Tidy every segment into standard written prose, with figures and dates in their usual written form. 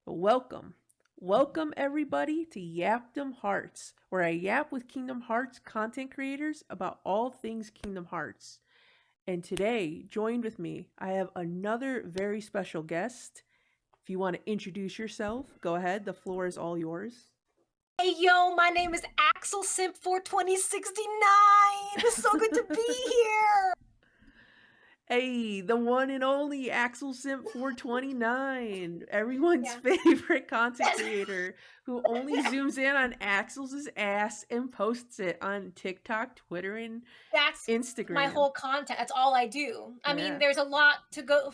Welcome. Welcome everybody to Yapdom Hearts, where I yap with Kingdom Hearts content creators about all things Kingdom Hearts. And today, joined with me, I have another very special guest. If you want to introduce yourself, go ahead. The floor is all yours. Hey yo, my name is Axel Simp for 2069. It's so good to be here. Hey, the one and only Axel Simp 429, everyone's Yeah. favorite content creator who only zooms in on Axel's ass and posts it on TikTok, Twitter, and That's my Instagram. whole content. That's all I do. I mean, Yeah, there's a lot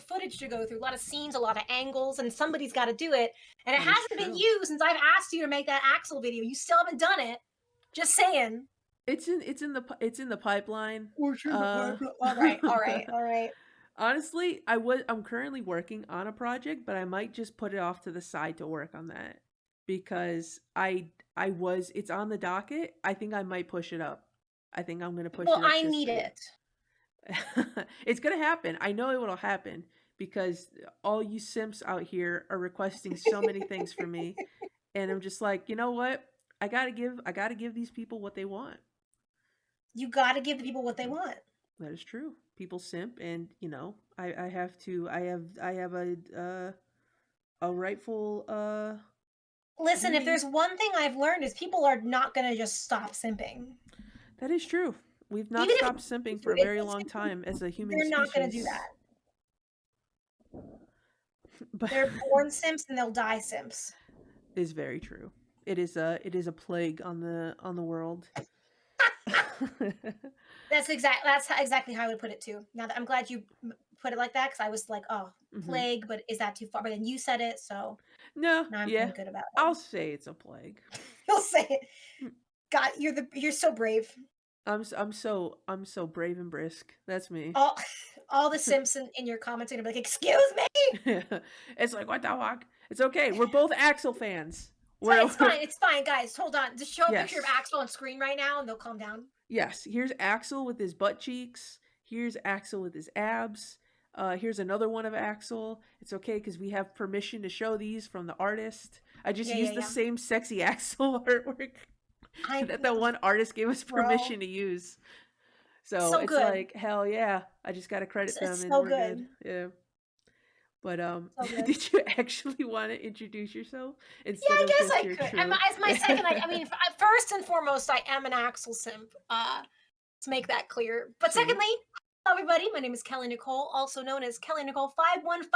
footage to go through, a lot of scenes, a lot of angles, and somebody's got to do it. And it that is hasn't been true. you since I've asked you to make that Axel video. You still haven't done it. Just saying. It's in the pipeline. All Uh right, all right, all right. Honestly, I'm currently working on a project, but I might just put it off to the side to work on that because it's on the docket. I think I might push it up. I think I'm going to push Well, it up I just need to it. It's going to happen. I know it will happen because all you simps out here are requesting so many things from me, and I'm just like, "You know what? I got to give these people what they want." You got to give the people what they want. That is true. People simp, and I have to. I have a rightful Listen, if duty. there's one thing I've learned is people are not going to just stop simping. That is true. We've not Even if stopped simping for a if very it's long time as a human they're not going to do species. that. But They're born simps and they'll die simps. is very true. It is a plague on the world. That's exactly how I would put it too. Now that I'm glad you put it like that, because I was like, oh, hmm plague, but is that too far? But then you said it, so No, now I'm yeah, feeling good about I'll it. say it's a plague. You'll say it. God, you're so brave. I'm so brave and brisk. That's me. All all the simps in your comments are gonna be like, excuse me. It's like what the fuck? It's okay. We're both Axel fans. It's fine. It's fine, guys. Hold on. Just show a picture of Yes. Axel on screen right now, and they'll calm down. Yes, here's Axel with his butt cheeks. Here's Axel with his abs. Here's another one of Axel. It's okay because we have permission to show these from the artist. I just Yeah, yeah, used the yeah. same sexy Axel artwork I, that the one artist gave us bro, permission to use. So so it's good. like hell yeah. I just gotta credit them It's and so we're good. good. Yeah. But So good. did you actually want to introduce yourself Yeah, instead I of guess just I your could. true? As my second, I mean, first and foremost, I am an Axel simp. To make that clear. But Sweet. secondly, hello everybody. My name is Kelly Nicole, also known as Kelly Nicole 515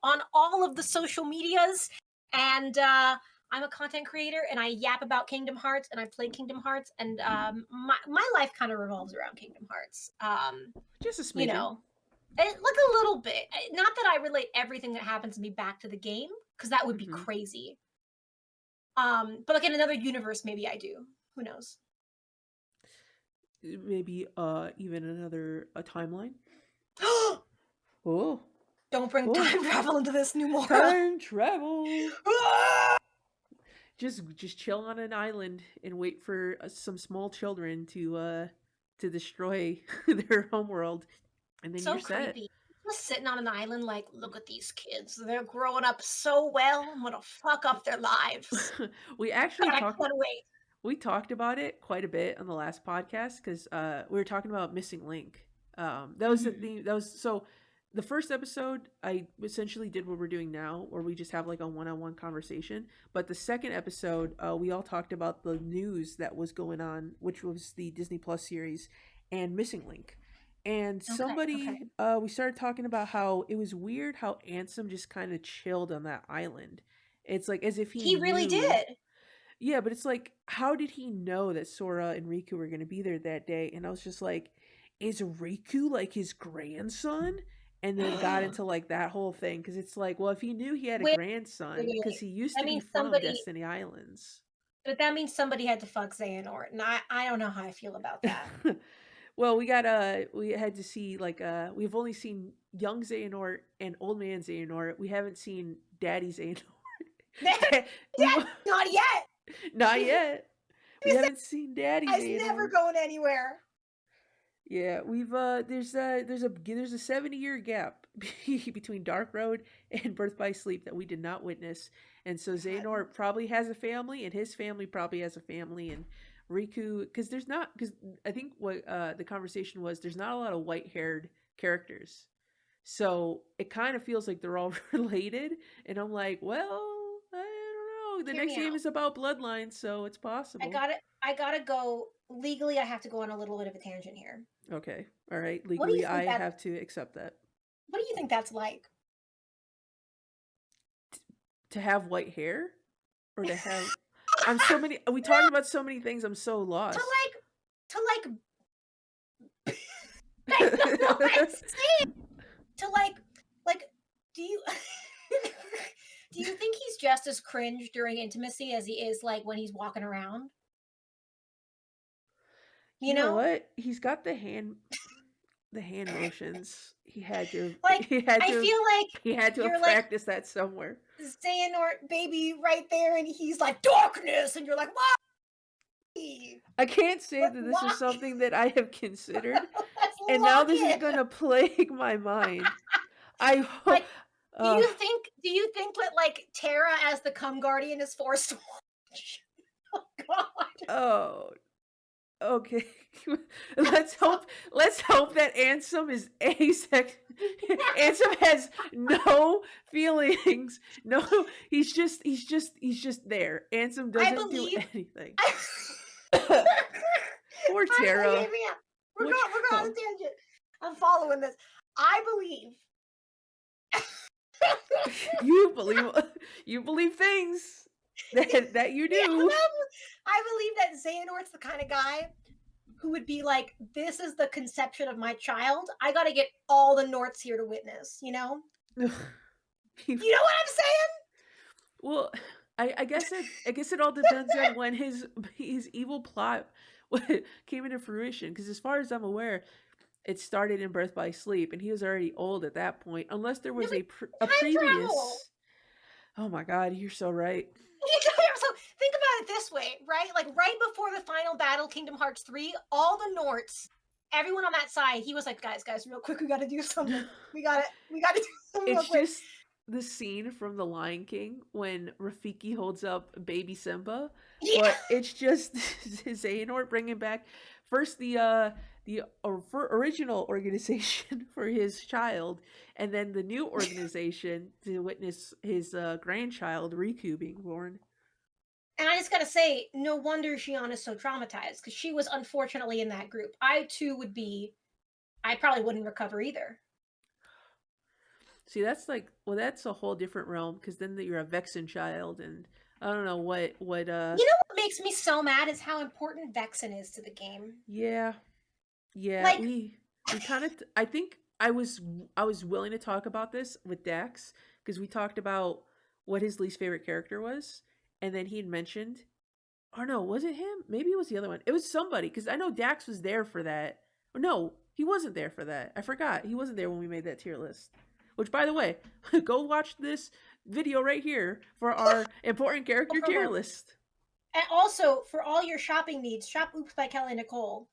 on all of the social medias, and I'm a content creator, and I yap about Kingdom Hearts, and I play Kingdom Hearts, and my life kind of revolves around Kingdom Hearts. Just a You smidgen. know, like a little bit. Not that I relate everything that happens to me back to the game, because that would be hmm crazy. But like in another universe, maybe I do. Who knows? Maybe even another a timeline. Oh, Don't bring oh, time travel into this new Mora. time travel. Just chill on an island and wait for some small children to destroy their homeworld, and then you're So set. creepy. Just sitting on an island, like, look at these kids. They're growing up so well. I'm gonna fuck up their lives. we actually God, I talked can't wait. we talked about it quite a bit on the last podcast because we were talking about missing link. That was the Mhm. thing. That was so. The first episode, I essentially did what we're doing now, where we just have like a one-on-one conversation. But the second episode, we all talked about the news that was going on, which was the Disney Plus series and Missing Link. And Okay, okay. we started talking about how it was weird how Ansem just kind of chilled on that island. It's like as if he He really knew. did. Yeah, but it's like, how did he know that Sora and Riku were going to be there that day? And I was just like, is Riku like his grandson? And then got into like that whole thing because it's like, well, if he knew he had a Wait, grandson, wait, because wait. he used That to be means from somebody, Destiny Islands. but that means somebody had to fuck Xehanort, and I don't know how I feel about that. Well, we had to see like we've only seen young Xehanort and old man Xehanort. We haven't seen Daddy Xehanort. we Dad, not yet. Not yet. We This haven't seen Daddy guy's never Xehanort. going anywhere. Yeah, we've there's a 70-year gap between Dark Road and Birth by Sleep that we did not witness, And so God. Xehanort probably has a family, and his family probably has a family, and Riku, because there's not, because I think what the conversation was, there's not a lot of white haired characters. So it kind of feels like they're all related. And I'm like, well, I don't know. The Hear next me game out. is about bloodlines, so it's I possible. gotta I gotta go legally. I have to go on a little bit of a tangent here. Okay. All right. What do you Legally, think I that? have to accept that. What do you think that's like? To have white hair? Or to have. I'm so many. We talked about so many things. I'm so to lost. like to I don't know what I'm saying. To like do you do you think he's just as cringe during intimacy as he is like when he's walking around? You You know know? what? He's got the hand motions. He had to Like he had I to feel like he had to you're have like practiced that somewhere. Xehanort baby right there and he's like darkness and you're like why? I can't say Let's that this is lock something that I have considered, let's and now lock this is it. gonna plague my mind. I hope. Like do you think that like Terra as the cum guardian is forced to watch? Oh god. Oh, okay. Let's hope that Ansem is asex. Ansem has no feelings. No, he's just there. Ansem I doesn't do believe anything. I, Poor I Tara. hear me out. What's We're going on wrong? a tangent. I'm following this. I believe You believe things that you yeah, do. I believe that Xehanort's the kind of guy who would be like, this is the conception of my child. I gotta get all the Norts here to witness, you know? He- You know what I'm saying? well, I guess it all depends on when his evil plot came into fruition. Because as far as I'm aware, it started in Birth by Sleep, and he was already old at that point. Unless there No, was but a time travel. previous. Oh my God, you're so right. So think about it this way, right? Like right before the final battle, Kingdom Hearts 3, all the Norts, everyone on that side, he was like, guys, real quick, we gotta do something. We gotta do something real It's quick. just the scene from The Lion King when Rafiki holds up baby Simba, Yeah. but it's just Xehanort bringing back first the original organization for his child, and then the new organization to witness his grandchild Riku being born. And I just gotta say, no wonder Shiana's so traumatized, because she was unfortunately in that group. I too would be, I probably wouldn't recover either. See, that's a whole different realm because then you're a Vexen child, and I don't know what You know what makes me so mad is how important Vexen is to the game. yeah. Yeah, Like, we kind of. I think I was willing to talk about this with Dax because we talked about what his least favorite character was, and then he had mentioned, or no, was it him? Maybe it was the other one. It was somebody because I know Dax was there for that. Or no, he wasn't there for that. I forgot he wasn't there when we made that tier list. Which, by the way, go watch this video right here for our important character tier list. and also for all your shopping needs, shop Oops by Kelly Nicole.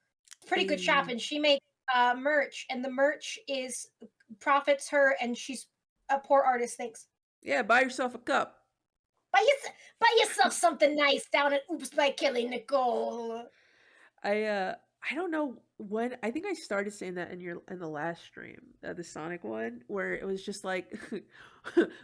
Pretty good shop, Hey. and she makes merch, and the merch is profits her, and she's a poor artist thinks. Yeah, buy yourself a cup. Buy yourself something nice down at Oops by Kelly Nicole. I don't know when. I think I started saying that in the last stream, the Sonic one, where it was just like,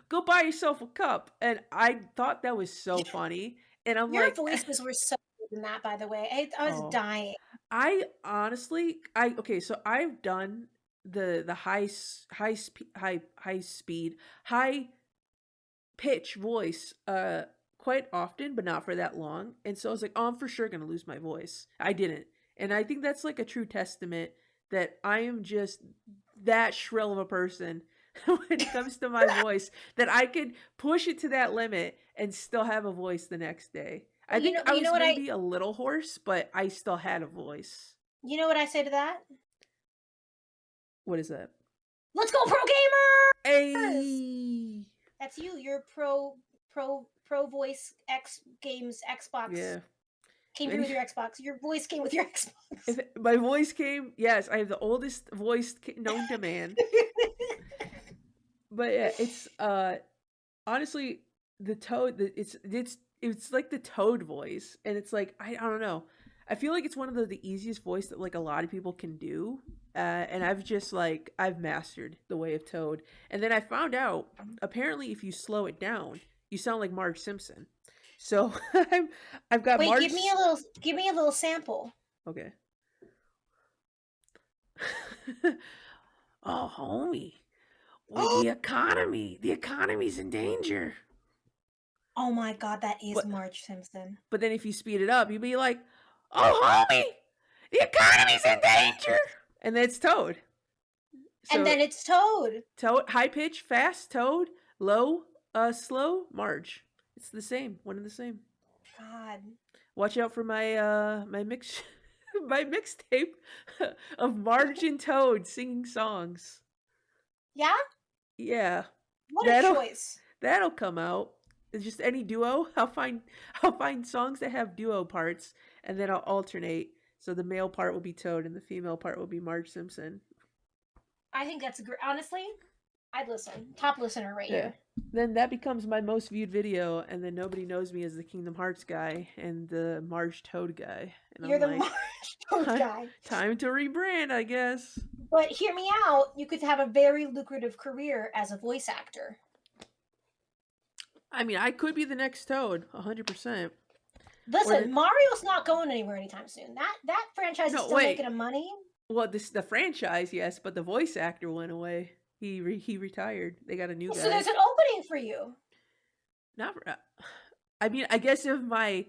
"Go buy yourself a cup," and I thought that was so funny. And I'm Your like, voices were so good in that, by the way. I was oh, dying. I honestly, I okay. So I've done the high speed, high pitch voice quite often, but not for that long. And so I was like, oh, I'm for sure gonna lose my voice. I didn't. And I think that's like a true testament that I am just that shrill of a person when it comes to my voice that I could push it to that limit and still have a voice the next day. I think I You know was what maybe a little hoarse, but I still had a voice. you know what I say to that? What is that? Let's go, pro gamers! Hey. That's you. You're pro voice X games Xbox. Yeah. Came through with your Xbox. Your voice came with your Xbox. If my voice came, yes, I have the oldest voice known to man. But yeah, it's honestly, the Toad. It's like the Toad voice, and it's like I don't know. I feel like it's one of the easiest voice that like a lot of people can do. And I've just like I've mastered the way of Toad, and then I found out apparently if you slow it down, you sound like Marge Simpson. So I've got Wait, Marge. give me a little sample. Okay. Oh, homie, with the economy's in danger. Oh my god, that is But Marge Simpson. but then if you speed it up, you'd be like, "Oh, homie, the economy's in danger," and then it's Toad. And So then it's Toad. Toad, high pitch, fast, Toad, low, slow, Marge. It's the same, one and the same. God. Watch out for my mix, my mixtape of Marge and Toad singing songs. Yeah? Yeah, What a that'll choice. that'll come out. It's just any duo. I'll find songs that have duo parts, and then I'll alternate. So the male part will be Toad, and the female part will be Marge Simpson. I think that's great. Honestly, I'd listen. Top listener right Yeah. here. Then that becomes my most viewed video, and then nobody knows me as the Kingdom Hearts guy and the Marge Toad guy. And You're I'm the like, Marge Toad guy. time to rebrand, I guess. But hear me out. You could have a very lucrative career as a voice actor. I mean, I could be the next Toad, 100%. Listen, Mario's not going anywhere anytime soon. That franchise is still making him money. Well, the franchise, yes, but the voice actor went away. He retired. They got a new guy. So there's an opening for you. Not. I mean, I guess if I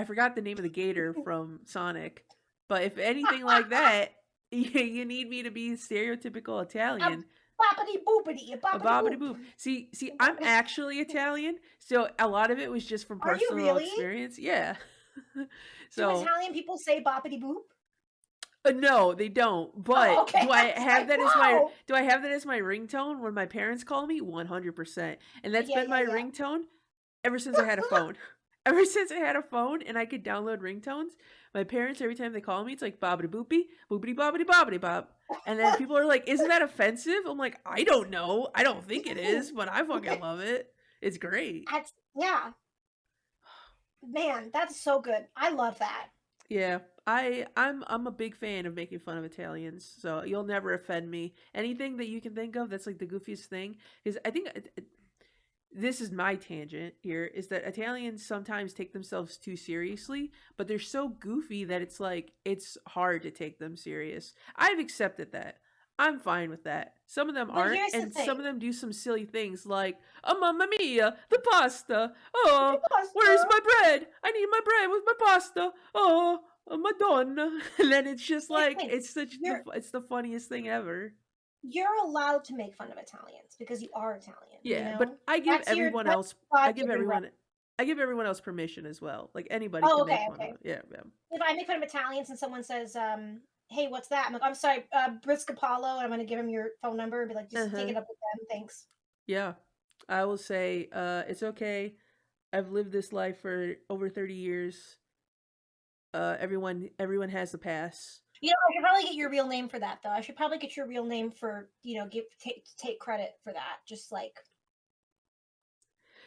forgot the name of the gator from Sonic, but if anything like that, you need me to be stereotypical Italian. Boppity boopity, Boppity boop. See, I'm actually Italian, so a lot of it was just from personal experience. Yeah. So do Italian people say boppity boop? No, they don't. But do I have that as my ringtone when my parents call me? 100%. And that's been my ringtone ever since I had a phone. Ever since I had a phone and I could download ringtones, my parents, every time they call me, it's like bobbity boopy, boopity bobbity bobbity bob. And then people are like, isn't that offensive? I'm like, I don't know. I don't think it is, but I fucking love it. It's great. Yeah. Man, that's so good. I love that. Yeah. I'm a big fan of making fun of Italians, so you'll never offend me. Anything that you can think of that's like the goofiest thing is I think this is my tangent here is that Italians sometimes take themselves too seriously, but they're so goofy that it's like it's hard to take them serious. I've accepted that. I'm fine with that. Some of them aren't, and some of them do some silly things like, "Oh, mamma mia, the pasta! Oh, where's my bread? I need my bread with my pasta! Oh, Madonna!" And then it's just like it's the funniest thing ever. You're allowed to make fun of Italians because you are Italian. Yeah, you know? but I give everyone else. I give everyone else permission as well. Like anybody can make fun of it. Yeah. If I make fun of Italians and someone says, "Hey, what's that?" I'm like, "I'm sorry, Briscapalo," and I'm gonna give him your phone number and be like, "Just take it up with them, thanks." Yeah, I will say, it's okay. I've lived this life for over 30 years. Everyone has the pass. You know, I should probably get your real name for that, though. I should probably get your real name for, take credit for that. Just like.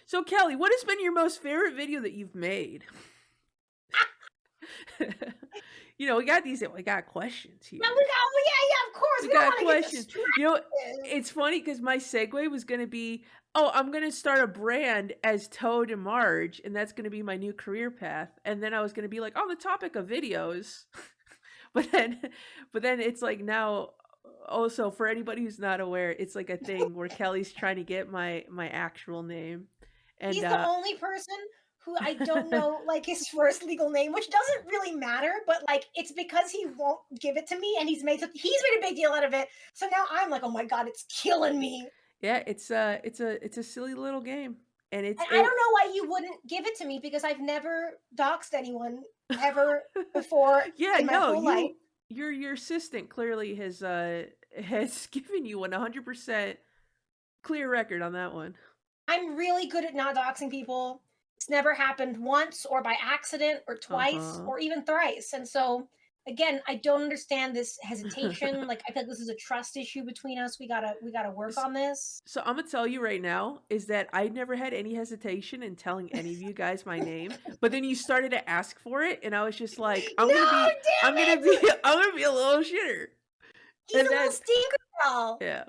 So, Kelly, what has been your most favorite video that you've made? We got questions here. Yeah, of course. We got questions. It's funny because my segue was going to be, I'm going to start a brand as Toad and Marge, and that's going to be my new career path. And then I was going to be like, on the topic of videos. But then it's like now also for anybody who's not aware, it's like a thing where Kelly's trying to get my actual name. And he's the only person who I don't know like his first legal name, which doesn't really matter, but like it's because he won't give it to me and he's made a big deal out of it. So now I'm like, oh my god, it's killing me. Yeah, it's a silly little game. And I don't know why you wouldn't give it to me because I've never doxed anyone ever before. Yeah, no, your assistant clearly has given you 100% clear record on that one. I'm really good at not doxing people. It's never happened once or by accident or twice or even thrice. And so Again, I don't understand this hesitation. Like, I feel like this is a trust issue between us. We gotta work S- on this. So I'm gonna tell you right now is that I never had any hesitation in telling any of you guys my name, but then you started to ask for it, and I was just like, No, I'm gonna damn be, it! I'm gonna be a little shitter, He's and a little then stinker girl. yeah,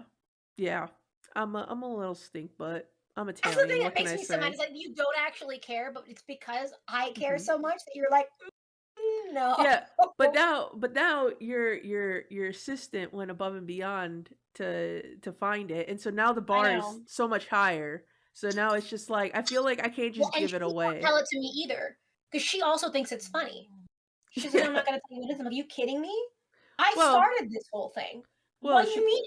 yeah, I'm a little stink butt. I'm That's the thing Italian. that What can makes I me so mad say? is that you don't actually care, but it's because I care Hmm. so much that you're like, no. Yeah, but now your assistant went above and beyond to find it, and so now the I bar is know. so much higher. So now it's just like I feel like I can't Well, just and give it she won't away. tell it to me either because she also thinks it's funny. She's like, "No, I'm Yeah. not gonna tell you what it is." I'm like, "Are you kidding me? I Well, started this whole thing. What well, do you mean?"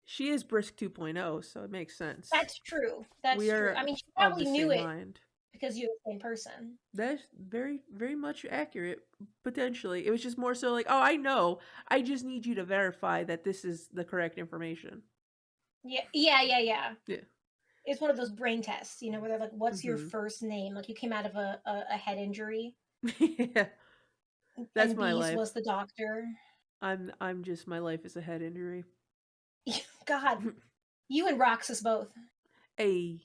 she is Brisk 2.0, so it makes sense. That's true. We That's true. I are mean, she of the probably knew same it mind. because you're the same person. That's very, very much accurate, potentially. It was just more so like, oh, I know. I just need you to verify that this is the correct information. Yeah, yeah, yeah, yeah. Yeah. It's one of those brain tests, where they're like, "What's your Hmm. first name?" Like you came out of a head injury, Yeah. That's and my Bees life. was the doctor. I'm just my life is a head injury. God, you and Roxas both. A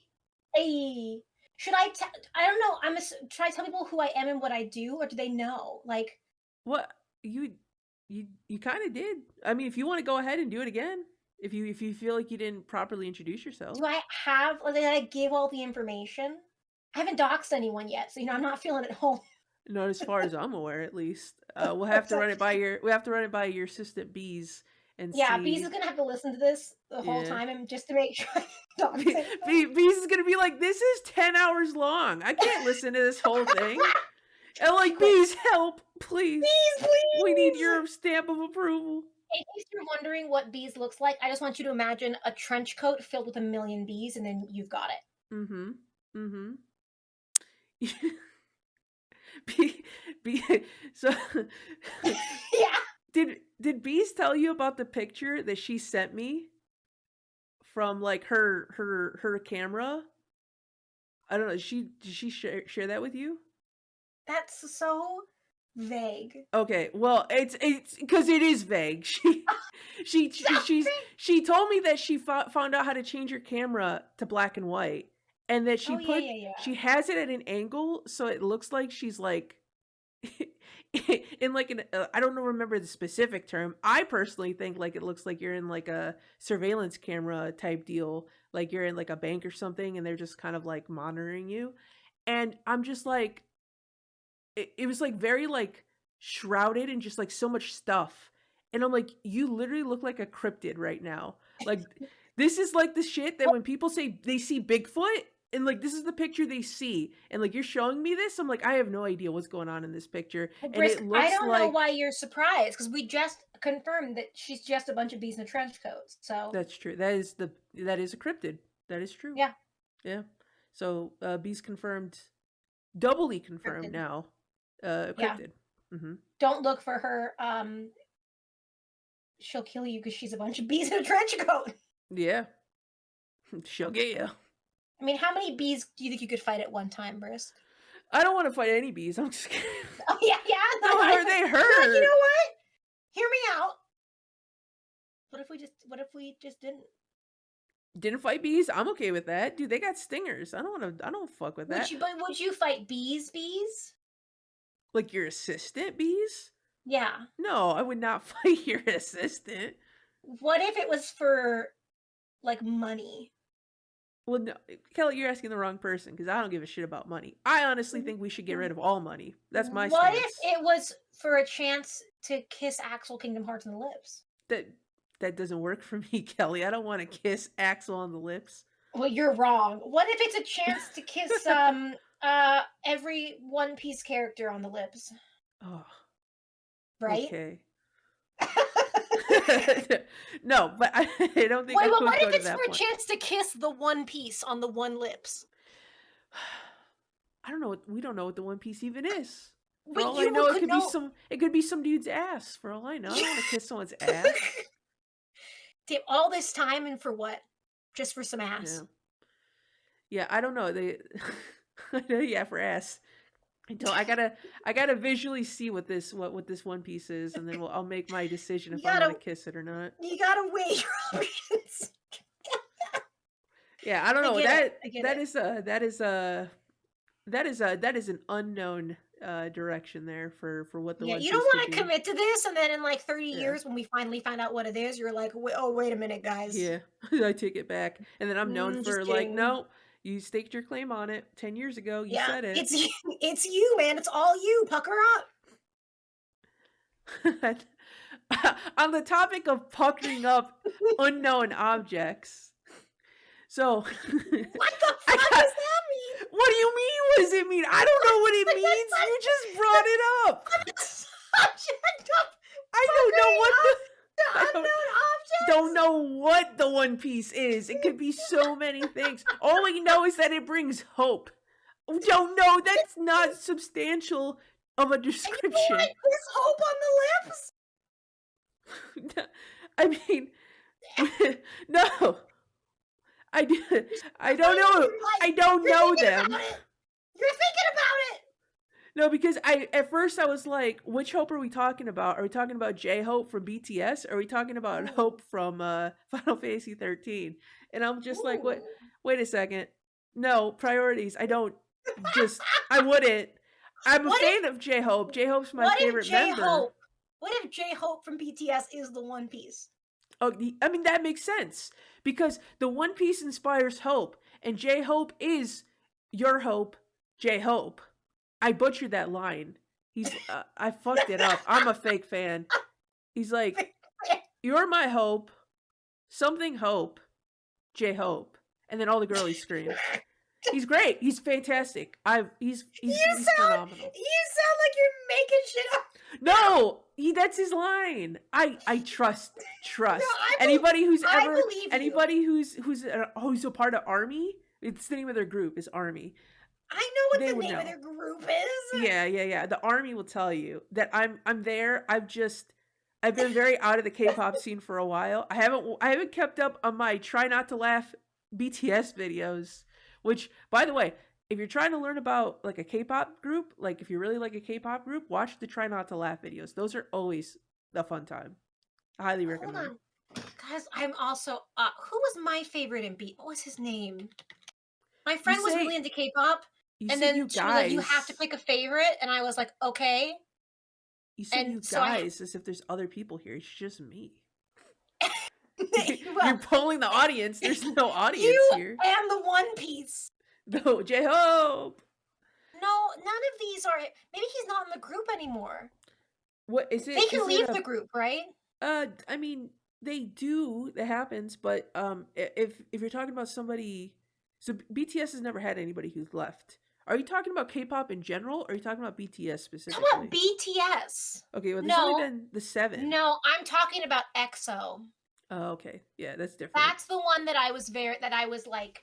Hey, should I don't know. Should I tell people who I am and what I do, or do they know? Like, what you you kind of did. I mean, if you want to go ahead and do it again, if you feel like you didn't properly introduce yourself. do I have, like, did I give all the information? I haven't doxed anyone yet, so I'm not feeling at home. Not as far as I'm aware, at least. We'll have to So, run it by your we have to run it by your assistant bees and yeah, Bees is see. gonna have to listen to this the whole Yeah. time, and just to make sure I dox anyone. Bees is gonna be like, this is 10 hours long. I can't listen to this whole thing. And She like, quit. bees, help, please. Bees, We need please. your stamp of approval. In case you're wondering what Bees looks like, I just want you to imagine a trench coat filled with a million bees, and then you've got it. Mm-hmm. Mm-hmm. Bee, bee, so Yeah. did Bees tell you about the picture that she sent me from like her camera? I don't know. Did she share that with you? That's so vague. Okay, well, it's because it is vague. Something. She told me that she found out how to change her camera to black and white, and that Oh, yeah, yeah, yeah. she has it at an angle so it looks like she's like in like an I don't know remember the specific term. I personally think like it looks like you're in like a surveillance camera type deal, like you're in like a bank or something, and they're just kind of like monitoring you. And I'm just like, it was like very like shrouded and just like so much stuff. And I'm like, you literally look like a cryptid right now. Like this is like the shit that when people say they see Bigfoot and like this is the picture they see and like you're showing me this, I'm like, I have no idea what's going on in this picture. Well, And it Brisk, I looks don't know like why you're surprised because we just confirmed that she's just a bunch of bees in a trench coat. So, that's true. That is a cryptid. That is true. yeah, Yeah. So B's confirmed, doubly confirmed cryptid. now. Yeah. Cryptid. Mm-hmm. Don't look for her. She'll kill you because she's a bunch of bees in a trench coat. Yeah. She'll get you. I mean, how many bees do you think you could fight at one time, Brisk? I don't want to fight any bees. I'm just kidding. Oh, yeah, yeah. They'll hurt. They You're like, you hurt. know what? Hear me out. What if we just didn't? Didn't fight bees. I'm okay with that, dude. They got stingers. I don't want to. I don't fuck with that. Would you fight bees? Like your assistant bees? Yeah. No, I would not fight your assistant. What if it was for like money? Well, no, Kelly, you're asking the wrong person because I don't give a shit about money. I honestly think we should get rid of all money. That's my What if stance. it was for a chance to kiss Axel Kingdom Hearts on the lips? That doesn't work for me, Kelly. I don't want to kiss Axel on the lips. Well, you're wrong. What if it's a chance to kiss every One Piece character on the lips? Oh, Right? okay. No, but I don't think I Wait, would well, what go if to it's that for a point. chance to kiss the One Piece on the one lips? I don't know. We don't know what the One Piece even is. For But all I you know, it could could be know. some. It could be some dude's ass. For all I know, I don't want to kiss someone's ass. Damn, all this time and for what? Just for some Yeah, ass. yeah. I don't know. They, yeah, for ass. until I gotta visually see what this one piece is, and then I'll make my decision You if I want to gotta kiss it or not. you gotta weigh your options. Yeah, I don't I know. get it. I get That it. is that is an unknown direction there for what the Yeah, One you don't Piece could want to be. commit to this, and then in like 30 Yeah. years, when we finally find out what it is, you're like, oh, wait a minute, guys. Yeah. I take it back. And then I'm known Just for like, kidding. no, you staked your claim on it 10 years ago. You Yeah, said it. it's you, it's you, man. It's all you. Pucker up. On the topic of puckering up unknown objects. So What the I fuck got does that mean? what do you mean? What does it mean? I don't know what it means. You just brought it up. On the subject of I don't know puckering what up the I to don't unknown know what the One Piece is. It could be so many things. All we know is that it brings hope. We don't know. That's not substantial of a objects. And you don't description. like this hope on the lips? I mean, no. I Just I don't know. like, I don't you're know thinking about them. it. You're thinking about it. No, because I at first I was like, which Hope are we talking about? Are we talking about J Hope from BTS? Or are we talking about Ooh. Hope from Final Fantasy 13? And I'm just like, what? Ooh. Wait a second. No priorities. I don't just. I wouldn't. I'm a What if fan of J Hope. J Hope's my what if favorite J member. Hope? What if J Hope from BTS is the One Piece? Oh, I mean that makes sense because the One Piece inspires hope, and J Hope is your hope. J Hope. I butchered that line. He's I fucked it up. I'm a fake fan. He's like, "You're my hope, something hope, J Hope," and then all the girlies scream. He's great. He's fantastic. He's phenomenal. You sound like you're making shit up. No, that's his line. I trust. No, Anybody who's I ever believe you. anybody who's a part of Army, it's the name of their group is Army. I know They what the would name of know. their group is. Yeah. The Army will tell you that I'm there. I've been very out of the K-pop scene for a while. I haven't kept up on my try not to laugh BTS videos, which by the way, if you're trying to learn about like a K-pop group, like if you really like a K-pop group, watch the try not to laugh videos. Those are always a fun time. I highly Hold recommend. on. Guys, I'm also who was my favorite in B? What was his name? My friend was really into K-pop, and then she was like, "You have to pick a favorite," and I was like, "Okay." You said And you so guys as if there's other people here. It's just me. well, You're polling the audience. There's no audience you here. and the One Piece. No, J Hope. No, none of these are. Maybe he's not in the group anymore. What is it? They can is leave it the group, right? I mean, they do. That happens, but if you're talking about somebody, so BTS has never had anybody who's left. Are you talking about K-pop in general, or are you talking about BTS How specifically? about BTS? Okay, well, there's only been the 7. No, I'm talking about EXO. Oh, okay, yeah, that's different. That's the one that I was like,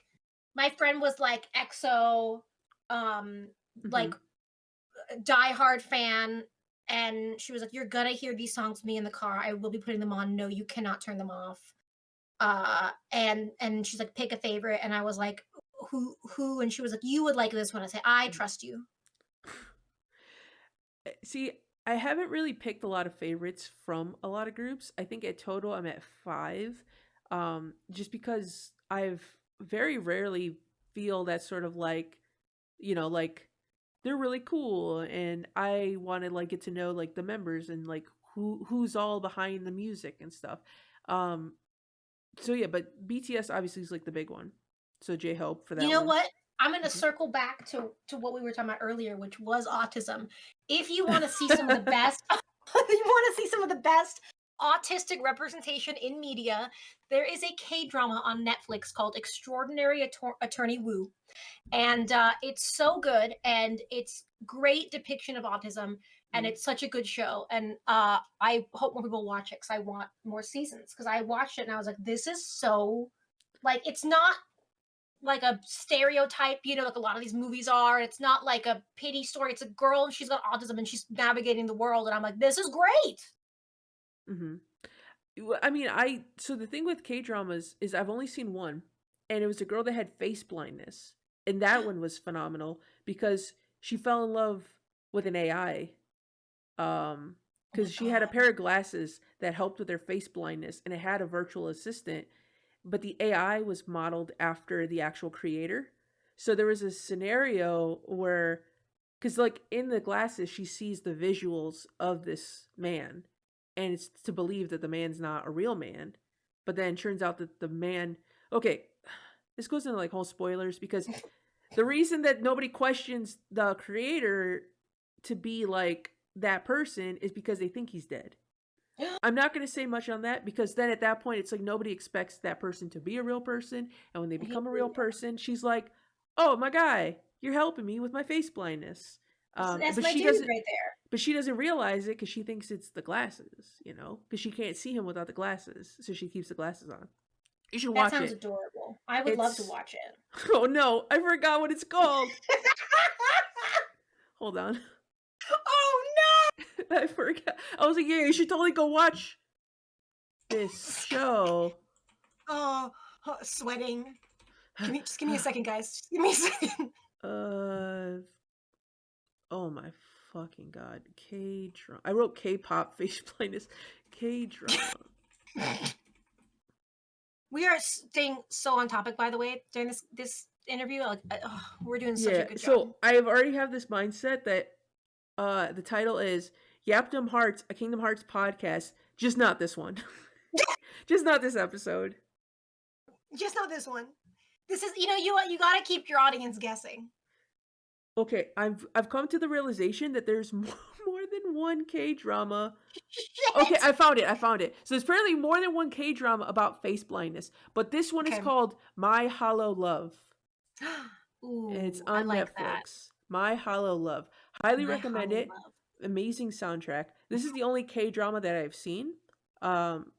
my friend was like EXO, like diehard fan, and she was like, "You're gonna hear these songs with me in the car. I will be putting them on. No, you cannot turn them off." And she's like, "Pick a favorite," and I was like, "Who?" And she was like, "You would like this one." I say, "I trust you." See, I haven't really picked a lot of favorites from a lot of groups. I think at total I'm at 5. Just because I've very rarely feel that sort of like, like they're really cool and I want to like get to know like the members and like who's all behind the music and stuff. Um so yeah, but BTS obviously is like the big one. So J-Hope for that You know one. what? I'm going to circle back to what we were talking about earlier, which was autism. If you want to see some of the best, you want to see some of the best autistic representation in media, there is a K-drama on Netflix called Extraordinary Attorney Woo. And it's so good, and it's great depiction of autism, and it's such a good show. And I hope more people watch it because I want more seasons. Because I watched it and I was like, this is so, like, it's not like a stereotype, like a lot of these movies are. It's not like a pity story. It's a girl and she's got autism and she's navigating the world, and I'm like, this is great. I mean, so the thing with K-dramas is I've only seen one, and it was a girl that had face blindness, and that one was phenomenal because she fell in love with an AI. Oh my Because she had a god. pair of glasses that helped with her face blindness, and it had a virtual assistant, but the AI was modeled after the actual creator. So there was a scenario where, because like in the glasses, she sees the visuals of this man, and it's to believe that the man's not a real man, but then it turns out that the man. Okay, this goes into like whole spoilers because the reason that nobody questions the creator to be like that person is because they think he's dead. I'm not going to say much on that because then at that point it's like nobody expects that person to be a real person, and when they become a real person, she's like, "Oh my guy, you're helping me with my face blindness." That's But my she dude doesn't. right there. But she doesn't realize it because she thinks it's the glasses, because she can't see him without the glasses, so she keeps the glasses on. You should That watch sounds it. adorable. I would love to It's watch it. oh no, I forgot what it's called. Hold on. Oh I forgot. I was like, yeah, you should totally go watch this show. no! Oh, sweating. Just give me a second, guys. Just give me a second. uh, oh my fucking god, K drama. I wrote K-pop face blindness. K drama. We are staying so on topic, by the way, during this interview. Like, we're doing such a Yeah, good job. so I have already have this mindset that the title is Yapdom Hearts, a Kingdom Hearts podcast. Just not this one. Just not this episode. Just not this one. This is, you got to keep your audience guessing. Okay, I've come to the realization that there's more than one K drama. Okay, Shit. I found it. I found it. So there's apparently more than one K drama about face blindness, but this one is Okay. called My Hollow Love. It's Ooh, I on like that. Netflix. My Hollow Love. Highly My recommend hollow it. love. Amazing soundtrack. This is the only K drama that I've seen,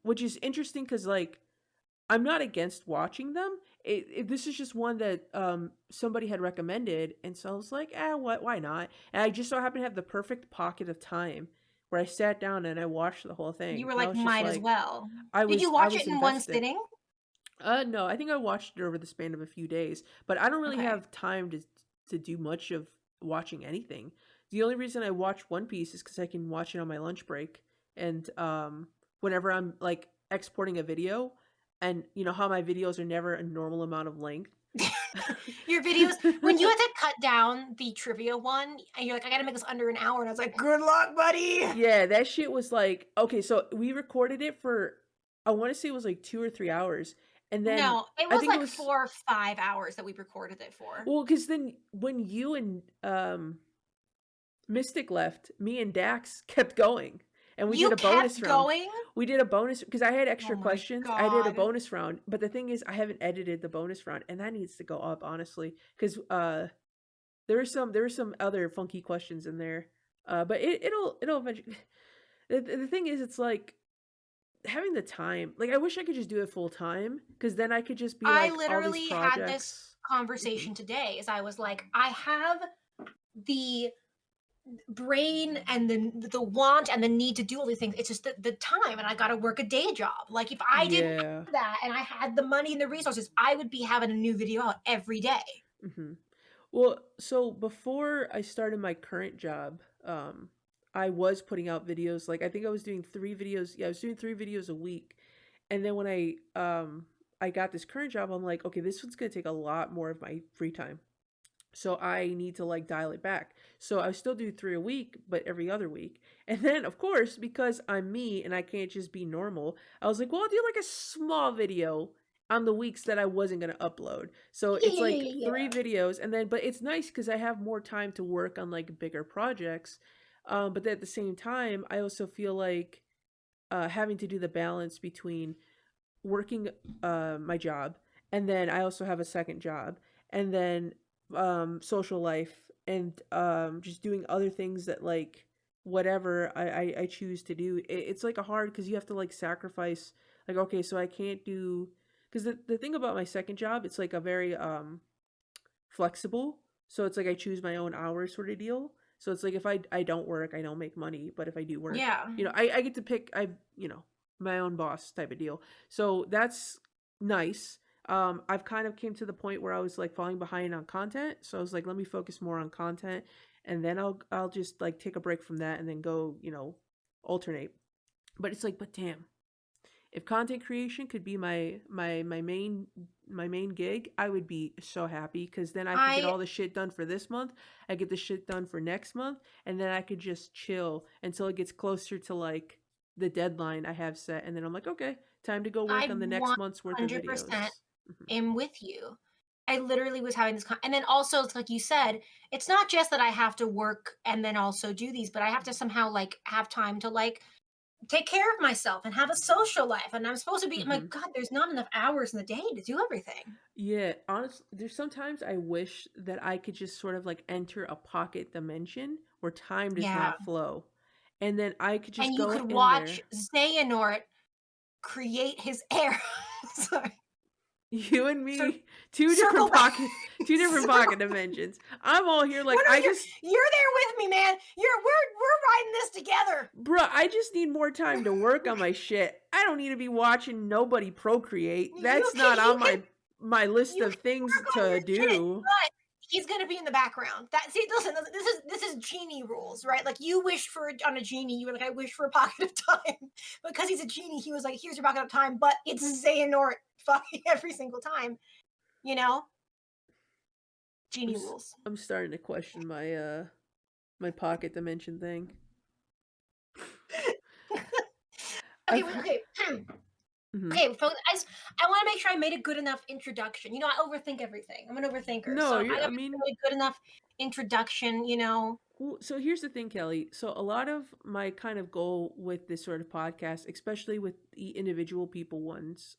which is interesting because like I'm not against watching them. This is just one that somebody had recommended, and so I was like, what? Why not? And I just so happened to have the perfect pocket of time where I sat down and I watched the whole You thing, were and I like, was just might as like, well. I Did was you I watch it was in one invested. sitting? No, I think I watched it over the span of a few days, but I don't really Okay. have time to do much of watching anything. The only reason I watch One Piece is because I can watch it on my lunch break, and whenever I'm like exporting a video, and you know how my videos are never a normal amount of length. Your videos, when you had to cut down the trivia one, and you're like, I gotta make this under an hour, and I was like, good luck, buddy. Yeah, that shit was like okay. So we recorded it for I want to say it was like 2 or 3 hours, and then No, it I was think it like was 4 or 5 hours that we recorded it for. well because then when you and Mystic left, me and Dax kept going, and we did You a bonus kept round. going? We did a bonus because I had Oh extra my questions. I did a god. bonus round, but the thing is, I haven't edited the bonus round, and that needs to go up honestly because there were some other funky questions in there. But it'll eventually. The thing is, it's like having the time. Like I wish I could just do it full time because then I could just be I like all these literally had this projects. conversation today as I was like, I have the brain and the want and the need to do all these things. It's just the time, and I got to work a day job. Like if I didn't Yeah. have that and I had the money and the resources, I would be having a new video out every day. Hmm. Well, so before I started my current job, I was putting out videos. Like I think I was doing 3 videos. Yeah, I was doing 3 videos a week. And then when I got this current job, I'm like, okay, this one's gonna take a lot more of my free time. So I need to like dial it back. So I still do 3 a week, but every other week. And then of course, because I'm me and I can't just be normal, I was like, well, I'll do like a small video on the weeks that I wasn't gonna upload. So Yeah, it's yeah, like yeah, yeah, three yeah. videos, and then but it's nice because I have more time to work on like bigger projects. But at the same time, I also feel like having to do the balance between working my job, and then I also have a second job, and then social life, and just doing other things that like whatever I choose to do. It's like a hard because you have to like sacrifice like okay, so I can't do because the thing about my second job, it's like a very flexible. So it's like I choose my own hours sort of deal. So it's like if I don't work, I don't make money. But if I do work, Yeah. I get to pick my own boss type of deal. So that's nice. I've kind of came to the point where I was like falling behind on content, so I was like, let me focus more on content, and then I'll just like take a break from that and then go, alternate. But it's like, but damn, if content creation could be my main gig, I would be so happy because then I could get I all the shit done for this month. I get the shit done for next month, and then I could just chill until it gets closer to like the deadline I have set, and then I'm like, okay, time to go work I on the next month's worth of 100% videos. Hmm. am with you. I literally was having this and then also it's like you said, it's not just that I have to work and then also do these, but I have to somehow like have time to like take care of myself and have a social life. And I'm supposed to be, I'm Hmm. like, God, there's not enough hours in the day to do everything. Yeah, honestly, there's sometimes I wish that I could just sort of like enter a pocket dimension where time does Yeah. not flow, and then I could just And you go could in watch there. Xehanort create his air. Sorry. You and Cir- me, two circle different back. pocket, two different Circle. pocket dimensions. I'm all here Well, like no, I just, you're there with me, man. We're riding this together. bruh, I just need more time to work on my shit. I don't need to be watching nobody procreate. You That's can not you on can my list you of can things work on to your shit, do. but he's gonna be in the background. That see, listen, this is genie rules, right? Like you wished for on a genie, you were like, I wish for a pocket of time. Because he's a genie, he was like, here's your pocket of time, but it's Xehanort fucking every single time, you know? I'm Genie s- rules. I'm starting to question my pocket dimension thing. Okay, I've heard. okay. Mhm. Okay, folks, I want to make sure I made a good enough introduction. You know, I overthink everything. I'm an overthinker, No, so I you're. got I to mean, make a good enough introduction. You know, well, so here's the thing, Kelly. So a lot of my kind of goal with this sort of podcast, especially with the individual people ones,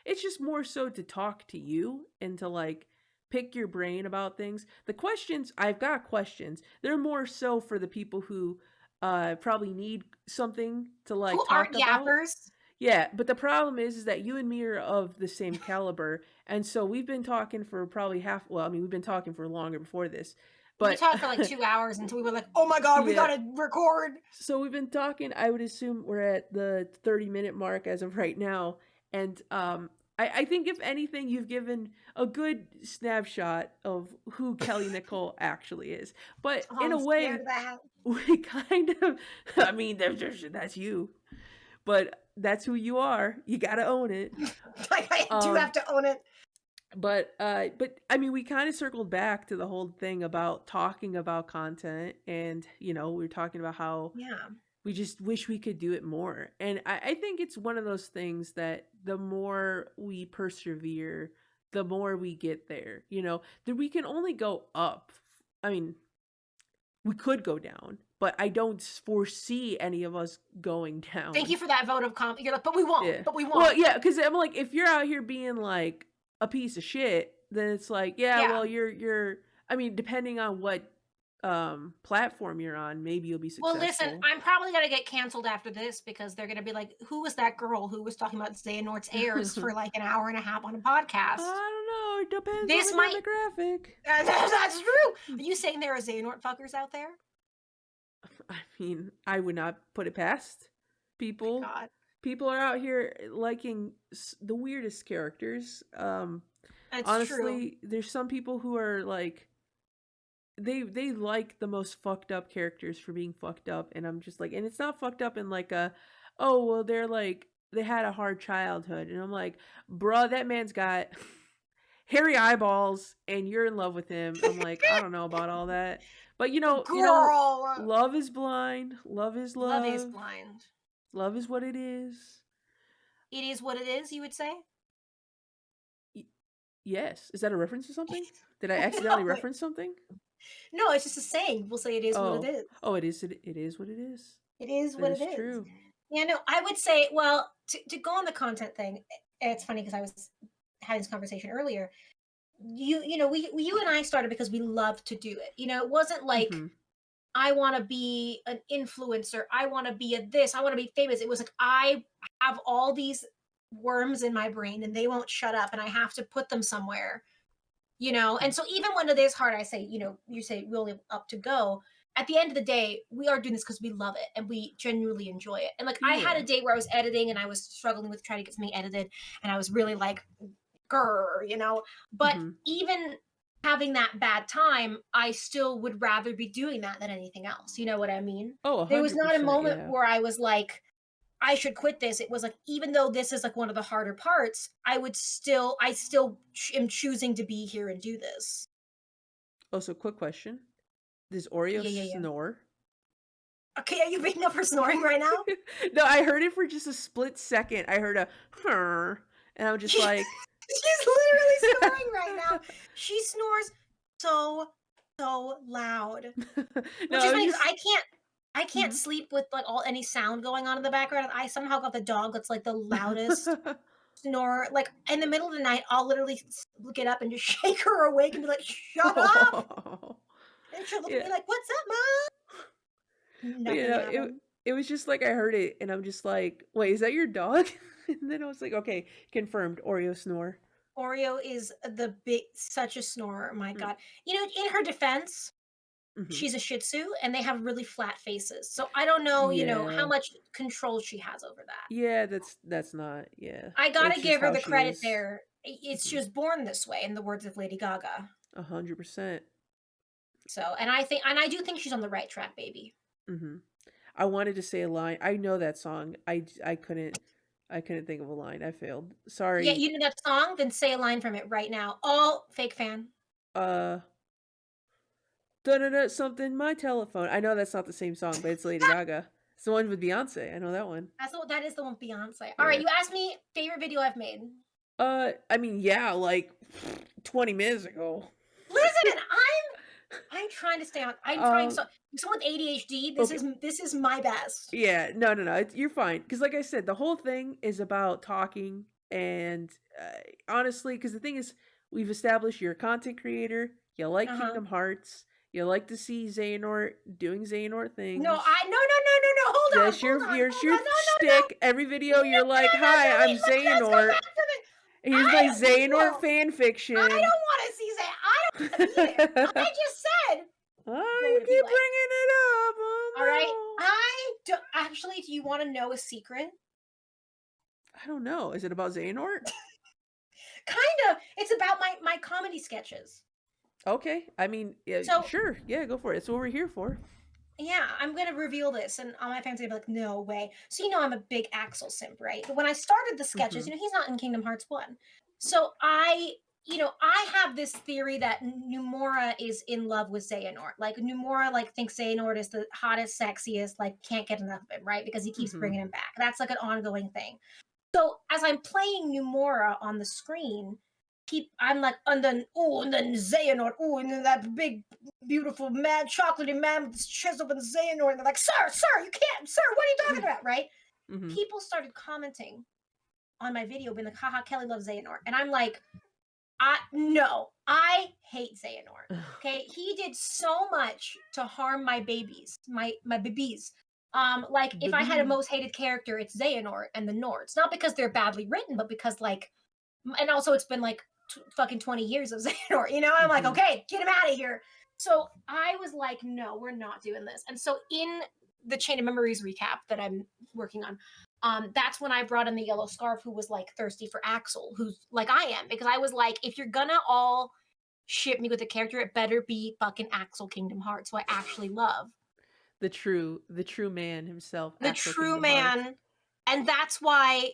it's just more so to talk to you and to like pick your brain about things. The questions, I've got questions. They're more so for the people who probably need something to who like aren't talk about. yappers? Yeah, but the problem is that you and me are of the same caliber, and so we've been talking for probably half. Well, I mean, we've been talking for longer before this, We but talked for like 2 hours until we were like, "Oh my god, we yeah. gotta record." So we've been talking. I would assume we're at the 30-minute mark as of right now, and I think if anything, you've given a good snapshot of who Kelly Nicole actually is. But Oh, in a I'm scared way, of that. we kind of. I mean, that's you, but that's who you are. You gotta own it. Like I do Um, have to own it. but I mean, we kind of circled back to the whole thing about talking about content, and we were talking about how Yeah. we just wish we could do it more. And I think it's one of those things that the more we persevere, the more we get there. That we can only go up. I mean, we could go down, but I don't foresee any of us going Thank down. you for that vote of confidence. You're like, but we won't. Yeah. But we Well, won't. yeah, because I'm like, if you're out here being like a piece of shit, then it's like, yeah, Yeah. well, you're. I mean, depending on what platform you're on, maybe you'll be Well, listen, successful. I'm probably gonna get canceled after this because they're gonna be like, "Who was that girl who was talking about Xehanort's heirs for like an hour and a half on a podcast?" I don't know. It depends on This the might. demographic. That's true. Are you saying there are Xehanort fuckers out there? I mean, I would not put it past My people. God, People are out here liking the weirdest characters. that's true. Honestly, there's some people who are like they like the most fucked up characters for being fucked up, and I'm just like, and it's not fucked up in like a, oh well, they're like they had a hard childhood, and I'm like, bruh, that man's got hairy eyeballs and you're in love with him. I'm like, I don't know about all that. But Girl, love is blind. Love is love is love. blind. Love is what it is. It is what it is. You would say. Y- yes. Is that a reference to something? Did I accidentally No, reference something? no, it's just a saying. We'll say it is what it Oh. is. Oh, it is what it is. It is That what it is is. true. Yeah, no, I would say, well, to go on the content thing, it's funny because I was having this conversation earlier. You and I started because we love to do it. It wasn't like Mhm. I want to be an influencer. I want to be a this. I want to be famous. It was like I have all these worms in my brain and they won't shut up and I have to put them somewhere. And so even when it is hard, I say, you say really up to go. At the end of the day, we are doing this because we love it and we genuinely enjoy it. And like I had Yeah. a day where I was editing and I was struggling with trying to get something edited and I was really like grr, you know. But Mm-hmm. even having that bad time, I still would rather be doing that than anything else. You know what I mean? Oh, There was not a 100%. moment Yeah. where I was like, I should quit this. It was like, even though this is like one of the harder parts, I still am choosing to be here and do this. Also, quick question: does Oreo Yeah, yeah, yeah. snore? Okay, are you picking up her snoring right now? No, I heard it for just a split second. I heard a "Huh," and I'm just She's like, literally snoring right now. She snores so loud, no, which is I was funny because just. I can't Mhm. sleep with like all any sound going on in the background. I somehow got the dog that's like the loudest snorer. Like in the middle of the night, I'll literally get up and just shake her awake and be like, "Shut up!" Oh. And she'll look at Yeah, me like, "What's up, mom?" but Nothing it happened. it was just like I heard it, and I'm just like, wait, is that your dog? And then I was like, okay, confirmed. Oreo snore. Oreo is the big such a snorer. My Mm, God, you know, in her defense, mhm. she's a Shih Tzu and they have really flat faces. So I don't know, you know, how Yeah, much control she has over that. yeah, that's not. Yeah, I gotta that's just give her how the she credit is. there. It's she Mhm. was born this way, in the words of Lady Gaga. 100%. So, and I do think she's on the right track, baby. Mhm. I wanted to say a line. I know that song. I couldn't. I couldn't think of a line. I failed. Yeah, Sorry. you know that song? Then say a line from it right now. Oh, fake fan. Uh, da something. My telephone. I know that's not the same song, but it's Lady Gaga. It's the one with Beyonce. I know that one. That is the one with Beyonce. All right, Yeah. you asked me favorite video I've made. I mean, yeah, like 20 minutes ago. Listen, I'm trying to stay on. I'm trying um. so someone with ADHD. Okay. This is my best. Yeah. No. No. No. You're fine. Because, like I said, the whole thing is about talking. And honestly, because the thing is, we've established you're a content creator. You like Uh huh. Kingdom Hearts. You like to see Xehanort doing Xehanort No, things. no. That's Hold your on. No, shtick. Every video, you're like, "Hi, I'm Wait, let's go Xehanort. back to the. Here's my Wait, Xehanort no. fan I fiction." don't want to see that. I don't want to be there. I just said what Oh, would you it be keep like? bringing it up. All right. Oh no. I do, actually. Do you want to know a secret? I don't know. Is it about Xehanort? Kind of. It's about my comedy sketches. Okay. I mean, yeah, So sure. Yeah, go for it. That's what we're here for. yeah, I'm gonna reveal this, and all my fans are gonna be like, "No way!" So you know, I'm a big Axel simp, right? But when I started the sketches, Hmm. you know, he's not in Kingdom Hearts One, so I have this theory that Numora is in love with Xehanort. Like Numora, like thinks Xehanort is the hottest, sexiest, like can't get enough of him, right? Because he keeps Hmm. bringing him back. That's like an ongoing thing. So as I'm playing Numora on the screen, I'm like, and then Xehanort, and then that big, beautiful, mad, chocolatey man with his chisel and Xehanort, and they're like, sir, you can't, sir, what are you talking about, right? Hmm. People started commenting on my video, being like, haha, Kelly loves Xehanort. And I'm like, I hate Xehanort. Okay, he did so much to harm my babies, my babies. Like if I had a Baby. most hated character, it's Xehanort and the Nords. Not because they're badly written, but because like, and also it's been like fucking 20 years of Xehanort. You know, I'm like, Hmm. okay, get him out of here. So I was like, no, we're not doing this. And so in the Chain of Memories recap that I'm working on, that's when I brought in the yellow scarf who was like thirsty for Axel, who's like I am, because I was like, if you're gonna all ship me with a character, it better be fucking Axel Kingdom Hearts, who I actually love. The true man himself, The Axel true Kingdom Hearts. man. And that's why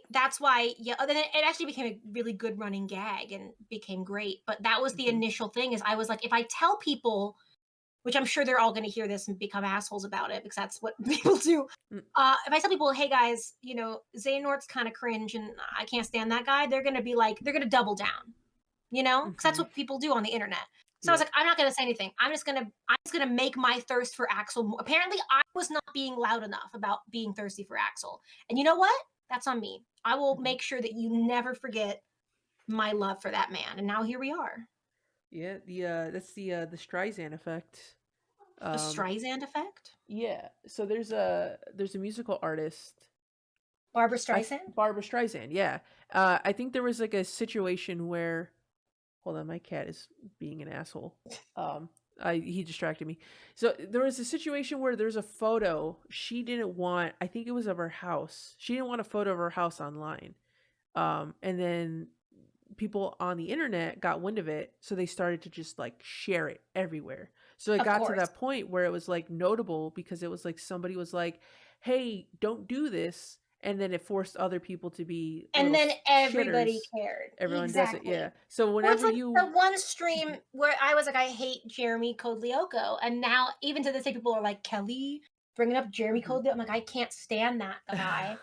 yeah, then it actually became a really good running gag and became great. But that was the Hmm. initial thing is I was like, if I tell people, which I'm sure they're all going to hear this and become assholes about it because that's what people do. If I tell people, hey guys, you know, Xehanort's kind of cringe and I can't stand that guy, they're going to be like, they're going to double down, you know, because that's Hmm. what people do on the internet. So I was Yep. like, I'm not going to say anything. I'm just gonna make my thirst for Axel. Apparently, I was not being loud enough about being thirsty for Axel, and you know what? That's on me. I will Hmm. make sure that you never forget my love for that man. And now here we are. Yeah. That's the Streisand effect. The Um. Streisand effect. Yeah. So there's a musical artist. Barbara Streisand. Barbara Streisand. Yeah. I think there was like a situation where. Hold on, my cat is being an asshole. Um. He distracted me. So there was a situation where there's a photo she didn't want. I think it was of her house. She didn't want a photo of her house online. And then people on the internet got wind of it, so they started to just like share it everywhere. So it Of got to course. that point where it was like notable because it was like somebody was like, "Hey, don't do this," and then it forced other people to be And little then everybody shitters. cared. Everyone does it, yeah. Exactly. So Or it's whenever like the you, one stream where I was like, I hate Jeremy Kodlioko, and now even to this day, people are like, Kelly, bringing up Jeremy Mhm. Kodlioko. I'm like, I can't stand that guy.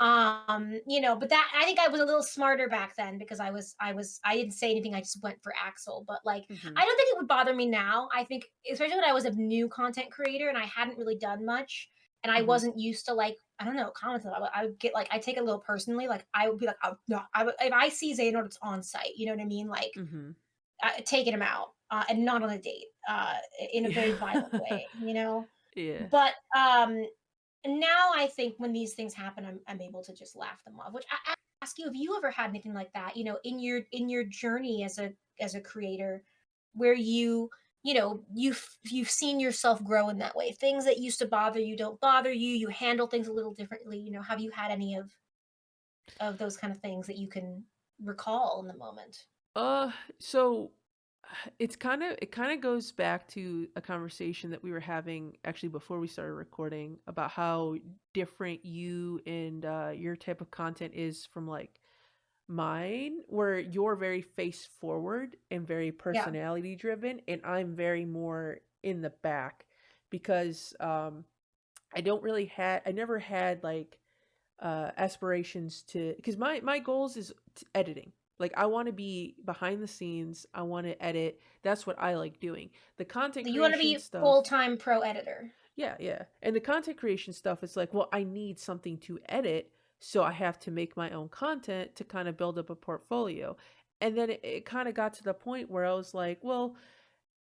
But that I think I was a little smarter back then because I didn't say anything. I just went for Axel. But like, Mhm. I don't think it would bother me now. I think, especially when I was a new content creator and I hadn't really done much and I Mhm. wasn't used to like I don't know comments. I would get like I take it a little personally. Like I would be like, oh, no, I would if I see Xehanort it's on site. You know what I mean? Like Mhm. taking him out and not on a date in a very violent Yeah. way. You know, Yeah. but now I think when these things happen, I'm able to just laugh them off. Which I ask you, have you ever had anything like that? In your journey as a creator, where you've seen yourself grow in that way. Things that used to bother you don't bother you. You handle things a little differently. Have you had any of those kind of things that you can recall in the moment? Uh, so it kind of goes back to a conversation that we were having actually before we started recording about how different you and your type of content is from like mine, where you're very face forward and very Yeah, personality driven, and I'm very more in the back because I never had like aspirations to, because my goals is editing. Like I want to be behind the scenes, I want to edit. That's what I like doing. The content so you want to creation be stuff, full time pro editor. yeah, yeah. And the content creation stuff is like, well, I need something to edit, so I have to make my own content to kind of build up a portfolio. And then it kind of got to the point where I was like, well,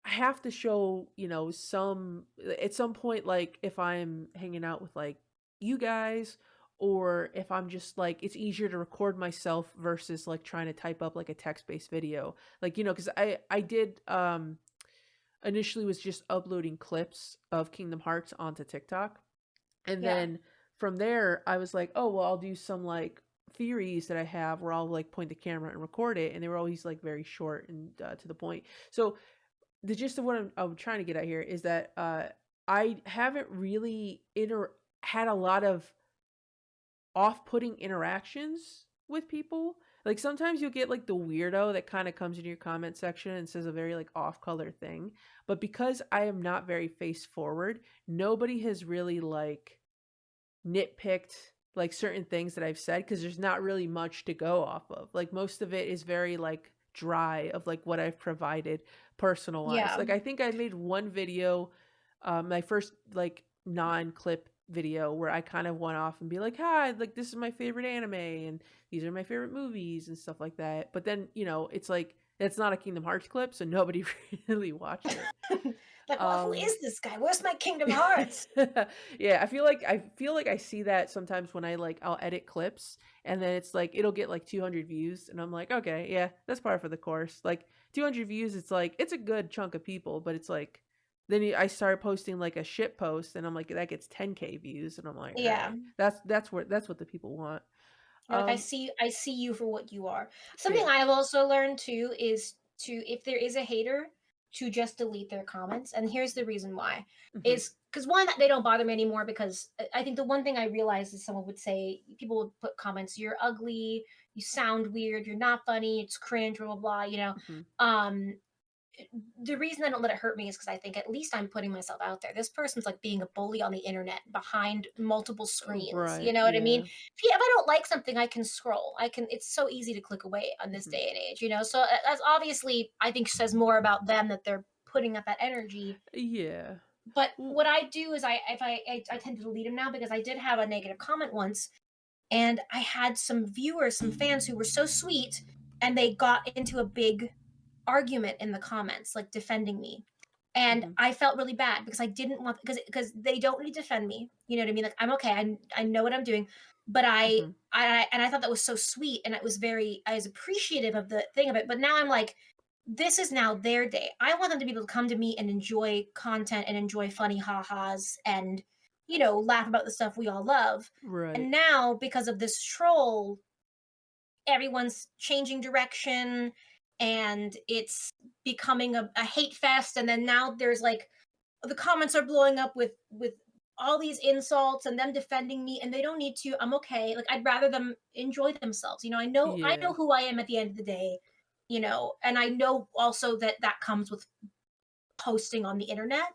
I have to show, some at some point, like if I'm hanging out with like you guys, or if I'm just like, it's easier to record myself versus like trying to type up like a text-based video. Like, because I did initially was just uploading clips of Kingdom Hearts onto TikTok. And Yeah. then from there I was like, oh well, I'll do some like theories that I have where I'll like point the camera and record it, and they were always like very short and to the point. So the gist of what I'm trying to get at here is that I haven't really had a lot of off-putting interactions with people. Like sometimes you'll get like the weirdo that kind of comes into your comment section and says a very like off-color thing, but because I am not very face forward, nobody has really like nitpicked like certain things that I've said because there's not really much to go off of. Like most of it is very like dry of like what I've provided personalized. Yeah. Like I think I made one video, my first like non-clip video where I kind of went off and be like, "Hi, like this is my favorite anime and these are my favorite movies and stuff like that." But then, it's like it's not a Kingdom Hearts clip, so nobody really watched it. Like, well, who Um is this guy? Where's my Kingdom Hearts? yeah, I feel like I see that sometimes when I'll edit clips, and then it's like it'll get like 200 views and I'm like, okay, yeah, that's par for the course. Like 200 views, it's like it's a good chunk of people, but it's like I start posting like a shit post and I'm like that gets 10K views and I'm like, all Yeah. right, that's what the people want. You're like, Um I see you for what you are. Something yeah. I've also learned too is to if there is a hater, to just delete their comments. And here's the reason why. Mhm. Is because one, they don't bother me anymore because I think the one thing I realized is someone would say, people would put comments, you're ugly, you sound weird, you're not funny, it's cringe, blah blah blah. Mhm. Um the reason I don't let it hurt me is because I think at least I'm putting myself out there. This person's like being a bully on the internet behind multiple screens. You Right. know what I mean? Yeah. If I don't like something, I can scroll. It's so easy to click away on this Mhm. day and age. So that's obviously, I think, says more about them that they're putting up that energy. Yeah. But Well, what I do is I tend to delete them now because I did have a negative comment once, and I had some viewers, some fans who were so sweet, and they got into a big argument in the comments, like defending me. And mhm. I felt really bad because I didn't want because they don't need to defend me. You know what I mean? Like I'm okay. I know what I'm doing, but Mhm. I thought that was so sweet, and I was appreciative of the thing of it. But now I'm like, this is now their day. I want them to be able to come to me and enjoy content and enjoy funny ha-has and laugh about the stuff we all love. Right. And now because of this troll everyone's changing direction and it's becoming a hate fest. And then now there's like the comments are blowing up with all these insults and them defending me, and they don't need to. I'm okay. Like, I'd rather them enjoy themselves. I know Yeah. who I am at the end of the day, and I know also that that comes with posting on the internet.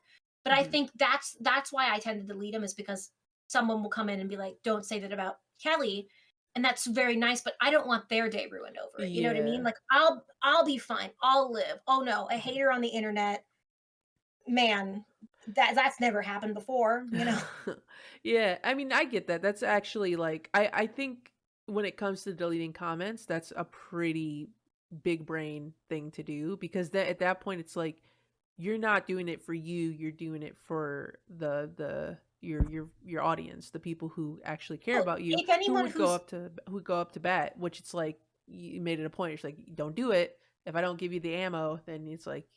But I Hmm. think that's why I tend to delete them, is because someone will come in and be like, "Don't say that about Kelly," and that's very nice. But I don't want their day ruined over it. You know what I mean? Yeah. Like, I'll be fine. I'll live. Oh no, a Mhm. hater on the internet, man, that's never happened before. Yeah, I mean, I get that. That's actually like I think when it comes to deleting comments, that's a pretty big brain thing to do because that at that point it's like you're not doing it for you, you're doing it for the your audience, the people who actually care Well, about you, if anyone who's who would go up to bat, which it's like you made it a point. It's like don't do it. If I don't give you the ammo, then it's like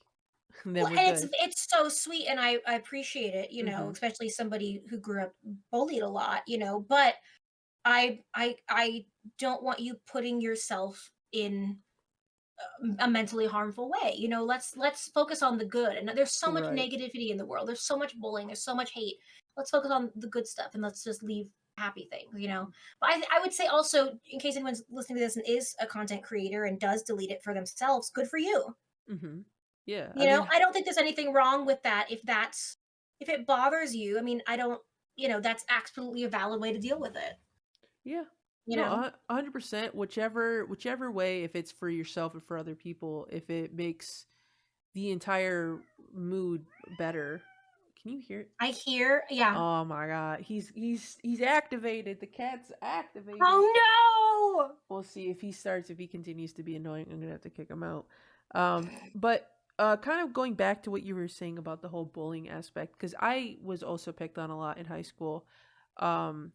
then well, we're and good. it's so sweet, and I appreciate it, Mhm. especially somebody who grew up bullied a lot, but I don't want you putting yourself in a mentally harmful way. Let's focus on the good. And there's so much Right. negativity in the world. There's so much bullying. There's so much hate. Let's focus on the good stuff and let's just leave happy things. But I would say also, in case anyone's listening to this and is a content creator and does delete it for themselves, good for you. Mhm. Yeah, I mean, I don't think there's anything wrong with that if it bothers you. I mean, I don't, that's absolutely a valid way to deal with it. yeah. You No, know, 100%. Whichever way, if it's for yourself or for other people, if it makes the entire mood better. Can you hear it? I hear, yeah. Oh my god, he's activated. The cat's activated. Oh no! We'll see if he starts. If he continues to be annoying, I'm gonna have to kick him out. But kind of going back to what you were saying about the whole bullying aspect, because I was also picked on a lot in high school. Um,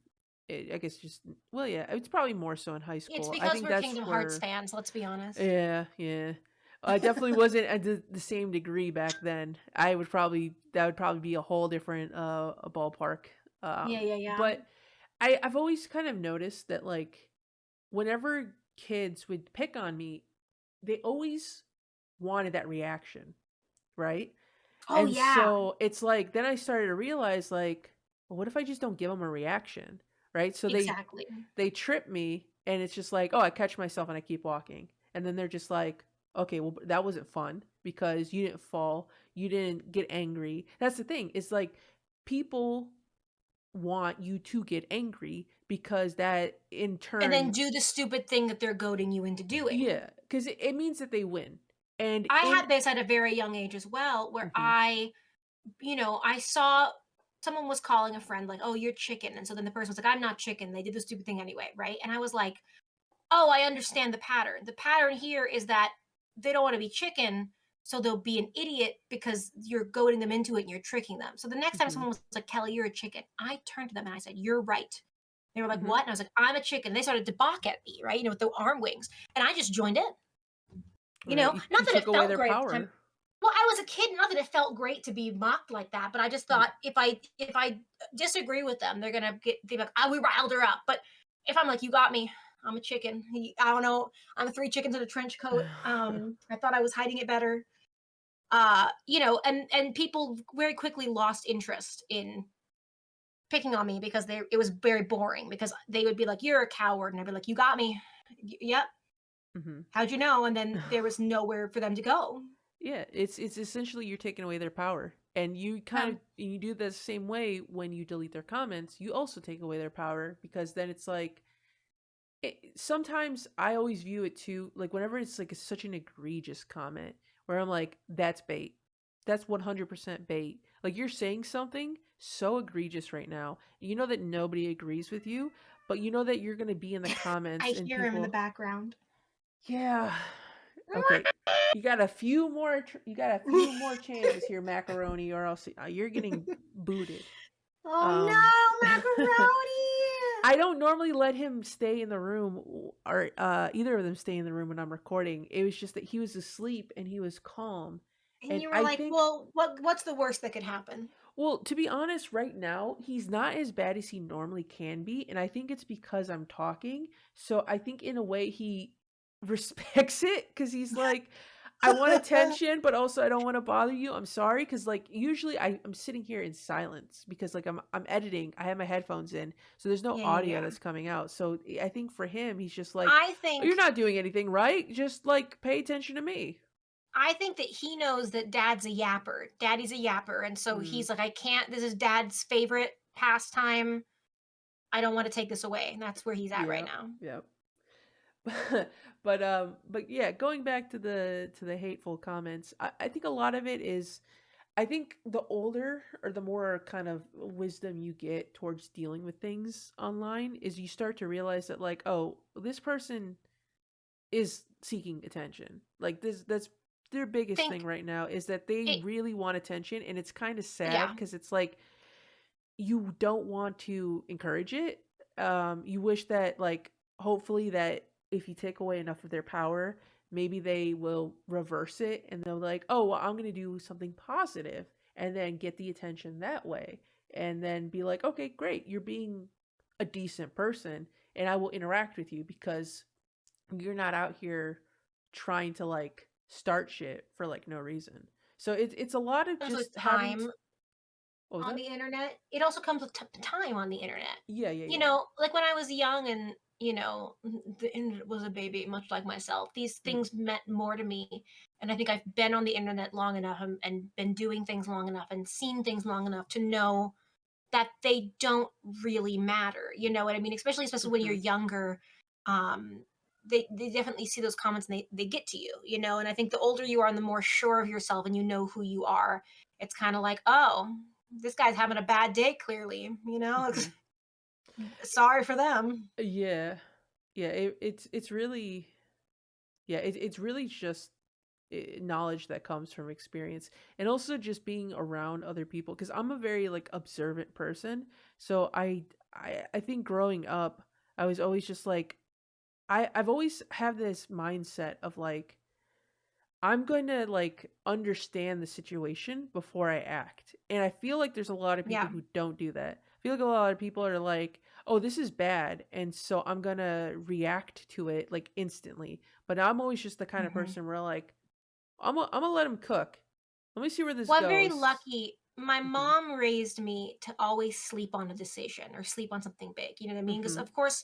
I guess just well, yeah, it's probably more so in high It's school. I because think we're that's Kingdom Hearts where, fans, let's be honest. yeah, yeah. I definitely wasn't at the same degree back then. That would probably be a whole different a ballpark. Yeah, yeah, yeah. But I've always kind of noticed that like whenever kids would pick on me, they always wanted that reaction, right? Oh And yeah, so it's like then I started to realize like, well, what if I just don't give them a reaction, right? So exactly. they trip me and it's just like, oh, I catch myself and I keep walking. And then they're just like, okay, well that wasn't fun because you didn't fall, you didn't get angry. That's the thing. It's like people want you to get angry because that in And then turn, do the stupid thing that they're goading you into doing. yeah, because it means that they win. And I in had this at a very young age as well, where mhm, I saw someone was calling a friend like, "Oh, you're chicken," and so then the person was like, "I'm not chicken." They did the stupid thing anyway, right? And I was like, "Oh, I understand the pattern. The pattern here is that they don't want to be chicken, so they'll be an idiot because you're goading them into it and you're tricking them." So the next time mhm, someone was like, "Kelly, you're a chicken," I turned to them and I said, "You're right." They were like, mhm, "What?" And I was like, "I'm a chicken." They started to balk at me, right? With the arm wings, and I just joined in. right. Not You that took it away felt their great at the time. power. Well, I was a kid, not that it felt great to be mocked like that, but I just Yeah. thought if I disagree with them, they're like, "Oh, we riled her up." But if I'm like, "You got me. I'm a chicken. I don't know. I'm three chickens in a trench coat. I thought I was hiding it better." And people very quickly lost interest in picking on me because it was very boring because they would be like, "You're a coward," and I'd be like, "You got me. Yep. Mhm. How'd you know?" And then there was nowhere for them to go. Yeah, it's essentially you're taking away their power. And Yeah. you do the same way when you delete their comments, you also take away their power because then it's like sometimes I always view it too like whenever it's like such an egregious comment where I'm like that's bait. That's 100% bait. Like you're saying something so egregious right now. You know that nobody agrees with you, but you know that you're going to be in the I comments and hear him in the people, background. yeah. Okay. You got a few more chances here, macaroni, or else you're getting booted. Oh Um no, macaroni! I don't normally let him stay in the room or either of them stay in the room when I'm recording. It was just that he was asleep and he was calm. And And you were I like, think "Well, what's the worst that could happen?" Well, to be honest, right now, he's not as bad as he normally can be. And I think it's because I'm talking. So I think in a way he respects it because he's like, I want attention, but also I don't want to bother you. I'm sorry. Cause like usually I'm sitting here in silence because like I'm editing. I have my headphones in. So there's no Yeah, yeah, audio yeah. that's coming out. So I think for him, he's just like, I oh, you're think not doing anything right. Just like pay attention to me. I think that he knows that dad's a yapper. Daddy's a yapper. And so Mm, he's like, I can't, this is dad's favorite pastime. I don't want to take this away. And that's where he's at right yeah. now. Yeah. But yeah, going back to the hateful comments, I think a lot of it is, I think the older or the more kind of wisdom you get towards dealing with things online is you start to realize that like, oh, this person is seeking attention. Like this that's their biggest thing Think right now is that they it, really want attention, and it's kind of sad yeah. because it's like you don't want to encourage it. You wish that like hopefully that if you take away enough of their power, maybe they will reverse it and they'll like, oh, well, I'm gonna do something positive and then get the attention that way, and then be like, okay, great, you're being a decent person, and I will interact with you because you're not out here trying to like start shit for like no reason. So it's a lot of Comes with just having time what was on that? the internet. It also comes with time on the internet. Yeah, yeah, You yeah. know, like when I was young and, the internet was a baby, much like myself, these Mhm. things meant more to me. And I think I've been on the internet long enough and been doing things long enough and seen things long enough to know that they don't really matter. You know what I mean? Especially when you're Mhm. younger. Um, they definitely see those comments and they get to you, you know. And I think the older you are and the more sure of yourself and you know who you are, it's kind of like, oh, this guy's having a bad day, clearly, you know. Mhm. Sorry for them. Yeah. Yeah, it's really yeah, it's really just knowledge that comes from experience, and also just being around other people because I'm a very like observant person. So I think growing up I was always just like I've always have this mindset of like I'm going to like understand the situation before I act. And I feel like there's a lot of people Yeah. who don't do that. I feel like a lot of people are like, "Oh, this is bad." And so I'm going to react to it like instantly. But I'm always just the kind of Hmm. person where like I'm gonna let him cook. Let me see where this Well, I'm very goes. lucky. My Mhm. mom raised me to always sleep on a decision or sleep on something big. You know what I mean? Because Mhm. of course,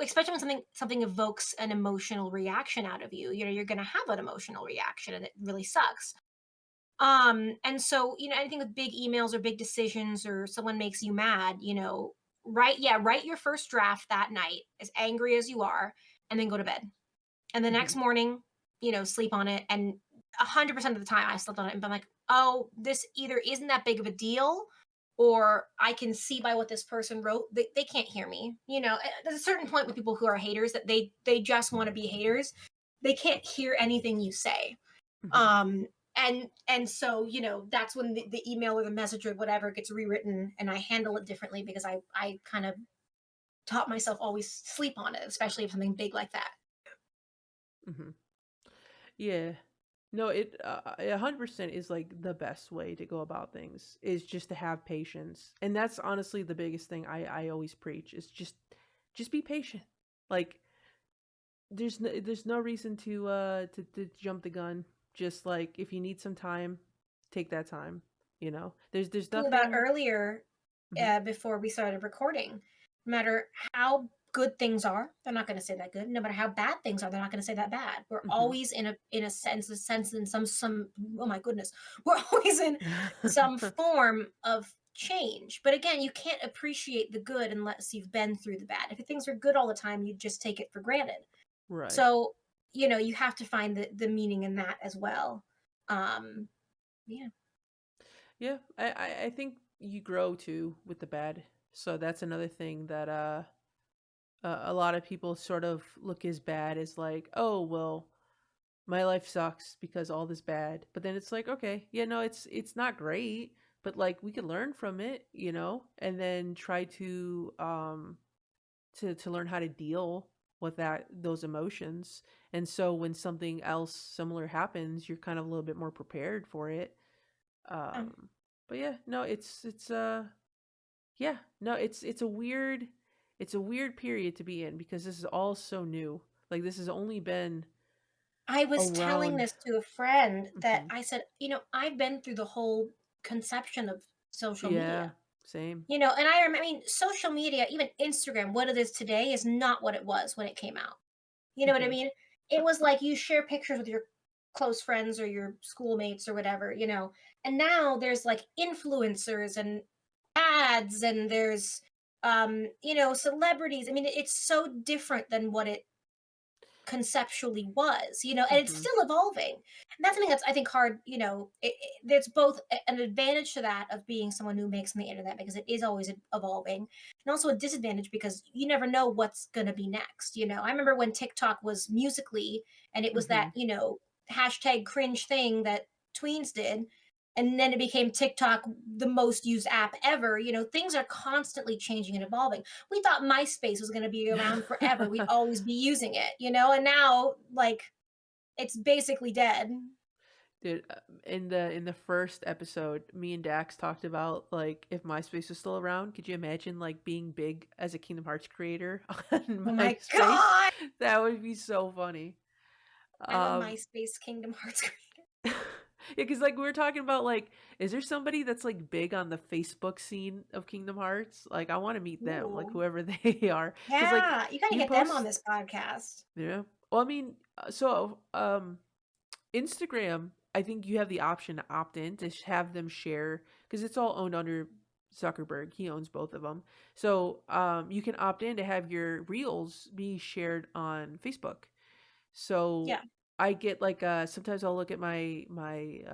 especially when something evokes an emotional reaction out of you, you're gonna have an emotional reaction, and it really sucks. And so, anything with big emails or big decisions or someone makes you mad, write your first draft that night, as angry as you are, and then go to bed. And the next Mhm. morning, sleep on it. And 100% of the time I slept on it and been like, oh, this either isn't that big of a deal, or I can see by what this person wrote, they can't hear me. There's a certain point with people who are haters that they just want to be haters. They can't hear anything you say. Mhm. And so, that's when the email or the message or whatever gets rewritten, and I handle it differently because I kind of taught myself always sleep on it, especially if something big like that. Mhm. Yeah. No, it 100% is like the best way to go about things is just to have patience. And that's honestly the biggest thing I always preach is just be patient. Like there's no reason to jump the gun. Just like if you need some time, take that time, you know. There's About nothing. earlier, Mhm. before we started recording, no matter how good things are, they're not going to say that good. No matter how bad things are, they're not going to say that bad. We're Mhm. always in a sense in some oh my goodness, we're always in some form of change. But again, you can't appreciate the good unless you've been through the bad. If things are good all the time, you just take it for granted. Right. So, you have to find the meaning in that as well. Um, yeah. Yeah, I think you grow too with the bad. So that's another thing that a lot of people sort of look as bad as like, oh well, my life sucks because all this bad. But then it's like, okay, yeah, no, it's not great, but like we could learn from it, you know, and then try to learn how to deal with those emotions. And so when something else similar happens, you're kind of a little bit more prepared for it. Um But yeah, no, it's yeah, no, it's a weird period to be in because this is all so new. Like this has only been I was telling around. this to a friend that Mhm. I said, I've been through the whole conception of social Yeah, media. same. And I mean, social media, even Instagram, what it is today is not what it was when it came out. You know what I Mhm. mean? It was like you share pictures with your close friends or your schoolmates or whatever. And now there's like influencers and ads and there's celebrities. I mean, it's so different than what it conceptually was, and it's Mhm. still evolving. And that's something that's I think hard. There's both an advantage to that of being someone who makes on the internet because it is always evolving, and also a disadvantage because you never know what's going to be next. I remember when TikTok was musically and it was that Mhm. hashtag cringe thing that tweens did, and then it became TikTok, the most used app ever. Things are constantly changing and evolving. We thought MySpace was going to be around forever. We'd always be using it, and now like it's basically dead. Dude, in the first episode, me and Dax talked about like if MySpace was still around, could you imagine like being big as a Kingdom Hearts creator on Oh my MySpace? god, That would be so funny. I'm a Um MySpace Kingdom Hearts creator. yeah, because like we were talking about like, is there somebody that's like big on the Facebook scene of Kingdom Hearts? Like I want to meet them, like Ooh, whoever they are. Because like yeah, you got to you get them on post, this podcast. yeah. Well, I mean, Instagram, I think you have the option to opt in to have them share because it's all owned under Zuckerberg. He owns both of them. So you can opt in to have your reels be shared on Facebook. So Yeah. I get like sometimes I'll look at my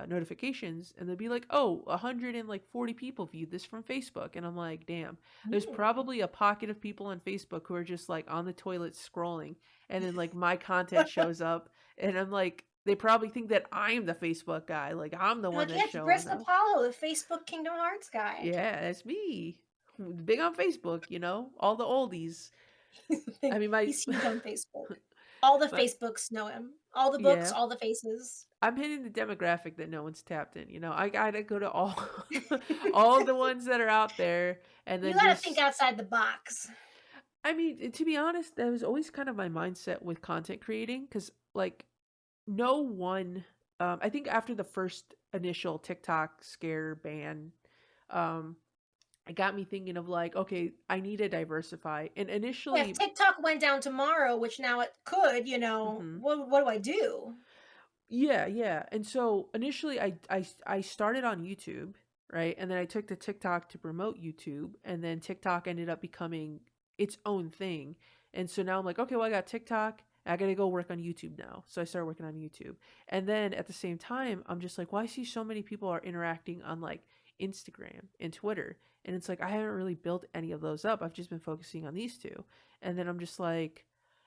notifications and they'll be like, "Oh, 140 people viewed this from Facebook." And I'm like, "Damn. There's Ooh. probably a pocket of people on Facebook who are just like on the toilet scrolling and then like my content shows up and I'm like they probably think that I'm the Facebook guy. Like I'm the one Like, that's yeah, it's showing Chris them. Apollo, the Facebook Kingdom Hearts guy. Yeah, that's me. Big on Facebook, all the oldies. I mean, my He's huge on Facebook. All the my Facebooks know him. All the books, yeah. all the faces. I'm hitting the demographic that no one's tapped in. I gotta go to all all the ones that are out there, and You then gotta think just. outside the box. I mean, to be honest, that was always kind of my mindset with content creating, because like no one. I think after the first initial TikTok scare ban, um, it got me thinking of like, okay, I need to diversify. And Yeah, if initially, TikTok went down tomorrow, which now it could, mhm. what do I do? Yeah, yeah. And so initially I started on YouTube, right? And then I took to TikTok to promote YouTube, and then TikTok ended up becoming its own thing. And so now I'm like, okay, well I got TikTok, I got to go work on YouTube now. So I started working on YouTube. And then at the same time, I'm just like, well, I see so many people are interacting on like Instagram and Twitter. And it's like I haven't really built any of those up. I've just been focusing on these two. And then I'm just like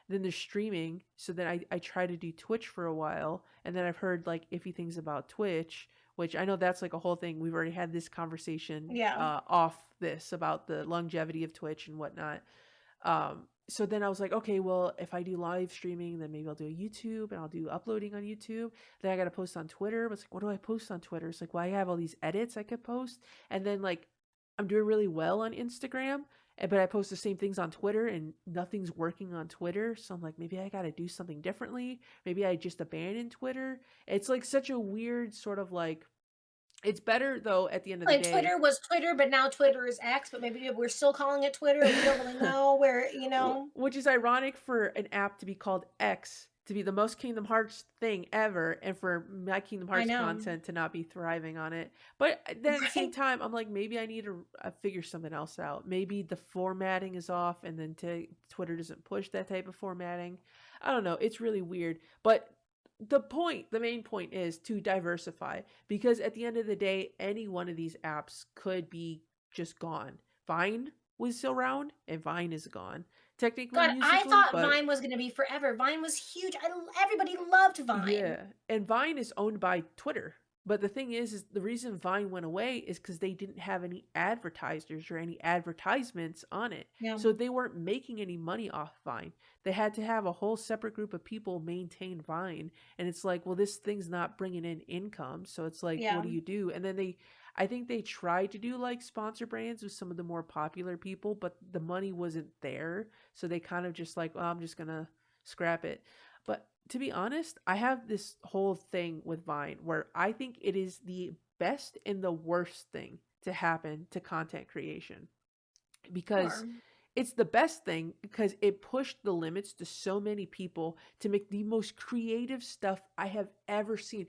then there's streaming. So then I try to do Twitch for a while. And then I've heard like iffy things about Twitch, which I know that's like a whole thing. We've already had this conversation Yeah. off this about the longevity of Twitch and whatnot. So then I was like, okay, well, if I do live streaming, then maybe I'll do a YouTube and I'll do uploading on YouTube. Then I got to post on Twitter. But it's like, what do I post on Twitter? It's like, well, I have all these edits I could post. And then like, I'm doing really well on Instagram, but I post the same things on Twitter and nothing's working on Twitter. So I'm like, maybe I got to do something differently. Maybe I just abandon Twitter. It's like such a weird sort of like, it's better though at the end of the Like day. Twitter was Twitter, but now Twitter is X, but maybe we're still calling it Twitter. We don't really know where. Which is ironic for an app to be called X to be the most Kingdom Hearts thing ever, and for my Kingdom I Hearts know. content to not be thriving on it. But then at the same Right? time, I'm like, maybe I need to figure something else out. Maybe the formatting is off, and then Twitter doesn't push that type of formatting. I don't know. It's really weird. But the main point is to diversify because at the end of the day, any one of these apps could be just gone. Vine was around, and Vine is gone technically God, I musically, thought but Vine was gonna be forever. Vine was huge. Everybody loved Vine. yeah. And Vine is owned by Twitter. But the thing is the reason Vine went away is because they didn't have any advertisers or any advertisements on it. Yeah. So they weren't making any money off Vine. They had to have a whole separate group of people maintain Vine. And it's like, well, this thing's not bringing in income. So it's like, what Yeah. do you do? And then I think they tried to do like sponsor brands with some of the more popular people, but the money wasn't there. So they kind of just like, well, I'm just going to scrap it. But to be honest, I have this whole thing with Vine where I think it is the best and the worst thing to happen to content creation, because Sure. it's the best thing because it pushed the limits to so many people to make the most creative stuff I have ever seen.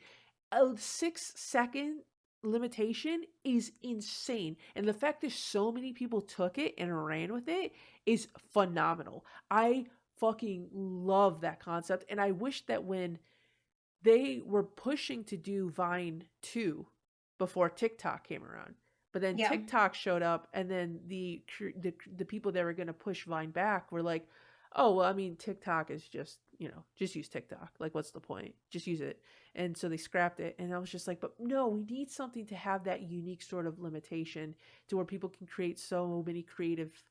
A 6 second limitation is insane. And the fact that so many people took it and ran with it is phenomenal. I fucking love that concept. And I wish that when they were pushing to do Vine 2 before TikTok came around. But then Yeah. TikTok showed up, and then the people that were going to push Vine back were like, "Oh, well, I mean, TikTok is just, just use TikTok. Like, what's the point? Just use it." And so they scrapped it. And I was just like, "But no, we need something to have that unique sort of limitation to where people can create so many creative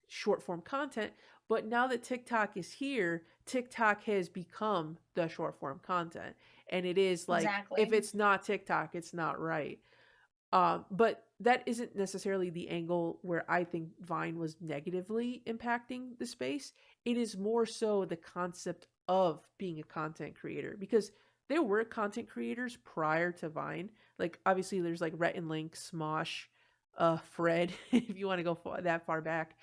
short form content." But now that TikTok is here, TikTok has become the short form content. And it is like, if Exactly. it's not TikTok, it's not right. But that isn't necessarily the angle where I think Vine was negatively impacting the space. It is more so the concept of being a content creator, because there were content creators prior to Vine. Like, obviously, there's like Rhett and Link, Smosh, Fred, if you want to go that far back.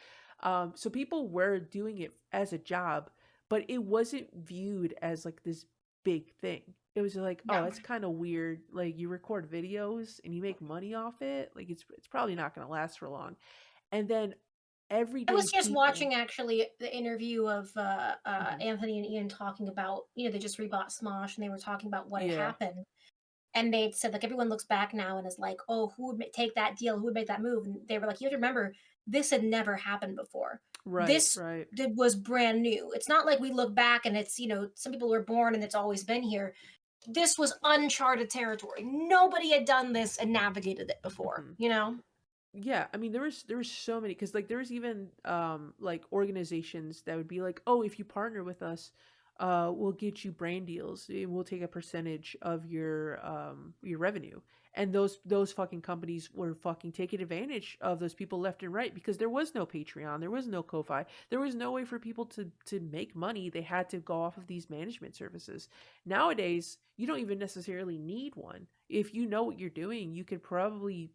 So people were doing it as a job, but it wasn't viewed as like this big thing. It was like, oh, Yeah. it's kind of weird. Like, you record videos and you make money off it. Like, it's probably not going to last for long. And then I everyday was just people. watching actually the interview of Mhm. Anthony and Ian talking about, they just rebought Smosh and they were talking about what had Yeah. happened. And they said, like, everyone looks back now and is like, oh, who would take that deal? Who would make that move? And they were like, you have to remember, this had never happened before. Right. This Right. was brand new. It's not like we look back and it's, some people were born and it's always been here. This was uncharted territory. Nobody had done this and navigated it before, Hmm. you know? Yeah, I mean, there was so many, because like there was even like organizations that would be like, oh, if you partner with us, we'll get you brand deals, we'll take a percentage of your revenue. And those fucking companies were fucking taking advantage of those people left and right, because there was no Patreon, there was no Ko-fi, there was no way for people to make money. They had to go off of these management services. Nowadays, you don't even necessarily need one. If you know what you're doing, you could probably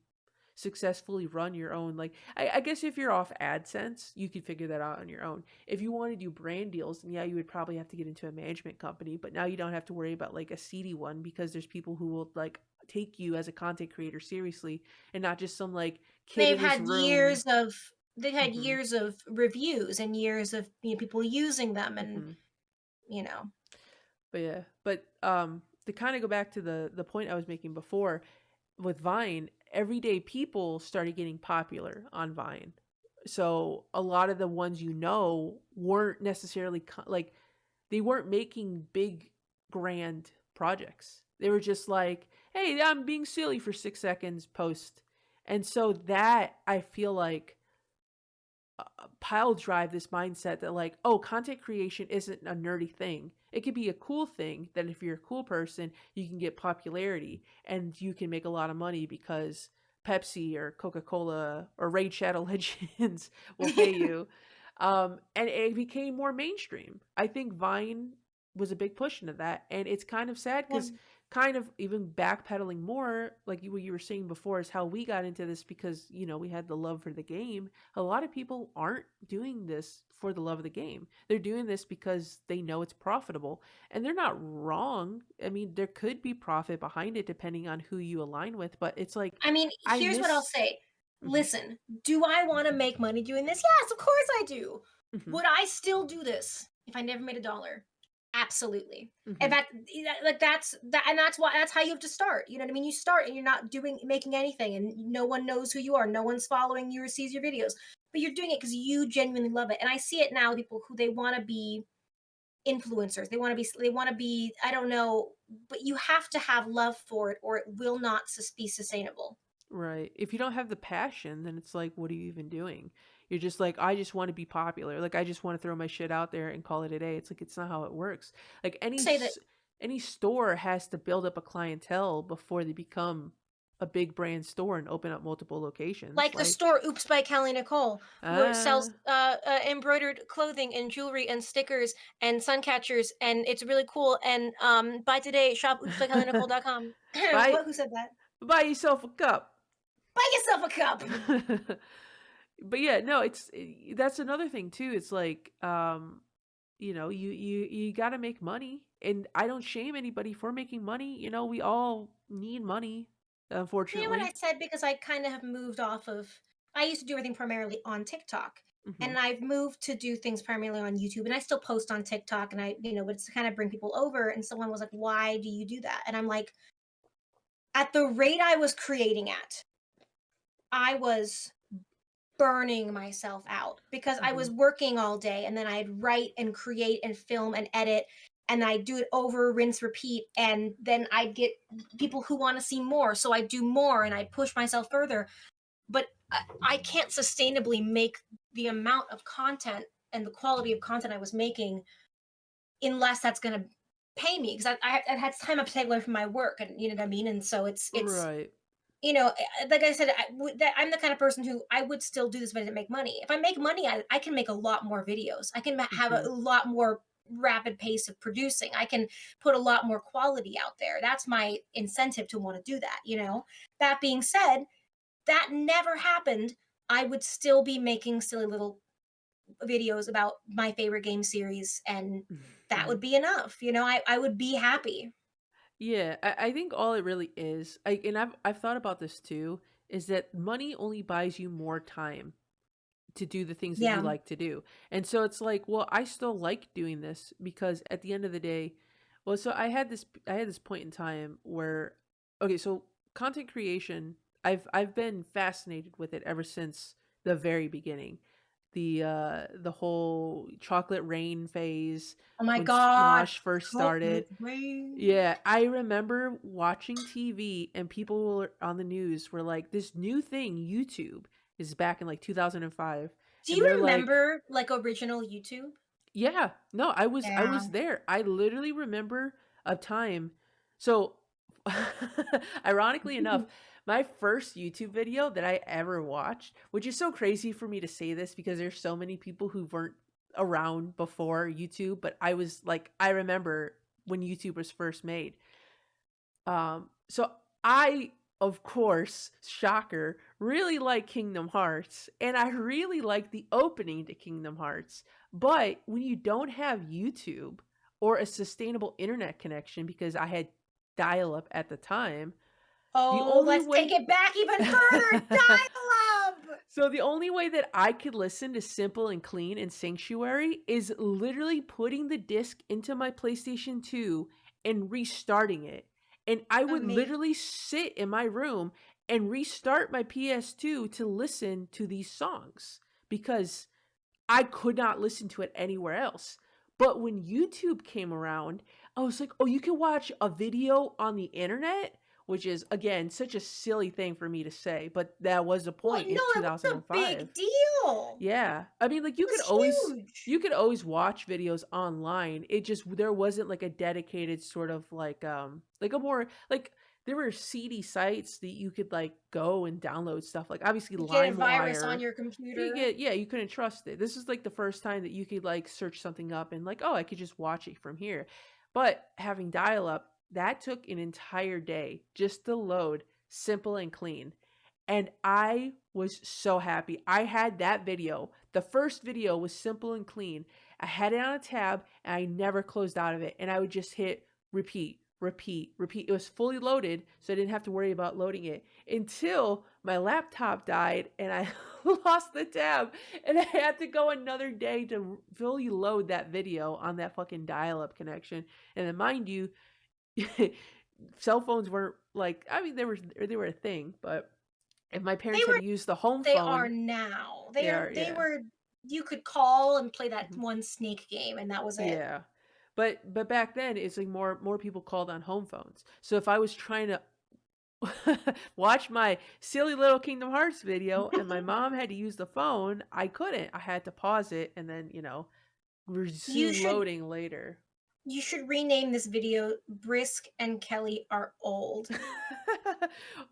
successfully run your own, like, I guess if you're off AdSense, you could figure that out on your own. If you want to do brand deals, then yeah, you would probably have to get into a management company, but now you don't have to worry about like a seedy one, because there's people who will like take you as a content creator seriously, and not just some like kid They've in his had room. they've had Hmm. years of reviews and years of, people using them and, Hmm. you know. But yeah, but to kind of go back to the point I was making before, with Vine, everyday people started getting popular on Vine. So a lot of the ones weren't necessarily like, they weren't making big grand projects. They were just like, "Hey, I'm being silly for 6 seconds, post." And so that, I feel like, pile drive this mindset that like, oh, content creation isn't a nerdy thing. It could be a cool thing that if you're a cool person, you can get popularity and you can make a lot of money because Pepsi or Coca-Cola or Raid Shadow Legends will pay you. And it became more mainstream. I think Vine was a big push into that. And it's kind of sad Yeah. because, kind of even backpedaling more, like what you were saying before, is how we got into this because, we had the love for the game. A lot of people aren't doing this for the love of the game. They're doing this because they know it's profitable. And they're not wrong. I mean, there could be profit behind it depending on who you align with, but it's like, I mean, I here's what I'll miss. say. Hmm. Listen, do I want to make money doing this? Yes, of course I do. Hmm. Would I still do this if I never made a dollar? Absolutely. In Hmm. fact, like and that's how you have to start. You know what I mean? You start and you're not making anything, and no one knows who you are. No one's following you or sees your videos, but you're doing it because you genuinely love it. And I see it now. People who they want to be influencers. They want to be. I don't know, but you have to have love for it, or it will not be sustainable. Right. If you don't have the passion, then it's like, what are you even doing? You're just like, I just want to be popular. Like, I just want to throw my shit out there and call it a day. It's like, it's not how it works. Like, Say that any store has to build up a clientele before they become a big brand store and open up multiple locations. Like the Like, store Oops by Kelly Nicole, where it sells ah, embroidered clothing and jewelry and stickers and sun catchers, and it's really cool. And buy today, shop oopsbykellynicole.com. buy What? Who said that? buy yourself a cup. Buy yourself a cup. But yeah, no, that's another thing too. It's like, you got to make money, and I don't shame anybody for making money. We all need money, You know what I unfortunately. said? Because I kind of have moved off of. I used to do everything primarily on TikTok, Hmm. and I've moved to do things primarily on YouTube. And I still post on TikTok, and would kind of bring people over. And someone was like, "Why do you do that?" And I'm like, at the rate I was creating at, I was burning myself out because I Hmm. was working all day, and then I'd write and create and film and edit, and I'd do it over, rinse, repeat, and then I'd get people who want to see more, so I'd do more and I'd push myself further. But I can't sustainably make the amount of content and the quality of content I was making unless that's going to pay me, because I had time up to take away from my work, and you know what I mean. And so it's Right. like I said, I'm the kind of person who I would still do this if I didn't make money. If I make money, I can make a lot more videos. I can have Hmm. a lot more rapid pace of producing. I can put a lot more quality out there. That's my incentive to want to do that. That being said, that never happened. I would still be making silly little videos about my favorite game series, and that would be enough. I would be happy. Yeah, I think all it really is, and I've thought about this too, is that money only buys you more time to do the things that you Yeah. like to do. And so it's like, well, I still like doing this because at the end of the day, well, so I had this point in time where, okay, so content creation, I've been fascinated with it ever since the very beginning. The whole chocolate rain phase Oh my when god. Smosh first started. Chocolate rain. Yeah, I remember watching TV and people were on the news were like, this new thing, YouTube, is back in like 2005. Do And you they're like, remember like original YouTube? yeah, no, I was Yeah. there. I literally remember a time. So ironically enough, my first YouTube video that I ever watched, which is so crazy for me to say this because there's so many people who weren't around before YouTube, but I remember when YouTube was first made. So I, of course, shocker, really like Kingdom Hearts, and I really like the opening to Kingdom Hearts. But when you don't have YouTube or a sustainable internet connection, because I had dial up at the time, the Oh, only let's take way. it back even further. Dial-up. So the only way that I could listen to Simple and Clean and Sanctuary is literally putting the disc into my PlayStation 2 and restarting it. And I would Amazing. literally sit in my room and restart my PS2 to listen to these songs because I could not listen to it anywhere else. But when YouTube came around, I was like, oh, you can watch a video on the internet, which is, again, such a silly thing for me to say, but that was the Well, point no, in it was a 2005. big deal. Yeah. I mean, like, It was huge. you could always watch videos online. It just, there wasn't like a dedicated sort of like a more like, there were seedy sites that you could like go and download stuff, like obviously You get a virus on LimeWire. your You computer. get, yeah, you couldn't trust it. This is like the first time that you could like search something up and like, oh, I could just watch it from here. But having dial up, that took an entire day just to load Simple and Clean. And I was so happy. I had that video. The first video was Simple and Clean. I had it on a tab and I never closed out of it. And I would just hit repeat, repeat, repeat. It was fully loaded, so I didn't have to worry about loading it until my laptop died and I lost the tab. And I had to go another day to fully load that video on that fucking dial up connection. And then, mind you, cell phones weren't like, I mean, they were a thing, but if my They parents had were used the home they are phone, now. they are, They yeah. were you could call and play that Mhm. one snake game, and that was it. Yeah. But back then it's like more people called on home phones. So if I was trying to watch my silly little Kingdom Hearts video and my mom had to use the phone, I couldn't. I had to pause it and then, You resume should loading later. You should rename this video "Brisk and Kelly Are Old."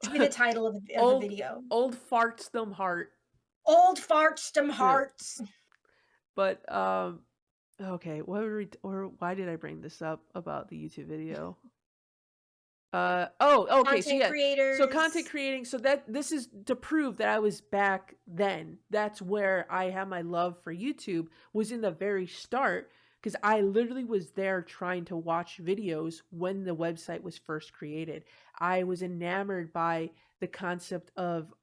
Should be the title of the old video. old fartsdom heart. Old fartsdom Yeah. hearts. But okay, what were we, or why did I bring this up about the YouTube video? Okay, so Content yeah. So content creators. creating, so that this is to prove that I was back then. That's where I had my love for YouTube, was in the very start, because I literally was there trying to watch videos when the website was first created. I was enamored by the concept of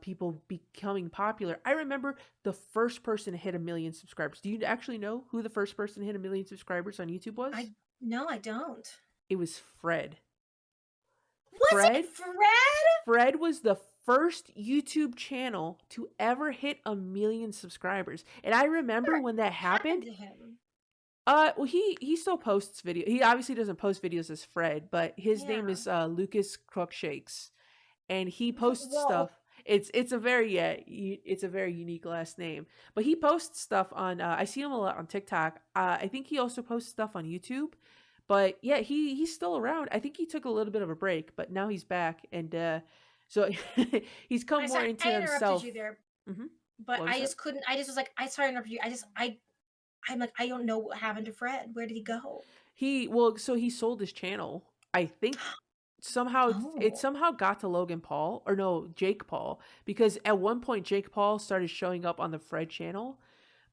people becoming popular. I remember the first person to hit 1 million subscribers. Do you actually know who the first person to hit 1 million subscribers on YouTube was? I no, I don't. It was Fred. Was it Fred Fred? Fred was the first YouTube channel to ever hit 1 million subscribers. And I remember What when that happened happened. to him? Well, he still posts video. He obviously doesn't post videos as Fred, but his name Yeah. is Lucas Crookshanks, and he posts Whoa. stuff. It's a very it's a very unique last name, but he posts stuff on. I see him a lot on TikTok. I think he also posts stuff on YouTube, but yeah, he's still around. I think he took a little bit of a break, but now he's back, and so he's come more into I interrupted himself. you there, Hmm. but What was I that? just couldn't. I just was like, I sorry to interrupt you. I'm like, I don't know what happened to Fred. Where did he go? So he sold his channel. I think somehow it Oh, somehow got to Logan Paul, or no, Jake Paul, because at one point Jake Paul started showing up on the Fred channel.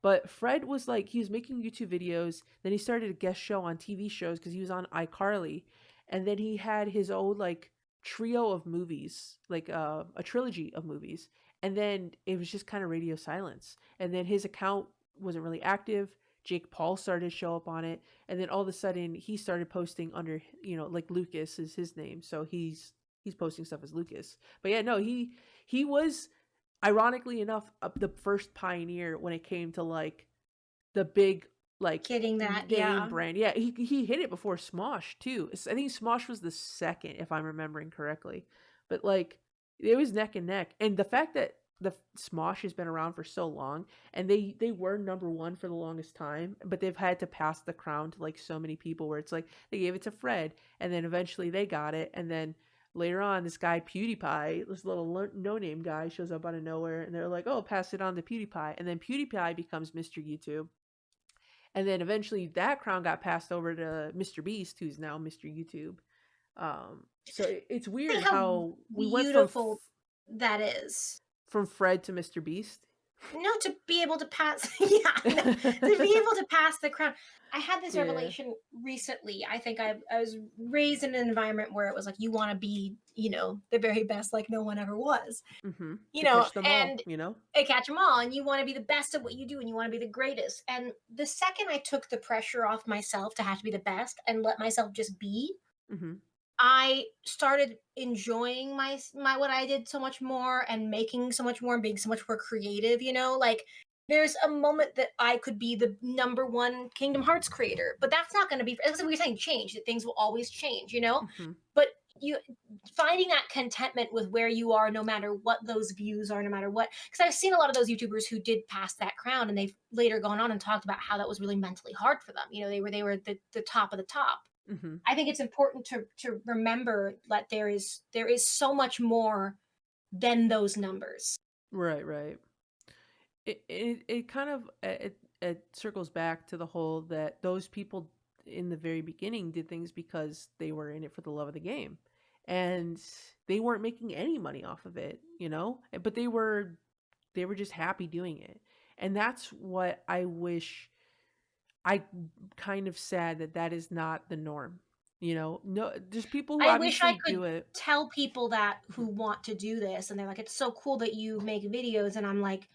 But Fred was like, he was making YouTube videos, then he started a guest show on TV shows because he was on iCarly, and then he had his own like trio of movies, like a trilogy of movies, and then it was just kind of radio silence, and then his account wasn't really active. Jake Paul started to show up on it, and then all of a sudden he started posting under, like Lucas is his name, so he's posting stuff as Lucas. But yeah, no, he was, ironically enough, the first pioneer when it came to like the big like getting that. name Yeah. brand. Yeah, he hit it before Smosh too. I think Smosh was the second, if I'm remembering correctly. But like it was neck and neck, and the fact that the Smosh has been around for so long, and they were number one for the longest time, but they've had to pass the crown to like so many people, where it's like they gave it to Fred, and then eventually they got it, and then later on, this guy PewDiePie, this little no-name guy, shows up out of nowhere, and they're like, "Oh, pass it on to PewDiePie," and then PewDiePie becomes Mr. YouTube, and then eventually that crown got passed over to Mr. Beast, who's now Mr. YouTube. So it's Think weird how how we went beautiful that is. from Fred to Mr. Beast. No, to be able to pass, yeah, no, to be able to pass the crown. I had this Yeah. revelation recently. I think I was raised in an environment where it was like you want to be, the very best, like no one ever was, Mm-hmm. To catch them all, and you know. catch them all, and you want to be the best at what you do, and you want to be the greatest. And the second I took the pressure off myself to have to be the best and let myself just be, Mm-hmm. I started enjoying my what I did so much more, and making so much more, and being so much more creative, like there's a moment that I could be the number one Kingdom Hearts creator, but that's not going to be, that's what we're saying, change, that things will always change. Mm-hmm. But you finding that contentment with where you are, no matter what those views are, no matter what, because I've seen a lot of those YouTubers who did pass that crown, and they've later gone on and talked about how that was really mentally hard for them. They were the top of the top. Mm-hmm. I think it's important to remember that there is so much more than those numbers. Right. Right. It kind of it circles back to the whole that those people in the very beginning did things because they were in it for the love of the game, and they weren't making any money off of it, but they were just happy doing it. And that's what I wish. I kind of sad that that is not the norm. No, there's people who I wish I obviously could do it. tell people that Mhm. who want to do this, and they're like, it's so cool that you make videos, and I'm like,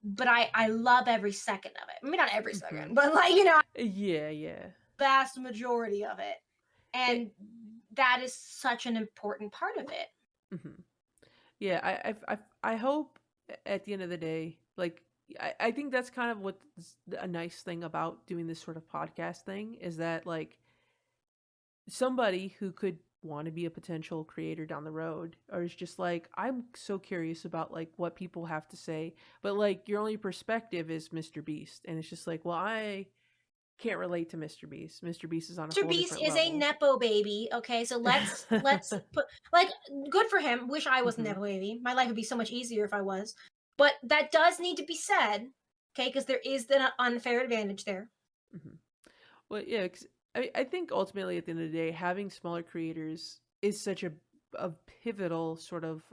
but I love every second of it. I mean, not every Mhm. second, but like, Yeah, yeah. vast majority of it. It, And that is such an important part of it. mhm. Yeah, I hope at the end of the day, like I think that's kind of what's a nice thing about doing this sort of podcast thing, is that like somebody who could want to be a potential creator down the road, or is just like, I'm so curious about like what people have to say, but like your only perspective is Mr. Beast, and it's just like, well, can't relate to Mr. Beast. Mr. Beast is on a Mr. whole Beast different is a level. nepo baby. Okay, so let's put like good for him. Wish I was a Hmm. nepo baby. My life would be so much easier if I was. But that does need to be said, okay? Because there is the unfair advantage there. Hmm. Well, yeah, 'cause I think ultimately at the end of the day, having smaller creators is such a pivotal sort of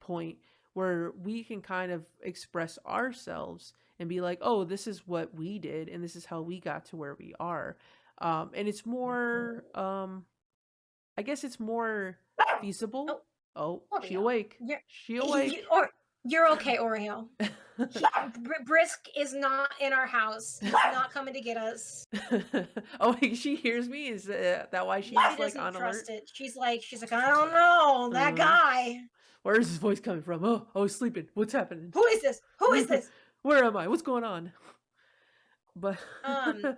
point where we can kind of express ourselves and be like, oh, this is what we did and this is how we got to where we are. And it's more, I guess it's more feasible. Oh, Oh, she Oreo, awake. you're She awake. or you're okay, Oreo. Brisk is not in our house. He's not coming to get us. Oh, she hears me. Is that why She she's like doesn't on alert? trust it. She's like, I don't know that Uh, guy. where is his voice coming from? Oh, I was sleeping. What's happening? Who is this? Who is this? Where am I? What's going on? But Um,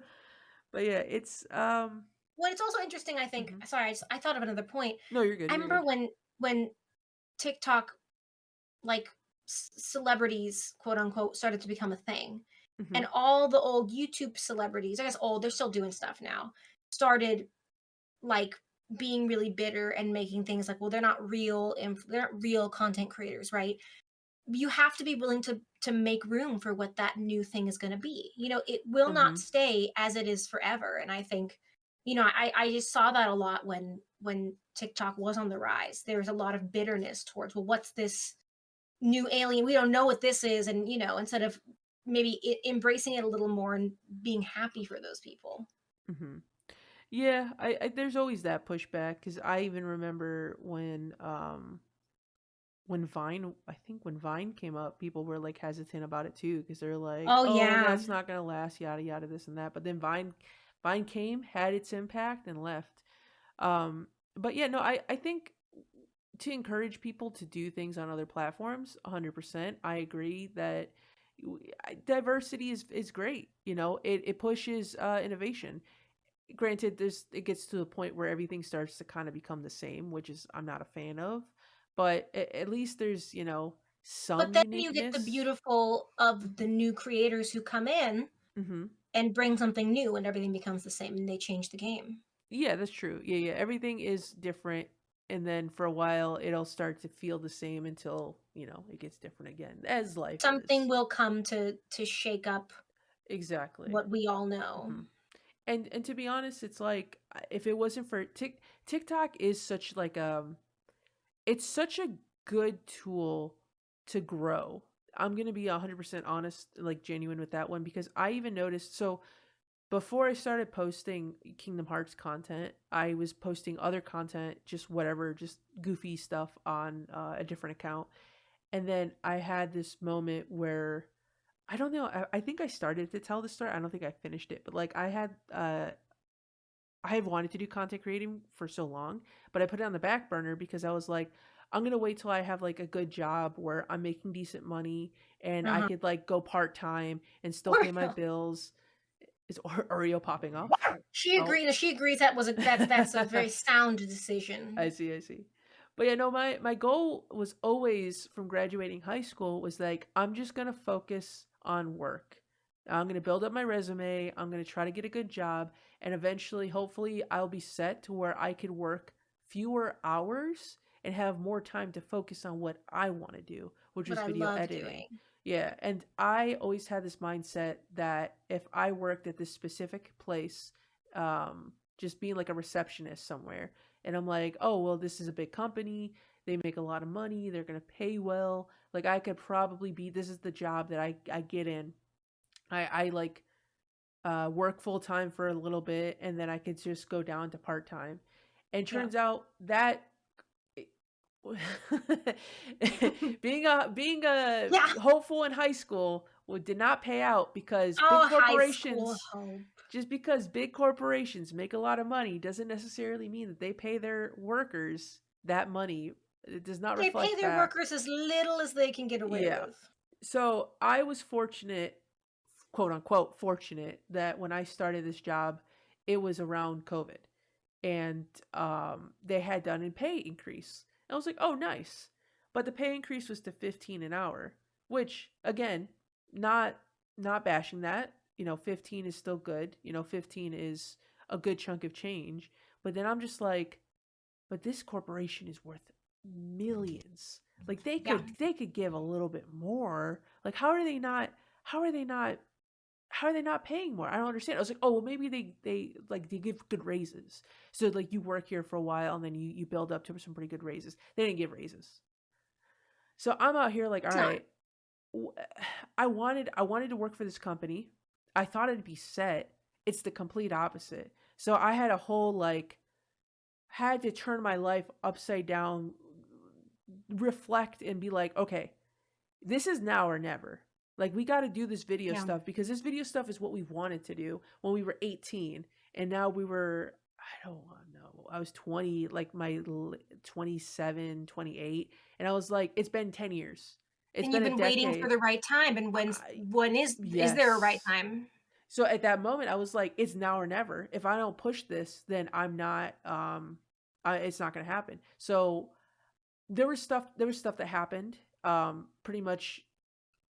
but yeah, it's well, it's also interesting. I think. mhm. Sorry, I thought of another point. No, you're good. I You're remember good. when TikTok, like celebrities, quote unquote, started to become a thing, Hmm. and all the old YouTube celebrities, I guess old, they're still doing stuff now, started like being really bitter and making things like, well, they're not real content creators, right? You have to be willing to make room for what that new thing is going to be. It will not Hmm. stay as it is forever. And I think, I just saw that a lot when TikTok was on the rise. There was a lot of bitterness towards, well, what's this new alien? We don't know what this is. And instead of maybe embracing it a little more and being happy for those people. Hmm. Yeah, I there's always that pushback because I even remember when Vine, I think when Vine came up, people were like hesitant about it too because they're like, Oh "Oh, yeah. that's not gonna last," yada yada, this and that. But then Vine came, had its impact, and left. Um, but yeah, no, I think to encourage people to do things on other platforms, 100%. I agree that diversity is great. It pushes innovation. Granted, it gets to the point where everything starts to kind of become the same, which is I'm not a fan of. But at least there's But some then you get the uniqueness. beautiful of Hmm. the new creators who come in Hmm. and bring something new, and everything becomes the same and they change the game. Yeah, that's true. Yeah, yeah. Everything is different, and then for a while it'll start to feel the same until it gets different again, as life Something is. will come to shake up Exactly. what we all know. Hmm. And to be honest, it's like if it wasn't for TikTok is such like it's such a good tool to grow. I'm gonna be 100% honest, like genuine with that one because I even noticed. So before I started posting Kingdom Hearts content, I was posting other content, just whatever, just goofy stuff on a different account. And then I had this moment where I don't know. I think I started to tell the story. I don't think I finished it, but like I have wanted to do content creating for so long, but I put it on the back burner because I was like, I'm gonna wait till I have like a good job where I'm making decent money and I Uh-huh. could like go part time and still pay my Oreo. bills. Is Oreo popping off? She Oh, agrees. She agrees that's a very sound decision. I see, I see. But yeah, no, my goal was always from graduating high school was like I'm just gonna focus on work. I'm gonna build up my resume. I'm gonna try to get a good job, and eventually, hopefully, I'll be set to where I could work fewer hours and have more time to focus on what I want to do, which What is I video love editing. doing. Yeah, and I always had this mindset that if I worked at this specific place, just being like a receptionist somewhere, and I'm like, oh, well, this is a big company. They make a lot of money. They're going to pay well. Like, I could probably be, this is the job that I get in. I like work full time for a little bit and then I could just go down to part time. And Yeah. turns out that being a Yeah. hopeful in high school did not pay out because big Oh, high school corporations hope. just because big corporations make a lot of money doesn't necessarily mean that they pay their workers that money. It does not They pay reflect their back. workers as little as they can get away Yeah. with. So I was fortunate, quote unquote, fortunate that when I started this job, it was around COVID and they had done a pay increase. And I was like, oh, nice. But the pay increase was to 15 an hour, which again, not not bashing that. 15 is still good. 15 is a good chunk of change. But then I'm just like, but this corporation is worth millions. Like Yeah. they could give a little bit more. Like how are they not how are they not paying more? I don't understand. I was like, oh well, maybe they give good raises. So like you work here for a while and then you build up to some pretty good raises. They didn't give raises. So I'm out here like, all It's not. right, I wanted to work for this company. I thought it'd be set. It's the complete opposite. So I had a whole like had to turn my life upside down, reflect and be like, okay, this is now or never. Like we got to do this video Yeah. stuff because this video stuff is what we wanted to do when we were 18 and now we were I don't know. I was 20, like my 27, 28 and I was like it's been 10 years. It's And been you've a been waiting for decade. the right time. And I, when is there a right yes. time? So at that moment I was like it's now or never. If I don't push this, then I'm not it's not going to happen. So there was stuff that happened. Pretty much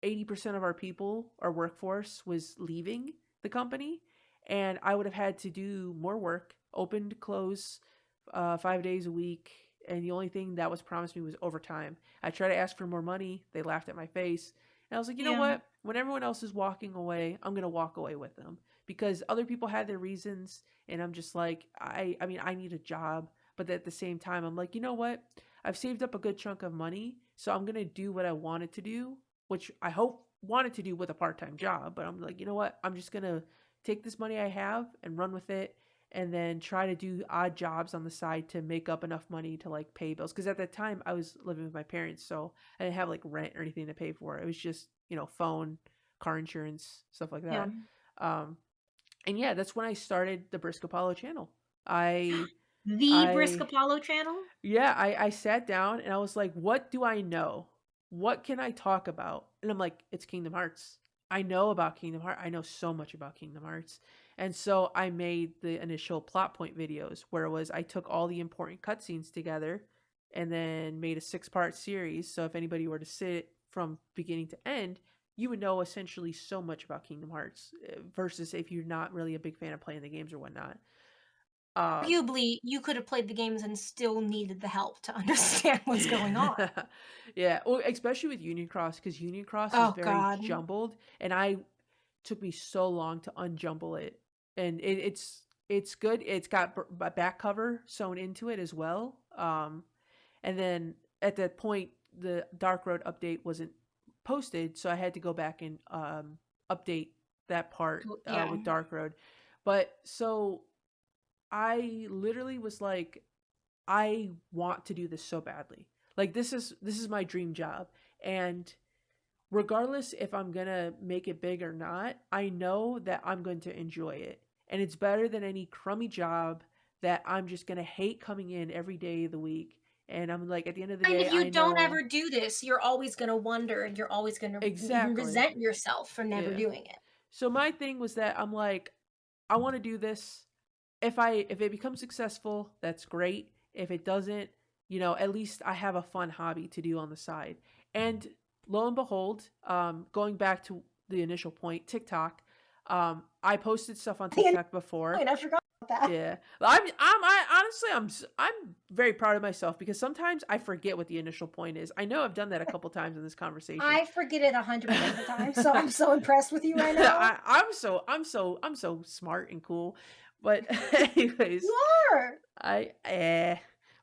80% of our workforce was leaving the company and I would have had to do more work, open to close 5 days a week. And the only thing that was promised me was overtime. I tried to ask for more money. They laughed at my face. And I was like, you know Yeah. what? When everyone else is walking away, I'm going to walk away with them because other people had their reasons. And I'm just like, I mean, I need a job. But at the same time, I'm like, you know what? I've saved up a good chunk of money. So I'm going to do what I wanted to do, which I hope wanted to do with a part-time job, but I'm like, you know what? I'm just going to take this money I have and run with it and then try to do odd jobs on the side to make up enough money to like pay bills because at that time I was living with my parents, so I didn't have like rent or anything to pay for. It was just, phone, car insurance, stuff like Yeah. that. Um and yeah, that's when I started the Brisk Apollo channel. I The Brisk I Apollo channel? yeah, I sat down and I was like, what do I know? What can I talk about? And I'm like, it's Kingdom Hearts. I know about Kingdom Hearts. I know so much about Kingdom Hearts. And so I made the initial plot point videos where it was I took all the important cutscenes together and then made a 6-part series. So if anybody were to sit from beginning to end, you would know essentially so much about Kingdom Hearts versus if you're not really a big fan of playing the games or whatnot. Um, Arguably, you could have played the games and still needed the help to understand what's going on. yeah, well, especially with Union Cross because Union Cross is Oh very God. jumbled, and I took me so long to unjumble it, and it's good. It's got back cover sewn into it as well. And then at that point, the Dark Road update wasn't posted, so I had to go back and update that part Yeah. with Dark Road. But so I literally was like, I want to do this so badly. Like this is my dream job. And regardless if I'm going to make it big or not, I know that I'm going to enjoy it. And it's better than any crummy job that I'm just going to hate coming in every day of the week. And I'm like at the end of the And day, if you I don't know ever do this, you're always going to wonder and you're always going to even exactly. resent yourself for never Yeah. doing it. So my thing was that I'm like I want to do this. If it becomes successful, that's great. If it doesn't, at least I have a fun hobby to do on the side. And lo and behold, going back to the initial point, TikTok. I posted stuff on TikTok before. Wait, I forgot about that. Yeah, I honestly, I'm very proud of myself because sometimes I forget what the initial point is. I know I've done that a couple times in this conversation. I forget it 100% of the time, so I'm so impressed with you right now. I'm so smart and cool. But anyways, You are. I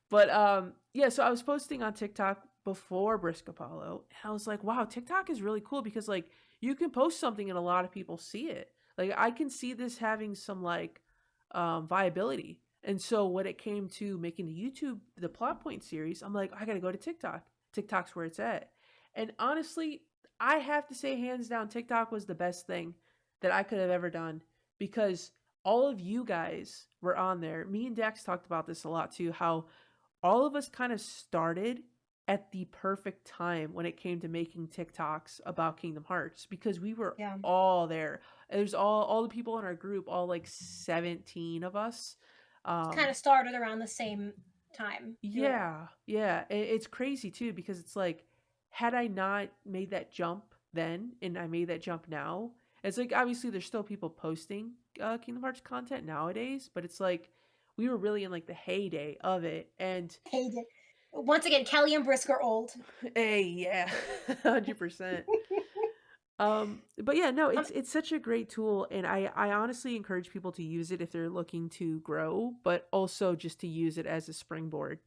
but yeah, so I was posting on TikTok before Brisk Apollo and I was like, wow, TikTok is really cool because like you can post something and a lot of people see it. Like I can see this having some like viability. And so when it came to making the plot point series, I'm like, I gotta go to TikTok. TikTok's where it's at. And honestly, I have to say, hands down, TikTok was the best thing that I could have ever done because all of you guys were on there. Me and Dax talked about this a lot too, how all of us kind of started at the perfect time when it came to making TikToks about Kingdom Hearts because we were Yeah. all there. There's all the people in our group, all like 17 of us. It's kind Um of started around the same time. yeah, it's crazy too because it's like had I not made that jump then and I made that jump now, It's like obviously there's still people posting Kingdom Hearts content nowadays, but it's like we were really in like the heyday of it. And Hate it. Once again, Kelly and Brisk are old. hey, yeah, 100%. But yeah, no, Um, it's such a great tool, and I honestly encourage people to use it if they're looking to grow, but also just to use it as a springboard.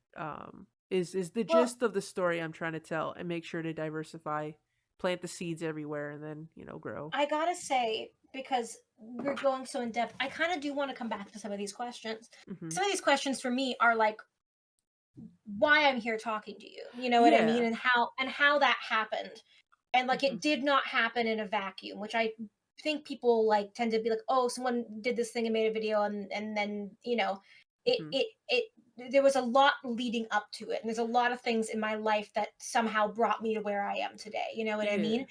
Is the well, gist of the story I'm trying to tell, and make sure to diversify, plant the seeds everywhere, and then grow. I gotta say, because we're going so in depth, I kind of do want to come back to some of these questions. Hmm. Some of these questions for me are like why I'm here talking to you. You know what I mean? Yeah. And how that happened. And like Hmm. it did not happen in a vacuum, which I think people like tend to be like, oh, someone did this thing and made a video and then, it Hmm. it it there was a lot leading up to it. And there's a lot of things in my life that somehow brought me to where I am today. You know what I Yeah. mean?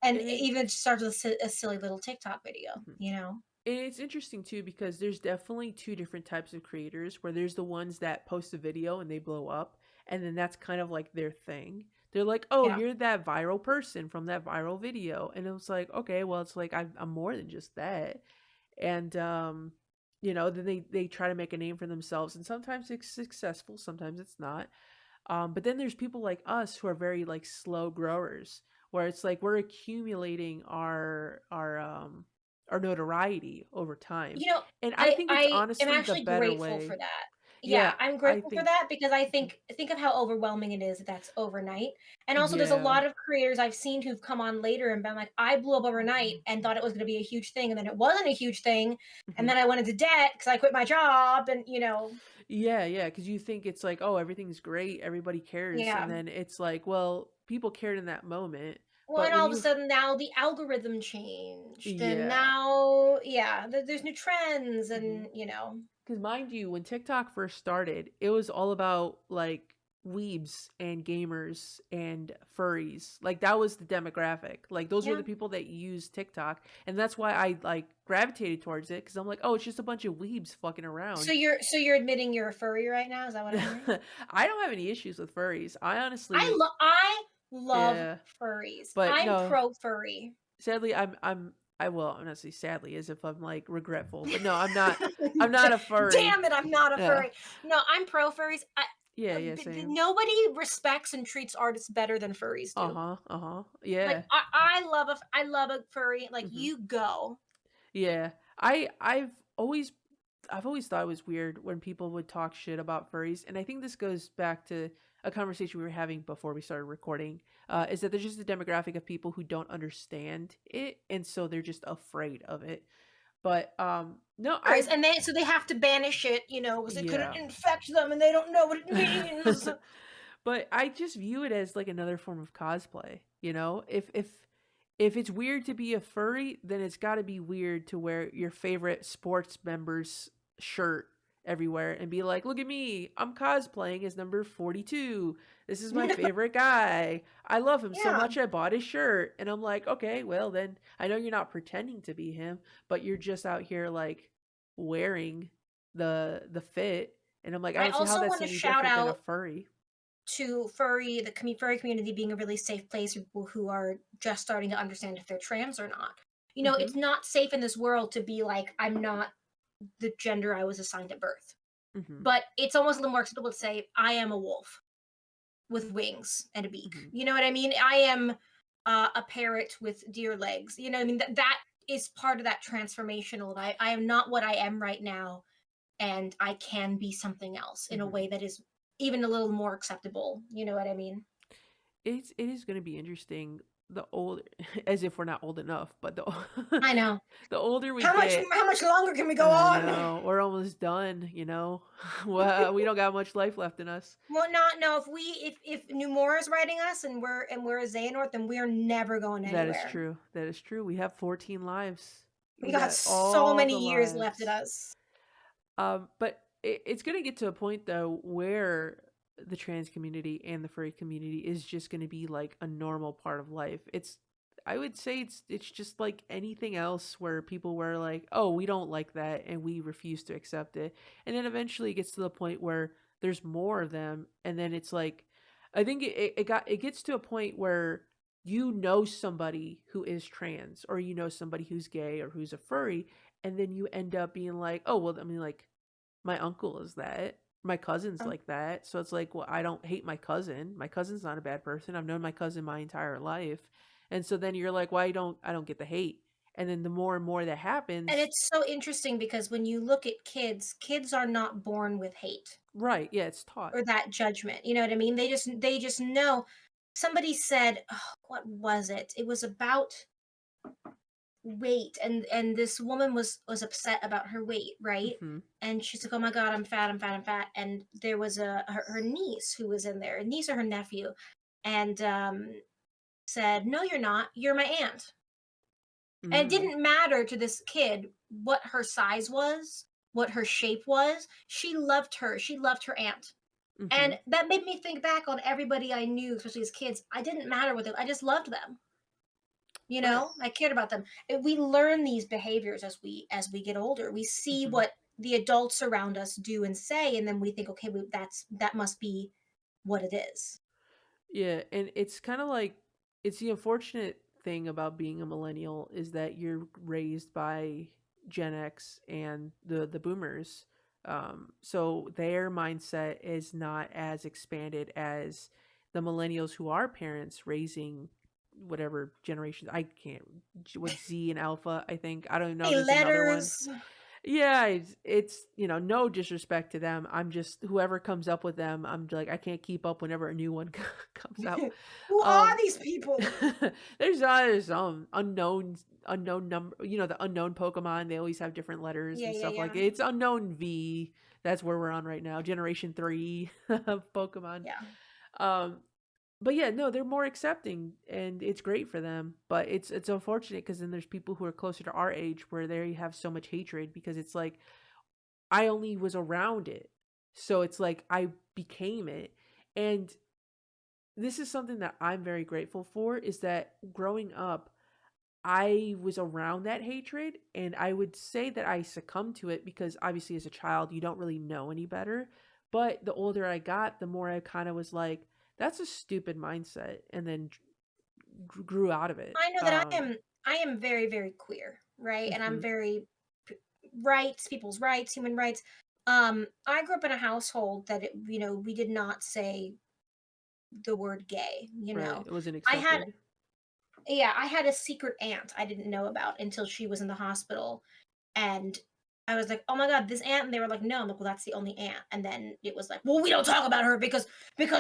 And And it it, even started with a silly little TikTok video, mhm. you know? And it's interesting too because there's definitely two different types of creators where there's the ones that post a video and they blow up, and then that's kind of like their thing. They're like, "Oh, Yeah. you're that viral person from that viral video," and it was like, "Okay, well, it's like I'm more than just that." And then they try to make a name for themselves, and sometimes it's successful, sometimes it's not. But then there's people like us who are very like slow growers, where it's like we're accumulating our notoriety over time. You know, And I I think it's I am honestly the actually better grateful for way. that. Yeah, Yeah, I'm I grateful for think. that because I Mhm. think of how overwhelming it is that that's overnight. And also there's a Yeah. lot of creators I've seen who've come on later and been like, I blew up overnight and thought it was going to be a huge thing and then it wasn't a huge thing and Mhm. then I went into debt because I quit my job and Yeah, yeah, because you think it's like, oh, everything's great, everybody cares, and yeah. then it's like, well, people cared in that moment, Well, but and when all of a you, sudden now the algorithm changed and yeah. now yeah, there's new trends Hmm. and Because mind you, when TikTok first started, it was all about like weebs and gamers and furries. Like that was the demographic. Like those were yeah. the people that used TikTok, and that's why I like gravitated towards it because I'm like, oh, it's just a bunch of weebs fucking So around. you're admitting you're a furry right now? Is that what I'm hearing? I don't have any issues with furries. I I honestly, love I love yeah, furries. but I'm no, pro furry. sadly, I will honestly, sadly, as if I'm like regretful, but no, I'm not. I'm not a furry. Damn it, I'm not a Yeah, furry. No, I'm pro furries. yeah, yeah, same. Nobody respects and treats artists better than furries Uh do. huh. Uh huh. Like Yeah. I love a furry. Like Hmm. you go. Yeah. I've always thought it was weird when people would talk shit about furries, and I think this goes back to a conversation we were having before we started recording. Is that there's just a demographic of people who don't understand it, and so they're just afraid of it. But no, Furries, I've and they have to banish it, because it could yeah. infect them and they don't know what it means. But I just view it as like another form of cosplay. If it's weird to be a furry, then it's got to be weird to wear your favorite sports member's shirt everywhere and be like, "Look at me. I'm cosplaying as number 42. This is my favorite guy. I love him so Yeah. much I bought his shirt." And I'm like, "Okay, well then I know you're not pretending to be him, but you're just out here like wearing the fit." And I'm like, "I I don't see how also that's want to any shout different than a out furry." to furry community being a really safe place for people who are just starting to understand if they're trans or not. Mhm. It's not safe in this world to be like, I'm not the gender I was assigned at birth. Mhm. But it's almost a little more acceptable to say, I am a wolf with wings and a beak. Mhm. You know what I mean? I am a parrot with deer legs. You know what I mean? That is part of that transformational. I am not what I am right now, and I can be something else in a Mhm. way that is even a little more acceptable. You know what I mean? It is going to be interesting the older as if we're not old enough, but the I know. the older we How much get, how much longer can we go I on? know, we're almost done. Well, we don't got much life left in us. Well, not no. If Numora is writing us and we're a Xehanort, then we're never going That is anywhere. true. That is true. We have 14 lives. We We got got so all many the years left at lives. us. But it's going to get to a point though where the trans community and the furry community is just going to be like a normal part of life. I would say it's just like anything else where people were like, "Oh, we don't like that and we refuse to accept it." And then eventually it gets to the point where there's more of them, and then it's like I think it gets to a point where you know somebody who is trans, or you know somebody who's gay or who's a furry, and then you end up being like, oh well, I mean, like, my uncle is that, my cousin's Um, like that, so it's like, well, I don't hate my cousin, my cousin's not a bad person, I've known my cousin my entire life. And so then you're like, why don't I don't get the hate? And then the more and more that and happens. it's so interesting because when you look at kids, kids are not born with hate Right, yeah, it's taught. or that judgment. You know what I mean? They just know. Somebody said, oh, what was it? It was about weight, and this woman was upset about her weight, right? Mm-hmm. And she's like, oh my god, I'm fat, I'm fat, I'm fat. And there was her niece who was in there, a niece or her nephew, and said, no, you're not, you're my aunt. And it Mm. didn't matter to this kid what her size was, what her shape was. She loved her. She loved her aunt. Mm-hmm. And that made me think back on everybody I knew, especially as kids. I didn't matter what they, I just loved them. You Right. know, I cared about them. We learn these behaviors as we get older. We see Mm-hmm. what the adults around us do and say, and then we think, okay, that must be what it is. Yeah, and it's kind of like, it's the unfortunate thing about being a millennial is that you're raised by Gen X and the boomers. So their mindset is not as expanded as the millennials who are parents raising whatever generations. I can't, what, Z and Alpha, I think. I don't know, Hey, there's another one. letters. Yeah, it's no disrespect to them. I'm just, whoever comes up with them, I'm like, I can't keep up whenever a new one comes out. Who are Um, these people? there's unknown number. The unknown Pokemon. They always have different letters Yeah, and yeah, stuff like yeah, it. It's unknown V. That's where we're on right now. Generation 3 of Pokemon. yeah. Um, but yeah, no, they're more accepting, and it's great for them. But it's unfortunate because then there's people who are closer to our age where they have so much hatred because it's like, I only was around it, so it's like I became it. And this is something that I'm very grateful for, is that growing up, I was around that hatred, and I would say that I succumbed to it because obviously as a child you don't really know any better. But the older I got, the more I kind of was like, that's a stupid mindset, and then grew out of it. I know that I am very, very queer, right? And I'm Mhm. very rights, people's rights, human rights. I grew up in a household that we did not say the word gay. Right, it wasn't I had accepted. yeah, I had a secret aunt I didn't know about until she was in the hospital, and I was like, oh my god, this aunt, and they were like, no. I'm like, well, that's the only aunt. And then it was like, well, we don't talk about her because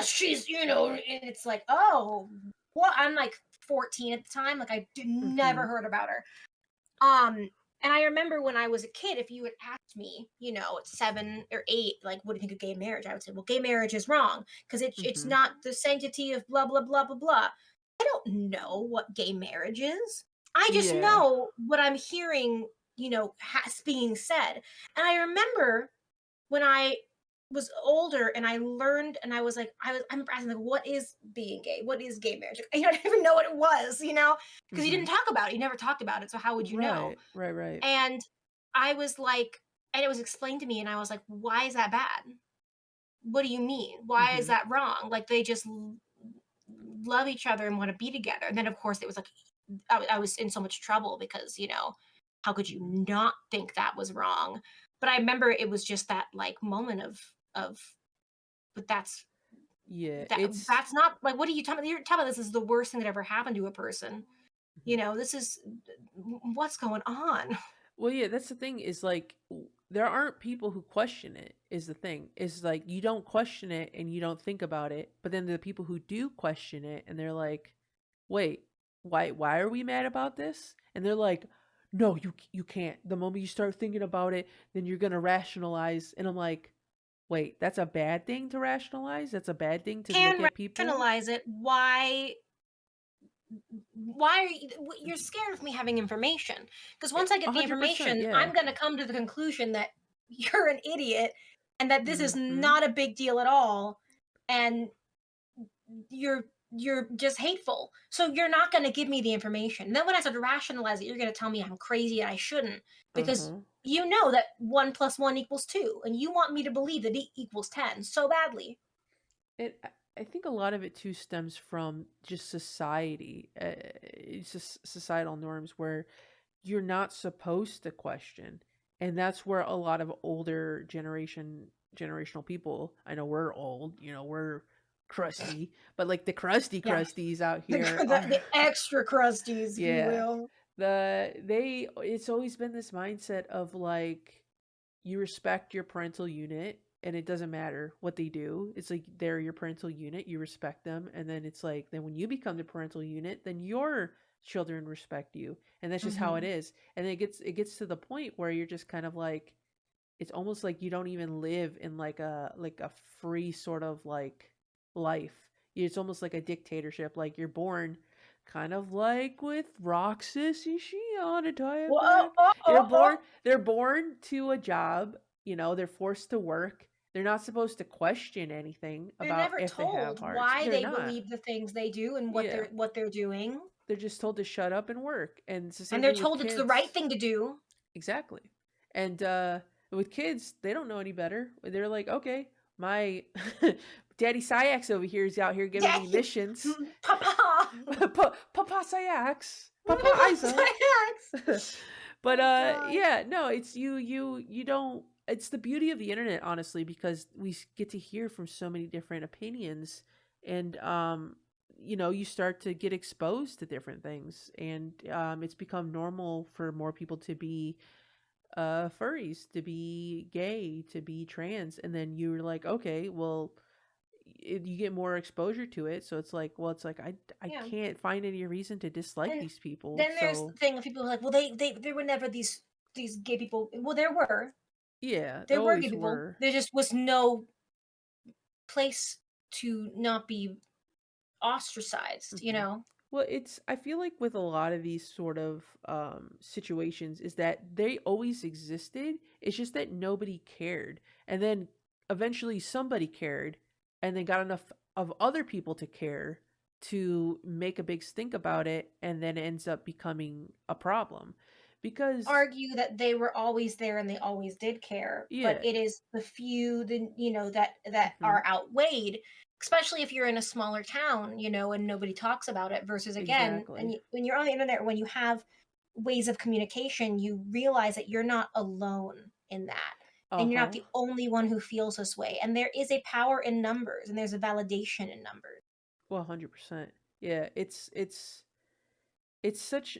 she's and it's like, oh, what? I'm like 14 at the time, like I did never Mhm. heard about her. Um, and I remember when I was a kid, if you had asked me, at 7 or 8, like, what do you think of gay marriage? I would say, well, gay marriage is wrong because it's Mhm. not the sanctity of blah blah blah blah blah. I don't know what gay marriage is. I just Yeah. know what I'm hearing, being said. And I remember when I was older and I learned, and I'm asking, like, what is being gay? What is gay marriage? I didn't even know what it was, because you didn't Mhm. talk about it. You never talked about it. So how would you know? Right. Right. Right. And I was like, and it was explained to me, and I was like, why is that bad? What do you mean? Why is Mhm. that wrong? Like, they just love each other and want to be together. And then, of course, it was like, I was in so much trouble because, how could you Mhm. not think that was wrong? But I remember it was just that like moment of, but Yeah, that it's that's not like, what are you telling me? You're telling me this is the worst thing that ever happened to a person. mhm. This is what's going on. Well, yeah, that's the thing, is like, there aren't people who question it, is the thing. Is like, you don't question it and you don't think about it, but then the people who do question it and they're like, "Wait, why are we mad about this?" And they're like, "No, you can't. The moment you start thinking about it, then you're going to rationalize." And I'm like, "Wait, that's a bad thing to rationalize? That's a bad thing to look Can at people?" rationalize it. Why are you're scared of me having information? Because once I get the 100%, information, yeah. I'm going to come to the conclusion that you're an idiot and that this is Mhm. not a big deal at all, and you're just hateful. So you're not going to give me the information. And then when I start to rationalize it, you're going to tell me I'm crazy and I shouldn't, because Uh-huh. you know that 1 + 1 = 2, and you want me to believe that it equals 10 so badly. I think a lot of it too stems from just society. It's just societal norms where you're not supposed to question, and that's where a lot of older generational people. I know we're old, we're crusty, but like the crusty Yeah. crusties out The, here the, are the extra crusties, if you yeah. will. It's always been this mindset of like you respect your parental unit and it doesn't matter what they do. It's like they're your parental unit, you respect them, and then it's like then when you become the parental unit, then your children respect you. And that's just how it Hmm. is. And then it gets to the point where you're just kind of like it's almost like you don't even live in like a free sort of like life. It's almost like a dictatorship. Like you're born kind of like with Roxas. Is she on a Well, oh, diabetic? oh, They're oh, oh. born they're born to a job, they're forced to work. They're not supposed to question anything They're about never if they have told hearts. why They're they not. believe the things they do and what Yeah. they're doing, They're just told to shut up and work. And it's the and same they're thing with told it's the right kids. thing to do. Exactly. And with kids, they don't know any better. They're like, okay, my daddy Sayax over here is out here giving me Daddy, missions. Papa, Papa Sayax, Papa Papa Isa. Sax. But Oh God. yeah, no, it's you don't. It's the beauty of the internet, honestly, because we get to hear from so many different opinions, and you start to get exposed to different things, and it's become normal for more people to be furries, to be gay, to be trans, and then you're like, okay, well, you get more exposure to it, so it's like, well, it's like I Yeah. can't find any reason to dislike And these people, then there's so the thing of people who are like, well, they there were never these gay people. Well, yeah, there there were gay always people. were. There just was no place to not be ostracized. Hmm. Well, I feel like with a lot of these sort of situations is that they always existed. It's just that nobody cared, and then eventually somebody cared, and then got enough of other people to care to make a big stink about it, and then it ends up becoming a problem because Argue that they were always there and they always did care, but yeah. it is the few that Hmm. are outweighed, especially if you're in a smaller town, and nobody talks about it versus again, Exactly. when you're on the internet, when you have ways of communication, you realize that you're not alone in that. And you're not Uh-huh. the only one who feels this way. And there is a power in numbers and there's a validation in numbers. 100%. Yeah, it's such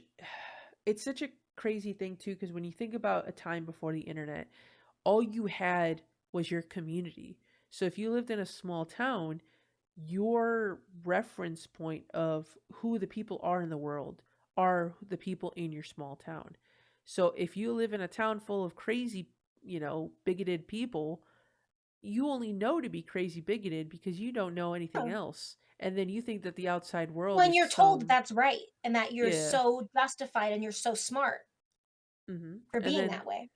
it's such a crazy thing too because when you think about a time before the internet, all you had was your community. So if you lived in a small town, your reference point of who the people are in the world are the people in your small town. So if you live in a town full of crazy, bigoted people, you only know to be crazy bigoted because you don't know anything else. And then you think that the outside world When is you're told that some, that's right and that you're yeah. so justified and you're so smart for And being then that way.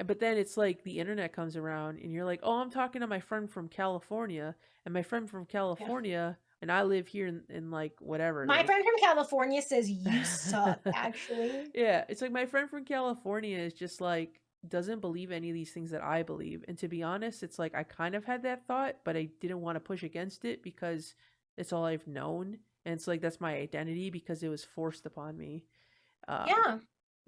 but then it's like the internet comes around and you're like, "Oh, I'm talking to my friend from California." And my friend from Yeah. California and I live here in like whatever, My like friend from California says you suck, actually. yeah, it's like my friend from California is just like doesn't believe any of these things that I believe. And to be honest, it's like I kind of had that thought, but I didn't want to push against it because it's all I've known. And it's like that's my identity because it was forced upon me. Um, Yeah.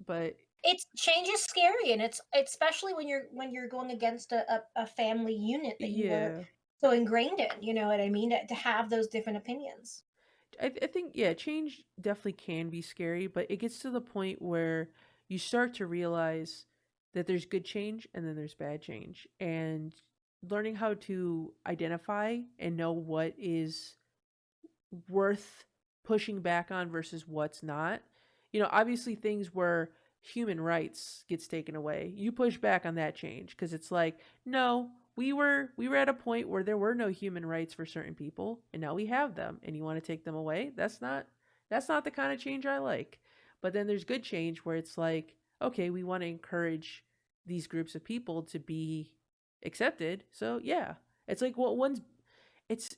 but It's change is scary and it's especially when you're going against a family unit that you were yeah, so ingrained in, you know what I mean? To have those different opinions. I think yeah, change definitely can be scary, but it gets to the point where you start to realize that there's good change and then there's bad change, and learning how to identify and know what is worth pushing back on versus what's not. Obviously things where human rights gets taken away, you push back on that change because it's like, no, we were at a point where there were no human rights for certain people and now we have them and you want to take them away. That's not the kind of change I like. But then there's good change where it's like, okay, we want to encourage these groups of people to be accepted. So yeah, it's like what one's it's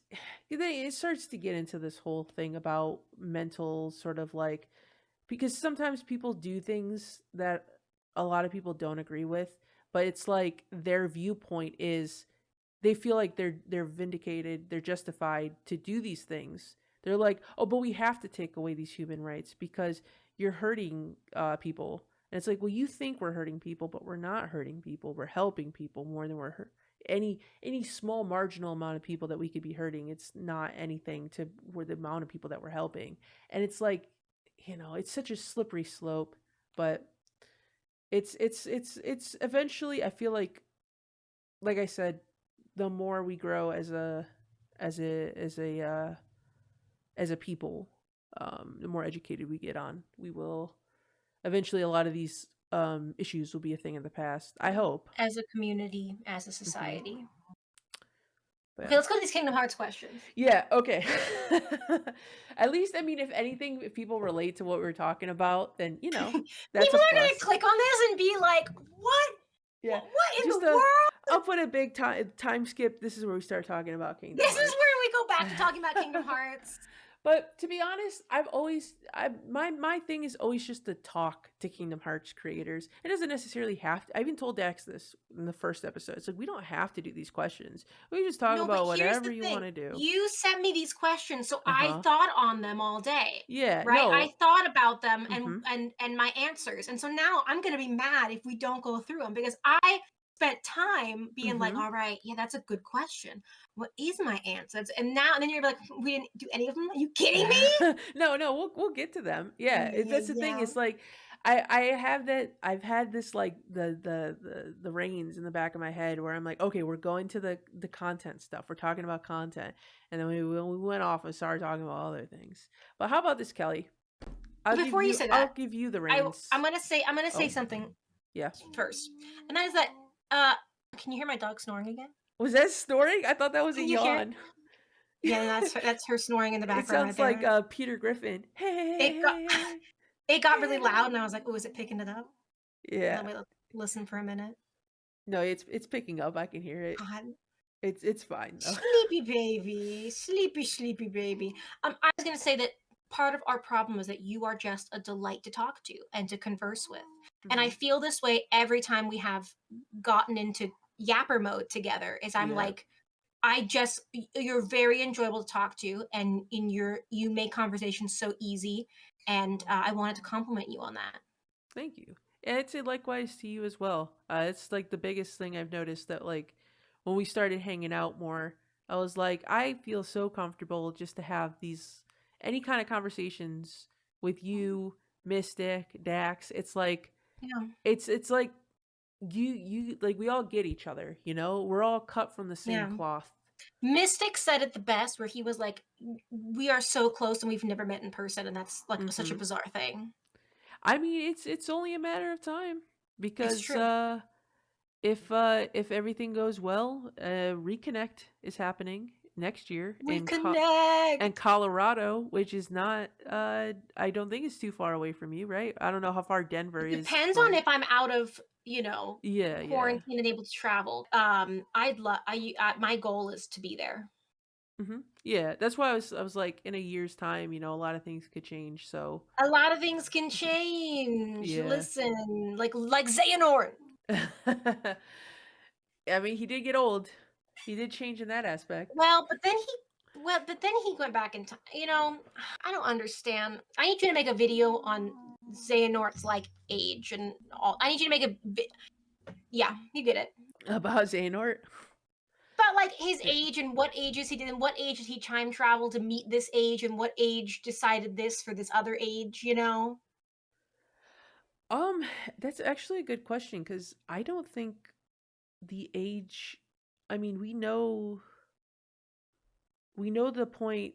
it starts to get into this whole thing about mental sort of like because sometimes people do things that a lot of people don't agree with, but it's like their viewpoint is they feel like they're vindicated, they're justified to do these things. They're like, oh, but we have to take away these human rights because you're hurting people. And it's like, well, you think we're hurting people, but we're not hurting people. We're helping people more than we're hurt. Any small marginal amount of people that we could be hurting, it's not anything to where the amount of people that we're helping. And it's like, it's such a slippery slope, but it's eventually, I feel like I said, the more we grow as a as a as a people, the more educated we get on, we will eventually, a lot of these issues will be a thing of the past. I hope. As a community, as a Hmm. society. But Okay, let's go to these Kingdom Hearts questions. yeah, okay. At least, I mean, if anything, if people relate to what we're talking about, then that's People a are gonna plus. click on this and be like, "What? Yeah, What in the just world?" I'll put a big time skip. This is where we start talking about Kingdom This is Hearts. where we go back to talking about Kingdom Hearts. But to be honest, my thing is always just to talk to Kingdom Hearts creators. It doesn't necessarily have to. I even told Dax this in the first episode. It's like we don't have to do these questions. We just talk No, but about here's whatever the you thing. want to do. You sent me these questions, so Uh I huh. thought on them all day. Yeah. Right? I No. thought about them and Mm-hmm. and my answers. And so now I'm going to be mad if we don't go through them because I spent time being like, Mm-hmm. "All right, yeah, that's a good question. What is my answer?" And now and then you're like, "We didn't do any of them? Are you kidding me?" No, we'll get to them. Yeah, Yeah, yeah, that's the thing. yeah. It's like I have that. I've had this like the reins in the back of my head where I'm like, okay, we're going to the content stuff. We're talking about content, and then when we went off and started talking about other things. But how about this, Kelly? Before you say I'll that, give you the I'm reins. going to say Oh, something yeah. first. And that is that uh can you hear my dog snoring again? Was that snoring? I thought that was a Can you hear it? yawn. Yeah, that's her snoring in the It background right sounds like there. Peter Griffin. It got Hey, it got really loud, hey. and I was like, "Oh, is it picking it up?" Yeah. Let me listen for a minute. No, it's picking up. I can hear it. God, It's fine though. sleepy baby, sleepy, sleepy baby. I was gonna say that part of our problem is that you are just a delight to talk to and to converse with, and I Hmm. feel this way every time we have gotten into yapper mode together. Is I'm Yeah. like, you're very enjoyable to talk to, and you make conversation so easy, and I wanted to compliment you on that. Thank you. And I'd say likewise to you as well. It's like the biggest thing I've noticed that like when we started hanging out more, I was like, I feel so comfortable just to have these any kind of conversations with you, Mystic, Dax. It's like Yeah, it's like you like we all get each other, We're all cut from the same yeah. cloth. Mystic said it the best, where he was like, "We are so close, and we've never met in person, and that's like such a Hmm. bizarre thing." I mean, it's only a matter of time It's because true. if everything goes well, reconnect is happening next year Reconnect. and Colorado, which is not I don't think it's too far away from you, right? I don't know how far Denver It is depends on from. if I'm out of Yeah, yeah. quarantine and able to travel. I'd love. My goal is to be there. Yeah, that's why I was like in a year's time, a lot of things could change, so A lot of things can change. yeah. Listen, like Xehanort. I mean, he did get old. He did change in that aspect. But then he went back in time. I don't understand. I need you to make a video on Xehanort's like age and all. I need you to make yeah, you get it. About Xehanort. But like his age and what ages he did and what age did he time travel to meet this age and what age decided this for this other age? Um, that's actually a good question because I don't think the age. I mean, we know the point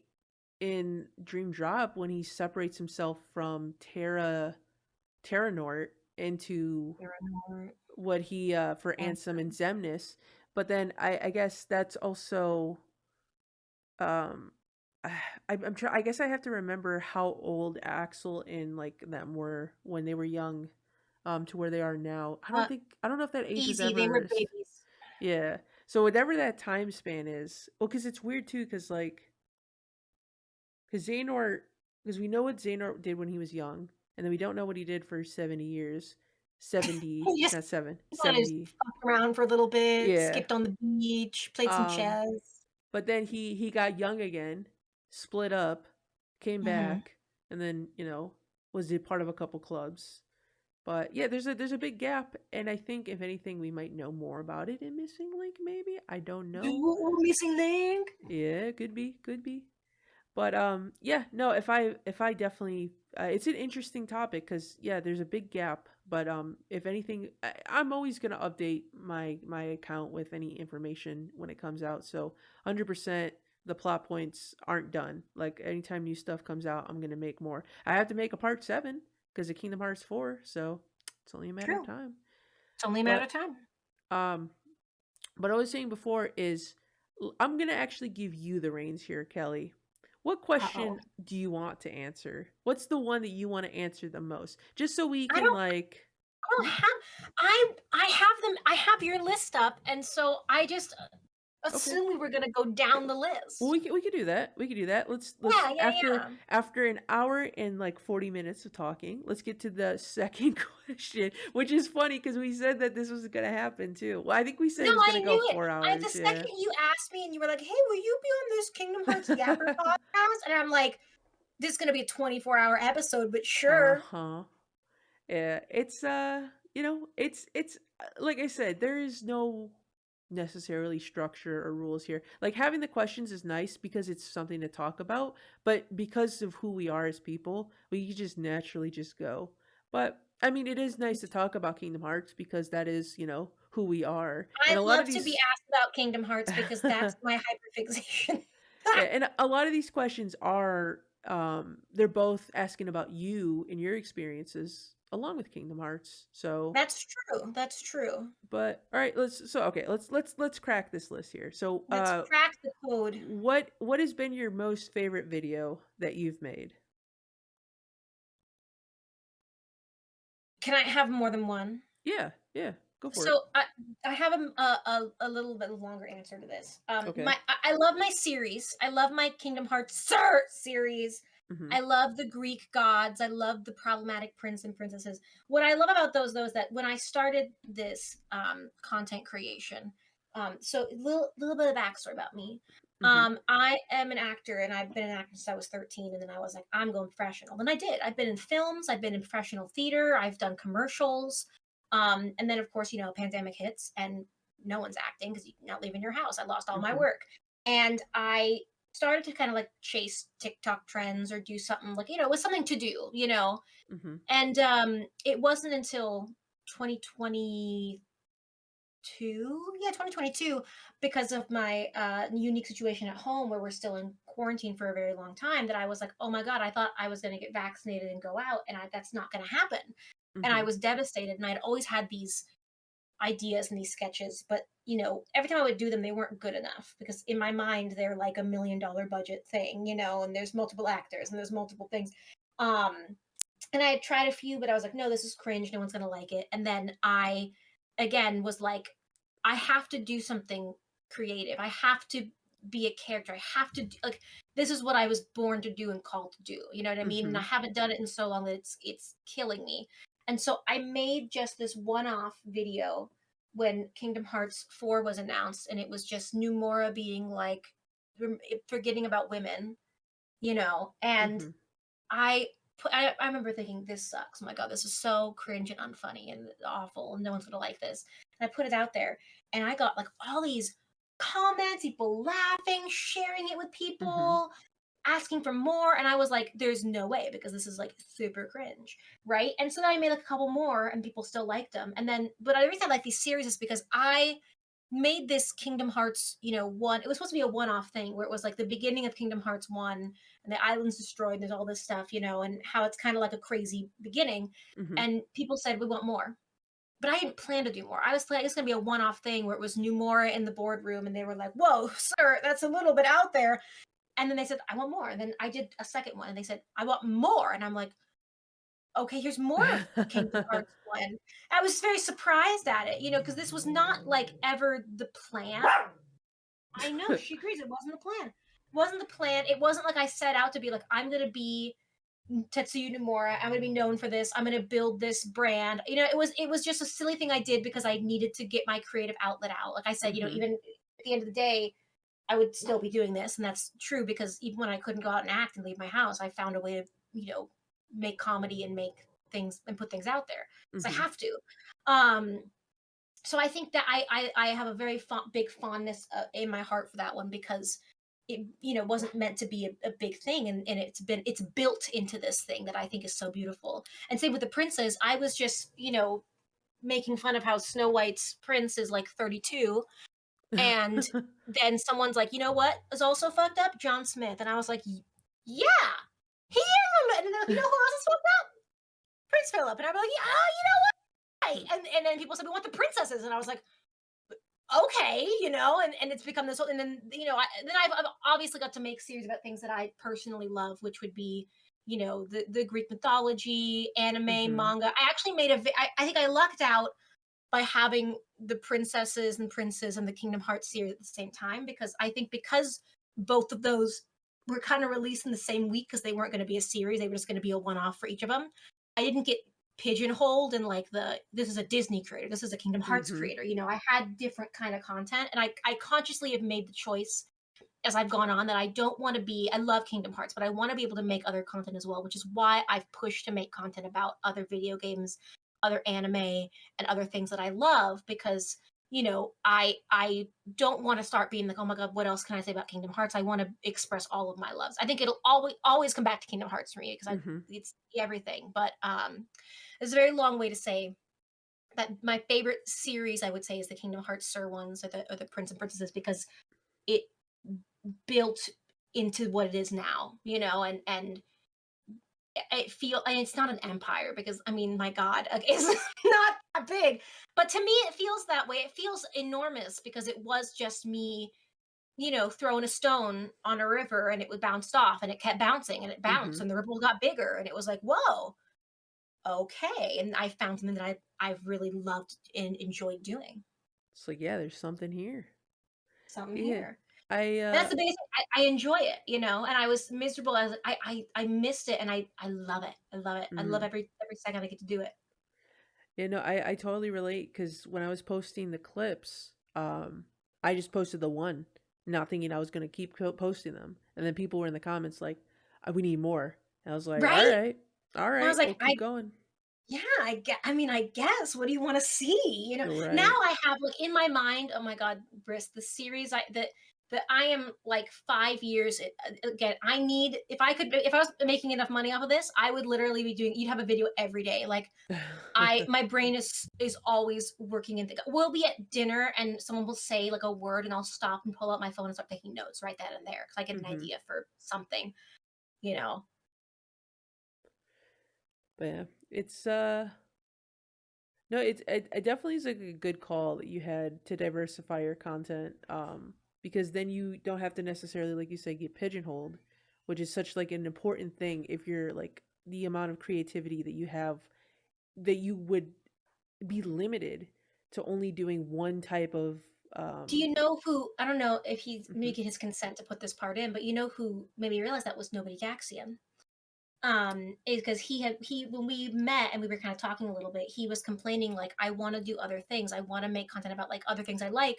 in Dream Drop when he separates himself from Terranort into Xehanort. what he for Ansem and Zemnis, but then I guess that's also um I'm try I guess I have to remember how old Axel and like them were when they were young to where they are now. Uh, I don't know if that age is Easy, they were ever babies. yeah. So whatever that time span is, well, because it's weird too, because Xehanort, because we know what Xehanort did when he was young, and then we don't know what he did for 70 years. 70, He just not 7, he kinda just 70. fucked around for a little bit, Yeah. skipped on the beach, played some Um, chess. but then he got young again, split up, came Mhm. back, and then, was a part of a couple clubs. But yeah, there's a big gap, and I think if anything, we might know more about it in Missing Link. Maybe, I don't know. Ooh, missing link. Yeah, could be, could be. But yeah, no. If I definitely, it's an interesting topic because yeah, there's a big gap. But if anything, I'm always gonna update my account with any information when it comes out. So 100%, the plot points aren't done. Like anytime new stuff comes out, I'm gonna make more. I have to make a part 7 because of Kingdom Hearts 4. So it's only a matter of True. time. It's only a matter But of time. um, what I was saying before is I'm going to actually give you the reins here, Kelly. What Uh-oh. question do you want to answer? What's the one that you want to answer the most? Just so we I can don't like I don't Mhm. have I have them I have your list up, and so I just Okay. assume we were gonna go down the Well, list. we could do that. We could do that. Let's Yeah, yeah, after yeah. after an hour and like 40 minutes of talking, let's get to the second question, which is funny because we said that this was going to happen too. Well, I think we said No, it was going I to go knew it. four The hours. Yeah. second you asked me and you were like, "Hey, will you be on this Kingdom Hearts Yapper podcast?" And I'm like, "This is gonna be a 24-hour episode, but Uh sure." huh. Yeah, it's it's like I said, there is no necessarily structure or rules here. Like having the questions is nice because it's something to talk about, but because of who we are as people, we just naturally just go. But I mean, it is nice to talk about Kingdom Hearts because that is, who we are. And I'd a lot of love to be these asked about Kingdom Hearts because that's my hyperfixation. Yeah, and a lot of these questions are they're both asking about you and your experiences along with Kingdom Hearts. So, That's true, that's true. but all right, let's crack this list here. So, Let's crack the code. what has been your most favorite video that you've made? Can I have more than one? Yeah, yeah, go for it. So I have a little bit longer answer to this. Okay. I love my series. I love my Kingdom Hearts series. Mhm. I love the Greek gods. I love the problematic prince and princesses. What I love about those though is that when I started this content creation, so little bit of backstory about me. Mhm. I am an actor and I've been an actor since I was 13, and then I was like, I'm going professional. And I did. I've been in films, I've been in professional theater, I've done commercials. And then, of course, pandemic hits and no one's acting because you're not leaving your house. I lost all my Mhm. work. And I started to kind of like chase TikTok trends or do something like, it was something to do. Mhm. And it wasn't until 2022, yeah, 2022, because of my unique situation at home where we're still in quarantine for a very long time, that I was like, oh my God, I thought I was going to get vaccinated and go out, and that's not going to happen. And I Mhm. was devastated, and I'd always had these ideas and these sketches, but every time I would do them, they weren't good enough because in my mind they're like $1 million budget thing, and there's multiple actors and there's multiple things. Um, and I had tried a few, but I was like, no, this is cringe. No one's gonna like it. And then I, again, was like, I have to do something creative. I have to be a character. I have to like this is what I was born to do and called to do. You know what I mean? And I Mhm. haven't done it in so long that it's killing me. And so I made just this one-off video when Kingdom Hearts 4 was announced, and it was just Numora being like forgetting about women. And Mhm. I remember thinking, this sucks. Oh my God, this is so cringe and unfunny and awful, and no one's gonna like this. And I put it out there, and I got like all these comments, people laughing, sharing it with Mhm. people, asking for more. And I was like, there's no way because this is like super cringe. Right. And so then I made like a couple more and people still liked them. And then, but the reason I like these series is because I made this Kingdom Hearts, one. It was supposed to be a one-off thing where it was like the beginning of Kingdom Hearts 1 and the island's destroyed and there's all this stuff, and how it's kind of like a crazy beginning. Mhm. And people said we want more. But I didn't plan to do more. I was planning it's gonna be a one-off thing where it was Numora in the boardroom and they were like, "Whoa, sir, that's a little bit out there." And then they said, "I want more." And then I did a second one and they said, "I want more." And I'm like, "Okay, here's more of Kingdom Hearts 1." I was very surprised at it, because this was not like ever the plan. I know she agrees it wasn't the plan. It wasn't the plan. It wasn't like I set out to be like, I'm gonna be Tetsuya Nomura. I'm gonna be known for this. I'm gonna build this brand. It was just a silly thing I did because I needed to get my creative outlet out. Like I said, Mm-hmm. even at the end of the day, I would still be doing this, and that's true because even when I couldn't go out and act and leave my house, I found a way to make comedy and make things and put things out there because I Mm-hmm. have to. Um, so I think that I have a very big fondness in my heart for that one because it wasn't meant to be a big thing, and it's built into this thing that I think is so beautiful. And same with the princess. I was just making fun of how Snow White's prince is like 32, and then someone's like, you know what is also fucked up? John Smith. And I was like, yeah, he is. And then, you know who else is fucked up? Prince Philip. And I'm like, yeah, and then people said we want the princesses, and I was like, okay, and it's become this whole, and then I've obviously got to make series about things that I personally love, which would be the Greek mythology, anime, Mm-hmm. manga. I actually made I think I lucked out by having the princesses and princes and the Kingdom Hearts series at the same time, because I think because both of those were kind of released in the same week because they weren't going to be a series, they were just going to be a one-off for each of them. I didn't get pigeonholed in like this is a Disney creator, this is a Kingdom Hearts Mm-hmm. creator. I had different kind of content, and I consciously have made the choice as I've gone on that I don't want to be. I love Kingdom Hearts, but I want to be able to make other content as well, which is why I've pushed to make content about other video games, other anime, and other things that I love, because I don't want to start being like, oh my god, what else can I say about Kingdom Hearts? I want to express all of my loves. I think it'll always come back to Kingdom Hearts for me because Mm-hmm. it's everything. But it's a very long way to say that my favorite series, I would say, is the Kingdom Hearts Sir ones, or the Prince and Princesses, because it built into what it is now, and and it's not an empire because I mean, my God, like, it's not that big, but to me, it feels that way. It feels enormous because it was just me, throwing a stone on a river and it would bounced off and it kept bouncing and it Mm-hmm. bounced and the ripple got bigger and it was like, whoa, okay. And I found something that I've really loved and enjoyed doing. It's like, yeah, there's something here. Something Yeah. here. I That's the basic. I enjoy it, and I was miserable. I missed it, and I love it. I love it. I love mhm. every second I get to do it. I totally relate because when I was posting the clips, I just posted the one, not thinking I was gonna keep posting them, and then people were in the comments like, "We need more." And I was like, Right? all And I was right, like, we'll keep going." yeah, I mean, I guess. What do you want to see? Now Right. I have like in my mind. Oh my God, Briss, the series that I am like 5 years again. I need if I was making enough money off of this, I would literally be doing. You'd have a video every day, like my brain is always working and we'll be at dinner and someone will say like a word and I'll stop and pull out my phone and start taking notes right then and there because I get an mhm. idea for something, you know. But yeah, it's no, it definitely is like a good call that you had to diversify your content, because then you don't have to necessarily, like you say, get pigeonholed, which is such like an important thing if you're like the amount of creativity that you have, that you would be limited to only doing one type of Do um you know who? I don't know if he's mhm, making his consent to put this part in, but you know who made me realize that was Nobody Gaxian. Is because he when we met and we were kind of talking a little bit, he was complaining like, I want to do other things, I want to make content about like other things I like,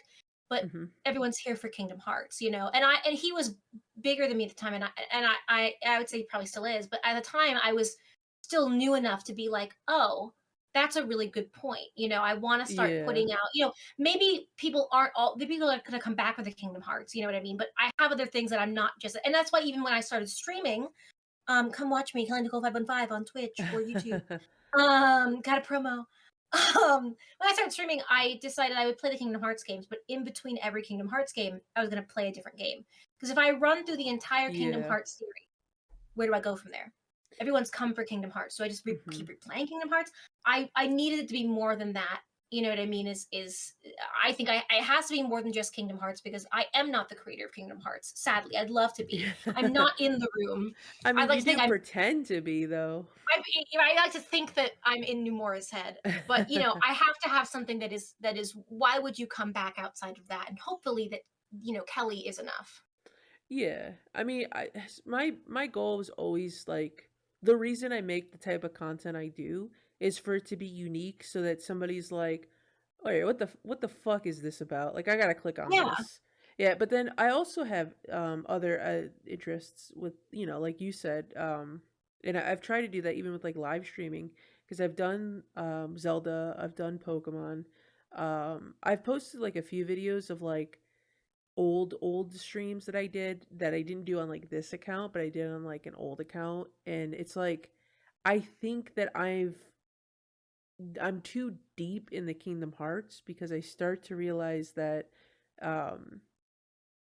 but mhm, everyone's here for Kingdom Hearts, and he was bigger than me at the time, and I would say he probably still is, but at the time I was still new enough to be like, oh, that's a really good point. I want to start yeah. putting out, maybe people are going to come back with the Kingdom Hearts, you know what I mean, but I have other things that I'm not just, and that's why even when I started streaming, come watch me, Kelly Nicole 515 on Twitch or YouTube. Got a promo. When I started streaming, I decided I would play the Kingdom Hearts games, but in between every Kingdom Hearts game, I was going to play a different game. Because if I run through the entire Kingdom Yeah. Hearts series, where do I go from there? Everyone's come for Kingdom Hearts, so I just Mhm. keep replaying Kingdom Hearts. I needed it to be more than that. You know what I mean? Is I think it has to be more than just Kingdom Hearts because I am not the creator of Kingdom Hearts. Sadly, I'd love to be. I'm not in the room. I I'd mean, like you to think do pretend to be though. I like to think that I'm in Numura's head, but I have to have something that is. Why would you come back outside of that? And hopefully that Kelly is enough. Yeah. I mean, my goal was always like the reason I make the type of content I do is for it to be unique so that somebody's like, "Wait, what the fuck is this about?" Like I got to click on Yeah, this. Yeah, but then I also have other interests with, like you said, and I've tried to do that even with like live streaming because I've done Zelda, I've done Pokemon. I've posted like a few videos of like old streams that I didn't do on like this account, but I did on like an old account, and it's like I think that I'm too deep in the Kingdom Hearts because I start to realize that um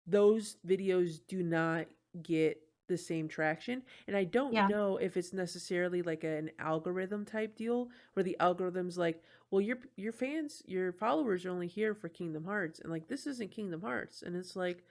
those videos do not get the same traction, and I don't yeah. know if it's necessarily like an algorithm type deal where the algorithm's like, well, your followers are only here for Kingdom Hearts, and like this isn't Kingdom Hearts, and it's like,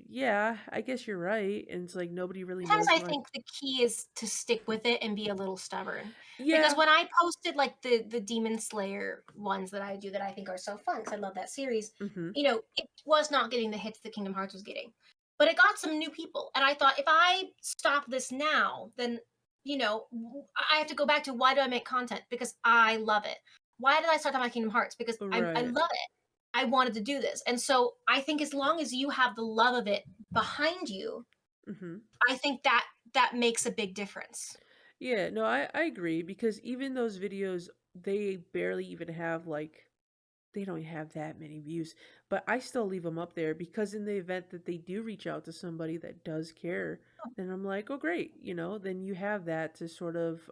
yeah, I guess you're right, and it's like nobody really Sometimes knows I much. think the key is to stick with it and be a little stubborn. Because Yeah. when I posted like the Demon Slayer ones that I do that I think are so fun because I love that series, Mm-hmm. it was not getting the hits that Kingdom Hearts was getting. But it got some new people. And I thought if I stop this now, then I have to go back to why do I make content? Because I love it. Why did I start talking about Kingdom Hearts? Because I Right. love it. I wanted to do this. And so I think as long as you have the love of it behind you, Mm-hmm. I think that makes a big difference. Yeah, no, I agree because even those videos, they barely even have like, they don't have that many views, but I still leave them up there because in the event that they do reach out to somebody that does care, then I'm like, oh great, then you have that to sort of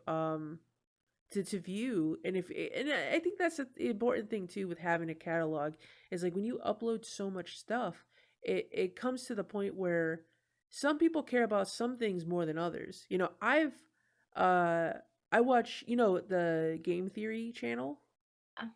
to view. And I think that's the important thing too with having a catalog is like when you upload so much stuff, it comes to the point where some people care about some things more than others. Uh I watch, the Game Theory channel. Yeah.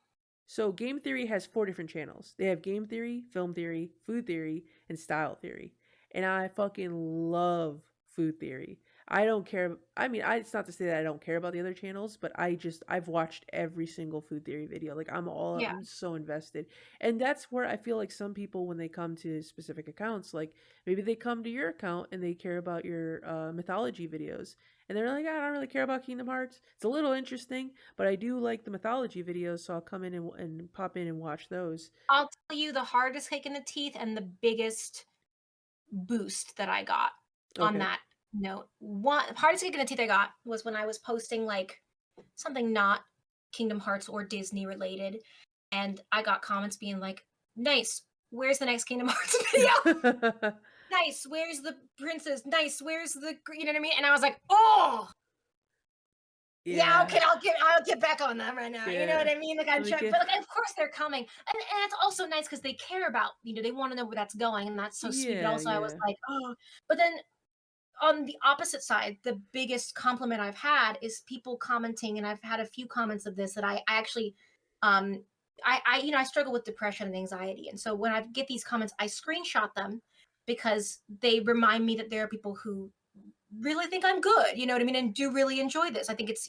So Game Theory has four different channels. They have Game Theory, Film Theory, Food Theory, and Style Theory. And I fucking love Food Theory. I don't care. I mean, it's not to say that I don't care about the other channels, but I've watched every single Food Theory video. Like Yeah. I'm so invested. And that's where I feel like some people, when they come to specific accounts, like maybe they come to your account and they care about your mythology videos. And they're like, I don't really care about Kingdom Hearts. It's a little interesting, but I do like the mythology videos, so I'll come in and pop in and watch those. I'll tell you the hardest kick in the teeth and the biggest boost that I got on Okay. that note. One hardest kick in the teeth I got was when I was posting like something not Kingdom Hearts or Disney related, and I got comments being like, "Nice, where's the next Kingdom Hearts video? Nice, where's the princess? Nice, where's the you know what I mean?" And I was like, "Oh, yeah, Yeah. okay, I'll get back on them right now. You know Yeah. what I mean? Like I'm Let me trying, get. but like of course they're coming, and it's also nice because they care about they want to know where that's going, and that's so sweet. But Yeah, also I was yeah. like, oh, but then on the opposite side, the biggest compliment I've had is people commenting, and I've had a few comments of this that I actually, um, I struggle with depression and anxiety, and so when I get these comments, I screenshot them because they remind me that there are people who really think I'm good, you know what I mean, and do really enjoy this. I think it's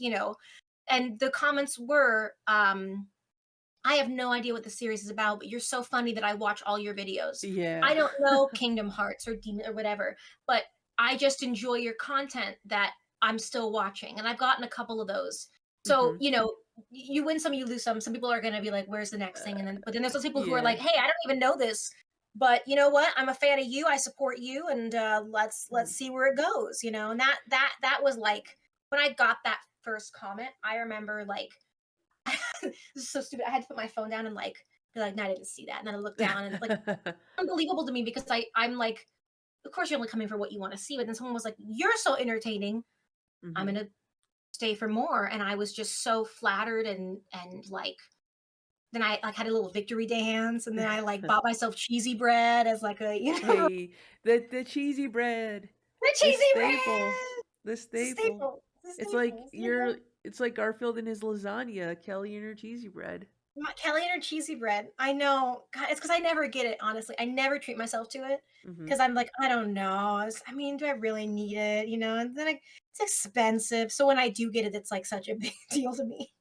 and the comments were, I have no idea what the series is about, but you're so funny that I watch all your videos. Yeah. I don't know Kingdom Hearts or Demon or whatever, but I just enjoy your content that I'm still watching. And I've gotten a couple of those. So, Mhm. you win some, you lose some. Some people are going to be like, where's the next thing? And then, but then there's those people who are Yeah. like, hey, I don't even know this, but you know what? I'm a fan of you. I support you. And let's see where it goes, and that was like, when I got that first comment, I remember like, this is so stupid. I had to put my phone down and like be like, no, I didn't see that. And then I looked down and like unbelievable to me because I'm like, of course you're only coming for what you want to see. But then someone was like, you're so entertaining. I'm Mhm. gonna stay for more. And I was just so flattered and like then I like had a little victory dance and then I like bought myself cheesy bread as like a Hey, the cheesy bread, the the cheesy staple, bread. the It's a staple. staple. It's a staple. It's like Garfield and his lasagna, Kelly and her cheesy bread. Kelly and her cheesy bread. I know. God, it's because I never get it, honestly. I never treat myself to it Mhm. because I'm like, I don't know. I mean, do I really need it? And then it's expensive. So when I do get it, it's like such a big deal to me.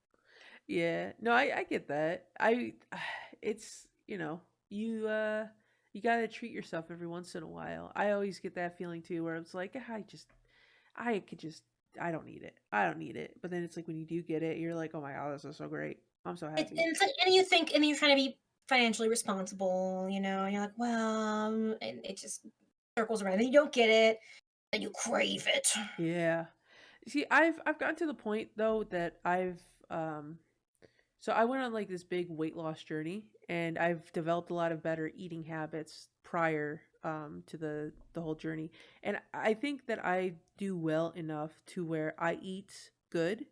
Yeah. No, I get that. It's, you got to treat yourself every once in a while. I always get that feeling too where it's like, I could just I don't need it. I don't need it. But then it's like when you do get it, you're like, oh my god, this is so great. I'm so And happy. it's like, and you think, and you're trying to be financially responsible, and you're like, well, and it just circles around. And you don't get it, and you crave it. Yeah. See, I've gotten to the point though that I've so I went on like this big weight loss journey, and I've developed a lot of better eating habits prior to the whole journey. And I think that I do well enough to where I eat good.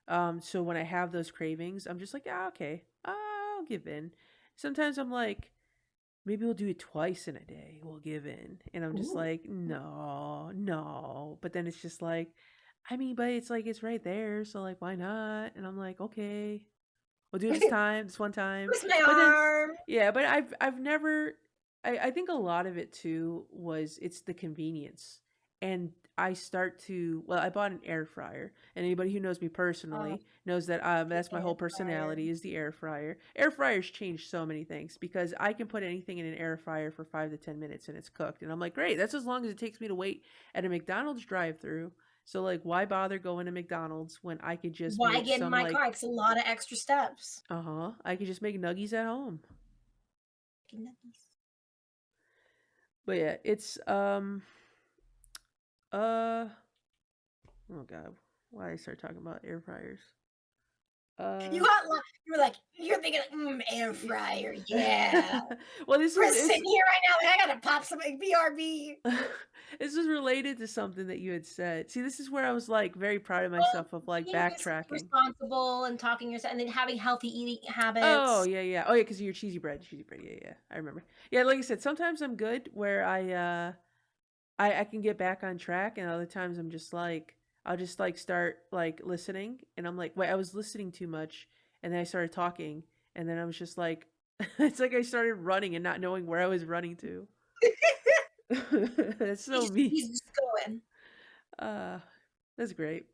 So when I have those cravings, I'm just like, yeah, okay, I'll give in. Sometimes I'm like, maybe we'll do it twice in a day. We'll give in. And I'm just Ooh. like, no, no. But then it's just like, I mean, but it's like, it's right there. So, like, why not? And I'm like, okay, we'll do it this time, this one time. Twist my But then, arm. yeah, but I've never, I think a lot of it too was it's the convenience. And I start to, well, I bought an air fryer. And anybody who knows me Oh, personally knows that the that's my air whole fryer. personality is the air fryer. Air fryers change so many things because I can put anything in an air fryer for 5 to 10 minutes and it's cooked. And I'm like, great, that's as long as it takes me to wait at a McDonald's drive through. So like why bother going to McDonald's when I could just Why make get in some my car? like It's a lot of extra steps. I could just make nuggies at home. Chicken nuggets. But yeah, it's uh oh god, why did I start talking about air fryers? Uh You were like, you're thinking, air fryer, yeah. well this We're was sitting here right now, and I gotta pop some BRB. this is related to something that you had said. See, this is where I was like very proud of Oh, myself of like being backtracking. responsible and talking yourself, and then having healthy eating Oh habits. yeah, yeah. Oh yeah, because you're cheesy bread, cheesy bread. Yeah, yeah. I remember. Yeah, like I said, sometimes I'm good where I can get back on track, and other times I'm just like I'll just like start like listening, and I'm like, wait, I was listening too much, and then I started talking, and then I was just like, it's like I started running and not knowing where I was running to. That's so me. He's just going. Uh, that's great.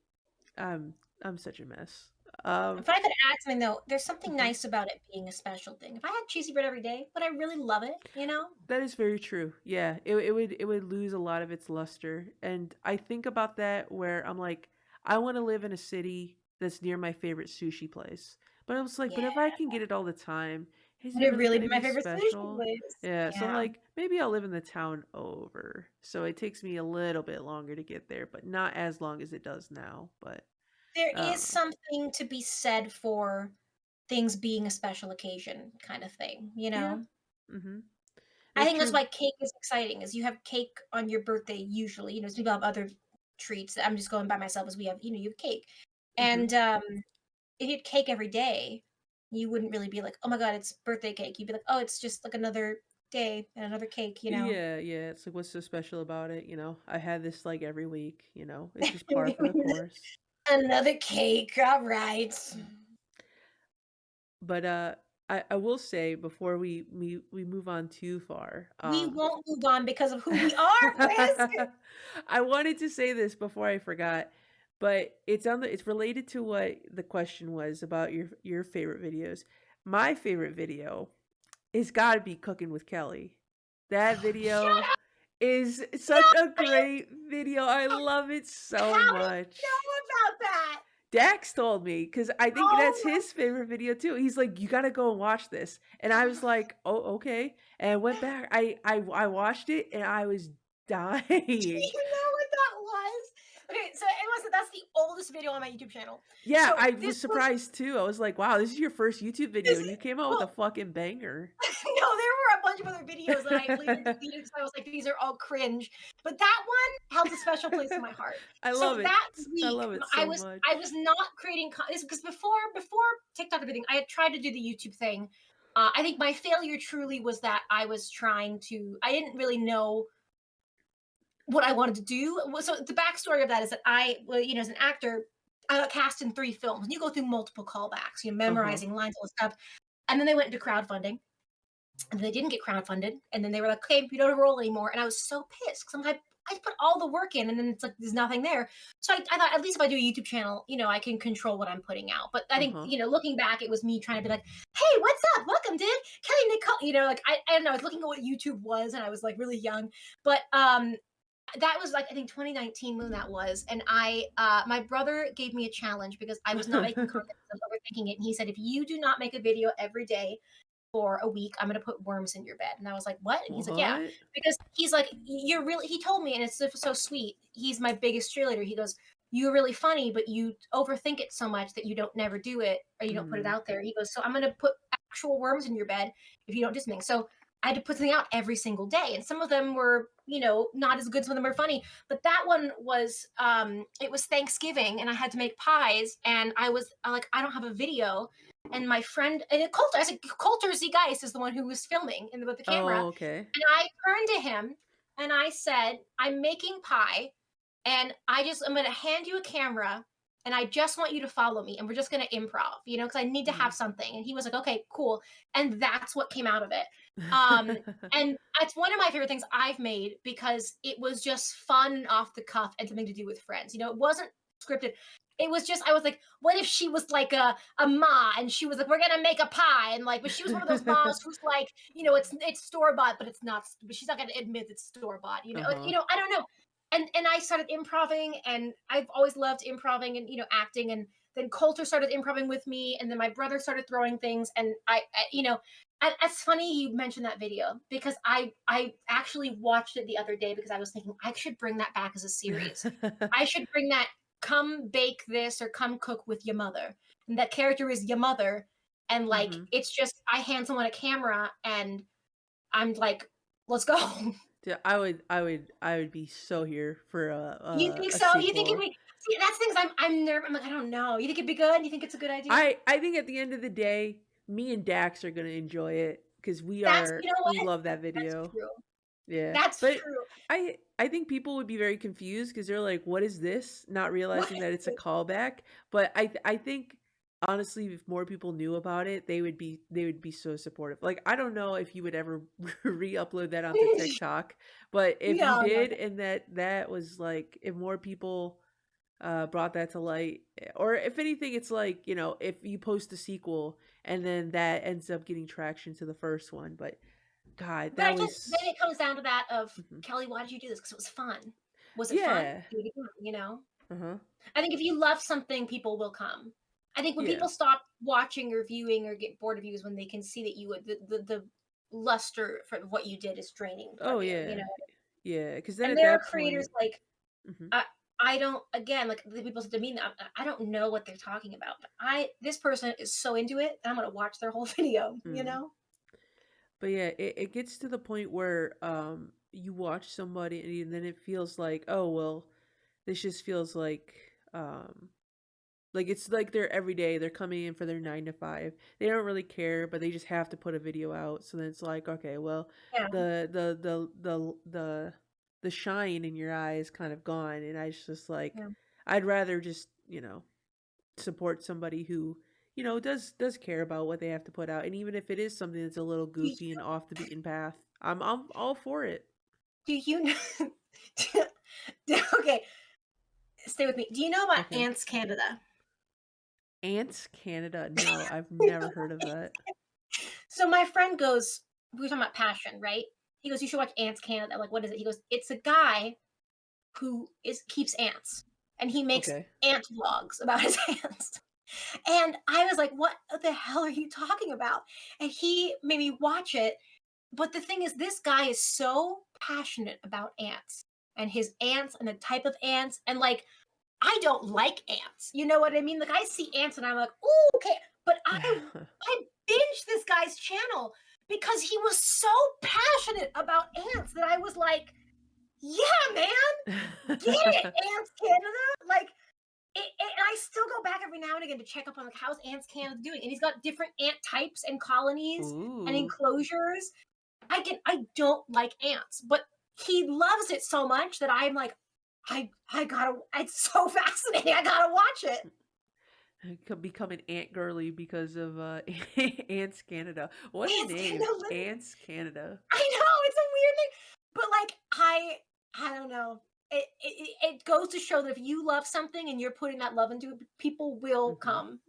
I'm such a mess. Um, If I could add something though, there's something mhm. nice about it being a special thing. If I had cheesy bread every day, would I really love it? That is very true. Yeah, it would lose a lot of its luster, and I think about that where I'm like, I want to live in a city that's near my favorite sushi place, but I was like, but Yeah. if I can get it all the time, is Would it it really really going be to my be favorite sushi special? place? Yeah, so I'm Yeah. like, maybe I'll live in the town over, so it takes me a little bit longer to get there, but not as long as it does now. But There I is don't know. something to be said for things being a special occasion kind of thing, you Yeah. know? Mm-hmm. I That's think that's true. why cake is exciting, is you have cake on your birthday usually, some people have other treats. I'm just going by myself as we have, you have cake. Mm-hmm. And if you had cake every day, you wouldn't really be like, "Oh my god, it's birthday cake." You'd be like, "Oh, it's just like another day and another cake." Yeah, yeah. It's like, what's so special about it? I had this like every week. It's just par for the course. Another cake. All right. But I will say before we move on too far, We won't move on because of who we are, Chris. I wanted to say this before I forgot, but it's related to what the question was about your favorite videos. My favorite video is got to be Cooking with Kelly. That Shut video up! is No, such a you great video. I love it so how do you much. know about that? Dax told me because I think that's Oh my his favorite video too. He's like, "You gotta go and watch this," and I was like, "Oh, okay." And I went back. I watched it and I was Do dying. you know what that was? Okay, so it was that's the oldest video on my YouTube channel. Yeah, So I this was was surprised too. I was like, "Wow, this is your first YouTube video, this and you came out with a well, fucking banger." no, there were a bunch of other videos that I later deleted because I was like, these are all cringe. But that one held a special place in my heart. I So love it. that I week, love it I so was much. I was not creating this because before TikTok and everything, I had tried to do the YouTube thing. I think my failure truly was that I was trying to. I didn't really know what I wanted to do. So the backstory of that is that well, as an actor, I got cast in 3 films, and you go through multiple callbacks, Uh huh. memorizing lines, all this stuff. And then they went into crowdfunding, and they didn't get crowdfunded, and then they were like, "Okay, you don't have a role anymore." And I was so pissed because I'm like, I put all the work in, and then it's like there's nothing there. So I thought at least if I do a YouTube channel, I can control what I'm putting out. But I Uh think huh. looking back, it was me trying to be like, "Hey, what's up? Welcome to Kelly Nicole." Like I don't know. I was looking at what YouTube was, and I was like really young, but that was like I think 2019 when that was, and my brother gave me a challenge because I was not making content, I was overthinking it, and he said, "If you do not make a video every day for a week, I'm gonna put worms in your bed." And I was like, "What?" And he's like, "Yeah," What? because he's like, "You're really." He told me, and it's so sweet. He's my biggest cheerleader. He goes, "You're really funny, but you overthink it so much that you don't never do it or you don't put it Mhm. out there." He goes, "So I'm gonna put actual worms in your bed if you don't do something." So I had to put something out every single day, and some of them were, not as good. Some of them were funny, but that one was, it was Thanksgiving, and I had to make pies, and I was like, I don't have a video, and my friend and Coulter, I said, Coulter Z Geist is the one who was filming with the camera, Oh, okay. and I turned to him and I said, "I'm making pie, and I'm going to hand you a camera, and I just want you to follow me, and we're just going to improv, because I need to have Mhm. something." And he was like, "Okay, cool," and that's what came out of it. Um, and it's one of my favorite things I've made because it was just fun and off the cuff and something to do with friends. It wasn't scripted. It was just I was like, what if she was like a ma and she was like, we're gonna make a pie, and like, but she was one of those moms who's like, it's store bought, but it's not. But she's not gonna admit it's store bought. Uh-huh. I don't know. And I started improving, and I've always loved improving and acting, and then Coulter started improving with me, and then my brother started throwing things, and it's funny you mentioned that video because I actually watched it the other day because I was thinking I should bring that back as a series. I should bring that come bake this or come cook with your mother. And that character is your mother. And like Mhm. it's just I hand someone a camera and I'm like, let's go. Yeah, I would be so here for You think a so? You think it'd sequel. be see that's things I'm nervous. I'm like, I don't know. You think it'd be good? You think it's a good idea? I think at the end of the day, me and Dax are gonna enjoy it because That's you know we what? love that That's video. true. Yeah, That's but true. I think people would be very confused because they're like, "What is this?" Not What realizing that it's a callback. But I think honestly, if more people knew about it, they would be so supportive. Like I don't know if you would ever re-upload that onto TikTok, but if you no, no, did, and that was like, if more people brought that to light, or if anything, it's like, if you post a sequel and then that ends up getting traction to the first one. But God, but I that think then was. it comes down to that of Mhm. Kelly, why did you do this? Because it was fun. Was it fun? Yeah. Do it again. Uh-huh. I think if you love something, people will come. I think when Yeah. people stop watching or viewing or get bored of you is when they can see that the luster for what you did is draining Oh from you, yeah. Yeah, because then And at there are that creators point. like Mhm. I I don't again like the people said to me I don't know what they're talking about, but I this person is so into it, I'm gonna watch their whole video. But yeah, it gets to the point where you watch somebody and then it feels like, oh well, this just feels like it's like they're every day they're coming in for their 9 to 5. They don't really care, but they just have to put a video out. So then it's like, okay, well, Yeah, the shine in your eye is kind of gone, and I just like, yeah. I'd rather just support somebody who does care about what they have to put out, and even if it is something that's a little Do you goofy and off the beaten path, I'm all for it. do you know okay, stay with me. Do you know about Okay. Ants Canada? Ants Canada? No, I've never heard of that. So my friend goes, we were talking about passion, right? He goes, you should watch Ants Canada. I'm like, what is it? He goes, it's a guy who is keeps ants and he makes Okay. ant vlogs about his ants. And I was like, what the hell are you talking about? And he made me watch it. But the thing is, this guy is so passionate about ants and his ants and the type of ants. And like, I don't like ants. You know what I mean? Like I see ants and I'm like, oh, okay. But I binged this guy's channel because he was so passionate about ants that I was like, yeah, man, get it, Ants Canada. Like and I still go back every now and again to check up on like how's Ants Canada doing. And he's got different ant types and colonies and Ooh. enclosures. I don't like ants, but he loves it so much that I'm like, I gotta. It's so fascinating. I gotta watch it. Could become an ant girly because of Ants Canada. What a Ants name, Canada. Ants Canada. I know it's a weird thing, but like I don't know. It goes to show that if you love something and you're putting that love into it, people will Hmm. come.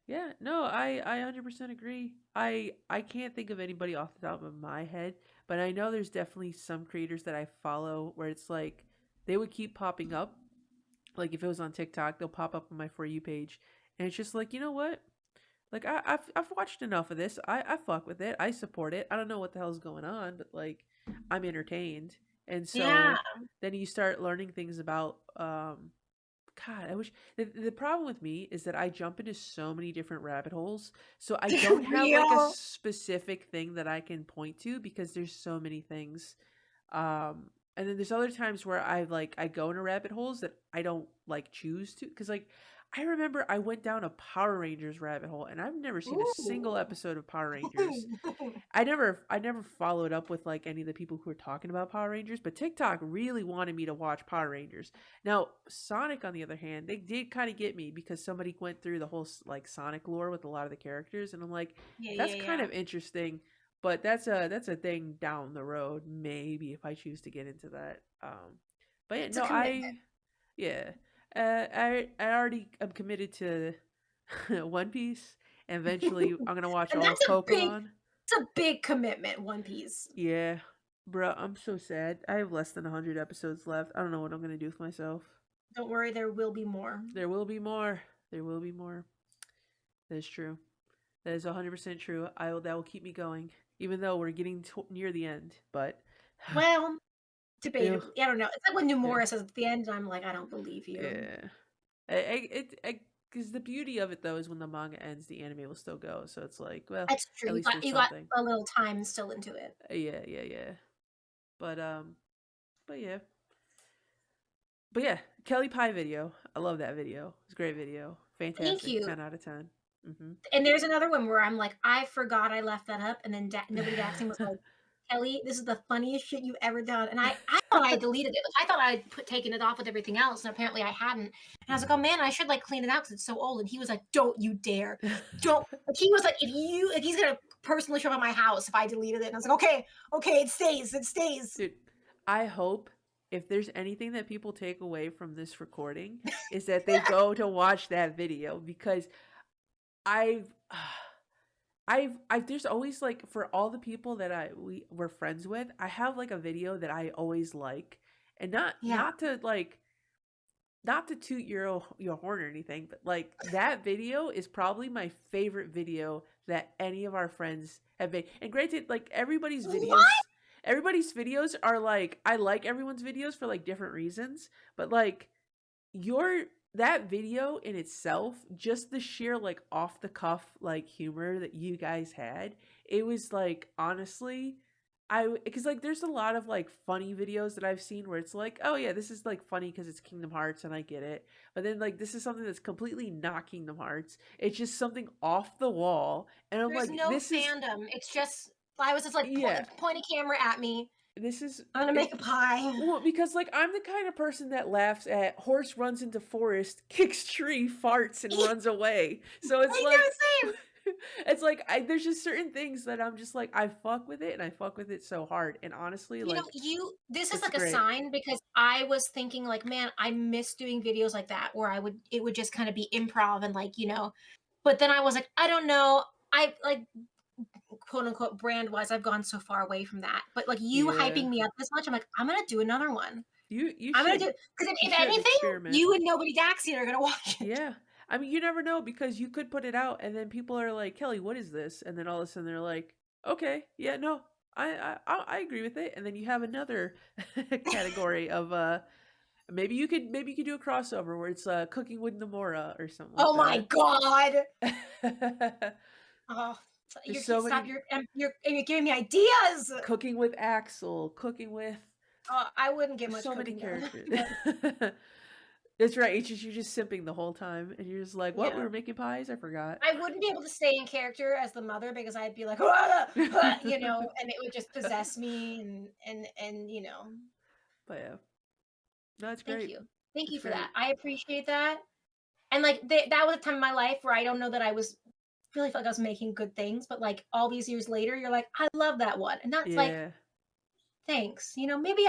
Yeah, no, I 100% agree. I can't think of anybody off the top of my head, but I know there's definitely some creators that I follow where it's like they would keep popping up. Like if it was on TikTok, they'll pop up on my For You page, and it's just like, you know what? Like I've watched enough of this. I fuck with it. I support it. I don't know what the hell's going on, but like I'm entertained. And Yeah. so then you start learning things about God, I wish the problem with me is that I jump into so many different rabbit holes. So I don't have like a Real. specific thing that I can point to because there's so many things. And then there's other times where I go into rabbit holes that I don't like choose to because like I remember I went down a Power Rangers rabbit hole and I've never seen a single Ooh. episode of Power Rangers. I never followed up with like any of the people who were talking about Power Rangers, but TikTok really wanted me to watch Power Rangers. Now, Sonic on the other hand, they did kind of get me because somebody went through the whole like Sonic lore with a lot of the characters and I'm like, Yeah, that's yeah, kind yeah. of interesting, but that's a thing down the road maybe if I choose to get into that. But yeah, It's a no, commitment. yeah. I already am committed to One Piece. Eventually, I'm gonna watch And all of that's a big Pokemon. it's a big commitment, One Piece. Yeah. Bro, I'm so sad. I have less than 100 episodes left. I don't know what I'm going to do with myself. Don't worry, there will be more. There will be more. There will be more. That is true. That is 100% true. That will keep me going even though we're getting near the end, but Well, ew, debatably. I don't know. It's like when yeah. Nomura says at the end, I'm like, I don't believe you. Yeah. Cuz the beauty of it though is when the manga ends, the anime will still go. So it's like, well, That's true. at You least got there's you got something. a little time still into it. Yeah, yeah, yeah. But um but yeah. But yeah, Kelly Pie video. I love that video. It's a great video. Thank Fantastic. you. 10 out of 10. Mhm. And there's another one where I'm like, I forgot I left that up, and then nobody Daxing was like, Kelly, this is the funniest shit you've ever done. And I thought I deleted it. Like, I thought I'd taken it off with everything else, and apparently I hadn't. And I was like, oh man, I should like clean it out because it's so old. And he was like, don't you dare, don't. Like, he was like, if he's gonna personally show up at my house if I deleted it. And I was like, okay, okay, it stays. Dude, I hope if there's anything that people take away from this recording is that they go to watch that video because I've I've there's always like for all the people that we were friends with, I have like a video that I always like and not Yeah. not to like not to toot your horn or anything, but like that video is probably my favorite video that any of our friends have made. And granted, like What? everybody's videos are like I like everyone's videos for like different reasons, but like your that video in itself, just the sheer like off the cuff like humor that you guys had, it was like honestly I because like there's a lot of like funny videos that I've seen where it's like, oh yeah, this is like funny because it's Kingdom Hearts and I get it. But then like this is something that's completely not Kingdom Hearts. It's just something off the wall. And I'm There's like, no this is fandom. It's just I was just like yeah, point a camera at me. this is I'm gonna it, make a pie. well, because like I'm the kind of person that laughs at horse runs into forest, kicks tree, farts, and runs away. So it's I like know, same. it's like there's just certain things that I'm just like I fuck with it and I fuck with it so hard. And honestly, You know, like this is it's like a great. sign because I was thinking like, man, I miss doing videos like that where it would just kind of be improv and like, but then I was like, I don't know. I like quote unquote brand wise, I've gone so far away from that. But like you Yeah. hyping me up this much, I'm like, I'm gonna do another one. You I'm gonna should do because you if should anything, experiment. you and nobody Daxie are gonna watch it. Yeah. I mean, you never know because you could put it out and then people are like, "Kelly, what is this?" And then all of a sudden they're like, "Okay, yeah, no, I agree with it." And then you have another category of maybe you could do a crossover where it's cooking with Namora or something like Oh my that. god. Oh, There's you so can't stop. many You're giving me ideas. cooking with Axel, cooking with I wouldn't get there's much so many cooking done. characters. That's right. It's just you're just simping the whole time, and you're just like, "What? We Yeah. were making pies? I forgot." I wouldn't be able to stay in character as the mother because I'd be like, and it would just possess me and. But yeah, no, it's Thank great. you. Thank It's you for great. that. I appreciate that. And like that was a time in my life where I don't know that I was really felt like I was making good things, but like all these years later, you're like, I love that one. And that's like, Yeah. thanks. Maybe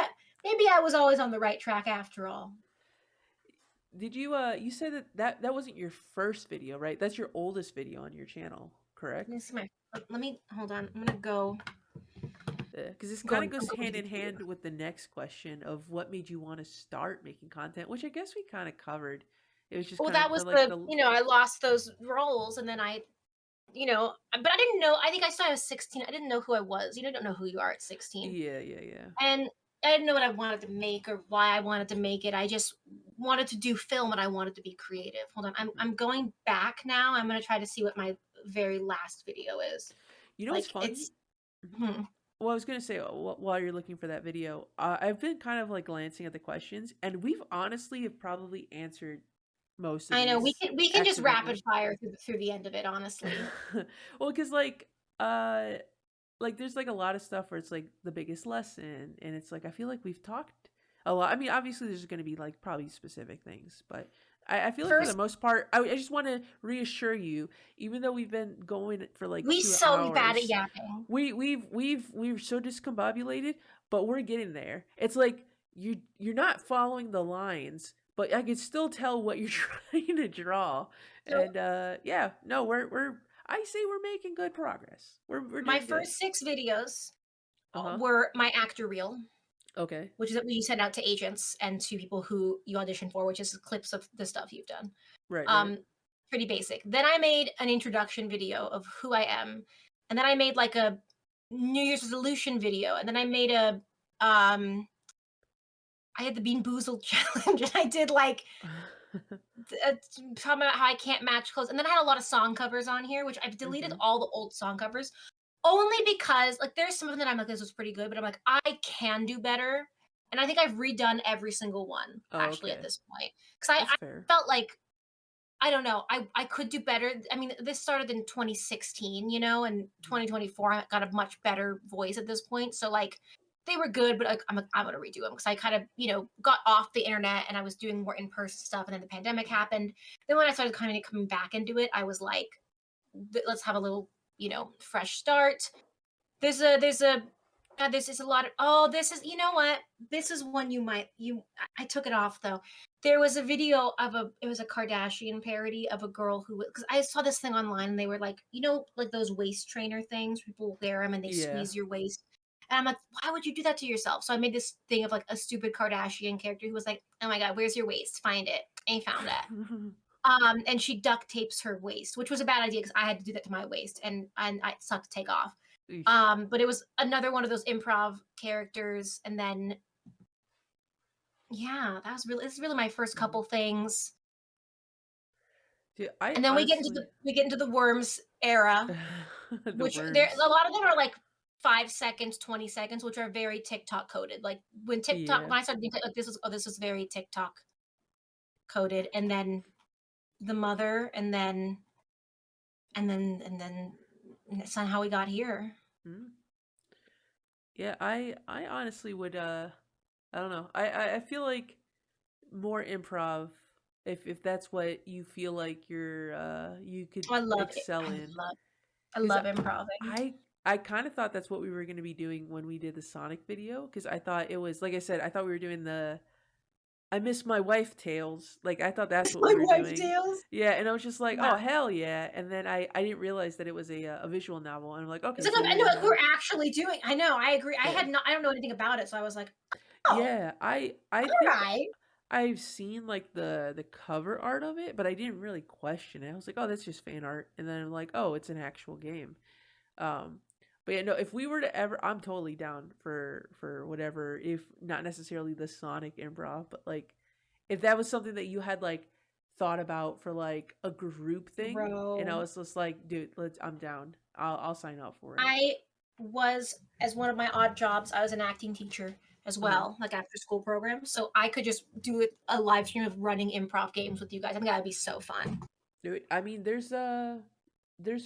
I was always on the right track after all. Did you you said that wasn't your first video, right? That's your oldest video on your channel, Let me correct? see my. Let me hold on. I'm gonna go. Because this kind of I'm goes going hand to the in video. hand with the next question of what made you want to start making content, which I guess we kind of covered. It was just Well, kind of that for was like the, the I lost those roles, and then but I didn't know. I think I started I was 16. I didn't know who I was. You don't know who you are at 16, yeah. and I didn't know what I wanted to make or why I wanted to make it. I just wanted to do film, and I wanted to be creative. Hold on, I'm going back now. I'm gonna try to see what my very last video is. You know what's Like funny? it's. Mhm. Hmm. Well, I was gonna say while you're looking for that video, I've been kind of like glancing at the questions, and we've honestly have probably answered most of I know these we can just rapid accidentally. fire through the end of it. Honestly, Well, because uh, like there's like a lot of stuff where it's like the biggest lesson, and it's like I feel like we've talked a lot. I mean, obviously there's gonna be like probably specific things, but I feel like for the first most part, I just want to reassure you, even though we've been going for like we two so bad at hours, yapping. we're so discombobulated, but we're getting there. It's like you're not following the lines, but I can still tell what you're trying to draw. So And yeah, no, we're I say we're making good progress. We're my doing good. first 6 videos Uh-huh. were my actor reel, Okay. which is that we send out to agents and to people who you audition for, which is clips of the stuff you've done. Right. Um, Pretty basic. Then I made an introduction video of who I am, and then I made like a New Year's resolution video, and then I made um I had the Bean Boozled challenge, and I did like talking about how I can't match clothes, and then I had a lot of song covers on here, which I've deleted Mhm. all the old song covers only because like there's some of them that I'm like this was pretty good, but I'm like I can do better, and I think I've redone every single one Oh, actually at okay. this point because That's I fair. felt like I don't know. I could do better. I mean, this started in 2016, and Mhm. 2024 I got a much better voice at this point. So like they were good, but like, I'm gonna redo them because I kind of got off the internet and I was doing more in person stuff, and then the pandemic happened. Then when I started kind of coming back into it, I was like, let's have a little fresh start. There's a God, this is a lot of this is this is one you might you I took it off though. There was a video of it was a Kardashian parody of a girl who because I saw this thing online and they were like like those waist trainer things people wear them and they Yeah. squeeze your waist, and I'm like, why would you do that to yourself? So I made this thing of like a stupid Kardashian character who was like, oh my god, where's your waist, find it, and he found that. And she duct tapes her waist, which was a bad idea because I had to do that to my waist, and I sucked to take off. Eesh. But it was another one of those improv characters, and then yeah, this is really my first Mhm. couple things, Dude, I and then honestly we get into the worms era, the which there worms. a lot of them are like 5 seconds, 20 seconds, which are very TikTok coded. Like Yeah. when I started being like this is very TikTok coded, and then the mother, and then that's not how we got here. Mhm. Yeah, I honestly would I don't know. I feel like more improv if that's what you feel like you could I love it. excel in. I Cuz love improving. I I kind of thought that's what we were going to be doing when we did the Sonic video cuz I thought it was like I said I thought we were doing the I miss my wife tales. Like I thought that's what we My were wife doing. tails. Yeah, and I was just like, Yeah. "Oh, hell yeah." And then I didn't realize that it was a visual novel and I'm like, It's "Okay, like so I know we're like we're actually doing. I know. I agree. yeah. I don't know anything about it, so I was like, oh, Yeah, I all think right. I've seen like the cover art of it, but I didn't really question it. I was like, "Oh, that's just fan art." And then I'm like, "Oh, it's an actual game." Um but yeah, no, if we were to ever I'm totally down for whatever if not necessarily the Sonic improv, but like if that was something that you had like thought about for like a group thing and I Bro. was just like, "Dude, let's I'm down. I'll sign up for it." I was as one of my odd jobs. I was an acting teacher as Uh-huh. well, like after school programs. So I could just do a live stream of running improv games with you guys. I think that would be so fun. Dude, I mean, there's a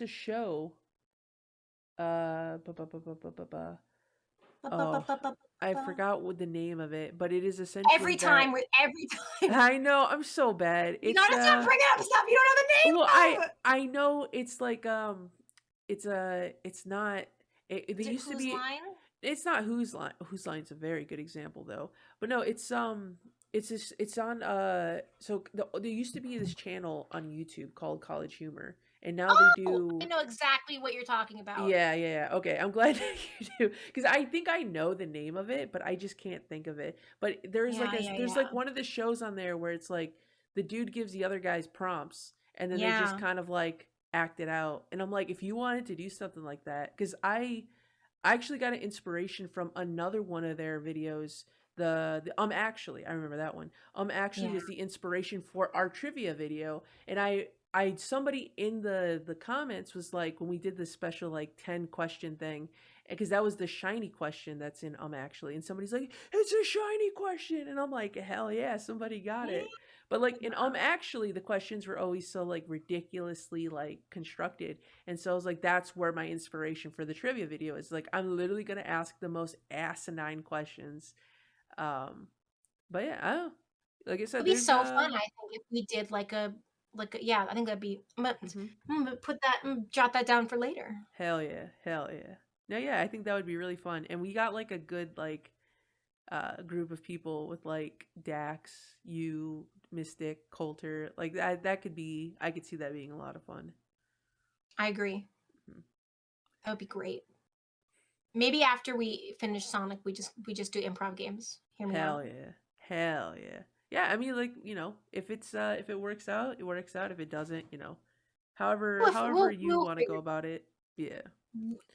show bu- bu- bu- bu- bu- bu- bu- oh, I forgot what the name of it, but it is essentially Every time that with every time. I know I'm so bad. You gotta stop bringing up stuff you don't know Well, the name of. I know it's like it's not they Is it used to Whose be Line? it's not whose line's a very good example though. But no, it's It's on there used to be this channel on YouTube called College Humor, and now they Oh, I do. know exactly what you're talking about. Yeah, yeah, yeah. Okay, I'm glad that you do because I think I know the name of it, but I just can't think of it. But Yeah, yeah, there's yeah. like one of the shows on there where it's like the dude gives the other guys prompts and then they just Yeah. kind of like act it out. And I'm like, if you wanted to do something like that, because I actually got an inspiration from another one of their videos. The actually I remember that one. Actually Yeah. was the inspiration for our trivia video, and I somebody in the comments was like when we did this special like 10 question thing, because that was the shiny question that's in actually, and somebody's like it's a shiny question, and I'm like hell yeah, somebody got it. But like in actually the questions were always so like ridiculously like constructed, and so I was like, that's where my inspiration for the trivia video is. Like, I'm literally gonna ask the most asinine questions. Um, but yeah, I don't know. Like I said, It'd be there's so fun, I think, if we did like a yeah, I think that'd be mhm. I'm gonna put that jot that down for later. Hell yeah, hell yeah. No, yeah, I think that would be really fun, and we got like a good like group of people with like Dax, you, Mystic, Coulter, like that could be. I could see that being a lot of fun. I agree. Mhm. That would be great. Maybe after we finish Sonic, we just do improv games. Hear me out. Hell yeah, hell yeah. Yeah, I mean, like if it works out, it works out. If it doesn't, We'll however we'll, you we'll want to go figure about it. Yeah.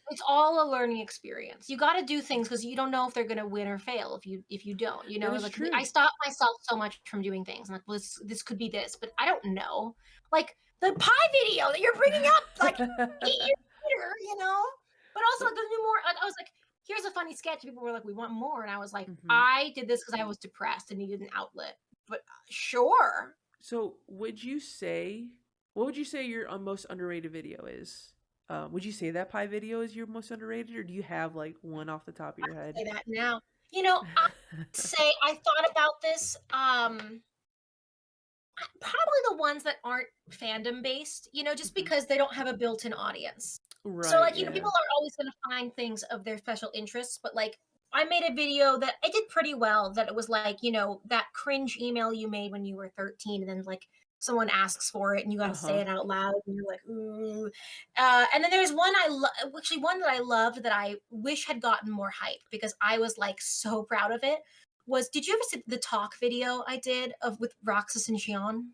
it's all a learning experience. You got to do things because you don't know if they're going to win or fail if you don't. That is Like I true. stop myself so much from doing things. I'm like, well, this could be this, but I don't know. Like the pie video that you're bringing up, like 8 years later, But also But like the new more. Like, I was like, here's a funny sketch. People were like, we want more, and I was like, mhm. I did this because I was depressed and needed an outlet. But sure, So, what would you say your most underrated video is? Would you say that pie video is your most underrated, or do you have like one off the top of your head? say that now. I say I thought about this. Probably the ones that aren't fandom based, just Mhm. because they don't have a built-in audience. So Right. like, Yeah. people are always going to find things of their special interests, but like I made a video that I did pretty well that it was like, that cringe email you made when you were 13 and then like someone asks for it and you got Uh to say huh. it out loud and you're like, ooh. And then there's actually one that I loved that I wish had gotten more hype because I was like so proud of it. Did you ever see the talk video I did of with Roxas and Shion?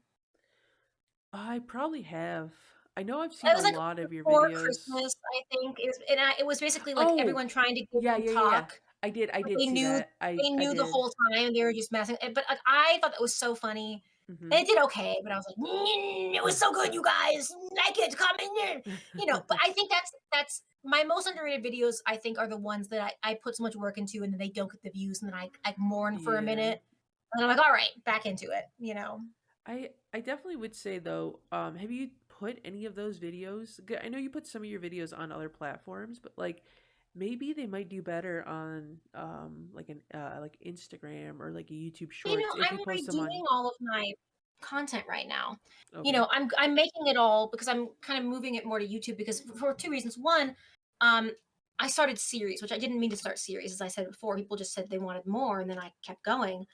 I probably have. I know I've It seen a was like lot of your before videos. Christmas, I think. It was basically like Oh, everyone trying to give yeah, them yeah, yeah, yeah. talk, I but did they see knew that. they I knew the did. whole time they were just messing. But like I thought that was so funny. And Mhm. it did okay, but I was like, it was so good, you guys. I can't come in there. But I think that's my most underrated videos, I think, are the ones that I put so much work into and then they don't get the views and then I mourn for a Yeah. minute. And I'm like, all right, back into it. I definitely would say though, have you put any of those videos? I know you put some of your videos on other platforms, but like maybe they might do better on like an like Instagram or like a YouTube Shorts if I'm you post them on. redoing all of my content right now. Okay. I'm making it all because I'm kind of moving it more to YouTube because for two reasons. One, um, I started series, which I didn't mean to start series, as I said before. People just said they wanted more, and then I kept going.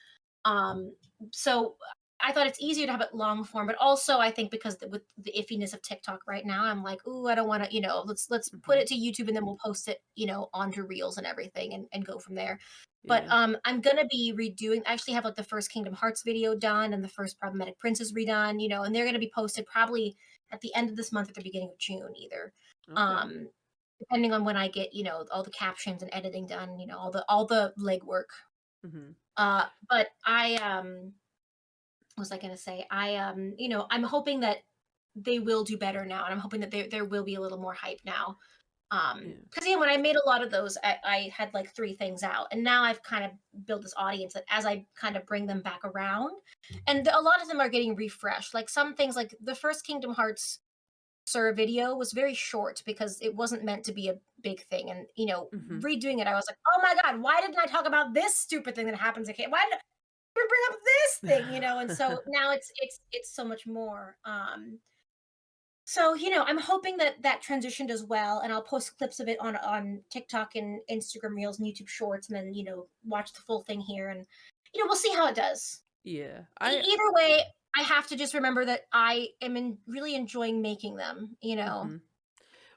Um, so I thought it's easier to have it long form, but also I think because with the iffiness of TikTok right now, I'm like, ooh, I don't want to, let's put Hmm. it to YouTube and then we'll post it, onto Reels and everything and go from there. But Yeah. I'm gonna be redoing. I actually have like the first Kingdom Hearts video done and the first Problematic Princess redone, and they're gonna be posted probably at the end of this month or the beginning of June, either. Okay. Um, Depending on when I get, all the captions and editing done, all the legwork. Hmm. But what was I gonna say? I'm hoping that they will do better now, and I'm hoping that there will be a little more hype now. Yeah. Because when I made a lot of those, I had like three things out, and now I've kind of built this audience that as I kind of bring them back around, and a lot of them are getting refreshed. Like some things, like the first Kingdom Hearts Sir video was very short because it wasn't meant to be a big thing, and Hmm. redoing it, I was like, oh my god, why didn't I talk about this stupid thing that happens again? Why did I bring up this thing? And so now it's so much more. So I'm hoping that that transition does well, and I'll post clips of it on TikTok and Instagram Reels and YouTube Shorts, and then watch the full thing here, and we'll see how it does. Yeah. I Either way, I have to just remember that I am really enjoying making them, mhm.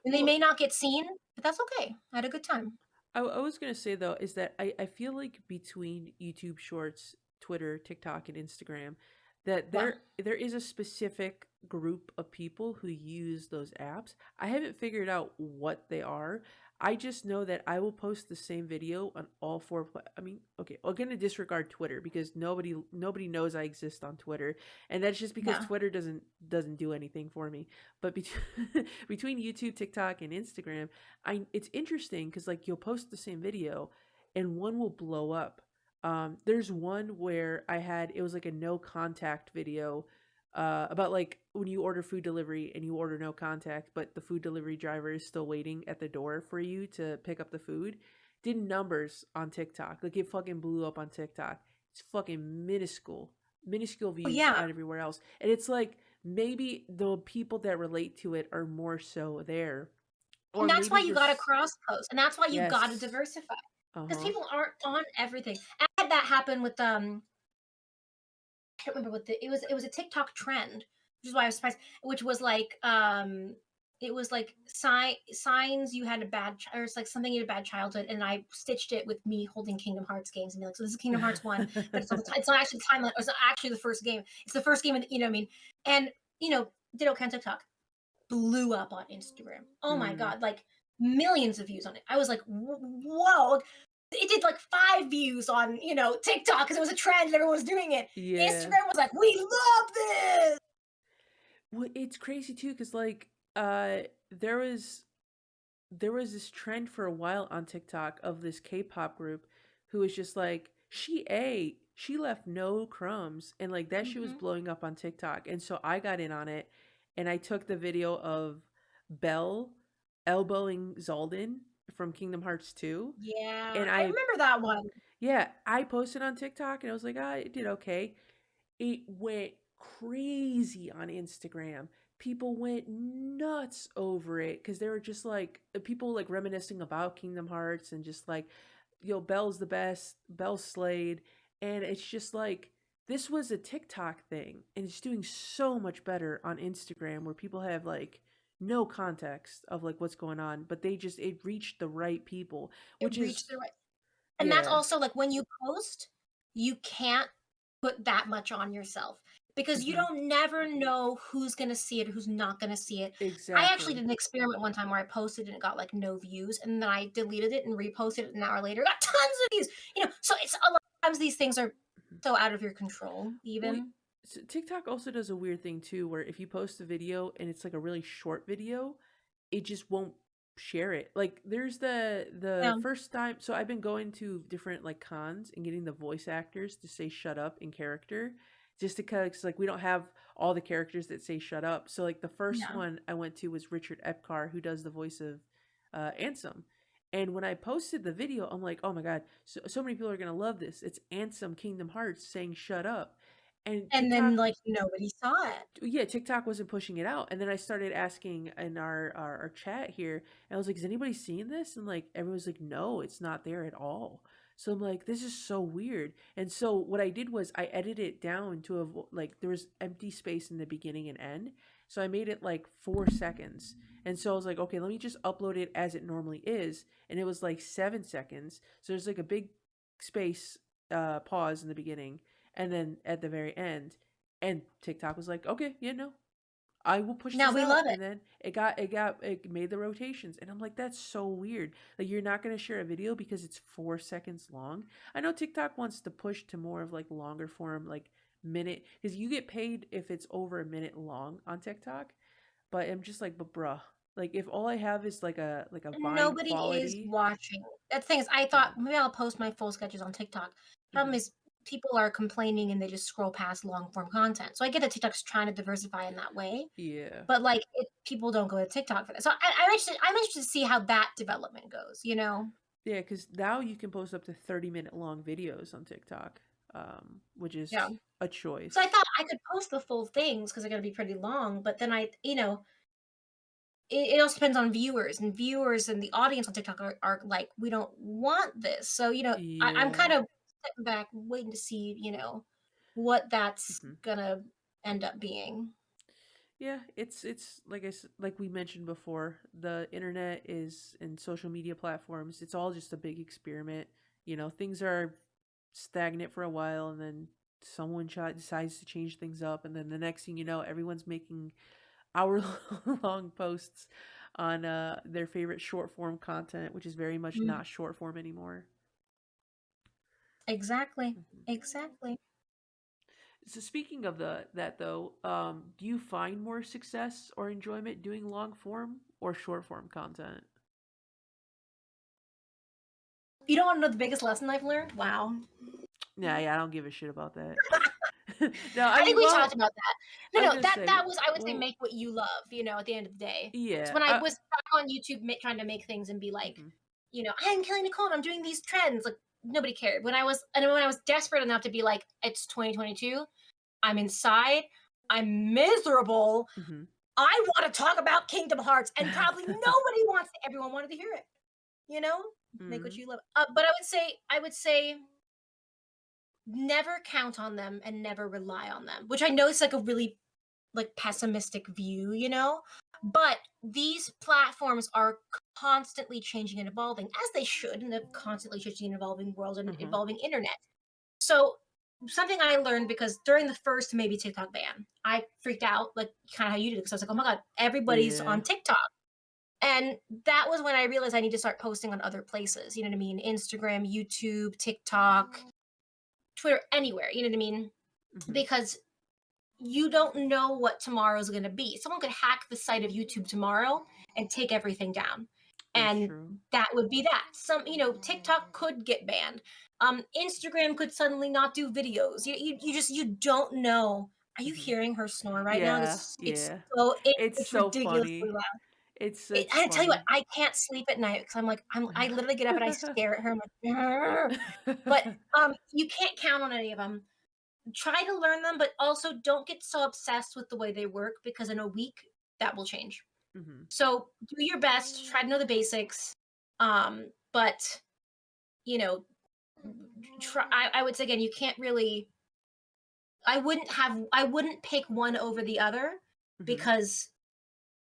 and they Well, may not get seen, but that's okay. I had a good time. I was gonna say though is that I feel like between YouTube Shorts, Twitter, TikTok, and Instagram, that Yeah. there is a specific group of people who use those apps. I haven't figured out what they are. I just know that I will post the same video on all four. I mean, okay, I'm gonna disregard Twitter because nobody knows I exist on Twitter, and that's just because Yeah. Twitter doesn't do anything for me. But between YouTube, TikTok, and Instagram, I it's interesting because like you'll post the same video and one will blow up. There's one where it was like a no contact video about like when you order food delivery and you order no contact, but the food delivery driver is still waiting at the door for you to pick up the food. Did numbers on TikTok. Like it fucking blew up on TikTok. It's fucking minuscule Oh, views yeah. on everywhere else. And it's like maybe the people that relate to it are more so there, And or that's why maybe you gotta just cross post, and that's why you gotta yes. diversify because Uh-huh. people aren't on everything. I had that happen with, I can't remember what it was a TikTok trend, which is why I was surprised, which was like, it was like signs you had a or it's like something you had a bad childhood, and I stitched it with me holding Kingdom Hearts games and be like, so this is Kingdom Hearts 1, but it's not actually the timeline, it's not actually the first game. It's the first game, you know what I mean? And, did okay on TikTok, blew up on Instagram. Oh my Mm, god, like millions of views on it. I was like, whoa. It did like 5 views on, TikTok because it was a trend and everyone was doing it. yeah. Instagram was like, we love this. Well, it's crazy too, because like uh there was there was this trend for a while on TikTok of this K-pop group who was just like she left no crumbs, and like that shit was Hmm. blowing up on TikTok. And so I got in on it and I took the video of Belle elbowing Zaldin from Kingdom Hearts 2, Yeah, and I remember that one. I posted on TikTok and I was like, "Ah, it did okay." It went crazy on Instagram. People went nuts over it because they were just like people like reminiscing about Kingdom Hearts and just like, yo, Belle's the best, Belle slayed. And it's just like, this was a TikTok thing and it's doing so much better on Instagram where people have like no context of like what's going on, but it reached the right people, It which reached is, the right. And that's yeah, also like when you post, you can't put that much on yourself because you hmm, don't never know who's going to see it or who's not going to see it. I actually exactly. did an experiment one time where I posted and it got like no views, and then I deleted it and reposted it an hour later, got tons of views. So it's a lot of times these things are so out of your control Well, even. TikTok also does a weird thing too, where if you post a video and it's like a really short video, it just won't share it. Like there's the Yeah. first time, so I've been going to different like cons and getting the voice actors to say "shut up" in character, just because like we don't have all the characters that say "shut up." So like the first Yeah. one I went to was Richard Epcar, who does the voice of Ansem. And when I posted the video, I'm like, oh my god, so many people are gonna love this. It's Ansem Kingdom Hearts saying "shut up," and And TikTok, then like nobody saw it. yeah, TikTok wasn't pushing it out. And then I started asking in our chat here, and I was like, is anybody seeing this? And like everyone's like, no, it's not there at all. So I'm like, this is so weird. And so what I did was I edited it down to like there was empty space in the beginning and end. So I made it like 4 seconds. And so I was like, okay, let me just upload it as it normally is. And it was like 7 seconds. So there's like a big space pause in the beginning and then at the very end, and TikTok was like, okay, yeah, no, I will push Now this we out. love it. And then it made the rotations. And I'm like, that's so weird. Like, you're not going to share a video because it's 4 seconds long. I know TikTok wants to push to more of like longer form, like minute, because you get paid if it's over a minute long on TikTok. But I'm just like, but bruh, like if all I have is like a Vine Nobody is quality, watching. That's the thing is, I yeah, thought maybe I'll post my full sketches on TikTok. Problem hmm, is, people are complaining and they just scroll past long form content. So I get that TikTok's trying to diversify in that way, yeah. but like, people don't go to TikTok for that. So I'm interested to see how that development goes. Yeah, because now you can post up to 30-minute long videos on TikTok, which Yeah. is a So I choice. thought I could post the full things because they're going to be pretty long, but then it also depends on viewers, and viewers and the audience on TikTok are like, we don't want this. So, I'm Yeah. kind of stepping back, waiting to see. what that's Mhm. gonna end up being. Yeah, it's like like we mentioned before, the internet is and social media platforms, it's all just a big experiment. You know, things are stagnant for a while and then someone decides to change things up and then the next thing you know, everyone's making hour long posts on their favorite short form content, which is very much Mm, not short form anymore. exactly. Mhm. Exactly. So speaking of that though, do you find more success or enjoyment doing long form or short form content? You don't want to know the biggest lesson I've learned? Wow. Yeah, yeah, I don't give a shit about that. No, I I think mean, we talked well, about that. No, I was no, gonna that say, that was I would say well, make what you love, at the end of the day. So yeah, when I was back on YouTube trying to make things and be like, mhm, I'm Kelly Nicole and I'm doing these trends, like nobody cared. When I was desperate enough to be like, it's 2022, I'm inside, I'm miserable. mhm. I want to talk about Kingdom Hearts, and probably nobody wants to. Everyone wanted to hear it. You know, make what Mhm, you love. But I would say, never count on them and never rely on them, which I know is like a really like pessimistic view. But these platforms are constantly changing and evolving, as they should in a constantly changing and evolving world and mhm. evolving internet. So something I learned, because during the first maybe TikTok ban, I freaked out, like kind of how you did, because I was like, oh my god, everybody's Yeah. on TikTok. And that was when I realized I need to start posting on other places. You know what I mean? Instagram, YouTube, TikTok, Twitter, anywhere. You know what I mean? Mhm. Because you don't know what tomorrow's going to be. Someone could hack the site of YouTube tomorrow and take everything down. That's And true. that would be that. TikTok could get banned. Instagram could suddenly not do videos. You don't know. Are you Mhm. hearing her snore right now? Yeah, This it's yeah. so it, It's it's so ridiculously funny. loud. It's I tell you what, funny. I can't sleep at night because I literally get up and I stare at her. I'm like, "Grr." But you can't count on any of them. Try to learn them, but also don't get so obsessed with the way they work, because in a week that will change. Mhm. So do your best, try to know the basics. But you know, try. I would say again, you can't really. I wouldn't pick one over the other, Mhm. because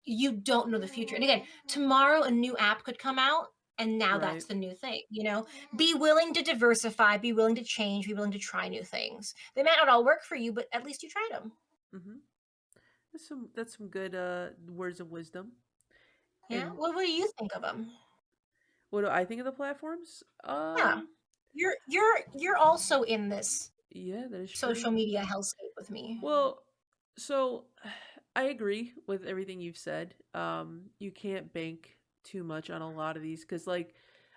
you don't know the future. And again, tomorrow a new app could come out, and now Right. that's the new thing. Be willing to diversify, be willing to change, be willing to try new things. They might not all work for you, but at least you tried them. Mhm. That's some good words of wisdom. Yeah. And What do you think of them? what do I think of the platforms? Yeah. You're also in this Yeah, that is true. social media hellscape with me. Well, so I agree with everything you've said. You can't bank too much on a lot of these because, like,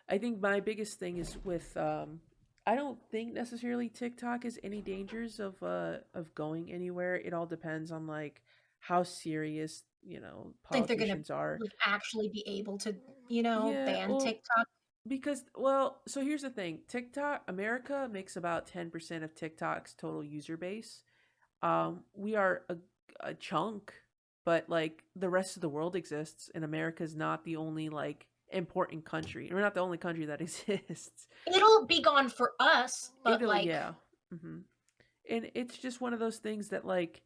I think my biggest thing is with I don't think necessarily TikTok is any dangers of going anywhere. It all depends on like how serious Think they're gonna politicians are. like actually be able to, Yeah, ban well, TikTok. because so here's the thing: TikTok America makes about 10% of TikTok's total user base. We are a chunk, but like the rest of the world exists, and America's not the only like important country. We're not the only country that exists. It'll be gone for us, but Italy, like yeah. hmm And it's just one of those things that like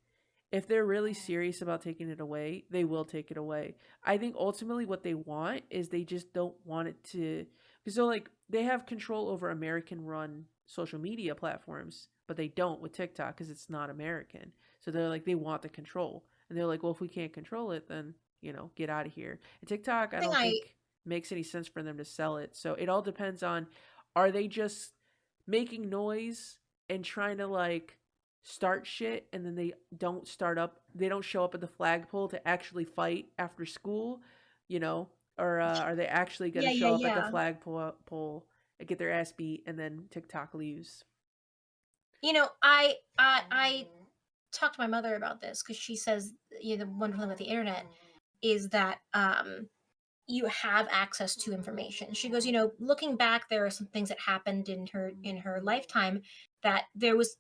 if they're really serious about taking it away, they will take it away. I think ultimately what they want is they just don't want it to because so like they have control over American run social media platforms, but they don't with TikTok because it's not American. So they're like they want the control. And they're like, well, if we can't control it, then, get out of here. And TikTok, I thing don't I think makes any sense for them to sell it. So it all depends on are they just making noise and trying to like start shit and then they don't show up at the flagpole to actually fight after school, you know, or are they actually going to yeah, yeah, show up at the yeah. flagpole and get their ass beat and then TikTok leaves? I talked to my mother about this, because she says, the wonderful thing about the internet is that you have access to information. She goes, looking back, there are some things that happened in her lifetime, that there was,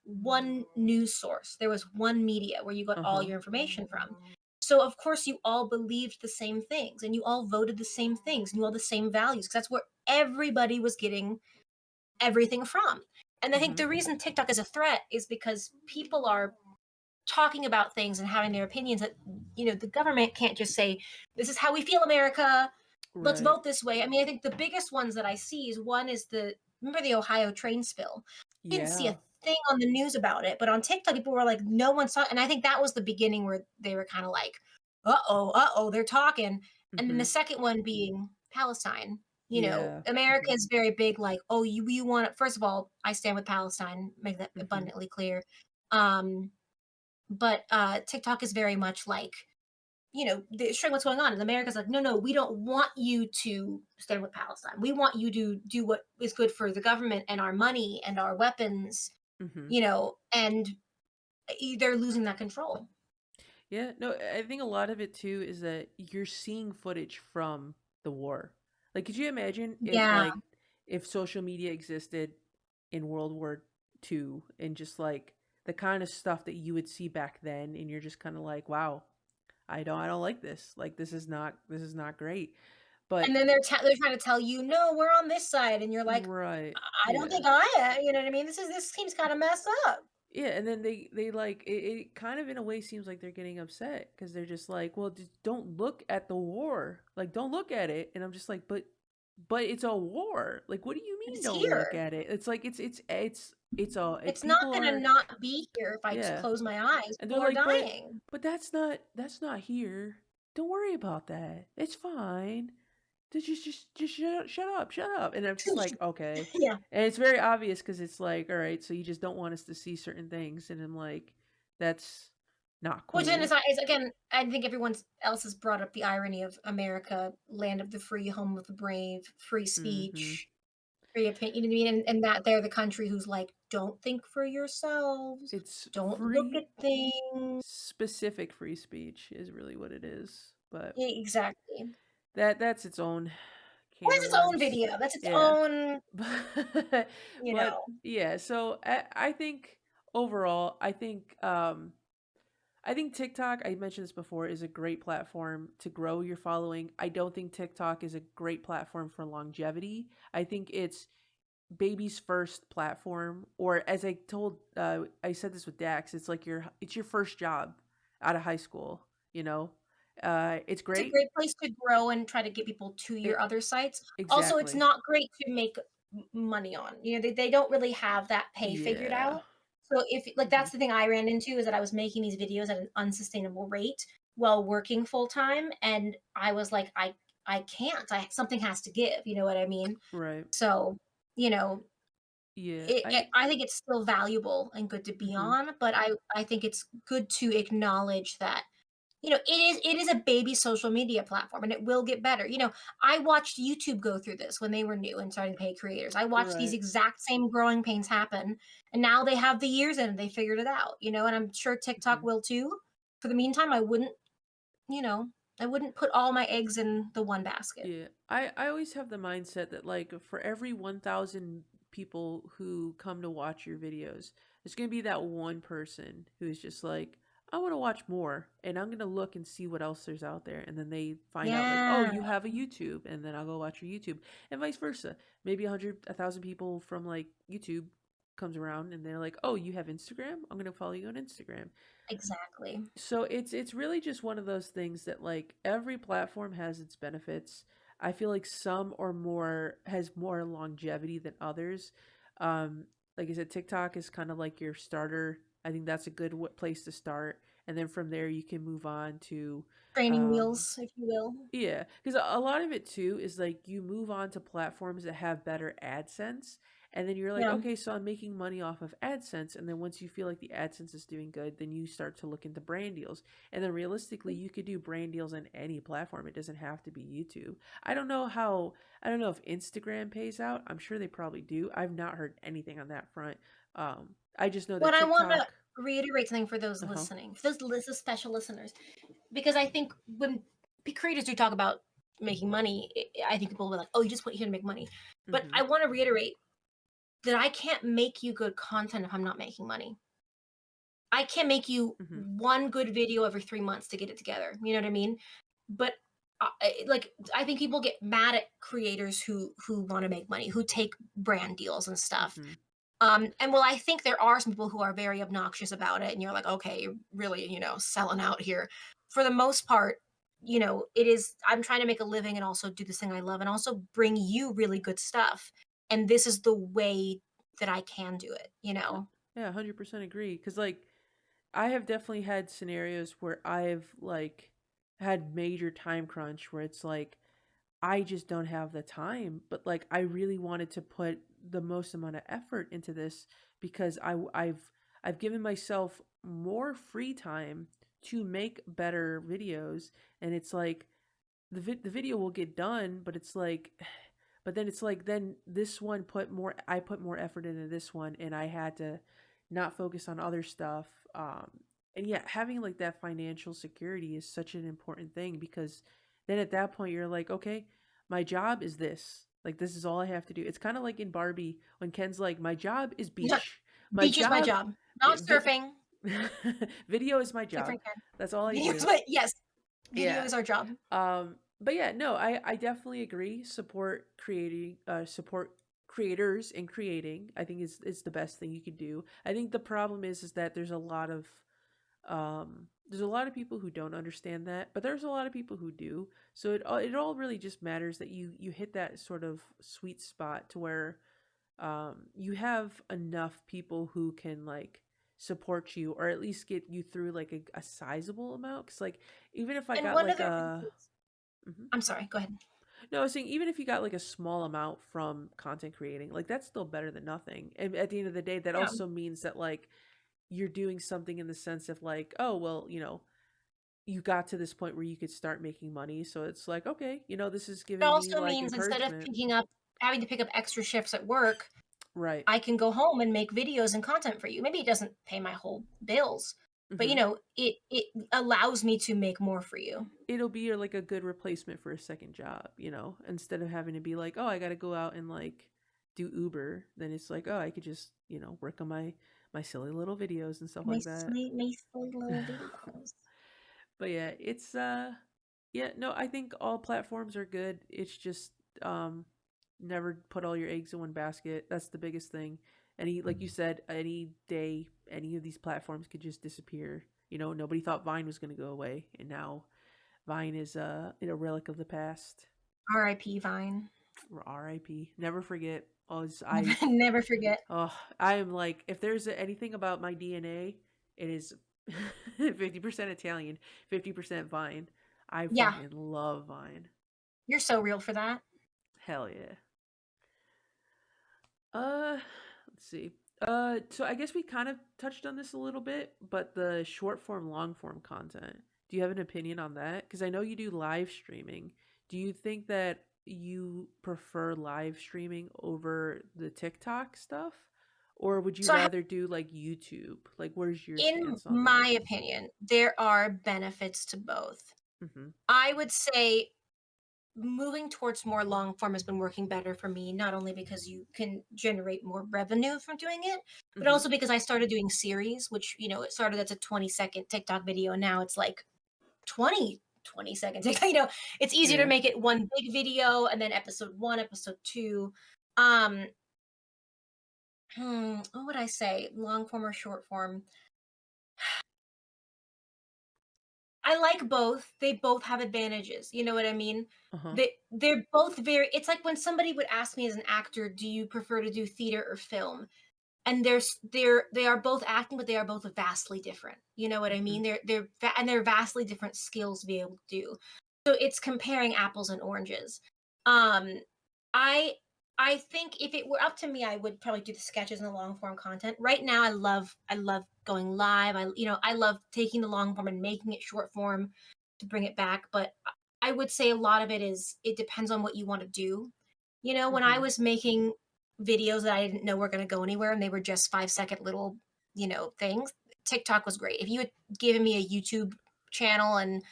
one news source, there was one media where you got all Uh-huh. your information from. So of course you all believed the same things, and you all voted the same things, and you all the same values, because that's where everybody was getting everything from. And I think Mhm. the reason TikTok is a threat is because people are talking about things and having their opinions that the government can't just say, this is how we feel, America, let's Right. vote this way. I mean, I think the biggest ones that I see is one is the remember the Ohio train spill. Didn't see Yeah. a thing on the news about it, but on TikTok people were like, no one saw, and I think that was the beginning where they were kind of like, uh-oh, they're talking. And then the Mhm. second one being Palestine. Yeah. America Mhm. is very big, like, oh, you want to, first of all, I stand with Palestine, make that Mhm. abundantly clear. um but TikTok is very much like, they're showing what's going on. And America's like, no, no, we don't want you to stand with Palestine. We want you to do what is good for the government and our money and our weapons, Mhm. and they're losing that control. Yeah, no, I think a lot of it too is that you're seeing footage from the war. Like, could you imagine if Yeah. if social media existed in World War II and just like the kind of stuff that you would see back then, and you're just kind of like, wow, I don't like this. Like, this is not great. And But then they're trying to tell you, no, we're on this side, and you're like, right, I don't yeah. think I am. You know what I mean? This seems kind of messed up. Yeah, and then they like it kind of in a way seems like they're getting upset because they're just like, well, just don't look at the war, like don't look at it. And I'm just like, but it's a war. Like, what do you mean It's don't look here. at it? It's like it's a It's not people gonna are, not be here if I just yeah, close my eyes. and they're People are like, dying. but that's not here. Don't worry about that. It's fine. Just shut up. And I'm just like, okay. Yeah. And it's very obvious because it's like, all right, so you just don't want us to see certain things, and I'm like, that's not Which then is, cool. is again, I think everyone else has brought up the irony of America, land of the free, home of the brave, free Mm-hmm. speech, free opinion. You know what I mean? And that they're the country who's like, don't think for yourselves, It's don't look free, at things. specific free speech is really what it is. But Exactly. that's its own can That's of its own worms. video. That's its Yeah. own, but you but know. yeah, so I think overall, I think TikTok, I mentioned this before, is a great platform to grow your following. I don't think TikTok is a great platform for longevity. I think it's baby's first platform, or as I said this with Dax, it's your first job out of high school. You know, it's It's a great. great place to grow and try to get people to your It other sites. Also, it's exactly. not great to make money on. They don't really have that pay figured Yeah. out. So if like Hmm. that's the thing I ran into is that I was making these videos at an unsustainable rate while working full time, and I was like, I can't. Something has to give. You know what I mean? Right. So you know, Yeah. I think it's still valuable and good to be Hmm. on, but I think it's good to acknowledge that it is a baby social media platform and it will get better. I watched YouTube go through this when they were new and starting to pay creators. I watched these Right. exact same growing pains happen, and now they have the years in and they figured it out, and I'm sure TikTok Hmm. will too. For the meantime, you know, I wouldn't put all my eggs in the one basket. Yeah, I always have the mindset that like for every 1,000 people who come to watch your videos, there's gonna be that one person who's just like, I want to watch more, and I'm gonna look and see what else there's out there, and then they find out like, oh, Yeah, you have a YouTube, and then I'll go watch your YouTube, and vice versa. Maybe 1,000 people from like YouTube comes around, and they're like, oh, you have Instagram? I'm gonna follow you on Instagram. exactly. So it's really just one of those things that like every platform has its benefits. I feel like some or more has more longevity than others. um like I said, TikTok is kind of like your starter. I think that's a good place to start, and then from there you can move on to Training um wheels, if you will. yeah, because a lot of it too is like you move on to platforms that have better AdSense, and then you're like, Yeah. okay, so I'm making money off of AdSense, and then once you feel like the AdSense is doing good, then you start to look into brand deals, and then realistically, you could do brand deals on any platform. It doesn't have to be YouTube. I don't know if Instagram pays out. I'm sure they probably do. I've not heard anything on that front. I just know What that I want to TikTok. reiterate something for those Uh huh. listening, for those special listeners, because I think when creators do talk about making money, I think people will be like, "Oh, you just put here to make money." But Mm-hmm. I want to reiterate that I can't make you good content if I'm not making money. I can make you Mm-hmm. one good video every 3 months to get it together. You know what I mean? But like, I think people get mad at creators who want to make money, who take brand deals and stuff. Mm-hmm. And well, I think there are some people who are very obnoxious about it, and you're like, okay, you're really, selling out here. For the most part, it is, I'm trying to make a living and also do this thing I love and also bring you really good stuff. And this is the way that I can do it, you Yeah, know? yeah, 100% agree. Because, like, I have definitely had scenarios where I've, like, had major time crunch where it's like, I just don't have the time, but like I really wanted to put the most amount of effort into this because I've given myself more free time to make better videos, and it's like the video will get done, but it's like but then it's like then this one put more I put more effort into this one, and I had to not focus on other stuff. And yeah, having like that financial security is such an important thing because then at that point you're like, okay, my job is this. Like this is all I have to do. It's kind of like in Barbie when Ken's like, my job is beach. My Beach is my job, job. Not vi- surfing. video is my job. Different kind. That's all I Video is do. my, yes, video Yeah. is our job. But yeah, no, I definitely agree. Support creators and creating. I think is the best thing you could do. I think the problem is that there's a lot of people who don't understand that, but there's a lot of people who do. So it all really just matters that you hit that sort of sweet spot to where you have enough people who can like support you or at least get you through like a sizable amount. Because like even if I And got one of like the a reasons, Mhm. I'm sorry, go ahead. No, I was saying even if you got like a small amount from content creating, like that's still better than nothing. And at the end of the day, that Yeah. also means that like you're doing something in the sense of like, oh, well, you got to this point where you could start making money. So it's like, okay, this is It giving me also like means instead of encouragement. having to pick up extra shifts at work, Right. I can go home and make videos and content for you. Maybe it doesn't pay my whole bills, but Hmm. it allows me to make more for you. It'll be like a good replacement for a second job, instead of having to be like, oh, I got to go out and like do Uber. Then it's like, oh, I could just, work on my silly little videos and stuff like that. My sweet little videos. But yeah, it's yeah, no, I think all platforms are good. It's just um never put all your eggs in one basket. That's the biggest thing. Any like you said, any day any of these platforms could just disappear. Nobody thought Vine was going to go away, and now Vine is a relic of the past. R.I.P. Vine. RIP. Never forget. Never forget. I am like if there's anything about my DNA, it is 50% Italian, 50% Vine. I Yeah, fucking love Vine. you're so real for that. Hell yeah. Uh, let's see. So I guess we kind of touched on this a little bit, but the short form, long form content. Do you have an opinion on that? Because I know you do live streaming. Do you think that you prefer live streaming over the TikTok stuff? Or would you So I have, rather do like YouTube? Like, where's your in stance on that? my opinion, there are benefits to both. Mm-hmm. I would say moving towards more long form has been working better for me, not only because you can generate more revenue from doing it, but Mm-hmm. also because I started doing series, which, it started as a 20-second TikTok video, and now it's like 20 seconds. It's easier to Yeah. make it one big video and then episode one, episode two. Um, what would I say? Long form or short form? I like both. They both have advantages. You know what I mean? Uh-huh. They're both very, it's like when somebody would ask me as an actor, do you prefer to do theater or film? And they are both acting, but they are both vastly different. You know what I Mm-hmm. mean? They're vastly different skills to be able to do. So it's comparing apples and oranges. Um, I I think if it were up to me, I would probably do the sketches and the long form content. Right now, I love going live. I love taking the long form and making it short form to bring it back. But I would say a lot of it depends on what you want to do. When I Mm-hmm. was making videos that I didn't know were going to go anywhere and they were just 5-second little, things, TikTok was great. If you had given me a YouTube channel and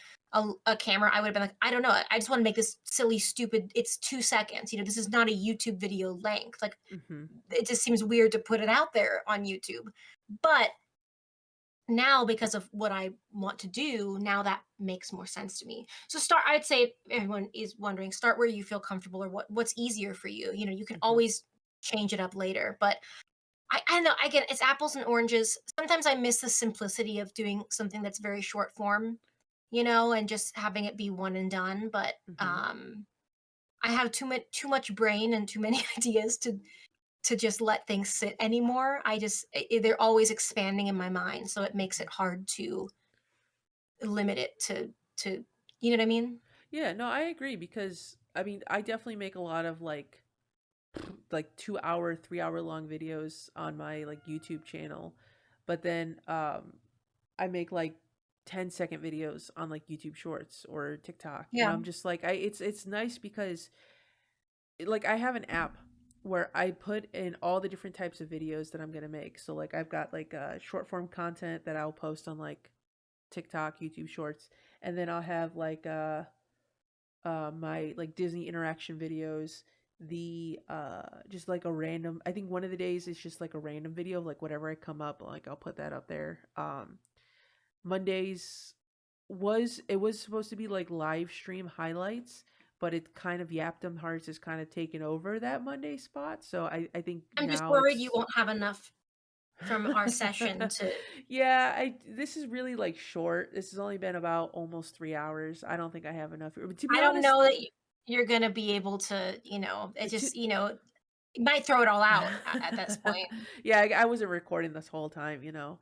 a camera, I would have been like, I don't know. I just want to make this silly, stupid, it's 2 seconds. This is not a YouTube video length. Like, Mm-hmm. it just seems weird to put it out there on YouTube. But now, because of what I want to do, now that makes more sense to me. So I'd say if everyone is wondering, start where you feel comfortable or what's easier for you. You can Mm-hmm. always change it up later. But I know, again, it's apples and oranges. Sometimes I miss the simplicity of doing something that's very short form, and just having it be one and done, but, Hmm. I have too much brain and too many ideas to just let things sit anymore. They're always expanding in my mind, so it makes Hmm. it hard to limit it to you know what I mean? Yeah, no, I agree because I mean, I definitely make a lot of like 2 hour, 3 hour long videos on my like YouTube channel, but then I make like 10-second videos on like YouTube Shorts or TikTok, and Yeah. I'm just like, it's nice because like I have an app where I put in all the different types of videos that I'm gonna make. So like I've got like short form content that I'll post on like TikTok, YouTube Shorts, and then I'll have like my like Disney interaction videos, the just like a random, I think one of the days is just like a random video of like whatever I come up, like I'll put that up there. Mondays was supposed to be like live stream highlights, but it kind of Yapdom Hearts has kind of taken over that Monday spot. So I think I'm just now worried you it's won't have enough from our session to yeah, I this is really like short. This has only been about almost 3 hours. I don't think I have enough. To be I don't honest, know that you're gonna be able to, it to just, you might throw it all out at this point. yeah, I wasn't recording this whole time, you know.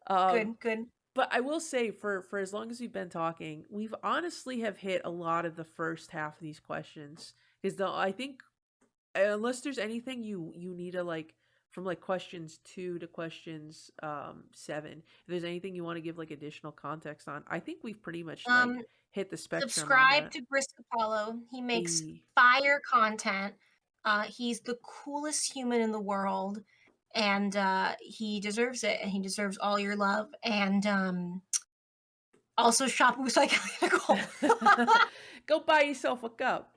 Um, Good, good. but I will say for as long as we've been talking, we've honestly have hit a lot of the first half of these questions. Because I think unless there's anything you need to like from like questions 2 to questions 7, if there's anything you want to give like additional context on, I think we've pretty much like Um, hit the spectrum on Subscribe that. to Brisk Apollo. He makes A fire content. He's the coolest human in the world, and he deserves it, and he deserves all your love. And also shop Recycling. Go buy yourself a cup.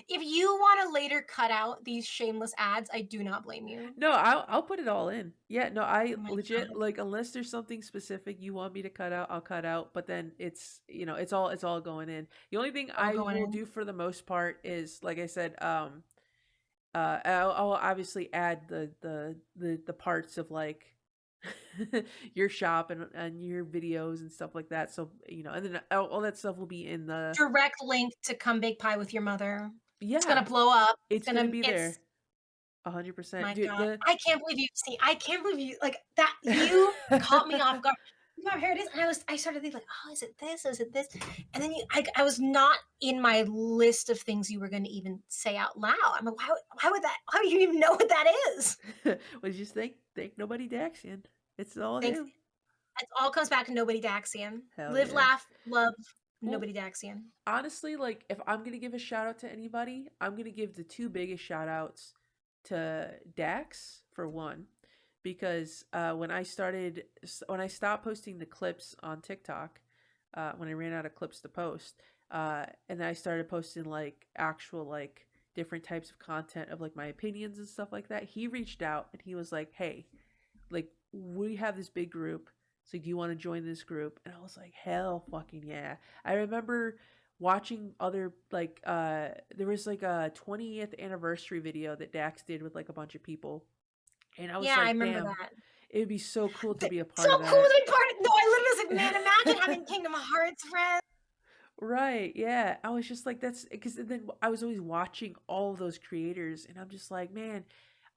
If you want to later cut out these shameless ads, I do not blame you. No, I'll put it all in. Yeah, no, I Oh my legit god, like unless there's something specific you want me to cut out, I'll cut out. But then it's it's all going in. The only thing all I going will in. do for the most part is like I said, I'll obviously add the parts of like your shop and your videos and stuff like that. So and then all that stuff will be in the Direct link to Come Bake Pie with Your Mother. It's gonna yeah, blow up. it's gonna be there, 100%, My dude. god, I can't believe you like that. You caught me off guard. No, here it is. And I started thinking like, oh, is it this? Is it this? And then I was not in my list of things you were going to even say out loud. I'm like, why would you even know what that is? Was just think nobody Daxian. It's all Thanks. him. It all comes back to Nobody Daxian. Hell Live, yeah. laugh, love, Well, Nobody Daxian. honestly, like if I'm gonna give a shout out to anybody, I'm gonna give the two biggest shout outs to Dax for one, because when I stopped posting the clips on TikTok, when I ran out of clips to post, and then I started posting like actual like different types of content of like my opinions and stuff like that. He reached out and he was like, "Hey, like we have this big group, so do you want to join this group?" And I was like, hell fucking yeah. I remember watching other like there was like a 20th anniversary video that Dax did with like a bunch of people, and I was Yeah, I like, remember damn, that. it would be so cool to be a So part of cool that. to be part of. No, I literally was like, man, imagine having Kingdom Hearts friends. Right, yeah. I was just like, that's because then I was always watching all of those creators, and I'm just like, man,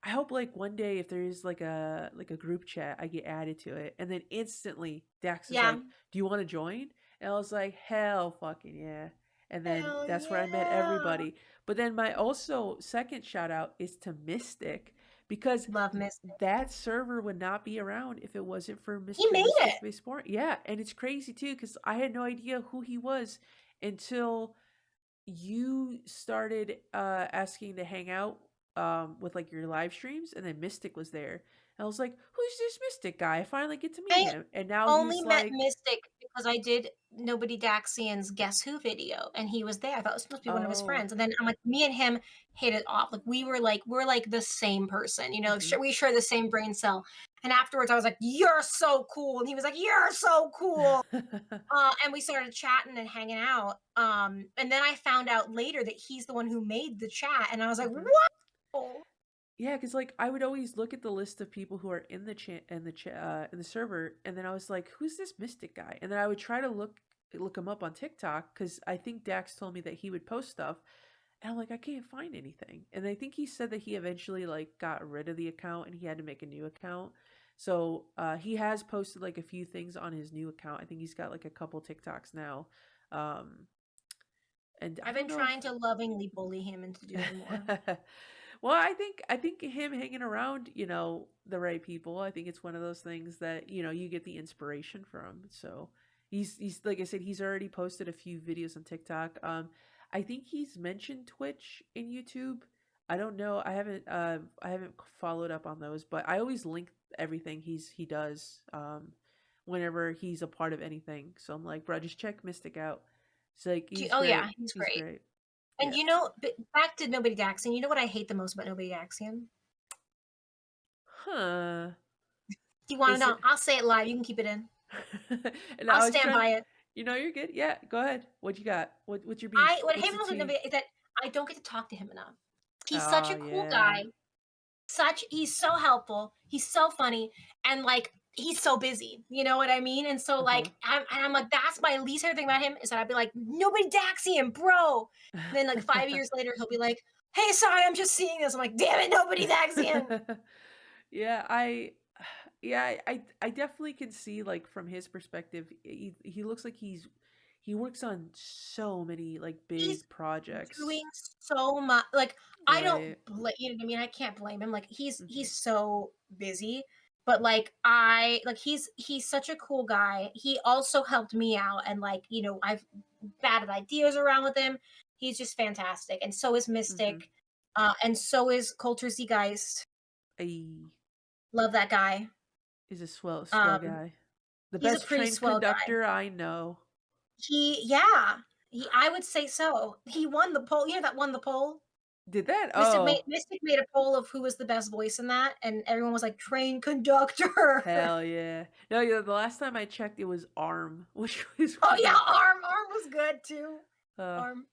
I hope like one day if there is like a group chat, I get added to it, and then instantly Dax is Yeah. like, "Do you want to join?" And I was like, "Hell, fucking yeah!" And then Hell that's where I met yeah. everybody. But then my also second shout out is to Mystic, because Love Mystic. that server would not be around if it wasn't for He Mr. made it. Mystic Visport. Yeah, and it's crazy too because I had no idea who he was until you started asking to hang out with like your live streams, and then Mystic was there. And I was like, who's this Mystic guy? I finally get to meet I him. And now only he's met like, Mystic because I did Nobody Daxian's Guess Who video, and he was there. I thought it was supposed to be one of his oh, friends, and then I'm like, me and him hit it off. Like we're like the same person, Like hmm. we share the same brain cell. And afterwards, I was like, "You're so cool," and he was like, "You're so cool." And we started chatting and hanging out. And then I found out later that he's the one who made the chat, and I was like, Hmm. "What?" Yeah, because like I would always look at the list of people who are in the in the server, and then I was like, "Who's this Mystic guy?" And then I would try to look him up on TikTok because I think Dax told me that he would post stuff, and I'm like, I can't find anything. And I think he said that he eventually like got rid of the account and he had to make a new account. So he has posted like a few things on his new account. I think he's got like a couple TikToks now, um, and I I've don't been know trying to lovingly bully him into doing more. if. Well, I think him hanging around, the right people. I think it's one of those things that you get the inspiration from. So he's like I said, he's already posted a few videos on TikTok. I think he's mentioned Twitch and YouTube. I don't know. I haven't followed up on those, but I always link everything he does whenever he's a part of anything. So I'm like, bro, just check Mystic out. It's like he's Oh yeah, great. he's He's great. great. And Yeah. back to Nobody Daxian. You know what I hate the most about Nobody Daxian? Huh. Do you want to Is know? it? I'll say it live. You can keep it in. And I'll I was stand trying. by it. You're good. Yeah, go ahead. What you got? What's your beef? What I What's hate the most with tea? Nobody is that I don't get to talk to him enough. He's such Oh a cool yeah. guy. He's so helpful. He's so funny, and like he's so busy. You know what I mean? And so Uh like I'm like that's my least favorite thing about him is that I'd be like Nobody Daxian, bro. And then like 5 years later he'll be like, hey, sorry, I'm just seeing this. I'm like, damn it, Nobody Daxian. Yeah, I definitely can see like from his perspective, he looks like he works on so many like He's big projects. doing so much. Like I don't Right. blame. You know what I mean? I can't blame him. Like Hmm. he's so busy. But like I like he's such a cool guy. He also helped me out, and like I've batted ideas around with him. He's just fantastic, and so is Hmm. Mystic, and so is Coulter Geist. He Love that guy. is a swell Um, guy. The he's a best pretty train swell guy. conductor I know. Yeah, I would say so. He won the poll. You know that won the poll. Did that? Oh, Mystic made a poll of who was the best voice in that, and everyone was like, "Train conductor." hell yeah. No, yeah, the last time I checked, it was ARM, which was Oh yeah, weird. Arm was good too. Uh, Arm.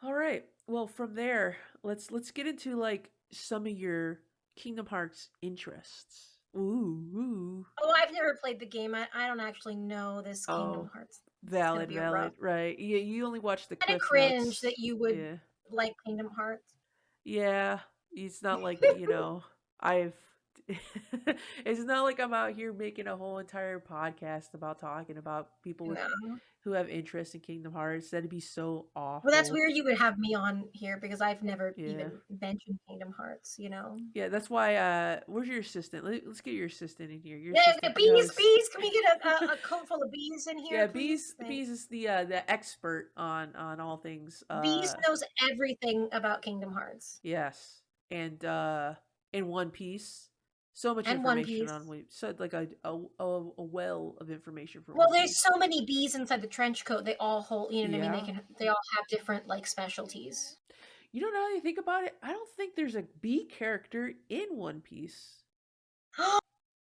all right. Well, from there, let's get into like some of your Kingdom Hearts interests. Ooh. Oh, I've never played the game. I don't actually know this Kingdom Oh, Hearts. It's gonna valid, be a rough. valid. Right. Yeah, you only watch the Kind of Cliff cringe Notes. that you would Yeah. like Kingdom Hearts. Yeah, it's not like, I've it's not like I'm out here making a whole entire podcast about talking about people with No. who have interest in Kingdom Hearts. That'd be so Well, that's awful. weird. You would have me on here because I've never Yeah. even mentioned Kingdom Hearts. You know. Yeah, that's why where's your assistant? Let's get your assistant in here. Your Yeah, assistant bees, knows. bees. Can we get a coat full of bees in here, Yeah, please? Bees Thanks. is the expert on all things Beast knows everything about Kingdom Hearts yes. And in One Piece. So much and One information on Piece. One so like a well of information for Well, One there's Piece. so many bees inside the trench coat. They all hold, you know what I mean? Yeah. They all have different like specialties. Now that you think about it, I don't think there's a bee character in One Piece.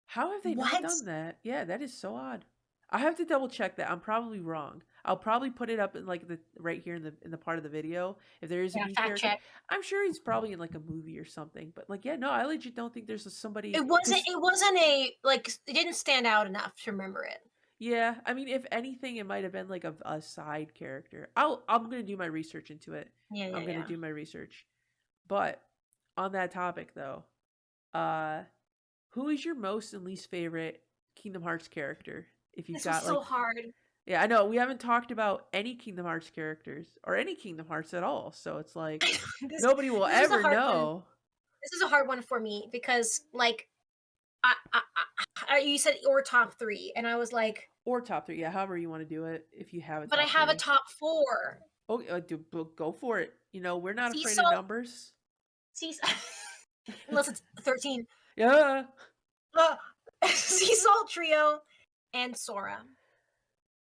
How have they not What? done that? Yeah, that is so odd. I have to double check that. I'm probably wrong. I'll probably put it up in like the right here in the part of the video if there is a Yeah, B fact character. check. I'm sure he's probably in like a movie or something. But like, yeah, no, I legit don't think there's somebody It wasn't. because It wasn't a like. It didn't stand out enough to remember it. yeah, I mean, if anything, it might have been like a side character. I'm gonna do my research into it. Yeah, I'm yeah, gonna yeah. do my research. But on that topic though, uh, who is your most and least favorite Kingdom Hearts character? If you've This was got so like hard. yeah, I know we haven't talked about any Kingdom Hearts characters or any Kingdom Hearts at all, so it's like this nobody will this was a ever hard one. know. This is a hard one for me because like you said or top three, and I was like, Or top three, yeah, however you want to do it. If you have a but I top have a three, top four. oh, go for it. We're not Sea afraid of salt, numbers. sea, unless it's 13. Yeah. Uh, sea salt trio and Sora.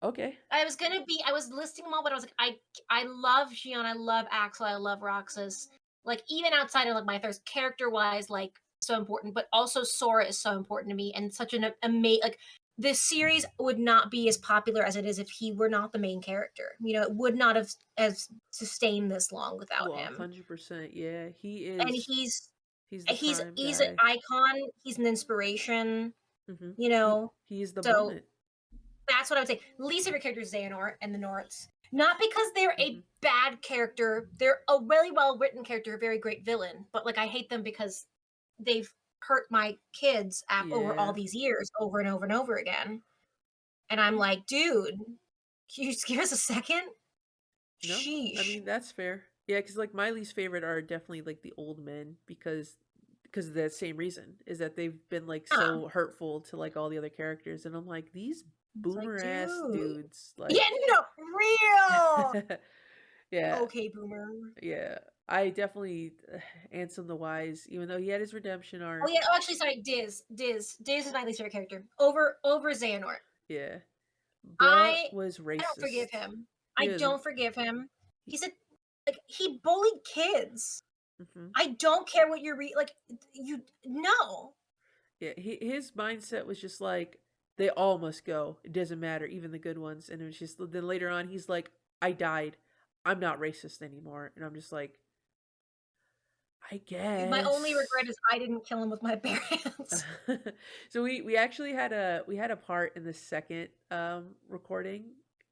Okay. I was listing them all, but I was like, I love Xion, I love Axel, I love Roxas. Like even outside of like my thirst, character wise, like so important, but also Sora is so important to me and such an amazing like this series would not be as popular as it is if he were not the main character. It would not have as sustained this long without Well, him. 100%. Yeah, And he's the he's prime he's an guy. icon. He's an inspiration. Mhm. You He know, he is the so moment. that's what I would say. Least favorite character is Xehanort and the Norts. Not because they're a Mhm. bad character. They're a really well written character, a very great villain. But like I hate them because they've hurt my kids over all Yeah. these years, over and over and over again. And I'm like, dude, can you just give us a second? No, I Sheesh. mean that's fair. Yeah, because like my least favorite are definitely like the old men because of that same reason is that they've been like Huh. so hurtful to like all the other characters, and I'm like these It's like, boomer ass dude. dudes Yeah, like. no, real. Yeah, Okay, boomer. yeah. I definitely Ansem the Wise, even though he had his redemption Oh arc. yeah. Oh, actually, sorry. Diz is my least favorite character. Over Xehanort. Yeah, bruh I was I don't forgive racist. him. He I was. don't forgive him. He, He's a like he bullied kids. mhm. I don't care what you're like. You no. Yeah, his mindset was just like they all must go. It doesn't matter, even the good ones. And it was just then later on, he's like, "I died. I'm not racist anymore." And I'm just like, I My only regret guess. is I didn't kill him with my bare hands. So we actually had a part in the second recording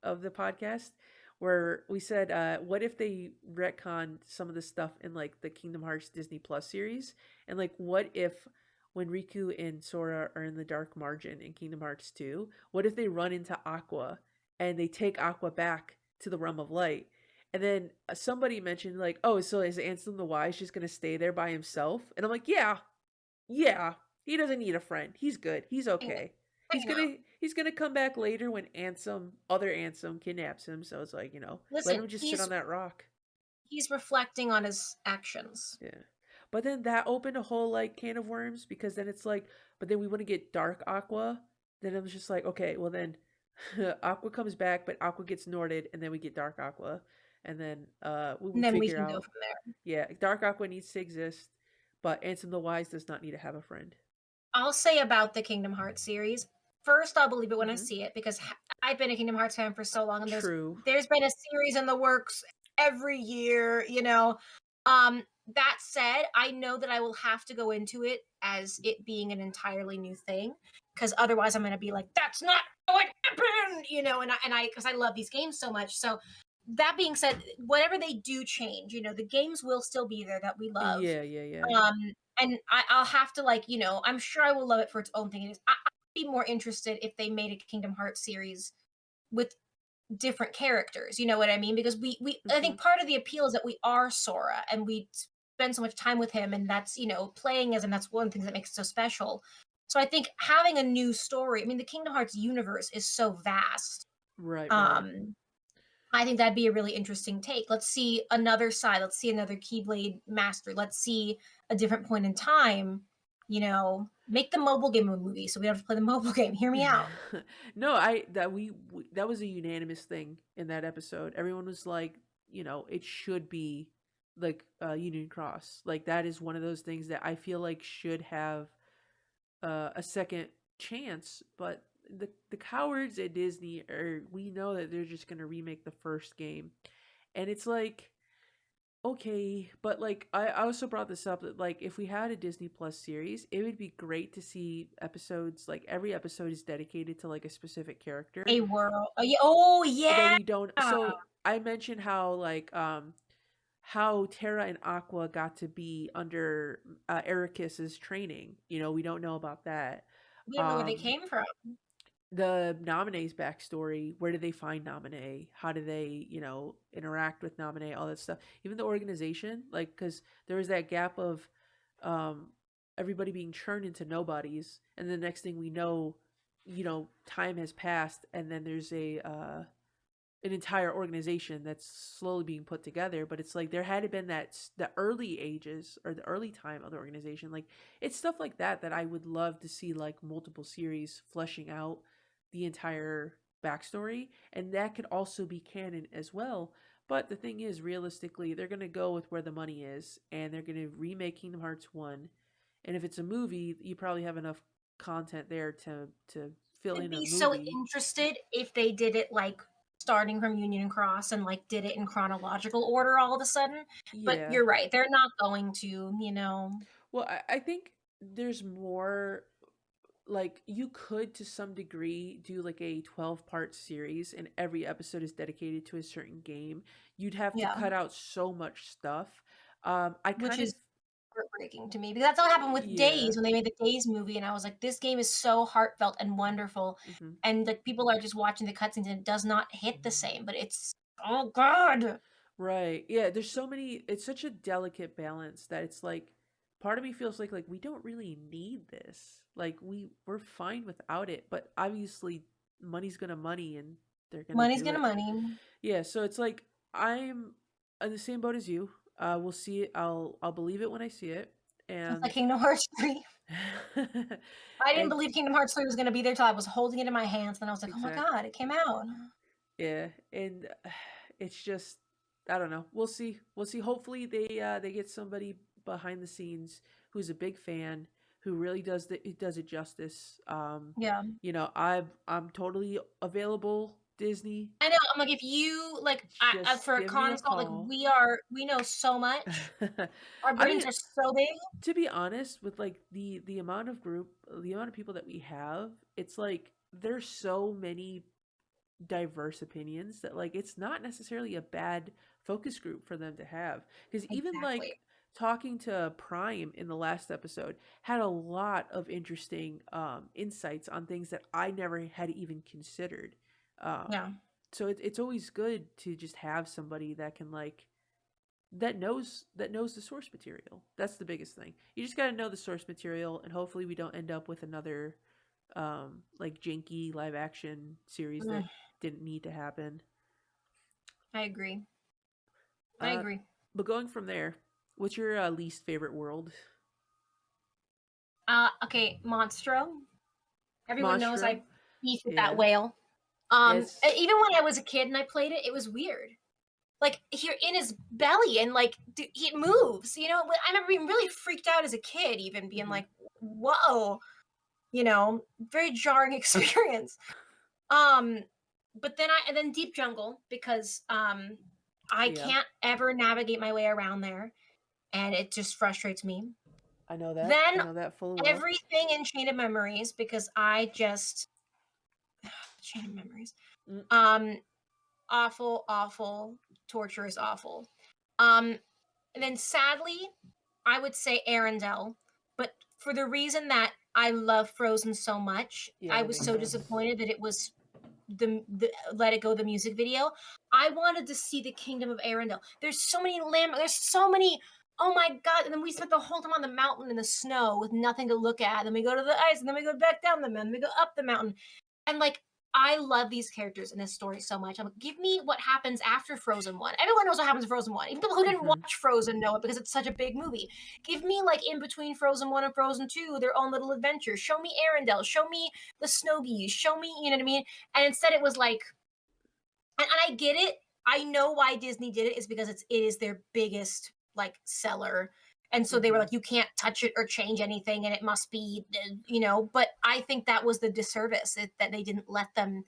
of the podcast where we said what if they retconned some of the stuff in like the Kingdom Hearts Disney Plus series, and like what if when Riku and Sora are in the Dark Margin in Kingdom Hearts 2, what if they run into Aqua and they take Aqua back to the realm of light, and then somebody mentioned like, "Oh, so is Ansem the Wise just gonna stay there by himself?" And I'm like, "Yeah, yeah, he doesn't need a friend. He's good. He's okay. I know. He's gonna come back later when other Ansem kidnaps him. So it's like let Listen, him just sit on that rock." he's reflecting on his actions. Yeah, but then that opened a whole like can of worms because then it's like, but then we want to get Dark Aqua. Then I was just like, okay, well then Aqua comes back, but Aqua gets Norded, and then we get Dark Aqua, and then we And then we figure can go out, from there. yeah, Dark Aqua needs to exist, but Ansem the Wise does not need to have a friend. I'll say about the Kingdom Hearts series. First, I'll believe it when I Mm-hmm. see it because I've been a Kingdom Hearts fan for so long, and there's True. there's been a series in the works every year. That said, I know that I will have to go into it as it being an entirely new thing because otherwise I'm going to be like, "That's not how it happened," and I because I love these games so much. So that being said, whatever they do change, the games will still be there that we love. Yeah, yeah, yeah. Um, and I'll have to like, I'm sure I will love it for its own thing. I'd be more interested if they made a Kingdom Hearts series with different characters. You know what I mean? Because we I Mm-hmm. think part of the appeal is that we are Sora and we spend so much time with him, and that's playing as him. That's one thing that makes it so special. So I think having a new story. I mean, the Kingdom Hearts universe is so vast. Right, right. Um, I think that'd be a really interesting take. Let's see another side. Let's see another Keyblade master. Let's see a different point in time. Make the mobile game a movie so we don't have to play the mobile game. Hear me out. No, I that we that was a unanimous thing in that episode. Everyone was like, it should be like Union Cross. Like that is one of those things that I feel like should have a second chance, but the cowards at Disney are we know that they're just gonna remake the first game, and it's like okay, but like I also brought this up that like if we had a Disney Plus series, it would be great to see episodes like every episode is dedicated to like a specific character A world. Oh yeah. Oh that yeah. we don't. So I mentioned how like how Terra and Aqua got to be under Ericus's training. We don't know about that. We don't know where they Um came from. the Nominee's backstory, where did they find Nominee? How do they, interact with Nominee? All that stuff. Even the organization, like, because there was that gap of um, everybody being churned into nobodies, and the next thing we know, time has passed, and then there's an entire organization that's slowly being put together. But it's like there had been the early ages or the early time of the organization. Like it's stuff like that I would love to see like multiple series fleshing out the entire backstory, and that could also be canon as well. But the thing is, realistically, they're gonna go with where the money is, and they're gonna remake Kingdom Hearts 1. And if it's a movie, you probably have enough content there to fill I'd in a be so movie. interested if they did it like starting from Union Cross and like did it in chronological order all of a sudden. But Yeah. you're right, they're not going to. Well, I think there's more, like, you could to some degree do like a 12-part series and every episode is dedicated to a certain game. You'd have to Yeah, cut out so much stuff. I which kind of, is heartbreaking to me because that's what happened with yeah. Days when they made the Days movie, and I was like, this game is so heartfelt and wonderful, Hmm. and like people are just watching the cutscenes and it does not hit the same, but it's oh god. Right. Yeah, there's so many, it's such a delicate balance that it's like part of me feels like we don't really need this. Like we're fine without it, but obviously money's gonna money and they're gonna Money's do gonna it. money. Yeah, so it's like I'm in the same boat as you. We'll see it. I'll believe it when I see it. It's like And Kingdom Hearts 3. I didn't and believe Kingdom Hearts 3 was gonna be there till I was holding it in my hands, and I was like, oh my exactly. god, it came out. Yeah, and it's just I don't know. We'll see. We'll see. Hopefully they get somebody behind the scenes who's a big fan who really does it justice. Yeah. I'm totally available, Disney. I know. I'm like, if you like, Just for a give me a console, like call. we know so much. Our I brains mean, are so big. to be honest, with like the amount of people that we have, it's like there's so many diverse opinions that like it's not necessarily a bad focus group for them to have, because even Exactly. like talking to Prime in the last episode had a lot of interesting insights on things that I never had even considered. um Yeah. so it's always good to just have somebody that can like that knows the source material. That's the biggest thing. You just got to know the source material, and hopefully we don't end up with another like janky live action series Mm, that didn't need to happen. I agree. I Uh, agree. but going from there, what's your least favorite world? Okay, Monstro. Everyone knows Monstro? I beef with that Yeah. whale. It's Even when I was a kid and I played it, it was weird. Like here in his belly, and like it moves. I remember being really freaked out as a kid, even being mhm. like, "Whoa!" Very jarring experience. Um, but then Deep Jungle, because I Yeah. can't ever navigate my way around there, and it just frustrates me. I know that. I Then know that full well. everything in Chain of Memories, because I just Chain of Memories. Mm, Um, Awful, awful, torture is awful. Um, and then sadly, I would say Arendelle, but for the reason that I love Frozen so much, yeah, I that was makes so sense. disappointed that it was the Let It Go, the music video. I wanted to see the Kingdom of Arendelle. There's so many. Oh my god! And then we spent the whole time on the mountain in the snow with nothing to look at. Then we go to the ice, and then we go back down the mountain. We go up the mountain, and like I love these characters in this story so much. I'm like, give me what happens after Frozen 1. Everyone knows what happens in Frozen 1. Even people who didn't Hmm. watch Frozen know it because it's such a big movie. Give me like in between Frozen 1 and Frozen 2 their own little adventure. Show me Arendelle. Show me the Snow Geese. Show me, you know what I mean? And instead it was like, and I get it. I know why Disney did it is because it is their biggest like seller. And so they were Hmm. like, you can't touch it or change anything, and it must be. But I think that was the disservice that they didn't let them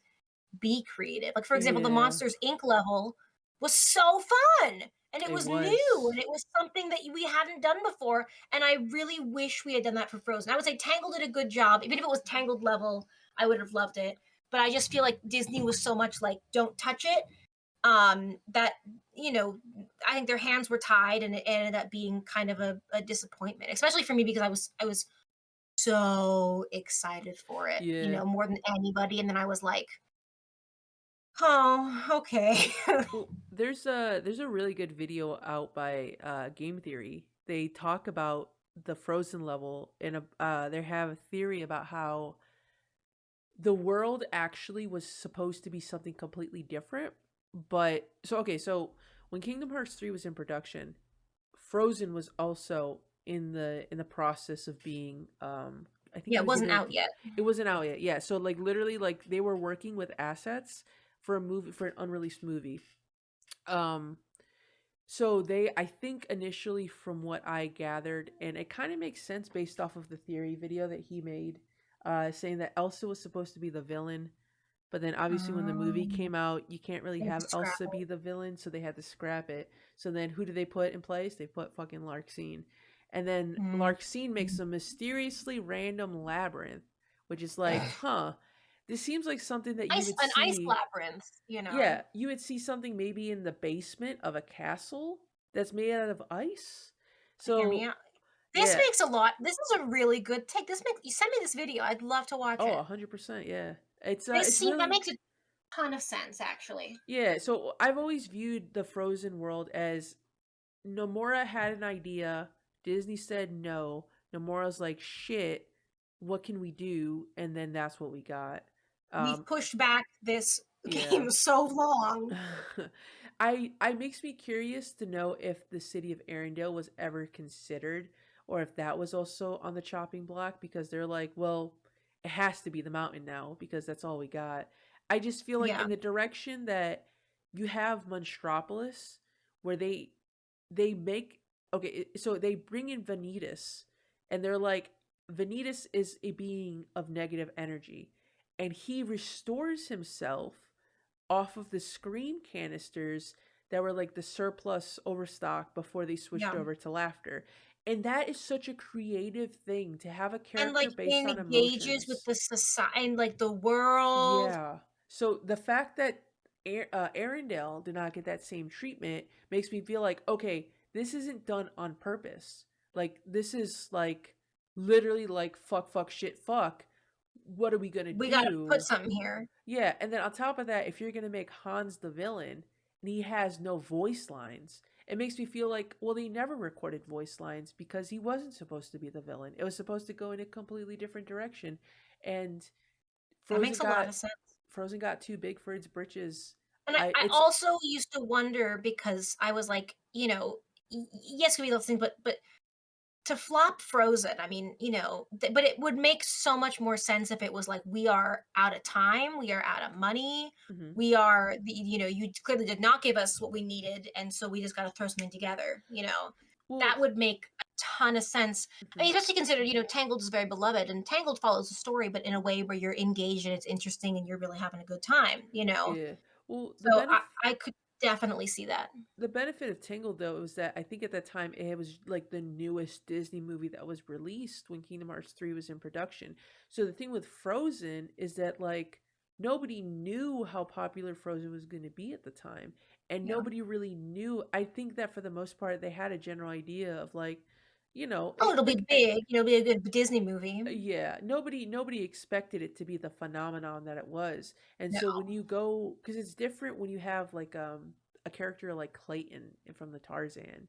be creative. Like for example, the Yeah, Monsters Inc. level was so fun, and it it was new, was. and it was something that we hadn't done before. And I really wish we had done that for Frozen. I would say Tangled did a good job. Even if it was Tangled level, I would have loved it. But I just feel like Disney was so much like, don't touch it. That you know, I think their hands were tied, and it ended up being kind of a disappointment, especially for me because I was so excited for it, Yeah. more than anybody. And then I was like, oh, okay. Well, there's a really good video out by Game Theory. They talk about the Frozen level, and they have a theory about how the world actually was supposed to be something completely different. But so okay, so when Kingdom Hearts 3 was in production, Frozen was also in the process of being I think Yeah, it it was wasn't either out yet. it wasn't out yet. Yeah, so like literally like they were working with assets for a movie, for an unreleased movie. Um so they, I think initially from what I gathered, and it kind of makes sense based off of the theory video that he made, saying that Elsa was supposed to be the villain. But then obviously when the movie Um, came out, you can't really they have to have scrap Elsa it. be the villain, so they had to scrap it. So then who do they put in place? They put fucking Larxene. And then Mm. Larxene makes a mysteriously random labyrinth, which is like, huh, this seems like something that you would An ice see. labyrinth, you know. Yeah, you would see something maybe in the basement of a castle that's made out of ice. Hear me So, out. This yeah. makes a lot. This is a really good take. This makes you send me this video. I'd love to watch Oh, it. 100%, yeah. It's This it's scene that really. makes a ton of sense, actually. Yeah, so I've always viewed the Frozen world as Nomura had an idea, Disney said no. Nomura's like, shit, what can we do? And then that's what we got. We've Um, pushed back this yeah. game so long. I makes me curious to know if the city of Arendelle was ever considered or if that was also on the chopping block because they're like, well, it has to be the mountain now because that's all we got. I just feel like Yeah, in the direction that you have Monstropolis where they make okay, so they bring in Vanitas and they're like Vanitas is a being of negative energy and he restores himself off of the scream canisters that were like the surplus overstock before they switched yeah. over to laughter. And that is such a creative thing to have a And, character like, based on engages with emotions. the society and, like, the world. Yeah. So the fact that Arendelle did not get that same treatment makes me feel like, okay, this isn't done on purpose. Like, this is like literally like fuck, fuck, shit, fuck. What are we going to We gotta put do? something here. Yeah, and then on top of that, if you're gonna make Hans the villain and he has no voice lines, it makes me feel like, well, they never recorded voice lines because he wasn't supposed to be the villain. It was supposed to go in a completely different direction, and That Frozen makes a lot got of sense. Frozen got too big for its britches. And I I it's also used to wonder because I was like, yes, could be those things, but to flop Frozen, I mean, but it would make so much more sense if it was like, we are out of time, we are out of money, mhm. we are, you clearly did not give us what we needed, and so we just got to throw something together. Well, That would make a ton of sense. I mhm. mean, especially considered, Tangled is very beloved, and Tangled follows the story, but in a way where you're engaged and it's interesting and you're really having a good time. Yeah. Well, So I could definitely see that. the benefit of Tangled though is that I think at that time it was like the newest Disney movie that was released when Kingdom Hearts 3 was in production. So the thing with Frozen is that like nobody knew how popular Frozen was going to be at the time and Yeah. nobody really knew. I think that for the most part they had a general idea of like Oh, it'll be like big, it'll be a good Disney movie. yeah, nobody expected it to be the phenomenon that it was. And No. so when you go cuz it's different when you have like a character like Clayton from the Tarzan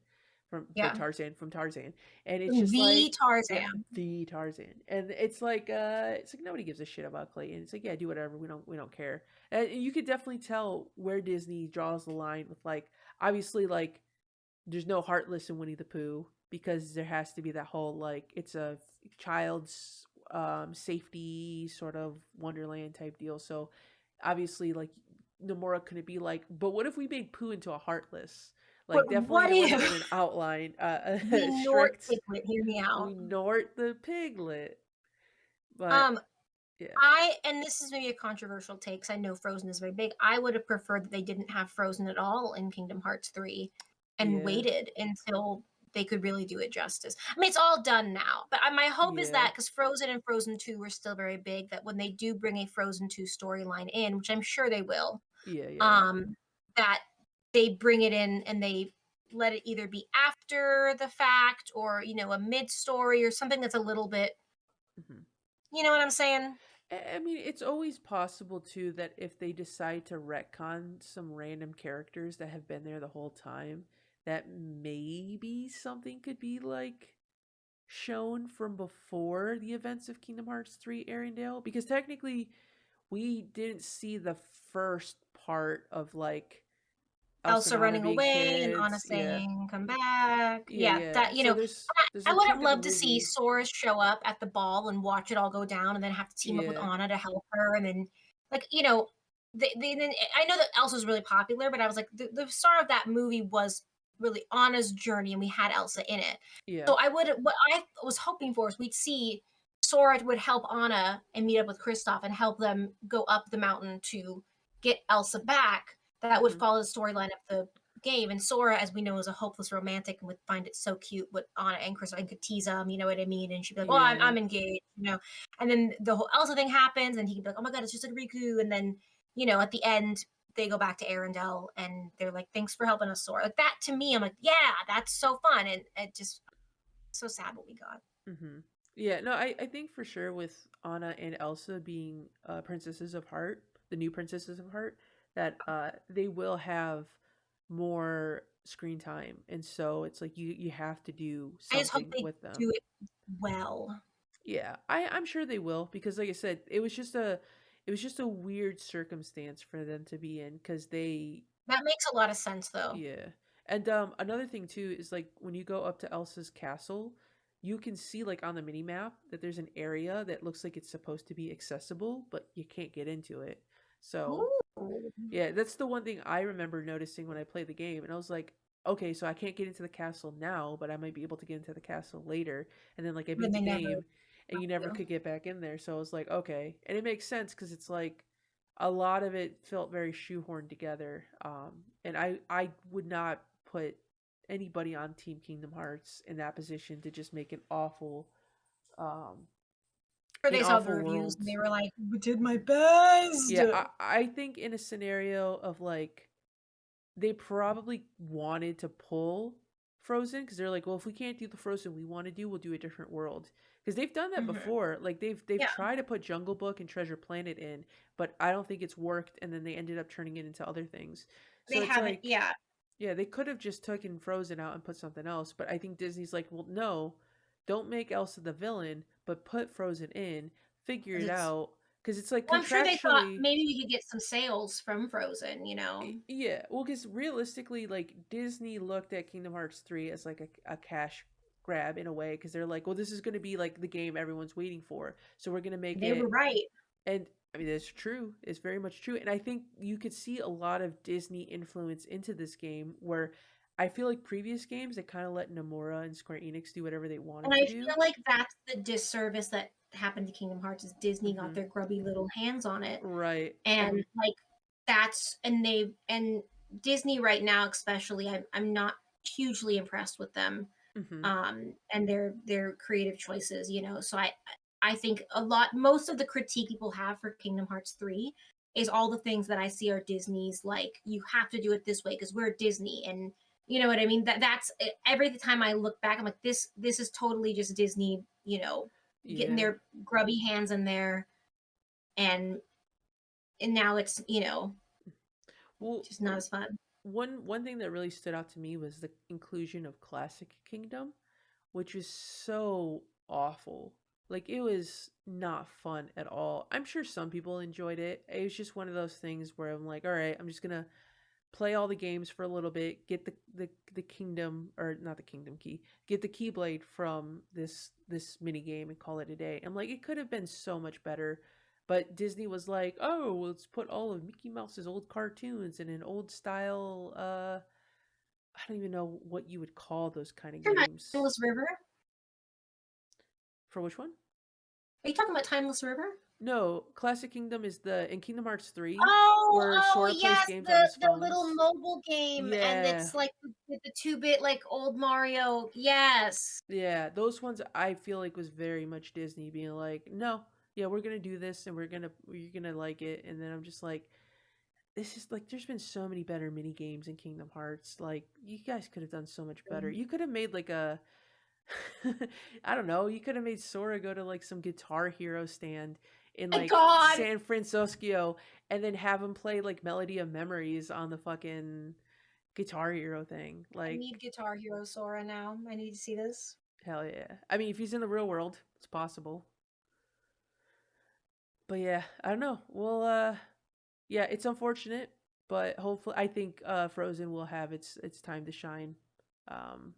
Yeah. from Tarzan. And it's just The like yeah, Tarzan. the Tarzan. And it's like nobody gives a shit about Clayton. It's like yeah, do whatever. We don't care. And you could definitely tell where Disney draws the line with like obviously like there's no Heartless in Winnie the Pooh because there has to be that whole like it's a child's safety sort of Wonderland type deal. So obviously, like Nomura couldn't be like, but what if we made Pooh into a Heartless? Like But definitely what there would have been if an outline, the a Nort strict. Piglet, hear me We out. Nort the piglet, but Um, yeah, and this is maybe a controversial take, 'cause I know Frozen is very big. I would have preferred that they didn't have Frozen at all in Kingdom Hearts 3 and yeah, waited until they could really do it justice. I mean, it's all done now, but my hope is yeah, that because Frozen and Frozen 2 were still very big, that when they do bring a Frozen 2 storyline in, which I'm sure they will, yeah, yeah, yeah. um, that they bring it in and they let it either be after the fact or, a mid story or something that's a little bit, Mhm. you know what I'm saying? I mean, it's always possible too that if they decide to retcon some random characters that have been there the whole time, that maybe something could be like shown from before the events of Kingdom Hearts 3 Arendelle. Because technically, we didn't see the first part of like Elsa and Elsa Anna running being away and Anna kids. Yeah. saying, "Come back." Yeah, Yeah, yeah. that So there's I a would have chunk of the loved to see movie. Sora show up at the ball and watch it all go down and then have to team up with Yeah. Anna to help her, and then, like, then I know that Elsa's really popular, but I was like, the star of that movie was really Anna's journey, and we had Elsa in it. Yeah. So what I was hoping for is we'd see Sora would help Anna and meet up with Kristoff and help them go up the mountain to get Elsa back, that would Mm-hmm. follow the storyline of the game. And Sora, as we know, is a hopeless romantic and would find it so cute with Anna and Kristoff and could tease him, you know what I mean? And she'd be like, "Well, Yeah. I'm engaged," you know. And then the whole Elsa thing happens, and he could be like, "Oh my god, it's just like Riku." And then, you know, at the end, they go back to Arendelle and they're like, "Thanks for helping us, Sora." Like that to me, I'm like, yeah, that's so fun. And it just so sad what we got. Mm-hmm. Yeah, no, I think for sure with Anna and Elsa being princesses of heart, the new princesses of heart, that they will have more screen time, and so it's like you have to do I just hope something they with them. do it well. Yeah, I'm sure they will because, like I said, it was just a weird circumstance for them to be in because they That makes a lot of sense, though. yeah. And another thing too is like when you go up to Elsa's castle, you can see like on the mini map that there's an area that looks like it's supposed to be accessible, but you can't get into it. So Ooh. yeah, that's the one thing I remember noticing when I played the game. And I was like, okay, so I can't get into the castle now, but I might be able to get into the castle later. And then like I But beat the they never game and you never do. could get back in there. So I was like, okay. And it makes sense because it's like a lot of it felt very shoehorned together. And I would not put anybody on Team Kingdom Hearts in that position to just make um Or an they saw the awful reviews and world. they were like, "We did my best." Yeah, I think in a scenario of like they probably wanted to pull Frozen because they're like, well, if we can't do the Frozen we want to do, we'll do a different world. Because they've done that Hmm. before. Like they've Yeah, tried to put Jungle Book and Treasure Planet in, but I don't think it's worked. And then they ended up turning it into other things. So they it's haven't. like, Yeah, yeah, they could have just taken Frozen out and put something else. But I think Disney's like, well, no, don't make Elsa the villain, but put Frozen in, figure 'cause it it's. out. Because it's like Well, I'm sure they thought contractually, maybe we could get some sales from Frozen. You know, Yeah, well, because realistically, like Disney looked at Kingdom Hearts 3 as like a cash grab in a way, because they're like, well, this is going to be like the game everyone's waiting for, so we're going to make they were it. right. And I mean, it's true, it's very much true, and I think you could see a lot of Disney influence into this game, where I feel like previous games they kind of let Nomura and Square Enix do whatever they And wanted I to do. feel like that's the disservice that happened to Kingdom Hearts is Disney got Hmm. their grubby little hands on it. Right, And and like that's and Disney right now especially I'm not hugely impressed with them hmm and their creative choices, you know. So I think a lot most of the critique people have for Kingdom Hearts 3 is all the things that I see are Disney's like you have to do it this way because we're Disney and you know what I mean that's every time I look back I'm like this is totally just Disney, you know, getting yeah, their grubby hands in there and now it's, you know, well, just not as fun. one thing that really stood out to me was the inclusion of Classic Kingdom, which was so awful. Like it was not fun at all. I'm sure some people enjoyed it. It was just one of those things where I'm like, all right, I'm just gonna play all the games for a little bit, get the kingdom or not the kingdom key, get the keyblade from this mini game and call it a day. I'm like, it could have been so much better. But Disney was like, oh, let's put all of Mickey Mouse's old cartoons in an old style I don't even know what you would call those kind of Talking about games. Timeless River? For which one? Are you talking about Timeless River? No, Classic Kingdom is the in Kingdom Hearts 3 Oh, where oh Sora plays yes, games on the his the little phones. mobile game, and Yeah. it's like the 2-bit like old Mario. Yes, Yeah, those ones I feel like was very much Disney being like, "No, yeah, we're going to do this and you're going to like it." And then I'm just like, this is like there's been so many better mini games in Kingdom Hearts. Like you guys could have done so much better. You could have made like a I don't know. You could have made Sora go to like some Guitar Hero stand in my like God, San Francisco and then have him play like Melody of Memories on the fucking Guitar Hero thing. I Like, need Guitar Hero Sora now. I need to see this. hell yeah. I mean, if he's in the real world, it's possible. But yeah, I don't know. Well, yeah, it's unfortunate, but hopefully, I think Frozen will have its time to shine, um,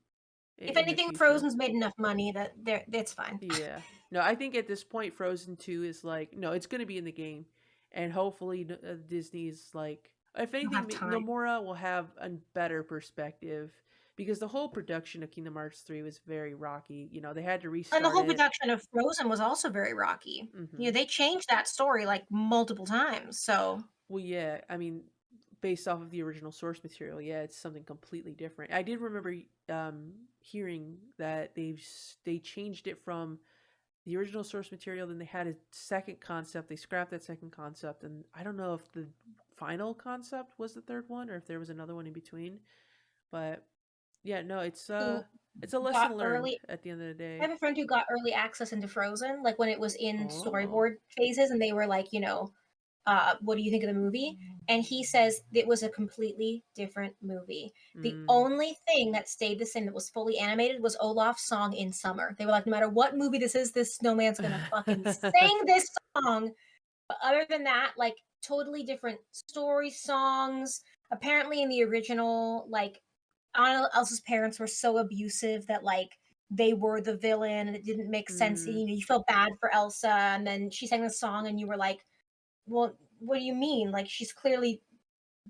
If in the anything, future. Frozen's made enough money that that's fine. Yeah. No, I think at this point, Frozen 2 is like, no, it's going to be in the game. And hopefully, Disney's like, if You'll anything, have time. Nomura will have a better perspective because the whole production of Kingdom Hearts 3 was very rocky. You know, they had to And the restart whole it. production of Frozen was also very rocky. Hmm. They changed that story, like, multiple times, so Well, yeah, I mean, based off of the original source material, yeah, it's something completely different. I did remember hearing that they changed it from the original source material. Then they had a second concept. They scrapped that second concept, and I don't know if the final concept was the third one or if there was another one in between. But yeah, no, who it's a got lesson learned early at the end of the I day. have a friend who got early access into Frozen, like, when it was in Oh. storyboard phases, and they were like, what do you think of the movie? And he says it was a completely different movie. The Mm. only thing that stayed the same that was fully animated was Olaf's song in Summer. They were like, no matter what movie this is, this snowman's gonna fucking sing this song. But other than that, like, totally different story songs. Apparently, in the original, like, Anna Elsa's parents were so abusive that, like, they were the villain and it didn't make sense. Mm. You felt bad for Elsa, and then she sang the song, and you were like, well, what do you mean? Like, she's clearly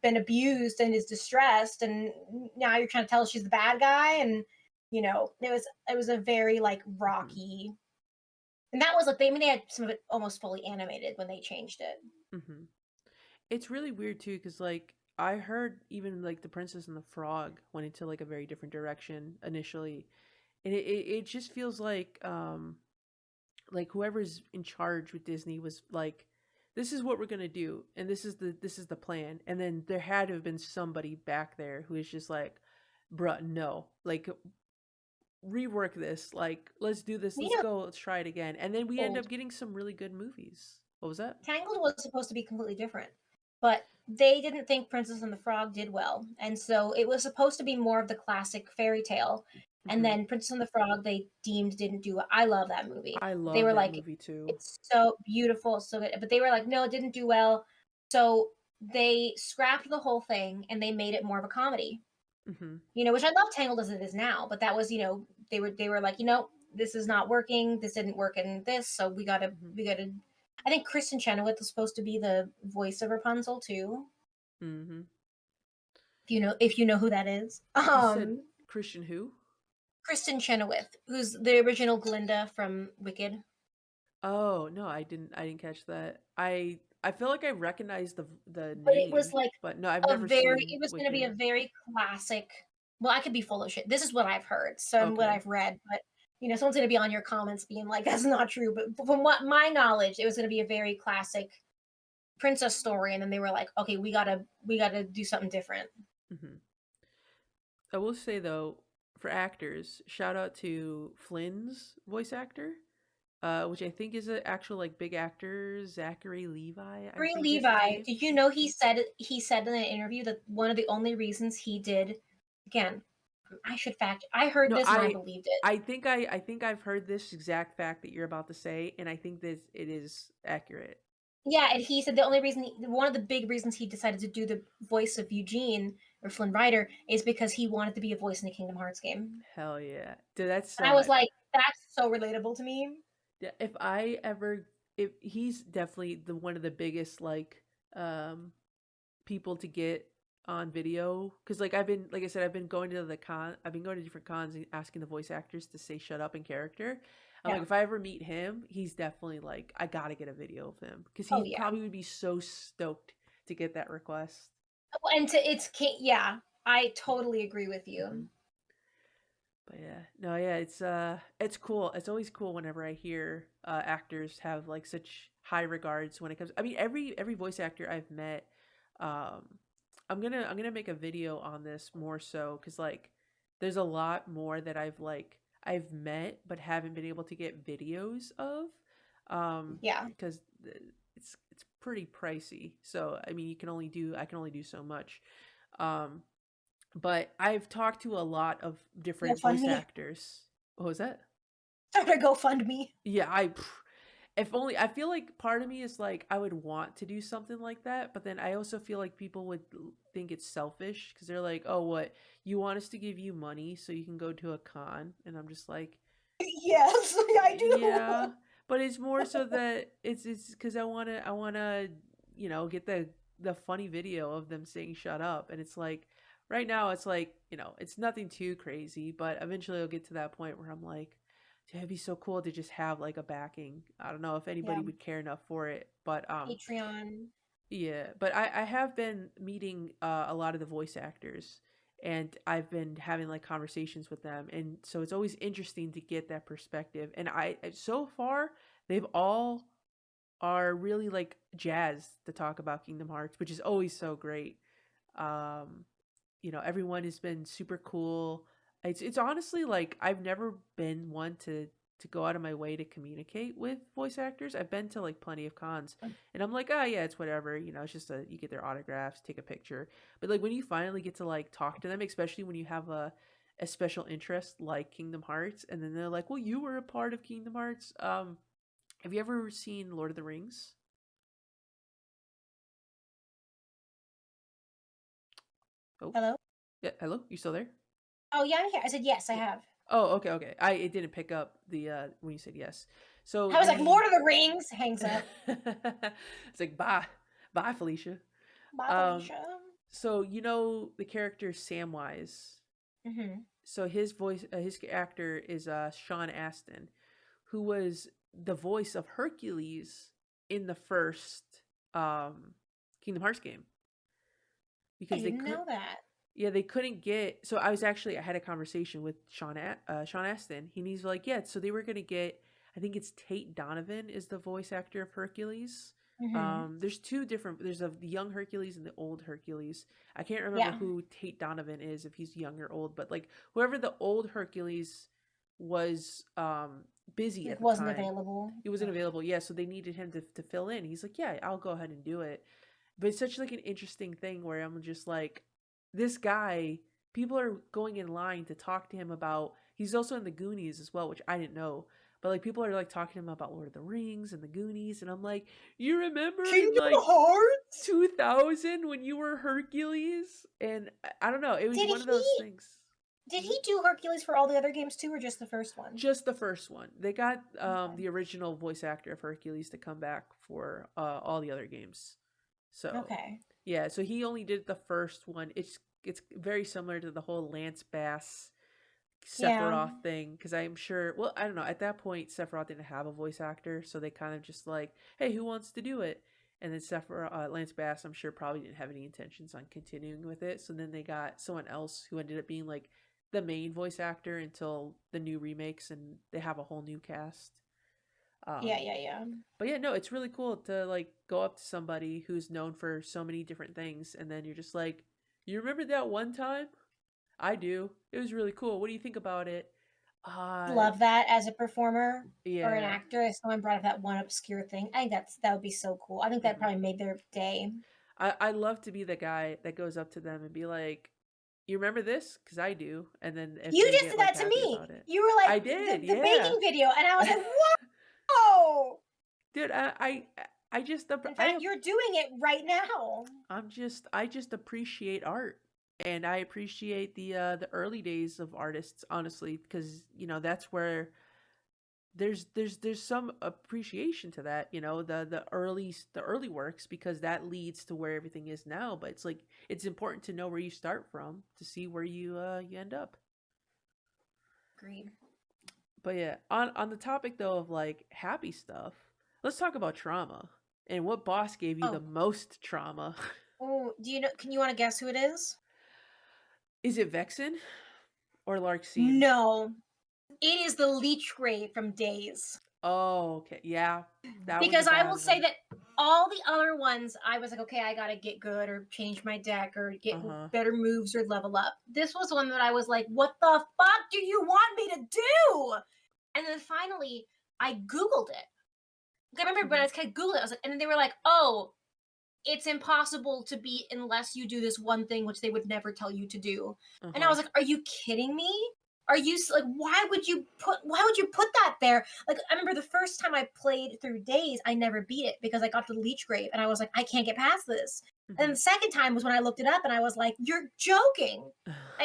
been abused and is distressed, and now you're trying to tell us she's the bad guy. And it was a very, like, Hmm. rocky, and that was like, they had some of it almost fully animated when they changed it. Hmm. It's really weird too, because like I heard even like the Princess and the Frog went into like a very different direction initially, and it just feels like whoever's in charge with Disney was like, this is what we're gonna do, and this is the plan, and then there had to have been somebody back there who is just like, bruh, no, like rework this, like let's do this, You let's know, go, let's try it again, and then we end old up getting some really good movies. What was that? Tangled was supposed to be completely different, but they didn't think Princess and the Frog did well, and so it was supposed to be more of the classic fairy tale. And Hmm. then Princess and the Frog they deemed didn't do well. I love that movie. I They love were that like, movie too. it's so beautiful, so good. But they were like, no, it didn't do well. So they scrapped the whole thing and they made it more of a comedy. Hmm. Which I love Tangled as it is now, but that was, they were like, this is not working. This didn't work in this, so Hmm. we gotta. I think Kristen Chenoweth was supposed to be the voice of Rapunzel too. Hmm. If you know who that is. You said Christian who? Kristen Chenoweth, who's the original Glinda from Wicked. Oh no, I didn't catch that. I feel like I recognize the But it was name, like but no, I've never seen it was going to be Wicked. a very classic. Well, I could be full of shit. This is what I've heard, so and what Okay. I've read, but someone's going to be on your comments being like, "That's not true." But from what my knowledge, it was going to be a very classic princess story, and then they were like, "Okay, we gotta do something different." Hmm. I will say though, for actors, shout out to Flynn's voice actor, which I think is an actual like big actor, Zachary Levi, I Free think is his Levi, name. did you know he said in an interview that one of the only reasons he did, again, I heard No, this and I believed it. I think I've heard this exact fact that you're about to say, and I think that it is accurate. Yeah, and he said the only reason, one of the big reasons he decided to do the voice of Eugene or Flynn Rider is because he wanted to be a voice in a Kingdom Hearts game. Hell yeah, dude. That's And I was like, that's so relatable to me. yeah, if he's definitely the one of the biggest like um people to get on video, because like like I said, I've been going to different cons and asking the voice actors to say shut up in character. I'm like, Yeah. if I ever meet him, he's definitely like, I gotta get a video of him because Oh he yeah. probably would be so stoked to get that request. And yeah, I totally agree with Hmm. you. But yeah, no, yeah, it's cool. It's always cool whenever I hear actors have like such high regards when it comes. I mean, every voice actor I've met, um, I'm gonna make a video on this more so because like there's a lot more that I've met but haven't been able to get videos of, Yeah. because it's pretty pricey. So I mean, I can only do so much. Um, but I've talked to a lot of different voice GoFundMe. actors. What was that? Start a GoFundMe. Yeah, if only I feel like part of me is like I would want to do something like that, but then I also feel like people would think it's selfish because they're like, "Oh, what? You want us to give you money so you can go to a con?" And I'm just like, Yes, I do. "Yeah." But it's more so that it's because I wanna get the funny video of them saying "shut up," and it's like, right now it's like, it's nothing too crazy, but eventually I'll get to that point where I'm like, dude, it'd be so cool to just have like a backing. I don't know if Yeah. anybody would care enough for it, but Patreon. yeah, but I have been meeting a lot of the voice actors, and I've been having like conversations with them, and so it's always interesting to get that perspective. And so far they've all are really like jazzed to talk about Kingdom Hearts, which is always so great. Um, everyone has been super cool. It's honestly like I've never been one to go out of my way to communicate with voice actors. I've been to like plenty of cons, and I'm like, oh yeah, it's whatever. It's just you get their autographs, take a picture. But like when you finally get to like talk to them, especially when you have a special interest like Kingdom Hearts, and then they're like, well, you were a part of Kingdom Hearts. Have you ever seen Lord of the Rings? Oh, Hello? yeah. Hello, you still there? Oh, yeah, I'm here. I said, yes, I Yeah. have. Oh, okay, okay. I It didn't pick up the when you said yes. So I was like, the Lord of the Rings hangs up. it's like bye Felicia. Bye, Um, Felicia. so the character Samwise. Mm-hmm. So his actor is Sean Astin, who was the voice of Hercules in the first um Kingdom Hearts game I because they didn't could know that. yeah, they couldn't get. So I had a conversation with Sean Astin. He's like, yeah. So they were gonna get. I think it's Tate Donovan is the voice actor of Hercules. Mm-hmm. There's two different. There's the young Hercules and the old Hercules. I can't remember Yeah. who Tate Donovan is, if he's young or old, but like whoever the old Hercules was, busy Like, at the wasn't time. available. He wasn't Ugh. available. Yeah, so they needed him to fill in. He's like, yeah, I'll go ahead and do it. But it's such like an interesting thing where I'm just like, this guy, people are going in line to talk to him about. He's also in the Goonies as well, which I didn't know. But like people are like talking to him about Lord of the Rings and the Goonies, and I'm like, you remember in Kingdom like Hearts? 2000 when you were Hercules? And I don't know, it was Did one of those he things. did Mhm. he do Hercules for all the other games too, or just the first one? Just the first one. They got Okay. the original voice actor of Hercules to come back for all the other games. So Okay. yeah, so he only did the first one. It's very similar to the whole Lance Bass Yeah. Sephiroth thing because I'm sure. Well, I don't know. At that point, Sephiroth didn't have a voice actor, so they kind of just like, hey, who wants to do it? And then Lance Bass, I'm sure probably didn't have any intentions on continuing with it. So then they got someone else who ended up being like the main voice actor until the new remakes, and they have a whole new cast. Yeah, Um, yeah, yeah. but yeah, no, it's really cool to like go up to somebody who's known for so many different things, and then you're just like, you remember that one time? I do. It was really cool. What do you think about it? Uh, Love that as a performer or an yeah. actor. If someone brought up that one obscure thing, I think that would be so cool. I think that hmm probably made their day. I love to be the guy that goes up to them and be like, "You remember this? Because I do." And then if You they just get did like that to happy me. about it, You were like I did. the Yeah, baking video, and I was like, whoa! dude. I just In I fact, you're doing it right now. I just appreciate art. And I appreciate the early days of artists, honestly, because that's where there's some appreciation to that, the early works, because that leads to where everything is now. But it's like it's important to know where you start from to see where you end up. Agreed. But yeah, on the topic though of like happy stuff, let's talk about trauma and what boss gave you the Oh, most trauma. oh, do you know? Can you want to guess who it is? Is it Vexen or Larxene? No, it is the Leech Grave from Days. Oh, okay, yeah, that was a Because I will bad say one. that all the other ones, I was like, okay, I gotta get good or change my deck or get Uh-huh. better moves or level up. This was one that I was like, what the fuck do you want me to do? And then finally, I Googled it. I remember when I hmm was kid, Googled it. I was like, and then they were like, oh, it's impossible to beat unless you do this one thing, which they would never tell you to do. And I Uh-huh. was like, are you kidding me? Are you like, why would you put that there? Like, I remember the first time I played through Days, I never beat it because I got to the Leech Grave and I was like, I can't get past this. And hmm the second time was when I looked it up and I was like, you're joking.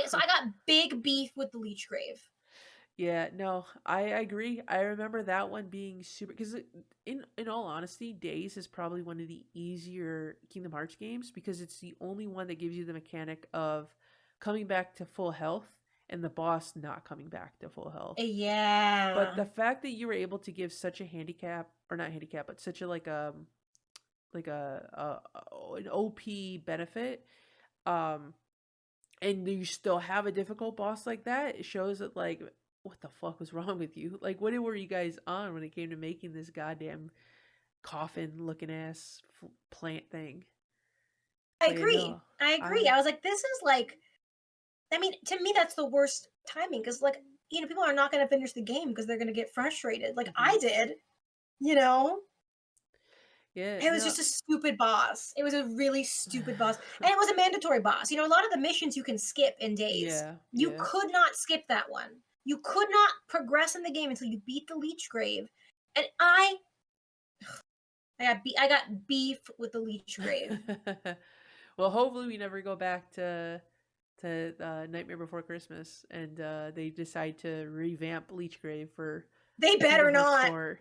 So I got big beef with the Leech Grave. Yeah, no, I agree. I remember that one being super because in all honesty, Days is probably one of the easier Kingdom Hearts games because it's the only one that gives you the mechanic of coming back to full health and the boss not coming back to full health. But Yeah. the fact that you were able to give such a handicap, or not handicap, but such a like an OP benefit, um, and you still have a difficult boss like that, it shows that like what the fuck was wrong with you? Like what were you guys on when it came to making this goddamn coffin looking ass plant thing? I But yeah, agree. no, I agree. I I was like, this is like, I mean, to me, that's the worst timing because, like, people are not going to finish the game because they're going to get frustrated. Like mhm. I did, you know? Yeah, It was no. just a stupid boss. It was a really stupid boss. And it was a mandatory boss. A lot of the missions you can skip in days. Yeah, You yeah. could not skip that one. You could not progress in the game until you beat the Leech Grave. And I got beef with the Leech Grave. Well, hopefully we never go back to Nightmare Before Christmas, and they decide to revamp Leechgrave for They better Kingdom Hearts not. 4.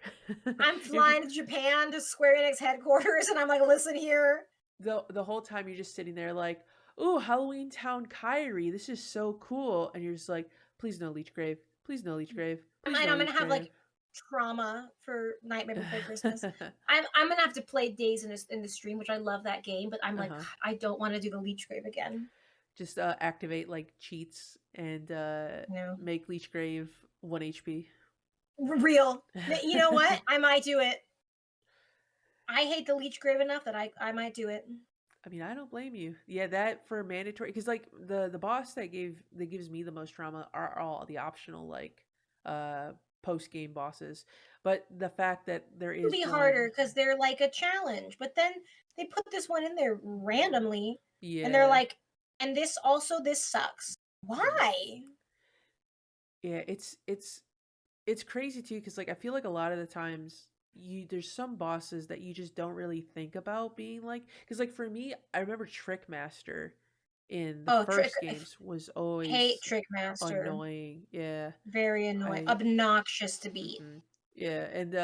I'm You're flying to Japan to Square Enix headquarters and I'm like, listen here. the whole time you're just sitting there like, "Ooh, Halloween Town Kyrie, this is so cool," and you're just like, "Please no Leechgrave, please no Leechgrave, please no I'm gonna have Leechgrave." like trauma for Nightmare Before Christmas. I'm gonna have to play Days in the stream, which I love that game, but I'm like, Uh-huh. I don't want to do the Leech Grave again. Just activate like cheats and No, make Leechgrave 1 HP. real. You know what? I might do it. I hate the Leech Grave enough that I might do it. I mean, I don't blame you. Yeah, that for mandatory, because like the boss that gives me the most trauma are all the optional like uh post game bosses. But the fact that there It'll is be harder one, because they're like a challenge, but then they put this one in there randomly, and they're yeah, like, and this sucks. mhm. Why? Yeah, it's crazy too, because like I feel like a lot of the times there's some bosses that you just don't really think about being like, because like for me, I remember Trickmaster in the Oh, trick! first games was Hate always Trickmaster. annoying. Yeah, Very annoying, I obnoxious to beat. hmm yeah, and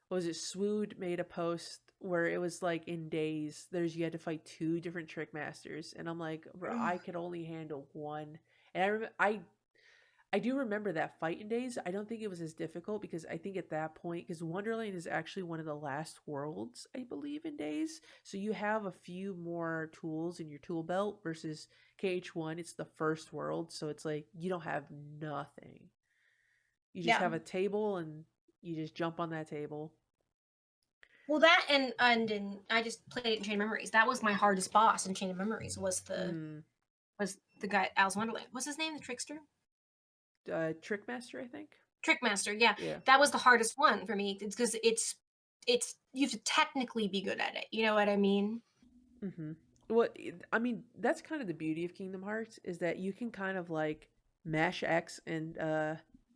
what was it? Swood made a post where it was like in days you had to fight two different trick masters, and I'm like, bro, I could only handle one. And I do remember that fight in days. I don't think it was as difficult because I think at that point, because Wonderland is actually one of the last worlds, I believe, in days. So you have a few more tools in your tool belt versus KH1. It's the first world, so it's like you don't have nothing. You just Yeah. have a table and you just jump on that table. Well, that and I just played it in Chain of Memories. That was my hardest boss in Chain of Memories. Mm. Was the guy Alice Wonderland? What's his name? The trickster? Trickmaster, I think. Trickmaster. Yeah, Yeah. that was the hardest one for me because it's you have to technically be good at it. You know what I mean? Mm-hmm. Well, I mean, that's kind of the beauty of Kingdom Hearts is that you can kind of like mash X and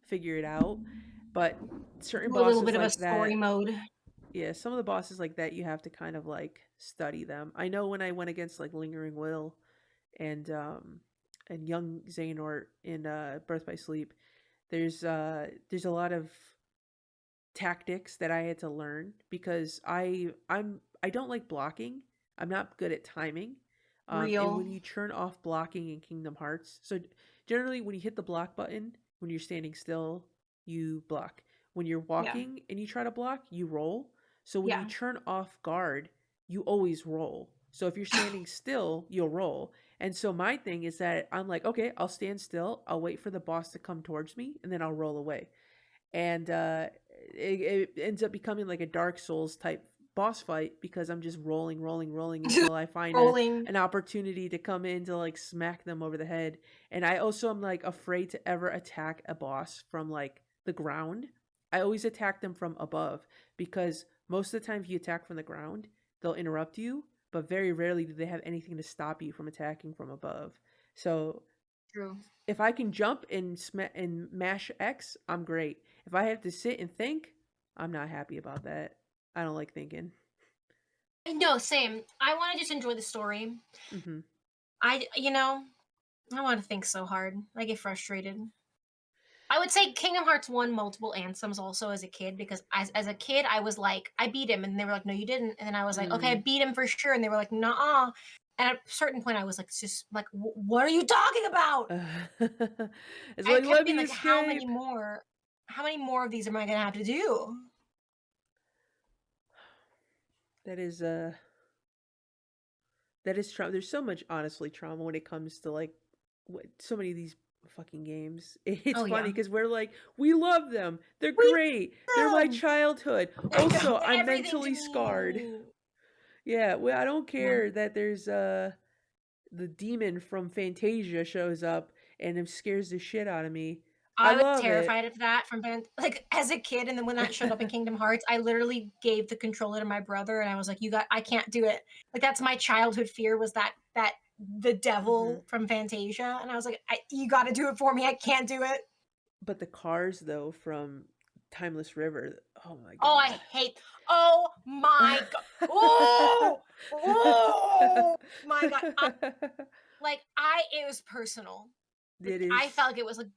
figure it out. But certain Do a little bosses bit of a like story that, mode. yeah, some of the bosses like that, you have to kind of like study them. I know when I went against like Lingering Will and young Xehanort in Birth by Sleep, there's a lot of tactics that I had to learn because I don't like blocking. I'm not good at timing. And Real. when you turn off blocking in Kingdom Hearts, so generally when you hit the block button, when you're standing still, you block. When you're Yeah. walking and you try to block, you roll. So when you Yeah. turn off guard, you always roll. So if you're standing still, you'll roll. And so my thing is that I'm like, okay, I'll stand still. I'll wait for the boss to come towards me, and then I'll roll away. And it ends up becoming like a Dark Souls type boss fight because I'm just rolling until I find Rolling. an opportunity to come in to like smack them over the head. And I also am like afraid to ever attack a boss from like the ground. I always attack them from above because most of the time if you attack from the ground, they'll interrupt you, but very rarely do they have anything to stop you from attacking from above. So True. if I can jump and mash X, I'm great. If I have to sit and think, I'm not happy about that. I don't like thinking. No, same. I want to just enjoy the story. Hmm. I want to think so hard. I get frustrated. I would say Kingdom Hearts won multiple anthems also as a kid because as a kid I was like I beat him and they were like no you didn't and then I was like okay I Mm. beat him for sure and they were like nah at a certain point, I was like, just like, what are you talking about? It's I like, kept let being me like, escape. how many more of these am I gonna have to do? That is trauma. There's so much honestly trauma when it comes to like so many of these fucking games. It's Oh funny yeah, because we're like, we love them. They're we great. They're my them. childhood. They're Also, I'm everything to mentally scarred. me. Yeah, well, I don't Yeah. care that there's the demon from Fantasia shows up and it scares the shit out of me. I I was love it. terrified of that like, as a kid, and then when that showed up in Kingdom Hearts, I literally gave the controller to my brother, and I was like, I can't do it." Like, that's my childhood fear, was that the Hmm. devil from Fantasia, and I was like, "You gotta do it for me, I can't do it." But the cars though from Timeless River, oh my Oh, I god. hate oh my god. Oh! Oh my god. It was personal. Like, It I felt is. like it was like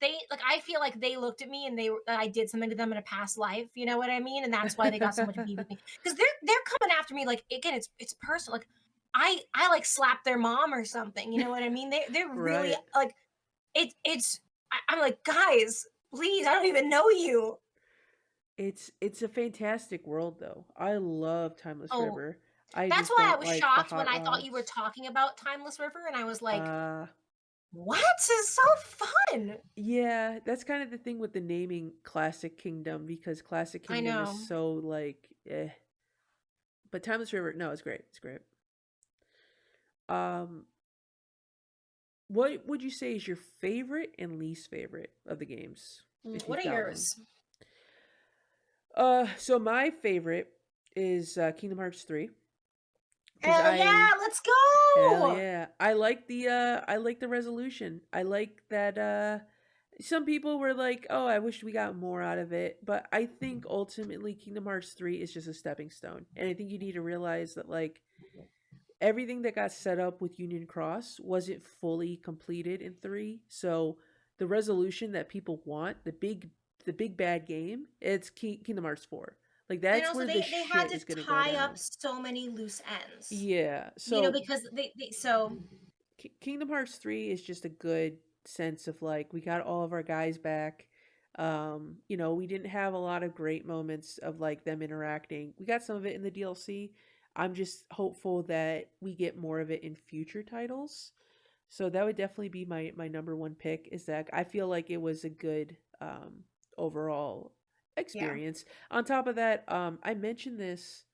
I feel like they looked at me and that I did something to them in a past life, you know what I mean? And that's why they got so much beef with me. Because they're coming after me, like, again, it's personal. Like, I like slapped their mom or something, you know what I mean? They're really Right. like I'm like, guys, please, I don't even know you. It's a fantastic world though. I love Timeless Oh, River. I that's just why I don't was like the shocked when hot I thought you were rods. talking about Timeless River, and I was like, Uh what? This is so fun. yeah, that's kind of the thing with the naming Classic Kingdom because Classic I Kingdom is know. so like But Timeless River, no, it's great. It's great. Um what would you say is your favorite and least favorite of the games if What you've are got one? yours? So my favorite is Kingdom Hearts 3 because Hell I yeah, let's hell go! yeah. I like the resolution. I like that some people were like, "Oh, I wish we got more out of it." But I think ultimately Kingdom Hearts 3 is just a stepping stone. And I think you need to realize that like everything that got set up with Union Cross wasn't fully completed in 3. So the resolution that people want, the big bad game, it's Kingdom Hearts 4. Like And that's also where the they had shit to is going to go tie up down. so many loose ends. Yeah. You know, So because they so Kingdom Hearts 3 is just a good sense of like we got all of our guys back. You know, we didn't have a lot of great moments of like them interacting. We got some of it in the DLC. I'm just hopeful that we get more of it in future titles. So that would definitely be my number one pick is that I feel like it was a good overall yeah. experience. On top of that, I mentioned this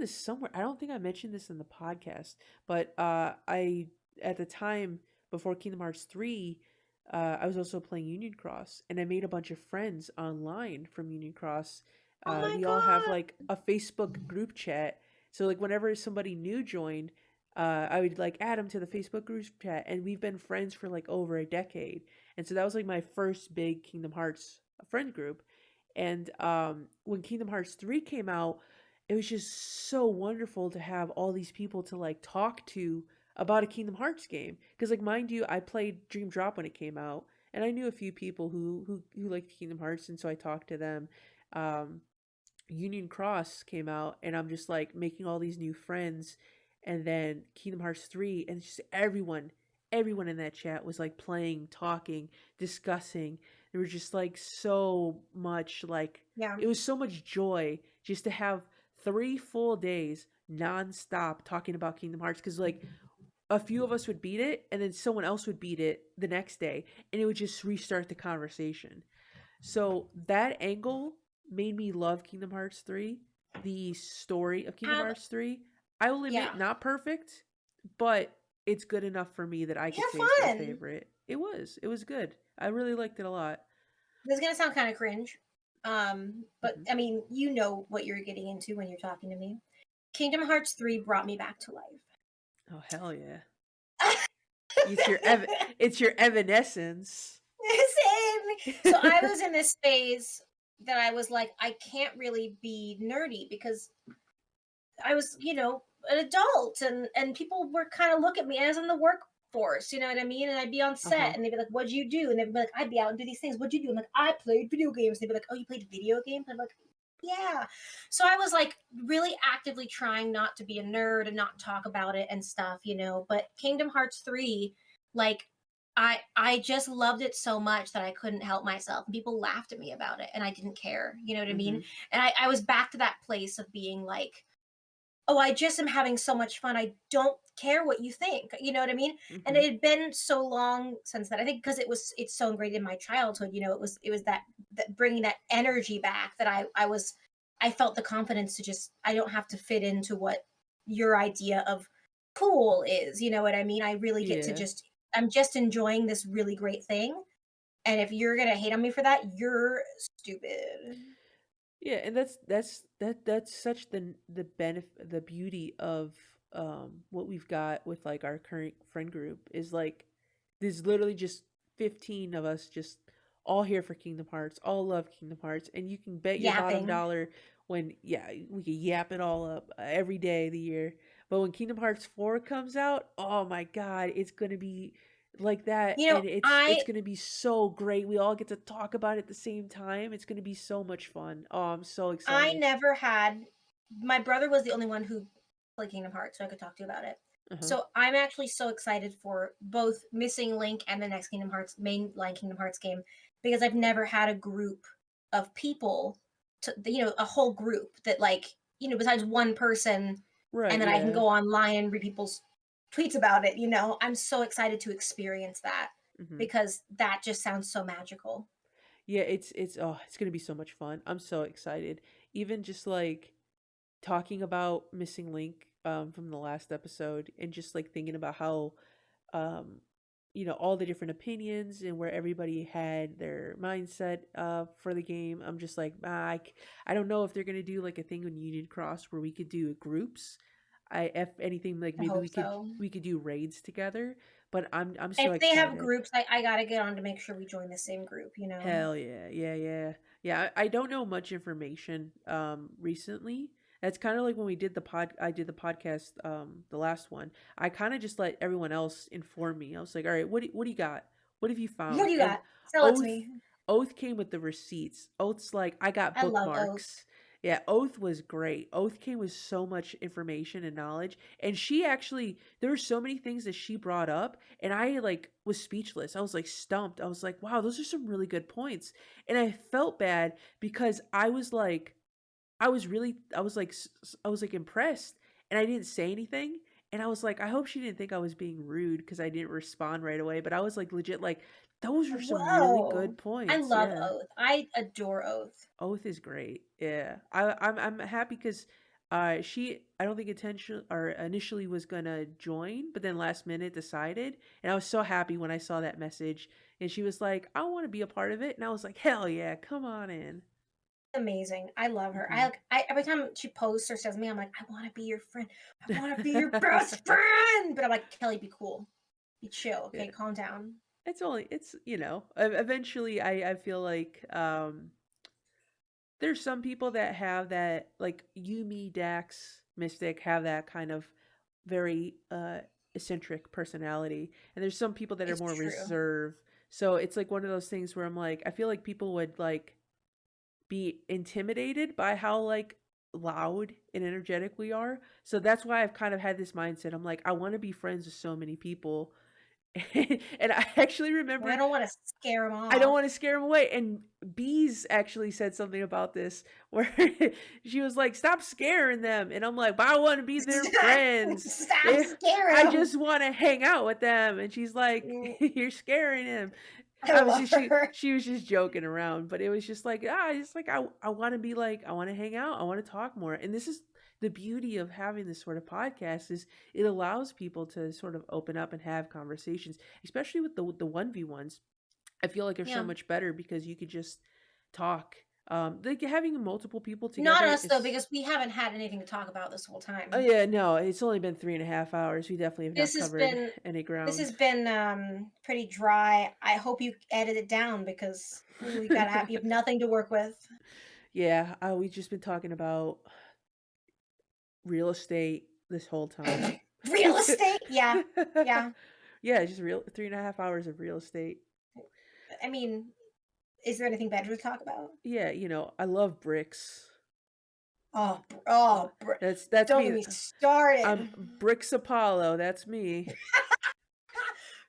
somewhere. I don't think I mentioned this in the podcast, but I at the time before Kingdom Hearts 3, I was also playing Union Cross, and I made a bunch of friends online from Union Cross. Oh my We all have god. like a Facebook group chat, so like whenever somebody new joined, I would like add them to the Facebook group chat, and we've been friends for like over a decade. And so that was like my first big Kingdom Hearts friend group. And when Kingdom Hearts 3 came out, it was just so wonderful to have all these people to like talk to about a Kingdom Hearts game. Because like mind you, I played Dream Drop when it came out, and I knew a few people who liked Kingdom Hearts, and so I talked to them. Um, Union Cross came out, and I'm just like making all these new friends, and then Kingdom Hearts 3, and it's just everyone in that chat was like playing, talking, discussing. There was just like so much like Yeah. it was so much joy just to have 3 full days nonstop talking about Kingdom Hearts because like a few of us would beat it and then someone else would beat it the next day and it would just restart the conversation. So that angle made me love Kingdom Hearts 3, the story of Kingdom Have Hearts 3. I will yeah. admit, not perfect, but it's good enough for me that I could say it's Have my fun. favorite. It was good. I really liked it a lot. This is gonna sound kind of cringe. But Hmm. I mean, you know what you're getting into when you're talking to me. Kingdom Hearts 3 brought me back to life. Oh hell yeah! It's your evanescence. Same. So I was in this phase that I was like, I can't really be nerdy because I was, an adult, and people were kind of look at me as in the workforce, you know what I mean? And I'd be on Uh huh. set and they'd be like, "What'd you do?" And they'd be like, "I'd be out and do these things. What'd you do?" I'm like, "I played video games." They'd be like, "Oh, you played video games?" I'm like, Yeah. So I was like really actively trying not to be a nerd and not talk about it and stuff, but Kingdom Hearts 3, like I just loved it so much that I couldn't help myself. People laughed at me about it and I didn't care, you know what I mean? Mhm. And I was back to that place of being like, oh, I just am having so much fun. I don't care what you think. You know what I mean? And Mhm. it had been so long since that. I think because it's so ingrained in my childhood. It was that bringing that energy back that I felt the confidence to just I don't have to fit into what your idea of cool is. You know what I mean? I really get to Yeah. just I'm just enjoying this really great thing. And if you're gonna hate on me for that, you're stupid. Yeah, and that's such the benefit, the beauty of what we've got with like our current friend group is like there's literally just 15 of us just all here for Kingdom Hearts, all love Kingdom Hearts, and you can bet your bottom Yapping. dollar when yeah, we can yap it all up every day of the year. But when Kingdom Hearts 4 comes out, oh my god, it's going to be like that, You know, and it's I going to be so great. We all get to talk about it at the same time. It's going to be so much fun. Oh, I'm so I excited. never had my brother was the only one who played Kingdom Hearts, so I could talk to you about it. Uh-huh. So I'm actually so excited for both Missing Link and the next Kingdom Hearts mainline Kingdom Hearts game because I've never had a group of people a whole group that besides one person Right, and then I can yeah. go online and read people's tweets about it. I'm so excited to experience that Mhm. because that just sounds so magical. Yeah, it's oh, it's going to be so much fun. I'm so excited. Even just like talking about Missing Link from the last episode and just like thinking about how um all the different opinions and where everybody had their mindset for the game. I'm just like I don't know if they're gonna do like a thing on Union Cross where we could do groups. If anything, like I maybe hope so. we could do raids together, but I'm so If they have excited. groups, I gotta get on to make sure we join the same group. Hell yeah, yeah, yeah, yeah. I don't know much information recently. That's kind of like when we did the pod. I did the podcast, the last one. I kind of just let everyone else inform me. I was like, all right, what do you got? What have you What found? do you And got? Sell it to Oath me. Oath came with the receipts. Oath's like, I got I love Oath. bookmarks. Yeah, Oath was great. Oath came with so much information and knowledge, and she actually there were so many things that she brought up and I like was speechless. I was like stumped. I was like, wow, those are some really good points. And I felt bad because I was like I was like impressed and I didn't say anything. And I was like, I hope she didn't think I was being rude because I didn't respond right away. But I was like legit like those are some really Whoa. good I points. love Yeah. Oath. I adore Oath. Oath is great. Yeah, I'm happy because she I don't think intention or initially was gonna join, but then last minute decided, and I was so happy when I saw that message, and she was like, "I want to be a part of it," and I was like, "Hell yeah, come on in." Amazing. I love her. Hmm. I every time she posts or says me, I'm like, I want to be your friend. I want to be your best friend. But I'm like, Kelly, be cool. Be chill. Yeah, Okay, calm down. it's eventually I feel like there's some people that have that like Yumi, Dax, Mystic have that kind of very eccentric personality, and there's some people that are It's more true. reserved. So it's like one of those things where I'm like, I feel like people would like be intimidated by how like loud and energetic we are. So that's why I've kind of had this mindset. I'm like, I want to be friends with so many people. And I actually I remember don't want to scare him I don't off. want to scare him away. And Bees actually said something about this where she was like, "Stop scaring them," and I'm like, "But I want to be their friends. Stop They, scaring I him. just want to hang out with them." And she's like, Mm, "You're scaring him." I Obviously, love her. she was just joking around, but it was just like it's like I want to be like I want to hang out. I want to talk more. And this is the beauty of having this sort of podcast is it allows people to sort of open up and have conversations, especially with the 1v1s. I feel like they're so Yeah. much better because you could just talk. Like having multiple people Not together us though, is. because we haven't had anything to talk about this whole Oh time. yeah, no, it's only been 3.5 hours. We definitely have not This has covered been any this ground. has been pretty dry. I hope you edit it down because ooh, you have nothing to work with. Yeah, we've just been talking about real estate this whole time. Real estate? Yeah. Yeah. Yeah, just real 3.5 hours of real estate. I mean, is there anything better to talk about? Yeah, I love bricks. Oh, that's don't me. get me started. Bricks Apollo. That's me.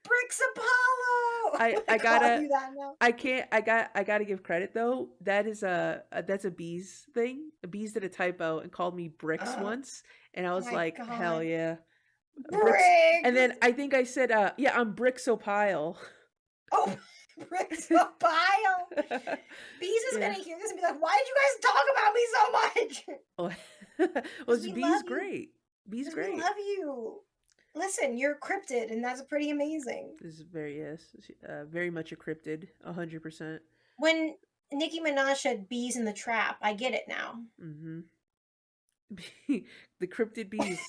Bricks Apollo. I'm I gonna call gotta you that now. I can't I gotta give credit though. That is that's a bees thing. Bees did a typo and called me Bricks Oh once, and I was my like, hell god. yeah, Bricks. And Bricks. then I think I said, yeah, I'm Brixopile. Oh, Bricks Apollo. Bees is Yeah. gonna hear this and be like, why did you guys talk about me so much? Well, well, Because we Bee's love you. great. Bee's Because we great. love you. Listen, you're cryptid, and that's pretty amazing. This is very yes, very much a cryptid, 100%. When Nicki Minaj said bees in the trap, I get it now. Mm-hmm. The cryptid bees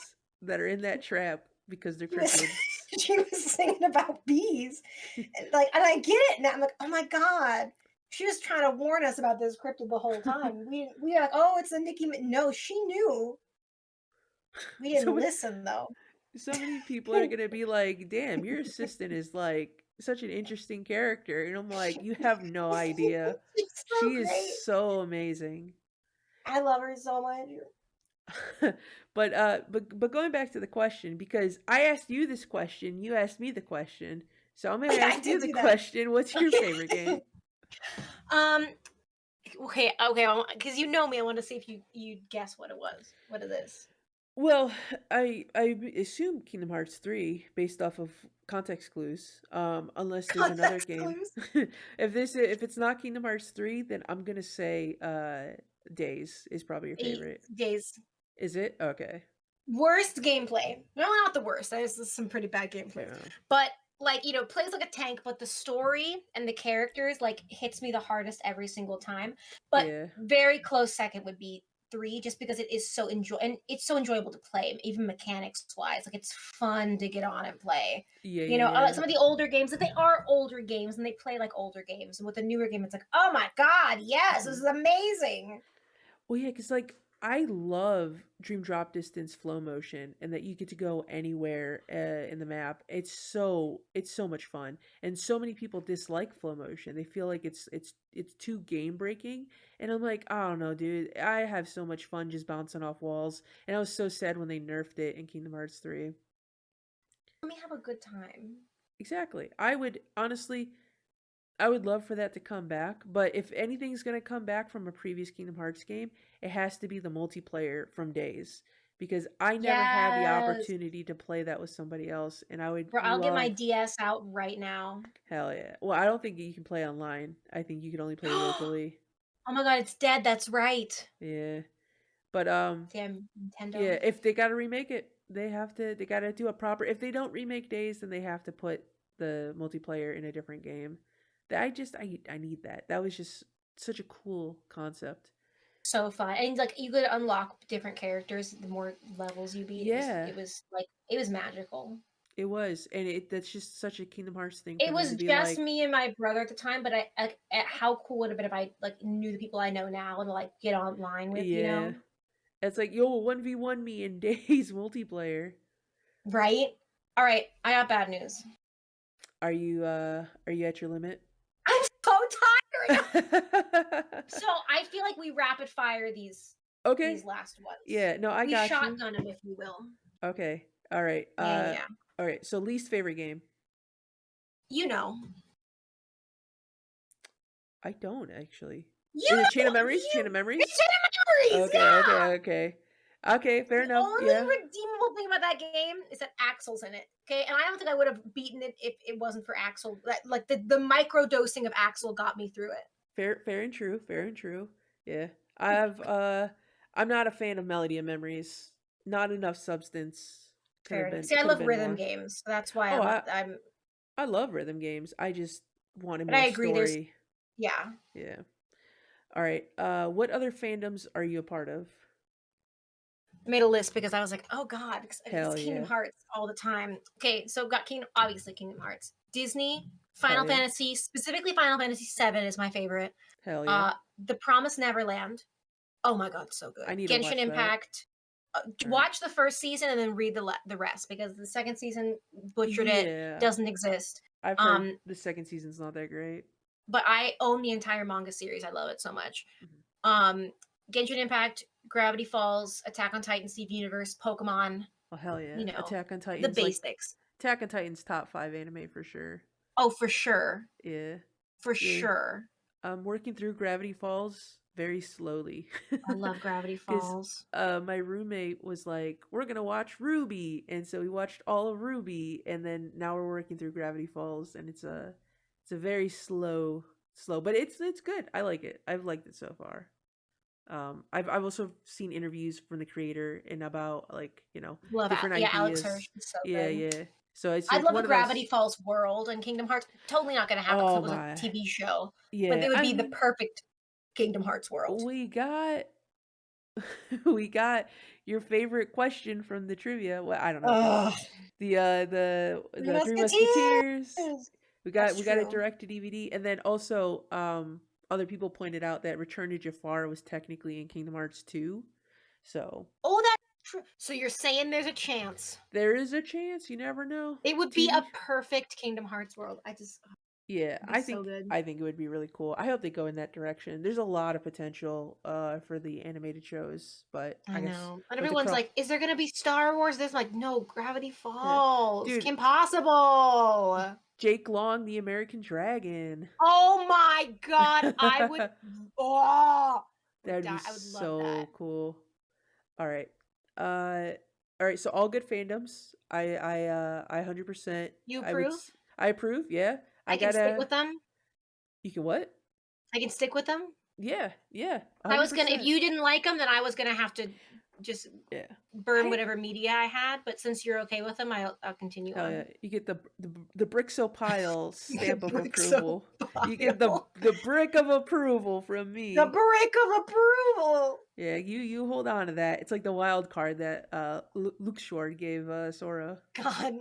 that are in that trap because they're She was, cryptids. she was singing about bees. And I get it now. I'm like, oh my god. She was trying to warn us about this cryptid the whole time. We were like, oh, it's a No, she knew. We so didn't listen though. so many people are gonna be like, "Damn, your assistant is like such an interesting character," and I'm like, "You have no idea. She's She so is great. so amazing." I love her so much. But going back to the question, because I asked you this question, you asked me the question, so I'm gonna Oh, yeah, I ask you did the do that. question. What's your favorite game? um. Okay. Because you know me, I want to see if you guess what it was. What it is? Well, I assume Kingdom Hearts 3 based off of context clues. Unless there's another Context game. clues. If it's not Kingdom Hearts 3, then I'm gonna say Days is probably your Eight favorite. days. Is it? Okay. Worst gameplay. No, not the worst. There's some pretty bad gameplay. Yeah. But like, plays like a tank, but the story and the characters like hits me the hardest every single time. But Yeah. very close second would be 3, just because it is so it's so enjoyable to play, even mechanics wise. Like, it's fun to get on and play. Yeah, yeah, yeah. Some of the older games, like, they are older games and they play like older games. And with the newer game, it's like, oh my god, yes, this Mhm. is amazing. Well, yeah, because like I love Dream Drop Distance flow motion, and that you get to go anywhere in the map. It's so much fun, and so many people dislike flow motion. They feel like it's too game breaking, and I'm like, I don't know, dude. I have so much fun just bouncing off walls, and I was so sad when they nerfed it in Kingdom Hearts 3. Let me have a good time. Exactly. I would love for that to come back, but if anything's going to come back from a previous Kingdom Hearts game, it has to be the multiplayer from Days, because I never had the Yes. opportunity to play that with somebody else, and I would Bro, I'll get my love. DS out right now. Hell yeah. Well, I don't think you can play online. I think you can only play Oh locally. my god, it's dead. That's right. Yeah. But Damn Nintendo. yeah, if they got to remake it, they got to do a proper. If they don't remake Days, then they have to put the multiplayer in a different game. That I need that. That was just such a cool concept. So fun. And like, you could unlock different characters the more levels you beat. Yeah, It was magical. it was, and that's just such a Kingdom Hearts thing for It them was to be just like, me and my brother at the time, but how cool would it have been if I like knew the people I know now and like get online with. yeah, it's like yo 1v1 me in Days multiplayer. Right? All right, I got bad news. Are you at your limit? I'm so tired. So I feel like we rapid fire Okay. these last ones. Yeah, no, I We got you. shotgun them, if you will. Okay. All right. Yeah, yeah. All right. So least favorite game. You know. I don't actually. You Is it Chain know, of Memories? Chain of it's Memories? in memories, Okay, yeah. okay. Okay, fair The enough. only Yeah. redeemable thing about that game is that Axel's in it. Okay, and I don't think I would have beaten it if it wasn't for Axel. Like, the micro dosing of Axel got me through it. Fair and true. Fair and true. Yeah. I'm not a fan of Melody of Memories. Not enough substance. Fair enough. See, I Could have love been rhythm more. games, so that's why Oh, I'm. I love rhythm games. I just wanted But more I agree. story. Yeah. Yeah. All right. What other fandoms are you a part of? I made a list because I was like, oh god, because it's Hell Kingdom yeah. Hearts all the time. Okay, so got Kingdom Hearts, Disney, Hell Final yeah. Fantasy, specifically Final Fantasy VII is my favorite. Hell yeah. The Promised Neverland. Oh my god, so I good. need to Genshin watch that. Impact. All right. Watch the first season and then read the rest, because the second season butchered it. Yeah. Doesn't exist. I've heard the second season's not that great. But I own the entire manga series. I love it so much. Mhm. Um, Genshin Impact, Gravity Falls, Attack on Titan, Steven Universe, Pokemon, Oh hell yeah. you know, Attack on the Titan's like basics. Attack on Titan's top 5 anime for sure. Oh, for sure. Yeah. For Yeah. sure. I'm working through Gravity Falls very slowly. I love Gravity Cuz Falls. my roommate was like, "We're going to watch Ruby." And so we watched all of Ruby and then now we're working through Gravity Falls and it's a very slow, but it's good. I like it. I've liked it so far. I've also seen interviews from the creator and about like Love different Yeah, Alex Hirsch ideas. is so Yeah, good. yeah. So it's I'd like love one a of Gravity those. Falls world in Kingdom Hearts. Totally not going to happen because Oh it was a my, TV show, but yeah. it would I be the mean, perfect Kingdom Hearts world. we got we got your favorite question from the trivia. Well, I don't know if it's Ugh. Three the Three Musketeers. Musketeers. We That's got it true. direct to DVD, and then also other people pointed out that Return to Jafar was technically in Kingdom Hearts 2. So Oh, that's true. So you're saying there's a chance. there is a chance. You never know. It would be TV. a perfect Kingdom Hearts world. Yeah, It'd be so good. I think it would be really cool. I hope they go in that direction. There's a lot of potential for the animated shows, but I I guess know. And with the everyone's cross, like, is there going to be Star Wars? There's like, no, Gravity yeah. Falls. Dude, Kim Possible. Jake Long, the American Dragon. Oh my God. I would, oh, would That'd be die. I would love that. so cool. All right. All right, so all good fandoms. I 100% You I would approve? I approve. Yeah. I I can stick gotta with them. You can what? I can stick with them. Yeah, yeah. If 100%. you didn't like them, then I was gonna have to just Yeah. burn I whatever media I had. But since you're okay with them, I'll continue Hell on. yeah. You get the Brixopile stamp of Brixopile. approval. You get the brick of approval from The me. brick of approval. Yeah, you hold on to that. It's like the wild card that Luke Short gave Sora. God,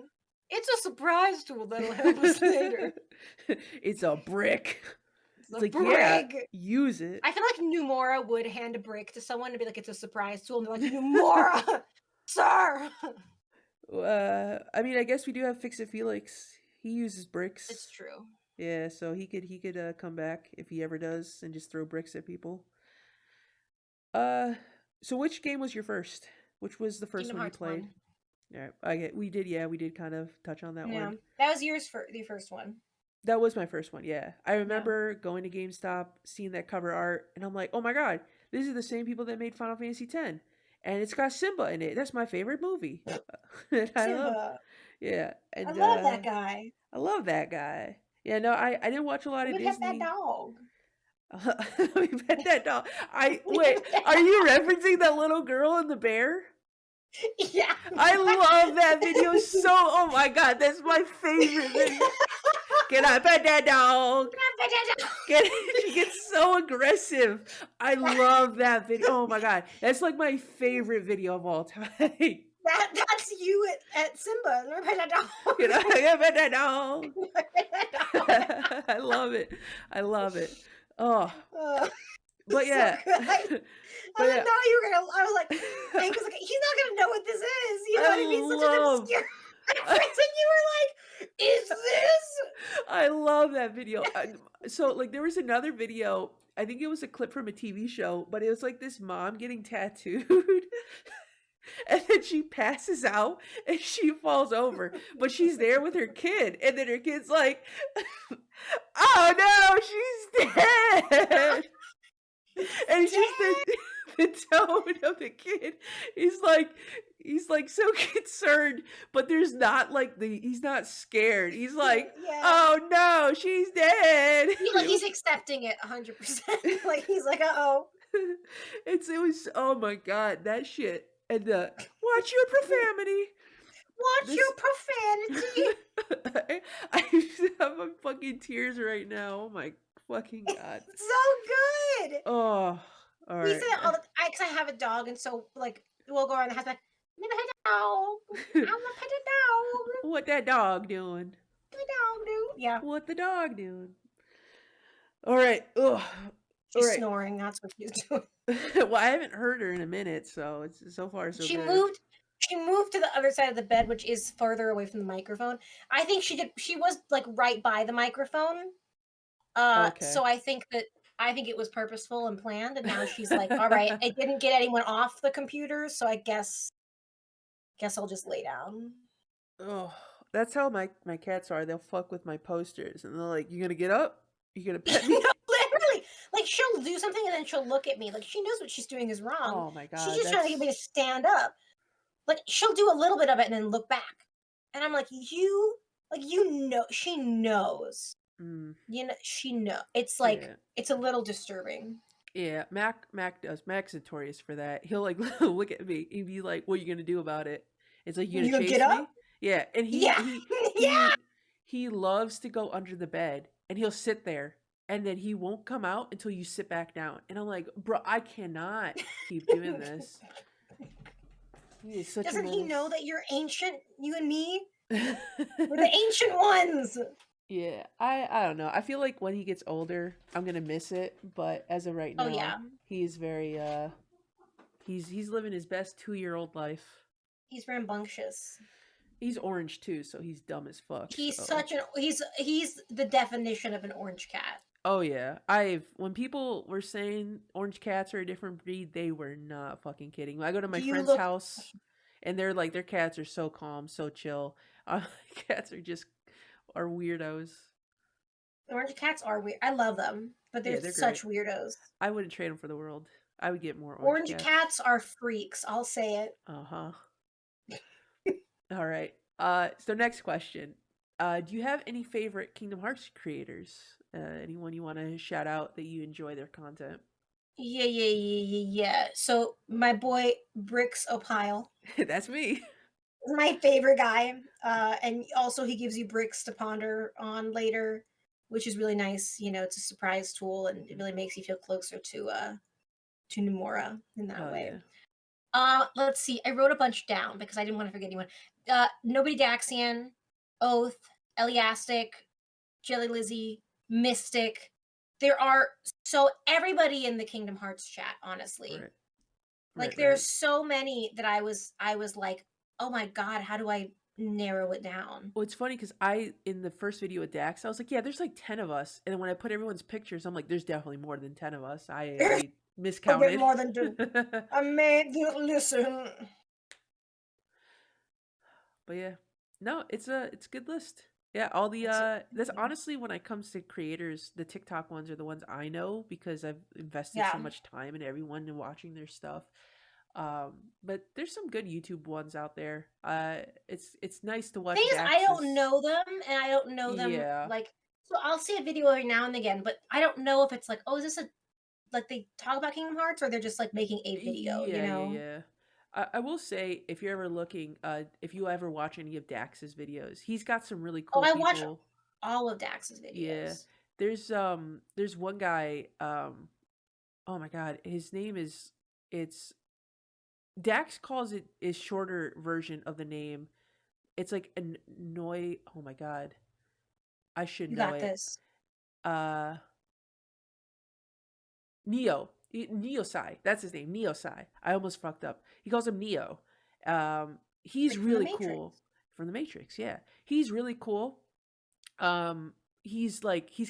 it's a surprise tool that'll help us later. It's a brick. It's It's a like, yeah, brick. use it. I feel like Numora would hand a brick to someone and be like, "It's a surprise tool," and they're like, "Numora, sir." I mean, I guess we do have Fix It Felix. He uses It's bricks. true. Yeah, so he could come back if he ever does and just throw bricks at people. Uh, so which game was your first? Which was the first Kingdom one you Hearts played? 1. Yeah, I get. We did. Yeah, we did kind of touch on that Yeah, one. that was yours for the first one. That was my first one. Yeah, I Yeah. remember going to GameStop, seeing that cover art, and I'm like, oh my god, these are the same people that made Final Fantasy X, and it's got Simba in it. That's my favorite movie. And I love. Simba. Yeah, and I love that guy. I love that guy. Yeah, no, I didn't watch a lot Let of me pet that Disney. dog. Let me pet that dog. Let me Wait. pet that Are you referencing that little girl and the bear? Yeah. I love that video so. Oh my god, that's my favorite video. Can I pet that dog? Pet that dog. She gets so aggressive. I love that video. Oh my god, that's like my favorite video of all time. That's you at Simba. Let me pet that dog. Can I pet that dog? Pet that dog. I love it. I love it. Oh, but So yeah. good. I But didn't yeah. know you were gonna. I was like, Hank was like, he's not gonna know what this is. You know what I mean? Such an love- obscure reference, and you were like, "Is this?" I love that video. So like there was another video. I think it was a clip from a TV show, but it was like this mom getting tattooed. And then she passes out and she falls over, but she's there with her kid, and then her kid's like, "Oh no, she's dead!" And it's just the tone of the kid. He's like so concerned, but there's not like he's not scared. He's like, Yeah. "Oh no, she's dead." He's accepting it 100%. Like he's like, "Uh-oh." It was, oh my god, that shit. And watch your profanity. Watch your profanity. I'm fucking tears right now. Oh my fucking god. So good. Oh, all right. We say that all the time because I have a dog, and so like we'll go around the house like, "Let me pet the dog. I want to pet the dog. What that dog doing? The dog, dude." Yeah. What the dog doing? All right. Ugh. She's All right. snoring. That's what she's doing. Well, I haven't heard her in a minute, so it's so far so She good. moved. She moved to the other side of the bed, which is further away from the microphone. I think she did. She was like right by the microphone. Okay. So I think that I think it was purposeful and planned, and now she's like, "All right, it didn't get anyone off the computer, so I guess I'll just lay down." Oh, that's how my cats are. They'll fuck with my posters, and they're like, "You gonna get up? You gonna pet No, me?" literally. Like she'll do something and then she'll look at me. Like she knows what she's doing is wrong. Oh my She's god, just trying to get me to that's stand up. Like she'll do a little bit of it and then look back. And I'm like, you know, she knows. mm, You know, she know. It's like yeah. it's a little disturbing. Yeah, Mac does. Mac's notorious for that. He'll like look at me and be like, "What are you gonna do about it?" It's like, "You gonna You gonna get chase up? me?" Yeah, and Yeah. Yeah. he loves to go under the bed and he'll sit there and then he won't come out until you sit back down. And I'm like, "Bro, I cannot keep doing this." He is such a Doesn't he know menace. that you're ancient, you and me? We're the ancient ones. Yeah, I don't know. I feel like when he gets older, I'm gonna miss it. But as of right Oh now, yeah. he's very he's living his best 2-year-old life. He's rambunctious. He's orange too, so he's dumb as fuck. He's So, such an he's the definition of an orange cat. oh yeah, I've when people were saying orange cats are a different breed, they were not fucking kidding. When I go to my Do you friend's look house, and they're like their cats are so calm, so chill. Cats are just are weirdos. orange cats are weird. I love them, but they're Yeah, they're great. such weirdos. I wouldn't trade them for the world. I would get more orange Orange cats. cats are freaks. I'll say it. Uh huh. All right. So next question. Do you have any favorite Kingdom Hearts creators? Anyone you want to shout out that you enjoy their content? Yeah, yeah, yeah, yeah, yeah. So my boy Bricks Opile That's me. is my favorite guy. And also he gives you bricks to ponder on later, which is really nice. You know, it's a surprise tool and it Mhm. really makes you feel closer to Nomura in that Hell way. yeah. Let's see. I wrote a bunch down because I didn't want to forget anyone. Nobody Daxian, Oath, Eliastic, Jelly Lizzie, Mystic. There are so everybody in the Kingdom Hearts chat, honestly. Right. Like Right. there's Right. so many that I was like, "Oh my god, how do I narrow it down?" Well, it's funny because I in the first video with Dax, I was like, "Yeah, there's like 10 of us," and then when I put everyone's pictures, I'm like, "There's definitely more than 10 of us." I A bit miscounted. more than two. I made you listen. But yeah, no, it's a good list. Yeah, all the It's that's honestly when it comes to creators, the TikTok ones are the ones I know because I've invested so yeah. much time in everyone and watching their stuff. But there's some good YouTube ones out there. It's nice to Thing watch is, I Dax's. don't know them, and I don't know them Yeah. like. So I'll see a video every now and again, but I don't know if it's like, oh, is this a like they talk about Kingdom Hearts or they're just like making a video, you Yeah, yeah, know? yeah. I will say if you're ever looking, if you ever watch any of Dax's videos, he's got some really Oh, cool I watch people. all of Dax's Yeah. videos. There's one guy, oh my god, his name is it's Dax calls it is shorter version of the name. It's like a Noi. Oh my god, I should You know got it. this. Uh, Neo, Neosai. That's his name, Neosai. I almost fucked up. He calls him Neo. He's Like from the really Matrix. cool from the Matrix. Yeah, he's really cool. He's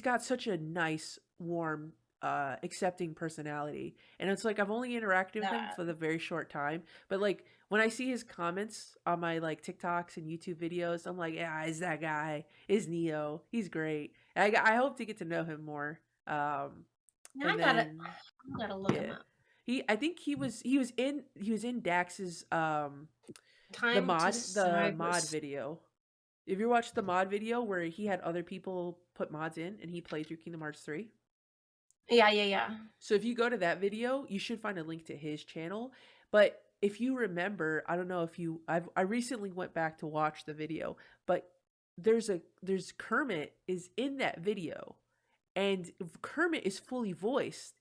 got such a nice, warm, accepting personality, and it's like I've only interacted with him That for the very short time, but like when I see his comments on my like TikToks and YouTube videos, I'm like, yeah, is that guy? Is Neo? He's great. And I hope to get to know him more. now And then I gotta look him yeah, up. I think he was in Dax's Time to the mod cyber. video. If you watched the mod video where he had other people put mods in and he played through Kingdom Hearts 3. Yeah, yeah, yeah. So if you go to that video, you should find a link to his channel. But if you remember, I don't know if you I recently went back to watch the video, but there's Kermit is in that video and Kermit is fully voiced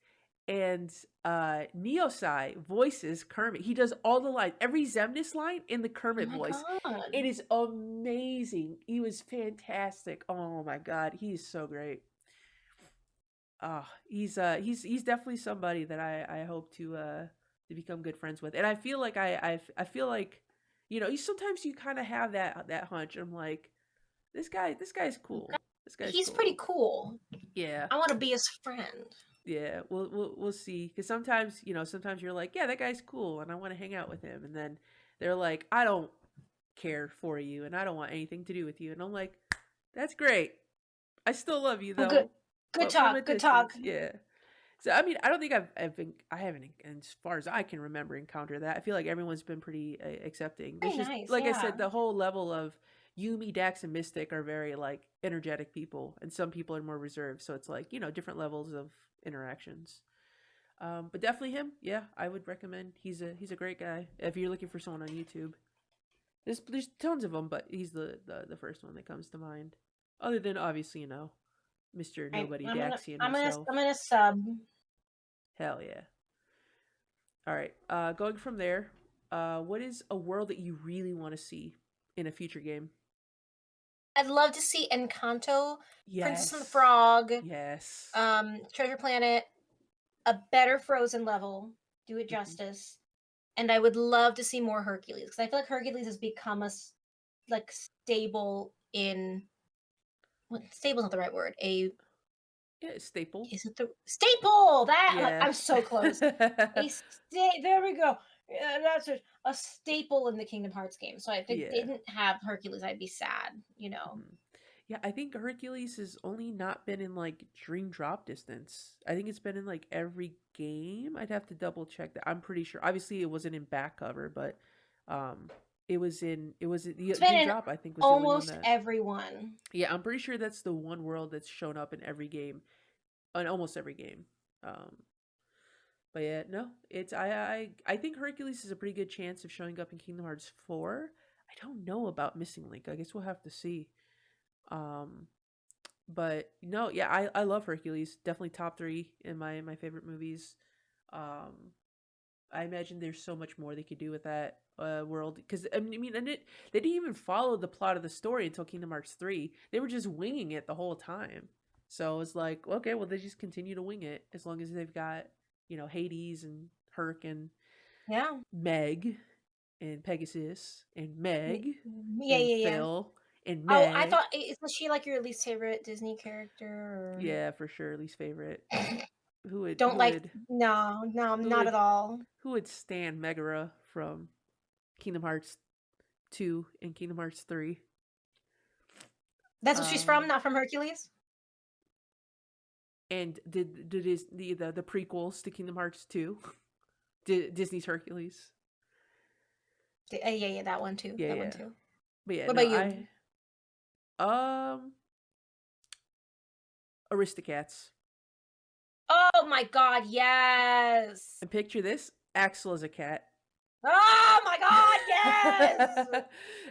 and Neosai voices Kermit. He does all the lines, every Zemnis line in the Oh Kermit my voice. god. It is amazing. He was fantastic. Oh my god, he's so great. He's definitely somebody that I hope to become good friends with. And I feel like I feel like you sometimes you kind of have that hunch. I'm like this guy's cool. This guy's He's cool. pretty cool. Yeah. I want to be his friend. Yeah, we'll see. Because sometimes, sometimes you're like, yeah, that guy's cool, and I want to hang out with him, and then they're like, I don't care for you, and I don't want anything to do with you, and I'm like, that's great. I still love you Oh, good, though, good but from a talk, good talk. distance. Yeah. So I mean, I don't think I haven't, as far as I can remember, encountered that. I feel like everyone's been pretty accepting. There's Very just, nice, like I yeah. said, the whole level of Yumi, Dax, and Mystic are very like energetic people, and some people are more reserved. So it's like different levels of interactions. But definitely him. Yeah, I would recommend. He's a great guy. If you're looking for someone on YouTube, there's tons of them, but he's the first one that comes to mind. Other than obviously Mr. Right, Nobody I'm gonna, Daxian I'm gonna, himself. I'm gonna sub. Hell yeah. All right. Going from there, what is a world that you really want to see in a future game? I'd love to see Encanto, Princess and the Yes. Frog, Yes. Treasure Planet, a better Frozen level. Do it Hmm. justice. And I would love to see more Hercules because I feel like Hercules has become like stable in. Well, stable's not the right word. A Yeah, staple. Is it the staple? That like Yeah. I'm so close. There we go. Yeah, that's a staple in the Kingdom Hearts game. So if they Yeah. didn't have Hercules, I'd be sad. Hmm. Yeah, I think Hercules has only not been in like Dream Drop distance. I think it's been in like every game. I'd have to double check that. I'm pretty sure. Obviously, it wasn't in back cover, but um, it was the It's been Dream in Drop. I think was the only one almost that. everyone. Yeah, I'm pretty sure that's the one world that's shown up in every game, in almost every game. Um, but yeah, no, it's I think Hercules is a pretty good chance of showing up in Kingdom Hearts 4. I don't know about Missing Link. I guess we'll have to see. Um, but no, yeah, I love Hercules. Definitely top 3 in my favorite movies. Um, I imagine there's so much more they could do with that world because I mean, and they didn't even follow the plot of the story until Kingdom Hearts 3. They were just winging it the whole time. So it's like, okay, well, they just continue to wing it as long as they've got Hades and Herc and Yeah. Meg and Pegasus and Meg Yeah, and yeah, yeah. Phil and Oh, I Meg. thought isn't she like your least favorite Disney character? Yeah, for sure, least favorite. Or... Who would Don't who like. would No, no, who not would at all. who would stand Megara from Kingdom Hearts 2 and Kingdom Hearts 3? That's what she's from, Um, not from Hercules. and did is the prequels to Kingdom Hearts 2, Disney's Hercules. Yeah, yeah, that one too. Yeah, That one yeah. too. But yeah, What no, about you? Aristocats. Oh my god, yes! And picture this, Axel as a cat. Oh my god, yes!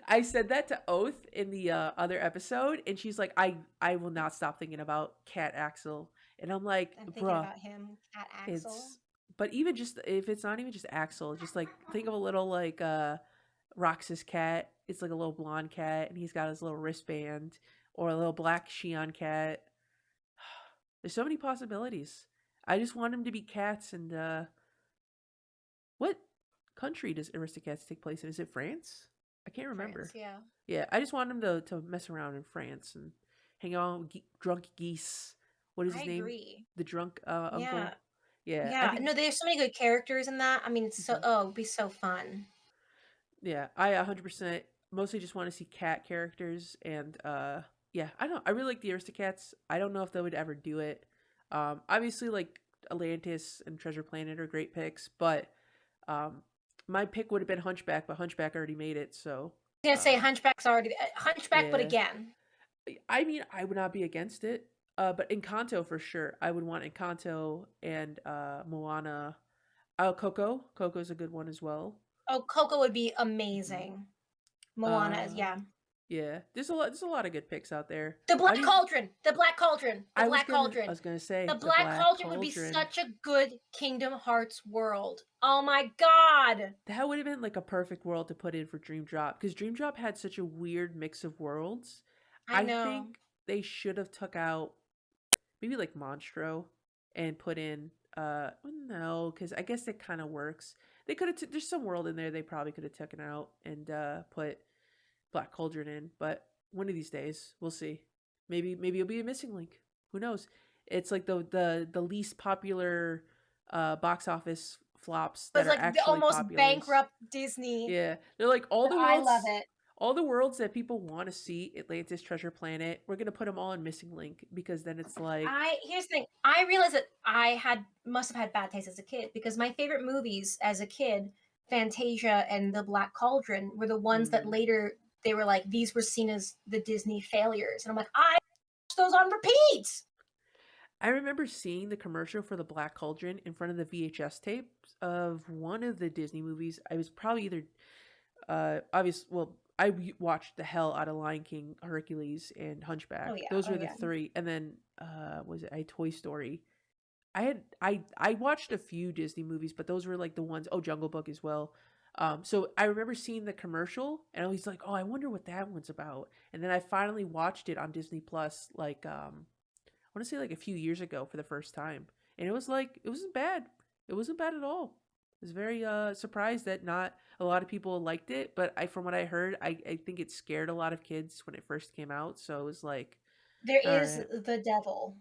I said that to Oath in the other episode, and she's like, I will not stop thinking about Cat Axel. And I'm like, I'm thinking bruh, about him, Cat Axel. it's but even just if it's not even just Axel, just like think of a little like Roxas cat. It's like a little blonde cat, and he's got his little wristband, or a little black Shion cat. There's so many possibilities. I just want him to be cats. And what country does Aristocats take place in? Is it France? I can't France, remember. yeah. Yeah, I just want him to mess around in France and hang out with drunk geese. What is I his name? agree. The drunk Yeah. uncle. Yeah, I Yeah. think. No, there's so many good characters in that. I mean, Mhm. it'd be so fun. Yeah, I 100% mostly just want to see cat characters. And yeah, I really like the Aristocats. I don't know if they would ever do it. Obviously, like Atlantis and Treasure Planet are great picks, but um my pick would have been Hunchback, but Hunchback already made it. So I was gonna say um Hunchback's already Hunchback, but yeah, again. I mean, I would not be against it. But Encanto for sure. I would want Encanto and Moana. Oh, Coco. Coco's a good one as well. Oh, Coco would be Hmm. amazing. Moana is, Uh, yeah. yeah. There's a lot of good picks out there. The How Black do you? Cauldron. The Black Cauldron. The Black I Cauldron. was gonna The say the Black Black Cauldron would be Cauldron. such a good Kingdom Hearts world. Oh my god. That would have been like a perfect world to put in for Dream Drop because Dream Drop had such a weird mix of worlds. I I know. think they should have took out maybe like Monstro and put in well, no, because I guess it kind of works. They could have there's some world in there they probably could have taken out and put Black Cauldron in, but one of these days we'll see. Maybe it'll be a missing link. Who knows? It's like the least popular box office flops It that was are like the actually almost popular. bankrupt Disney, Yeah, they're like but I love it. all the worlds that people want to see, Atlantis, Treasure Planet. We're gonna put them all in Missing Link because then it's like, I Here's the thing. I realized that I had must have had bad taste as a kid because my favorite movies as a kid, Fantasia and The Black Cauldron, were the ones that mm. later they were like these were seen as the Disney failures, and I'm like I watched those on repeat. I remember seeing the commercial for the Black Cauldron in front of the VHS tapes of one of the Disney movies. I was probably either obvious. Well, watched the hell out of Lion King, Hercules, and Oh Hunchback. yeah, Those oh were the yeah. three, and then was it a Toy Story? I watched a few Disney movies, but those were like the ones. Oh, Jungle Book as well. So I remember seeing the commercial, and I was like, "Oh, I wonder what that one's about." And then I finally watched it on Disney Plus, like I want to say like a few years ago for the first time, and it was like it wasn't bad. It wasn't bad at all. I was very surprised that not a lot of people liked it, but from what I heard, I think it scared a lot of kids when it first came out. So it was like, There all is right, the devil.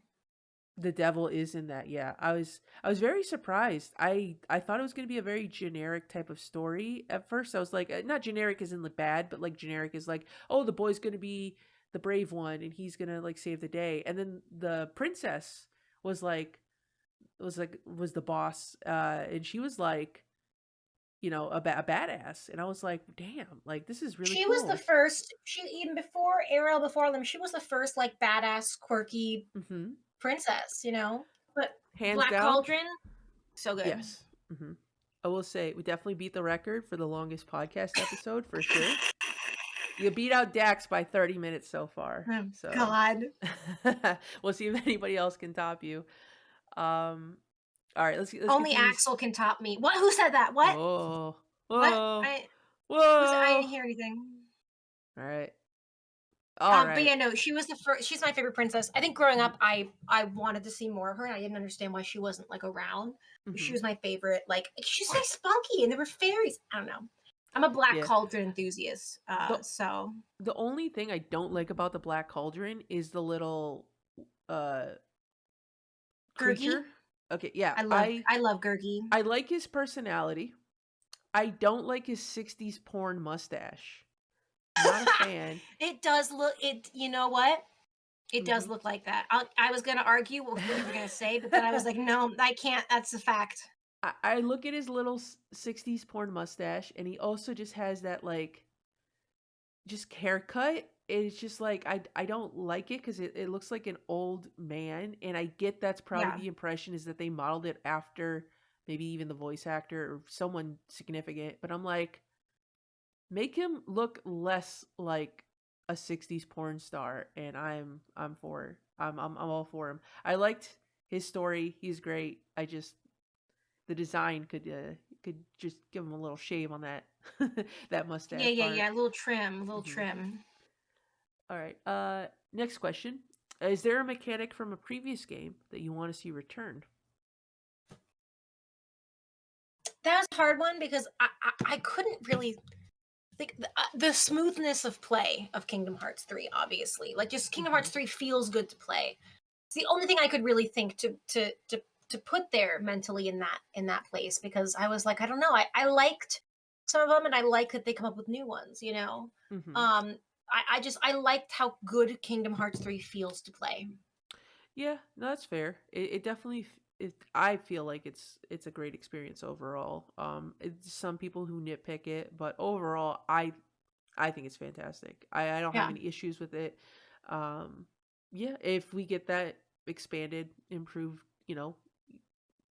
the devil is in that. Yeah, I was very surprised. I thought it was going to be a very generic type of story at first. I was like, not generic as in the bad, but like generic is like, oh, the boy's going to be the brave one and he's going to like save the day. And then the princess was like was the boss, and she was like, a badass, and I was like, damn, like this is really She was the cool. first. She even before Ariel, before them, she was the first like badass, quirky Hmm. princess. But Hands Black down, Cauldron, so good. yes. Hmm. I will say we definitely beat the record for the longest podcast episode for sure. You beat out Dax by 30 minutes so far. Oh, So God. we'll see if anybody else can top you. All right, let's get Only to these. Axel can top me. What? Who said that? What? Whoa. What? Whoa. I I Whoa. didn't hear anything. All right. All But right. yeah, no, she was the first. She's my favorite princess. I think growing Mhm. up, I wanted to see more of her, and I didn't understand why she wasn't like around. But she Mhm. was my favorite. Like she's so spunky, and there were fairies. I don't know. I'm a Black Yeah. Cauldron enthusiast. The So the only thing I don't like about the Black Cauldron is the little uh Gurgi, creature. Okay, yeah. I love Gurgi. I like his personality. I don't like his 60s porn mustache. Not a fan. It does look it. You know what? It does Mhm. look like that. I was gonna argue with what you were gonna say, but then I was like, no, I can't. That's a fact. I look at his little 60s porn mustache, and he also just has that like just haircut. It's just like I don't like it because it looks like an old man, and I get that's probably Yeah. the impression is that they modeled it after maybe even the voice actor or someone significant. But I'm like, make him look less like a 60s porn star, and I'm for I'm all for him. I liked his story. He's great. I just the design could just give him a little shave on that that Yeah, mustache yeah, part. yeah. A little trim, a little Hmm. trim. All right. Next question: is there a mechanic from a previous game that you want to see returned? That was a hard one because I couldn't really think the smoothness of play of Kingdom Hearts 3, obviously. Like just Kingdom Hmm. Hearts 3 feels good to play. It's the only thing I could really think to put there mentally in that place because I was like, I don't know. I liked some of them and I like that they come up with new ones. Hmm. Um I liked how good Kingdom Hearts 3 feels to play. Yeah, no, that's fair. It definitely I feel like it's a great experience overall. It's some people who nitpick it, but overall, I think it's fantastic. I don't have Yeah. any issues with it. Um, yeah, if we get that expanded, improved,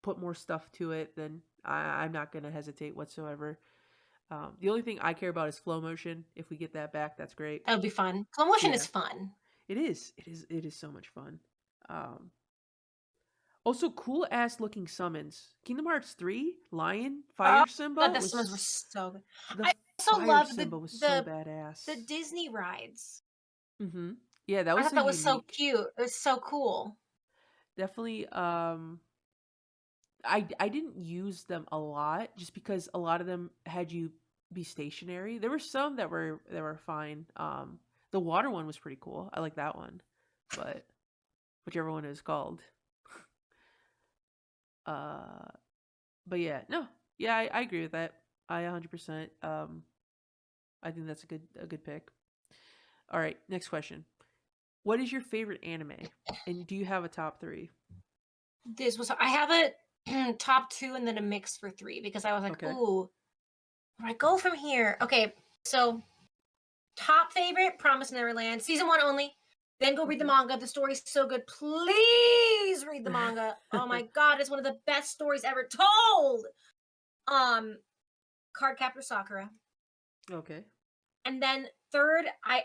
put more stuff to it, then I'm not gonna hesitate whatsoever. The only thing I care about is flow motion. If we get that back, that's great. That would be fun. Slow motion Yeah, is fun. it is. It is so much fun. Um, Also, cool ass looking summons. Kingdom Hearts 3, Lion, Oh Fire god, Simba the summons were was so good. the I also Fire love Simba was so the badass. Disney rides. Mhm. Yeah, that I was thought a that was so unique. cute. It was so cool. Definitely I didn't use them a lot just because a lot of them had you be stationary. There were some that were fine. The water one was pretty cool. I like that one. But whichever one it was called. Uh, but yeah, no, yeah, I agree with that. I 100%. I think that's a good pick. All right, next question. What is your favorite anime? And do you have a top three? This was I have a top two and then a mix for three because I was like, Okay. ooh, where do I go from here? Okay, so top favorite, Promise Neverland, season one only. Then go read the Okay. manga. The story's so good. Please read the manga. Oh my god, it's one of the best stories ever told. Um, Cardcaptor Sakura. Okay. And then third, I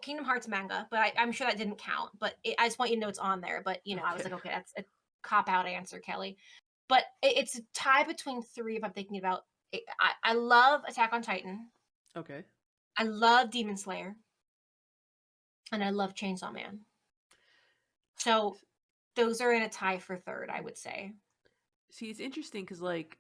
Kingdom Hearts manga, but I'm sure that didn't count. But I just want you to know it's on there. But I was Okay. like, okay, that's a cop out answer, Kelly. But it's a tie between three if I'm thinking about. I love Attack on Titan. Okay. I love Demon Slayer, and I love Chainsaw Man. So those are in a tie for third, I would say. See, it's interesting because like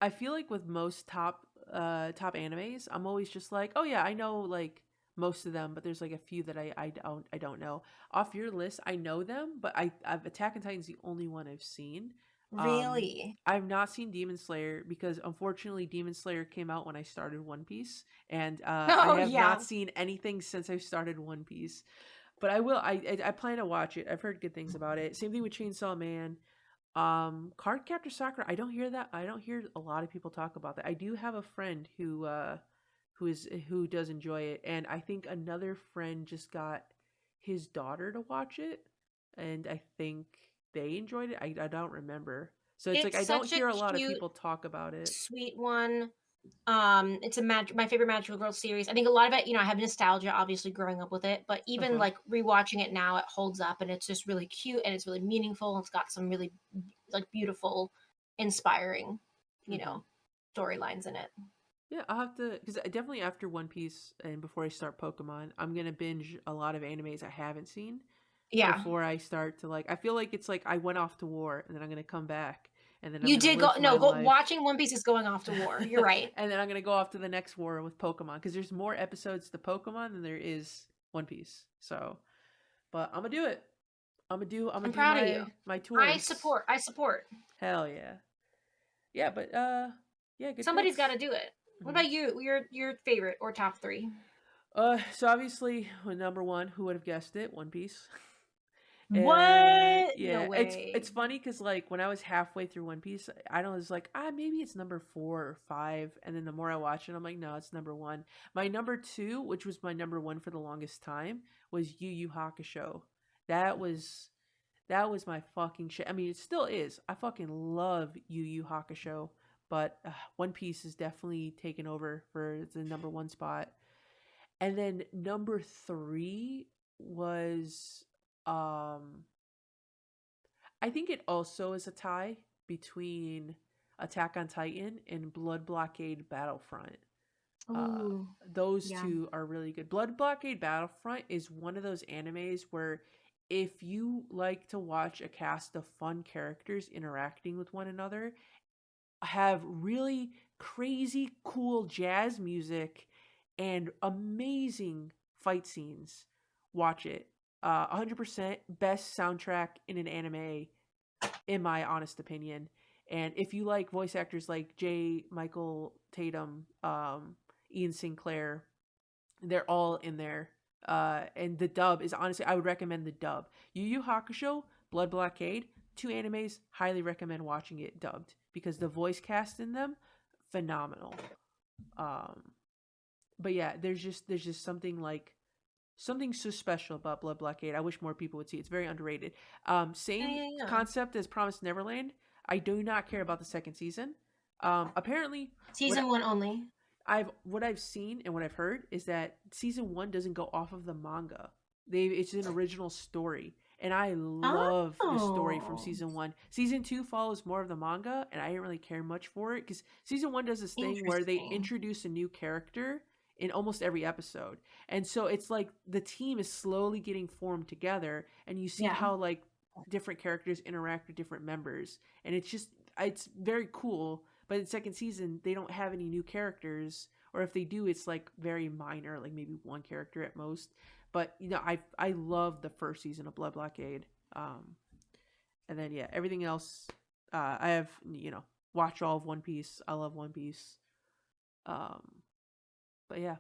I feel like with most top animes, I'm always just like, oh yeah, I know like most of them, but there's like a few that I don't know. Off your list, I know them, but I've Attack on Titan's the only one I've seen. Um Really? I've not seen Demon Slayer because unfortunately Demon Slayer came out when I started One Piece, and I Oh have not yeah. seen anything since I started One Piece. But I will. I plan to watch it. I've heard good things about it. Same thing with Chainsaw Man. Cardcaptor Sakura, I don't hear a lot of people talk about that. I do have a friend who does enjoy it, and I think another friend just got his daughter to watch it, and I think they enjoyed it. I don't remember. So it's like It's I don't such a hear a lot of cute, people talk about it. sweet one. It's my favorite magical girl series. I think a lot of it, I have nostalgia obviously growing up with it, but even Uh-huh. like rewatching it now, it holds up and it's just really cute and it's really meaningful. It's got some really like beautiful, inspiring, you Mhm. know, storylines in it. Yeah, I'll have to because definitely after One Piece and before I start Pokemon, I'm gonna binge a lot of animes I haven't seen Yeah. before I start to like. I feel like it's like I went off to war and then I'm gonna come back and then I'm You gonna did go live no, my go life, watching One Piece is going off to war. You're right. and then I'm gonna go off to the next war with Pokemon because there's more episodes to Pokemon than there is One Piece. So, but I'm gonna do it. I'm gonna I'm do proud of you. my I tours. support. I support. Hell yeah, yeah. But yeah, good Somebody's got picks. to do it. What Mhm. about you? Your favorite or top 3? So obviously, number one, who would have guessed it? One Piece. And What? No yeah, it's way. funny because like when I was halfway through One Piece, I don't was like maybe it's number 4 or 5, and then the more I watch it, I'm like no, it's number one. My number two, which was my number one for the longest time, was Yu Yu Hakusho. That was that was my fucking shit. I mean, it still is. I fucking love Yu Yu Hakusho, but One Piece is definitely taken over for the number one spot. And then number three was um I think it also is a tie between Attack on Titan and Blood Blockade Battlefront. Uh, Ooh. those Yeah. two are really good. Blood Blockade Battlefront is one of those animes where if you like to watch a cast of fun characters interacting with one another, have really crazy cool jazz music and amazing fight scenes, watch it. 100% best soundtrack in an anime in my honest opinion. And if you like voice actors like J. Michael Tatum, Ian Sinclair, they're all in there. And the dub is honestly, I would recommend the dub. Yu Yu Hakusho, Blood Blockade, two animes, highly recommend watching it dubbed because the voice cast in them, phenomenal. Um, but yeah, there's just something so special about Blood Blockade. I wish more people would see. It's very underrated. Yeah, Same yeah, yeah. concept as Promised Neverland. I do not care about the second season. Apparently, Season what one only. I've seen and what I've heard is that season one doesn't go off of the manga. It's an original story, and I love the story from Oh, season one. Season two follows more of the manga, and I didn't really care much for it because season one does this thing where they interesting. introduce a new character in almost every episode, and so it's like the team is slowly getting formed together, and you see Yeah. how like different characters interact with different members, and it's very cool. But in second season, they don't have any new characters, or if they do, it's like very minor, like maybe one character at most. But I love the first season of Blood Blockade, and then yeah, everything else. I have watch all of One Piece. I love One Piece. Um, but yeah,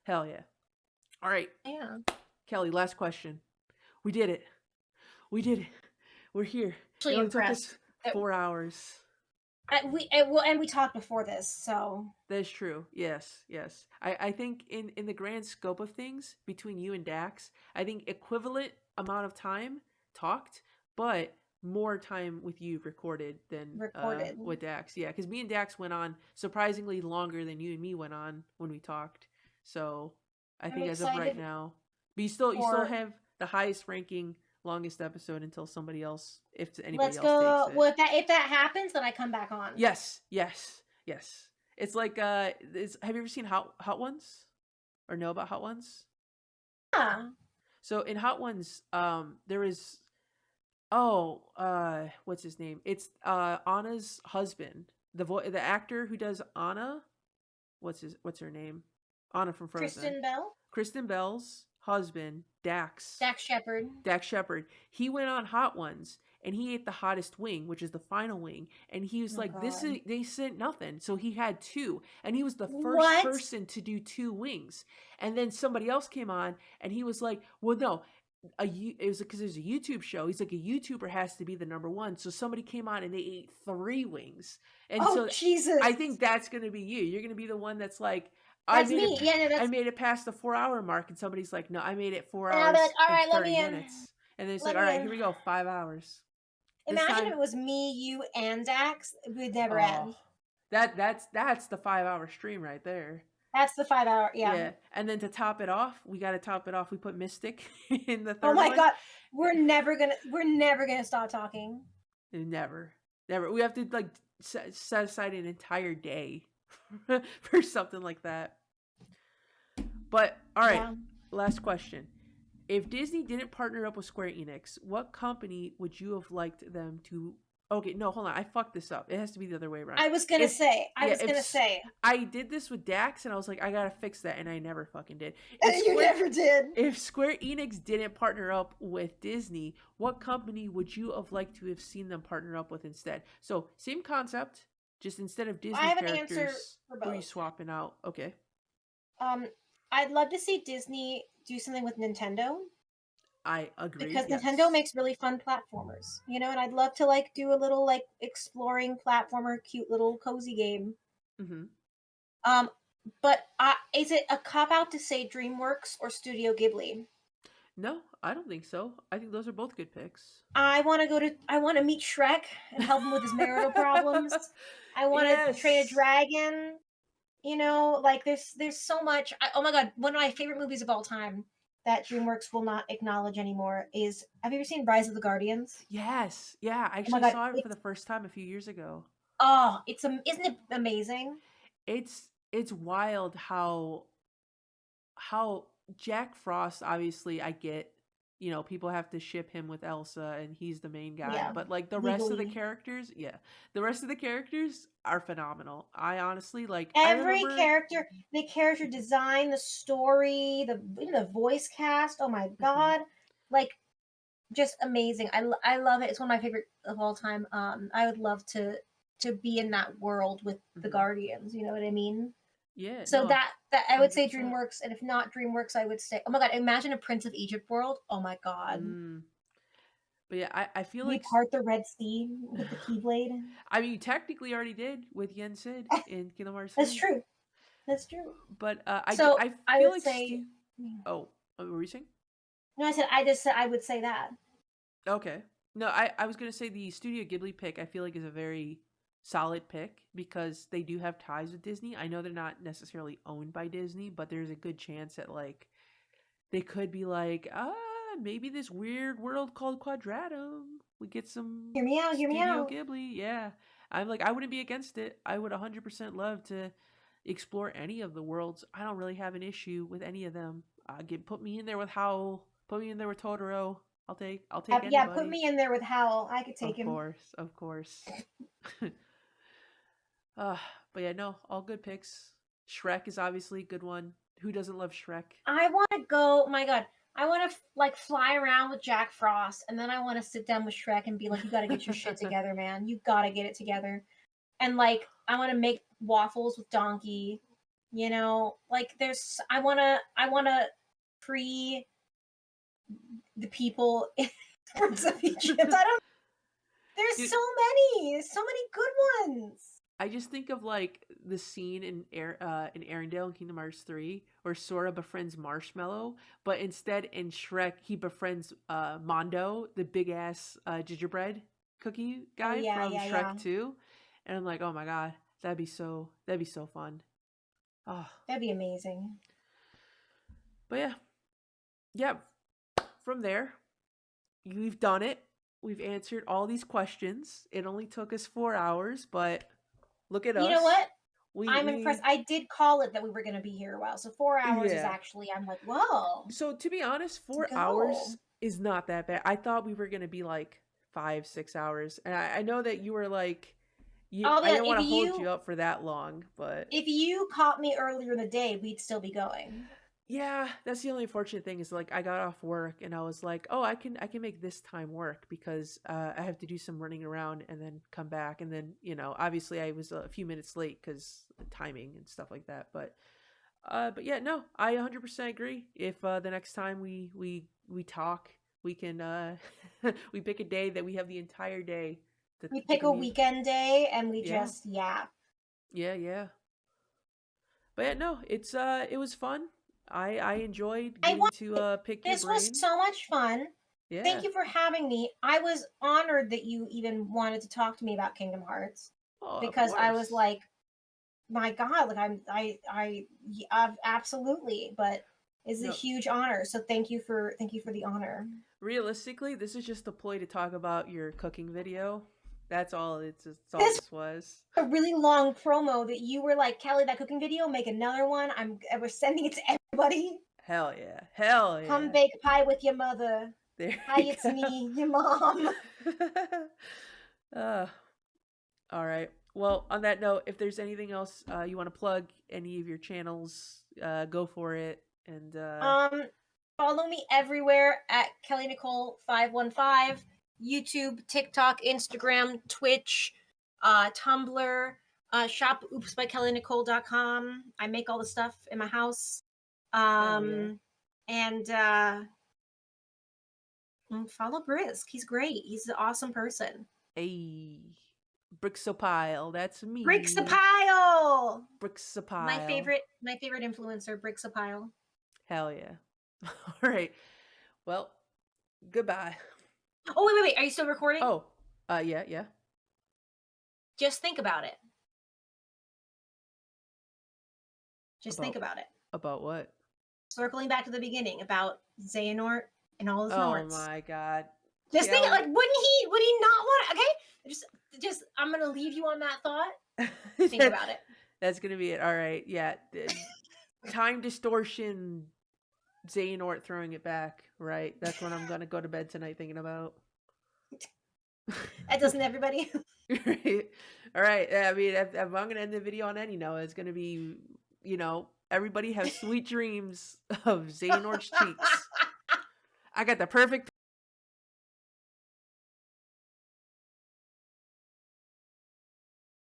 hell yeah. All right, Yeah. Kelly. Last question. We did it. We did it. We're here. It Actually only took impressed. us 4 hours. And we talked before this, so That's true. Yes, yes. I think in the grand scope of things, between you and Dax, I think equivalent amount of time talked, but more time with you recorded than recorded. with Dax. Yeah, because me and Dax went on surprisingly longer than you and me went on when we talked. So I I'm think as of right excited now, but you still for. have the highest ranking longest episode until somebody else, if anybody Let's else takes go. it. Well, if that happens, then I come back on. Yes, yes, yes. It's like have you ever seen Hot Ones or know about Hot Ones? Yeah. So in Hot Ones, there is what's his name? It's Anna's husband, the actor who does Anna. What's her name? Anna from Frozen. Kristen Bell, Kristen Bell's husband, Dax. Dax Shepard. Dax Shepard. He went on Hot Ones and he ate the hottest wing, which is the final wing. And he was Oh like, "This God. is they sent nothing." So he had two, and he was the first What? person to do two wings. And then somebody else came on, and he was like, "Well, no." It was because there's a YouTube show. He's like, a YouTuber has to be the number one. So somebody came on and they ate three wings. And Oh so Jesus. I think that's gonna be you. You're gonna be the one that's like, That's me. Yeah, no, I that's. made it past the 4 hour mark, and somebody's like, no, I made it four And I'll be like, hours all and right, let 30 me in. minutes. And then it's like, Let all me right, here in. we go, 5 hours. This Imagine if time, it was me, you, and Dax. We'd never oh, end. that's the 5 hour stream right there. That's the 5 hour. Yeah. Yeah, and then to top it off, we got to top it off. We put Mystic in the Oh third my one. God. We're never gonna stop talking. Never, never. We have to like set aside an entire day for something like that. But all right, Yeah. last question. If Disney didn't partner up with Square Enix, what company would you have liked them to? Okay, no, hold on. I fucked this up. It has to be the other way around. I was gonna If say. if I did this with Dax, and I was like, I gotta fix that, and I never fucking did. You never did. If Square Enix didn't partner up with Disney, what company would you have liked to have seen them partner up with instead? So same concept, just instead of Disney I have an answer characters, for who are you both. swapping out? Okay, I'd love to see Disney do something with Nintendo I agree. because Yes. Nintendo makes really fun platformers, and I'd love to like do a little like exploring platformer, cute little cozy game. Mm-hmm. Um, but is it a cop out to say DreamWorks or Studio Ghibli? No, I don't think so. I think those are both good picks. I want to meet Shrek and help him with his marital problems. I want to train a Yes. dragon. Like there's so much. Oh my God, one of my favorite movies of all time that DreamWorks will not acknowledge anymore is, have you ever seen Rise of the Guardians? Yes. Yeah, I Oh my actually God, saw it for the first time a few years ago. isn't it amazing? It's wild how Jack Frost, obviously I get, people have to ship him with Elsa and he's the main guy, Yeah, but like the rest of the legally. characters, yeah. The rest of the characters are phenomenal. I honestly like I Every remember character, the character design, the story, the voice cast. Oh my Mhm. God, like just amazing. I love it. It's one of my favorite of all time. I would love to be in that world with the Mhm. Guardians. You know what I mean? Yeah, So no, that I would say 100%. DreamWorks, and if not DreamWorks, I would say, oh my God, imagine a Prince of Egypt world. Oh my God, Mm. But yeah, I feel we like part the Red Sea with the Keyblade. I mean, you technically already did with Yen Sid in Kingdom Hearts That's 3. true. That's true. But So I I feel would like say, Oh, what were you saying? no, I said I would say that. Okay. No, I was gonna say the Studio Ghibli pick. I feel like is a very solid pick because they do have ties with Disney. I know they're not necessarily owned by Disney, but there's a good chance that like they could be like, maybe this weird world called Quadratum. We get some Hear me out. Hear me Studio out. Ghibli. Yeah, I'm like I wouldn't be against it. I would 100% love to explore any of the worlds. I don't really have an issue with any of them. Put me in there with Howl. Put me in there with Totoro. I'll take Yeah, put anybody. me in there with Howl. I could take Of him. course, of course. uh, but yeah, no, all good picks. Shrek is obviously a good one. Who doesn't love Shrek? I want to go. Oh my God, I want to like fly around with Jack Frost, and then I want to sit down with Shrek and be like, "You got to get your shit together, man. You got to get it together." And like, I want to make waffles with Donkey. You know, like I wanna free the people in parts of Egypt. I don't. There's Dude, so many good ones. I just think of like the scene in in Arendelle in Kingdom Hearts 3 where Sora befriends Marshmallow, but instead in Shrek he befriends Mondo, the big ass gingerbread cookie Oh guy yeah, from yeah, yeah. Shrek 2. And I'm like, "Oh my god, that'd be so fun." Oh. That'd be amazing. But yeah. Yeah, from there, we've done it. We've answered all these questions. It only took us 4 hours, but look at You know us. what? I'm impressed. We I did call it that we were going to be here a while. So 4 hours is yeah. actually, I'm like, whoa, So to be honest, to 4 hours go. is not that bad. I thought we were gonna be like 5, 6 hours, and I know that you were like, I'll be I honest, didn't want to hold you up for that long, but if you caught me earlier in the day, we'd still be going. yeah, that's the only unfortunate thing is like I got off work and I was like, oh, I can make this time work because I have to do some running around and then come back, and then obviously I was a few minutes late because timing and stuff like that, but yeah, no, I 100% agree. If the next time we talk, we can we pick a day that we have the entire day We to pick a commute. weekend day and we Yeah, just yap. yeah, yeah. But yeah, no, it was fun. I enjoyed I getting want to pick your This was brain. so much fun. Yeah. Thank you for having me. I was honored that you even wanted to talk to me about Kingdom Hearts Oh, of because I was course. like, my God, like absolutely, but it's a No, huge honor. So thank you for the honor. realistically, this is just a ploy to talk about your cooking video. That's all. It's all This this was. was a really long promo that you were like, Kelly, that cooking video, make another one. We're sending it to everybody. Hell yeah. Hell Come yeah. bake a pie with your mother. There Hi, you it's go. me, your mom. uh, all right. Well, on that note, if there's anything else you want to plug, any of your channels, go for it. And Um, Follow me everywhere at Kelly Nicole 515, YouTube, TikTok, Instagram, Twitch, Tumblr, shop oopsbykellynicole.com. I make all the stuff in my house. hell yeah. And follow Brisk. He's great. He's an awesome person. Hey, Brixopile. That's me. Brixapile! Brixopile. My favorite influencer, Brixapile. Hell yeah. All right. Well, goodbye. Oh, wait. Are you still recording? Oh, yeah, yeah. Just think about it. Just think About about it. about what? Circling back to the beginning about Xehanort and all his Oh Norts. my god. Just think, Kelly. like, would he not want? Okay, just, I'm gonna leave you on that thought. Think about it. That's gonna be it. All right. Yeah. Time distortion. Xehanort throwing it back. Right. That's what I'm gonna go to bed tonight thinking about. That doesn't everybody. Right. All right. I mean, if I'm gonna end the video on any note, it's gonna be, everybody have sweet dreams of Xehanort's cheeks. I got the perfect